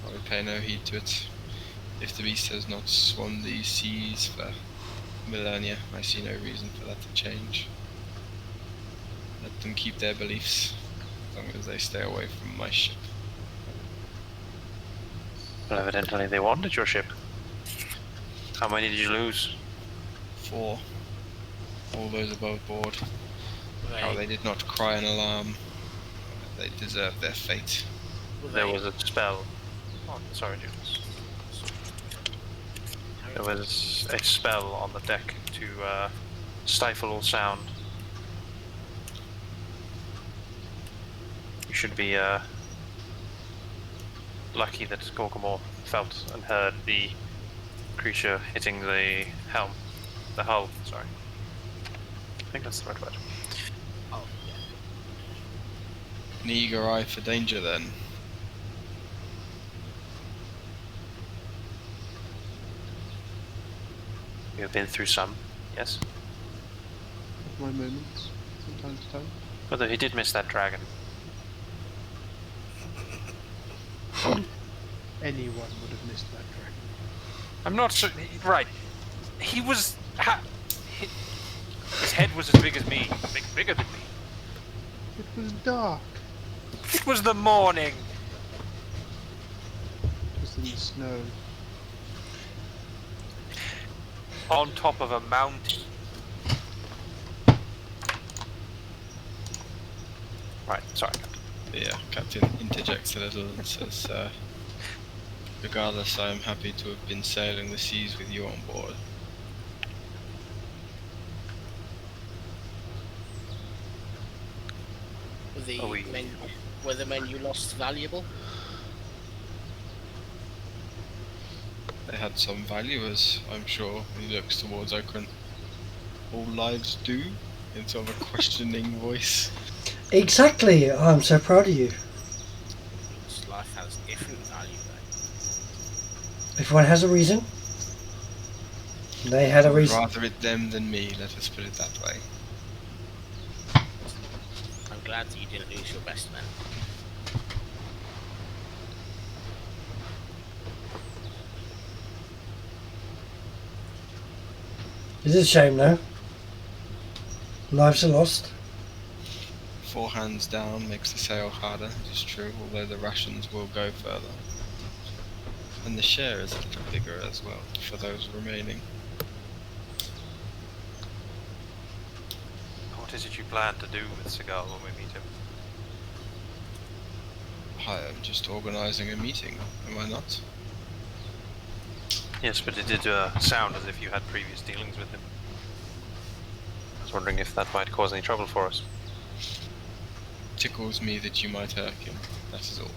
I would pay no heed to it. If the beast has not swum these seas for millennia, I see no reason for that to change. Let them keep their beliefs, as long as they stay away from my ship.
Well, evidently they wanted your ship. How many did you lose?
4. All those above board. How they did not cry an alarm. They deserve their fate.
There was a spell. Oh, sorry, Jules. There was a spell on the deck to stifle all sound. You should be lucky that Gorkamore felt and heard the creature hitting the helm. The hull, sorry. I think that's the right word.
Oh, yeah.
An eager eye for danger then.
We have been through some, yes.
My moments, from time to time.
Although he did miss that dragon.
Anyone would have missed that dragon.
I'm not sure. Right. He was. His head was as big as me. Bigger than me.
It was dark.
It was the morning.
It was in the snow.
On top of a mountain.
Right, sorry.
Yeah, Captain interjects a little and says, regardless, I am happy to have been sailing the seas with you on board.
Were the men you lost valuable?
They had some value, as I'm sure. He looks towards Okran. All lives do, in sort of a questioning voice.
Exactly. I'm so proud of you.
Each life has different value, though.
Everyone has a reason. They had a reason.
Rather it them than me, let us put it that way.
I'm glad that you didn't lose your best man.
It is a shame, though. Lives are lost.
4 hands down makes the sail harder, it is true, although the rations will go further. And the share is a little bigger as well, for those remaining.
What is it you plan to do with Seagal when we meet him?
I am just organising a meeting, am I not?
Yes, but it did sound as if you had previous dealings with him. I was wondering if that might cause any trouble for us.
Tickles me that you might hurt him, that is all.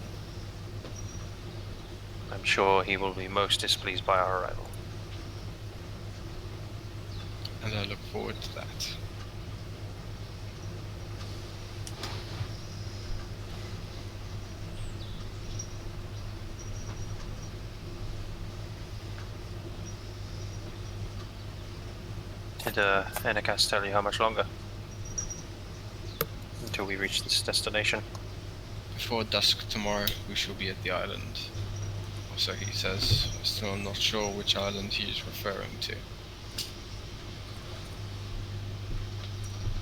I'm sure he will be most displeased by our arrival.
And I look forward to that.
Did Enikas tell you how much longer? Until we reach this destination?
Before dusk tomorrow, we shall be at the island. Also, he says, still I'm not sure which island he is referring to.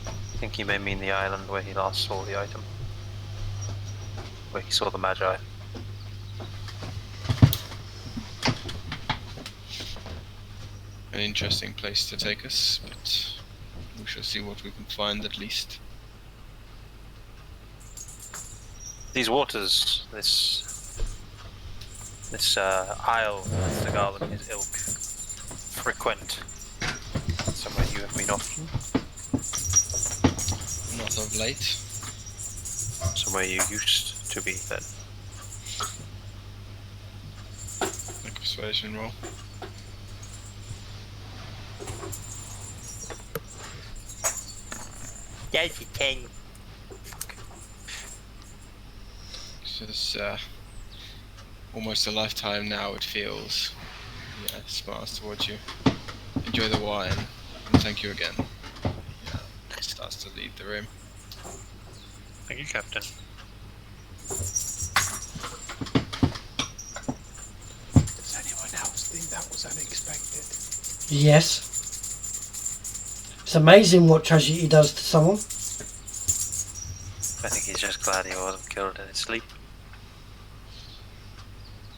I think he may mean the island where he last saw the item. Where he saw the Magi.
An interesting place to take us, but we shall see what we can find at least.
These waters, this
This isle, as the Garland is ilk, frequent. Somewhere you have been often.
Not of late.
Somewhere you used to be then.
A persuasion roll.
Yes, you can.
This is almost a lifetime now, it feels. Yeah, smiles towards you. Enjoy the wine, and thank you again. Yeah, starts to leave the room.
Thank you, Captain.
Does anyone else think that was unexpected?
Yes. It's amazing what tragedy does to someone.
I think he's just glad he wasn't killed in his sleep.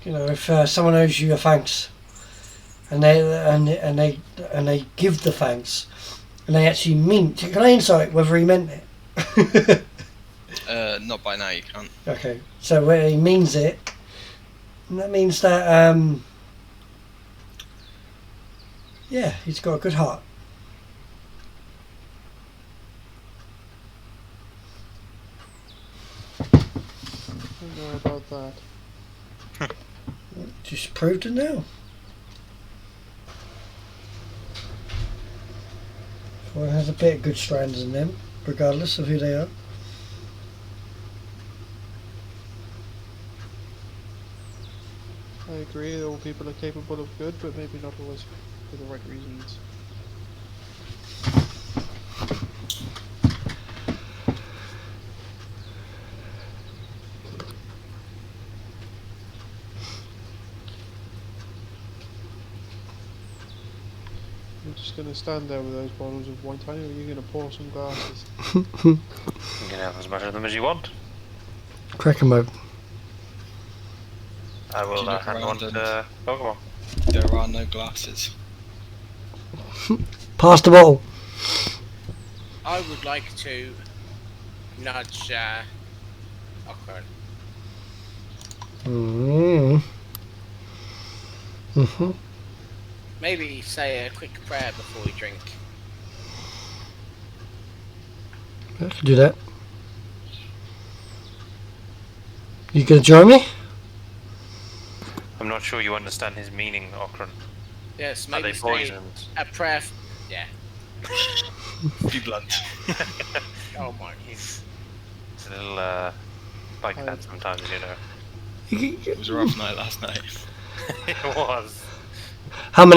You know, if someone owes you a thanks, and they give the thanks, and they actually mean. Can I insight whether he meant it?
Not by now, you can't.
Okay, so where he means it, and that means that yeah, he's got a good heart.
I don't know about that.
Just proved it now. One has a bit of good strands in them, regardless of who they are.
I agree that all people are capable of good, but maybe not always for the right reasons. You're just going to stand there with those bottles of wine, Tiny, or are you going to pour some glasses?
You can have as much of them as you want.
Crack 'em open.
I will
look
hand
around
one
and-
to Pokemon.
There are no glasses.
Pass the bottle.
I would like to nudge Okran. Maybe say a quick prayer before we drink.
I can do that. You gonna join me?
I'm not sure you understand his meaning, Okran.
Yes,
Are
maybe
they
say
poisoned?
a prayer. Yeah.
Be blunt.
Oh my. He's
It's a little like that sometimes, you know.
It was a rough night last night.
It was.
Hum.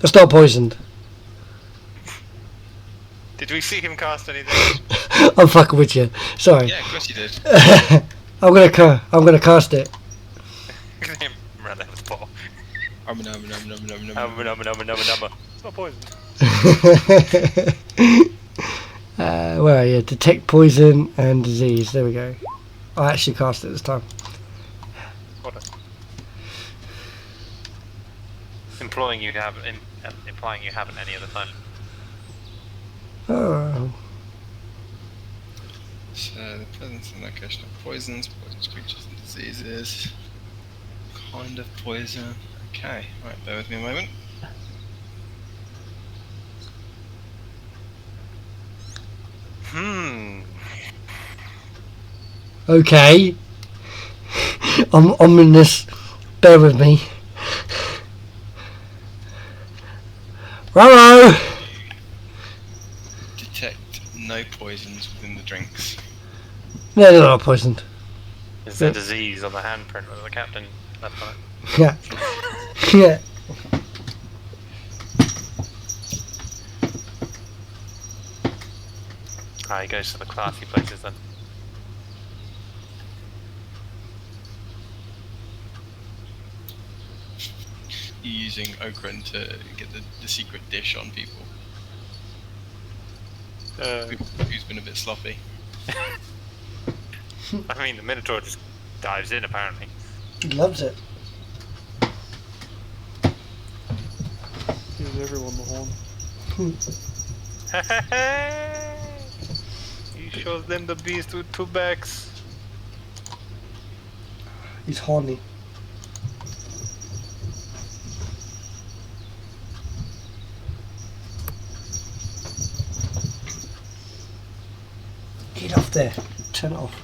That's not poisoned.
Did we see him cast anything?
I'm fucking with you. Sorry.
Yeah, of course you did.
I'm gonna cast it.
Look at him run out of the ball. It's not poison.
Where are you? Detect poison and disease. There we go. I actually cast it this time.
Implying you haven't any other time.
Oh.
So, the presence and location of poisons, poisonous creatures and diseases. Kind of poison. Okay, right, bear with me a moment.
Okay. I'm ominous. Bear with me. Raro!
Detect no poisons within the drinks.
No, they're not poisoned.
Is there disease on the handprint of the captain left on it?
Yeah. Yeah.
Ah, he goes to the classy places then.
You're using Okran to get the secret dish on people. Who's been a bit sloppy.
I mean, the Minotaur just dives in apparently.
He loves it.
Gives everyone the horn.
He shows them the beast with two backs.
He's horny. Get off there. Turn it off.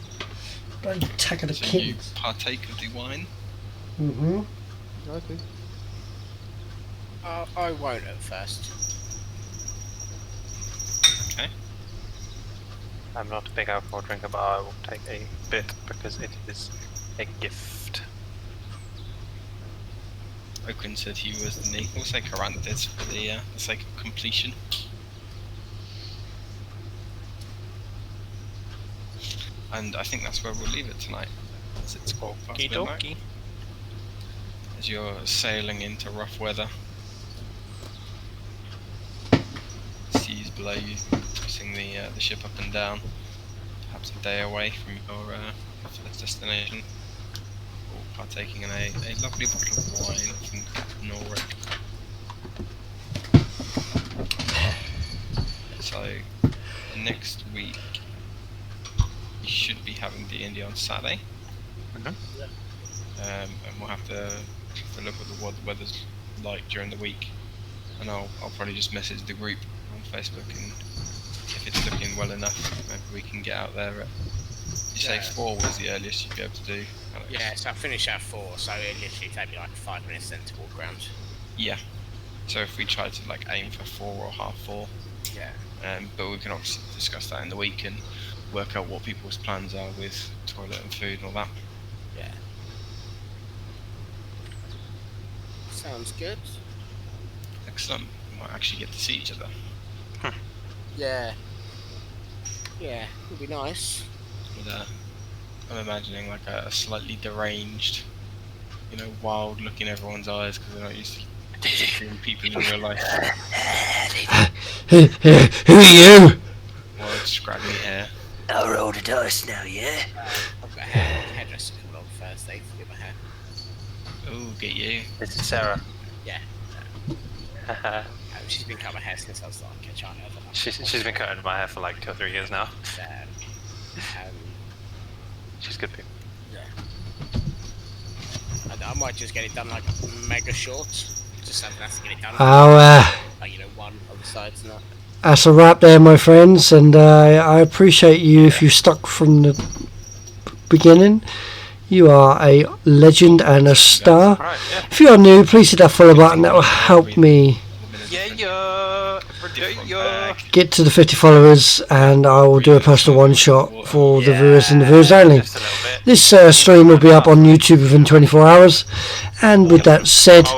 Don't tackle the
So
kid.
you partake of the wine?
Mm-hmm.
Okay.
I won't at first.
Okay.
I'm not a big alcohol drinker, but I will take a bit because it is a gift.
Okran said he was the knee. We'll say Karan did for the sake of completion. And I think that's where we'll leave it tonight, as it's 12:15 midnight.
Okie
As you're sailing into rough weather. Seas below you, tossing the ship up and down. Perhaps a day away from your first destination. Or partaking in a lovely bottle of wine from Captain Ulrich. So, next week, we should be having D&D on Saturday. And we'll have to look at what the weather's like during the week. And I'll probably just message the group on Facebook, and if it's looking well enough, maybe we can get out there at, you say 4 was the earliest you'd be able to do, Alex?
Yeah, so I finish at 4, so it literally take me like 5 minutes then to walk around.
Yeah. So if we try to like aim for 4 or half 4,
Yeah.
but we can obviously discuss that in the week and work out what people's plans are with toilet and food and all that.
Yeah. Sounds good.
Excellent. We might actually get to see each other.
Yeah. Yeah, it'll be nice.
With I'm imagining like a slightly deranged, wild look in everyone's eyes because they're not used to seeing people in real life.
Who are you?
Wild, scraggly hair.
I'll roll the dice now, yeah?
I've got a hairdresser coming on Thursday to get my hair.
Oh, get you.
This is Sarah.
Yeah. She's been cutting my hair since I was like a child.
She's been cutting my hair for like 2 or 3 years now. She's good people.
Yeah. I might just get it done like mega short. Just something has to get it done. Like, one on the sides and that.
That's a wrap there, my friends, and I appreciate you if you stuck from the beginning. You are a legend and a star.
Right, yeah.
If you are new, please hit that follow button. That will help me get to the 50 followers, and I will do a personal one shot for the viewers and the viewers only. This stream will be up on YouTube within 24 hours. And with that said,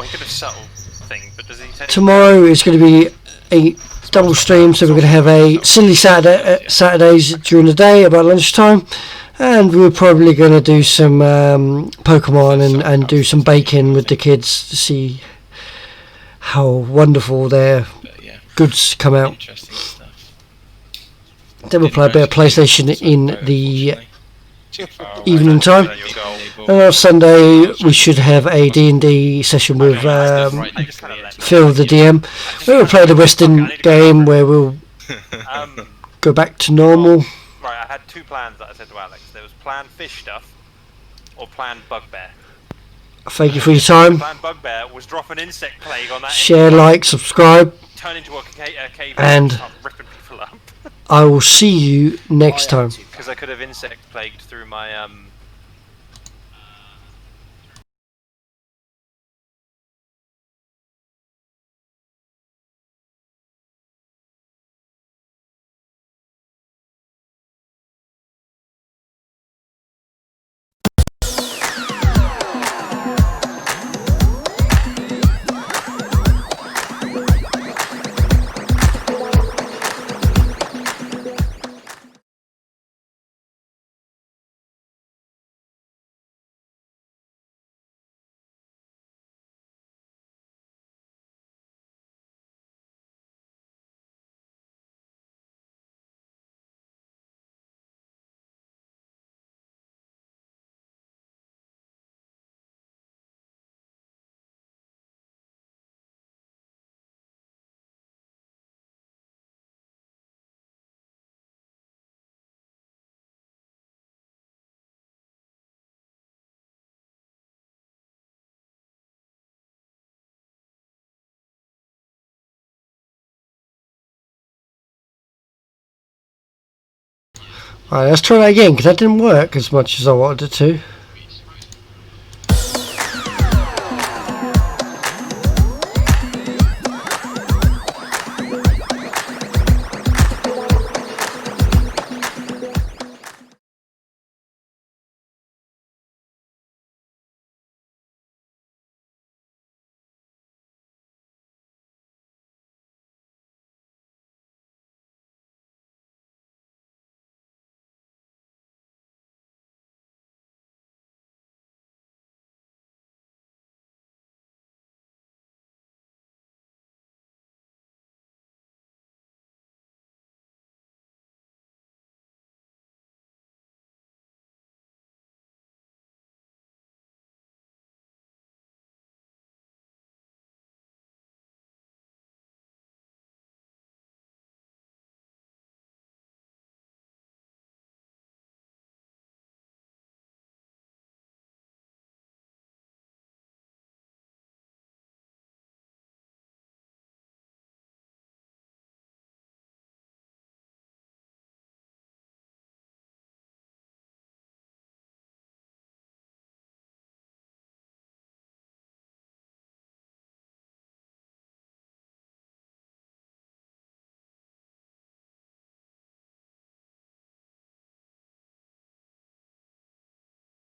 tomorrow is going to be a double stream, so we're going to have a silly Saturdays during the day about lunchtime, and we're probably going to do some Pokemon and do some baking with the kids to see how wonderful their goods come out. Then we'll play a bit of PlayStation in the evening time, and on Sunday we should have a D&D session with Phil the DM. We'll play the Western game where we'll go back to normal.
Right, I had 2 plans that I said to Alex. There was plan fish stuff or plan bugbear.
Thank you for your time.
Plan bugbear was drop an insect plague on that.
Share, like, subscribe,
turn into a cave
and
start ripping people up.
I will see you next time.
Because I could have insect plagued through my
Alright, let's try that again, because that didn't work as much as I wanted it to.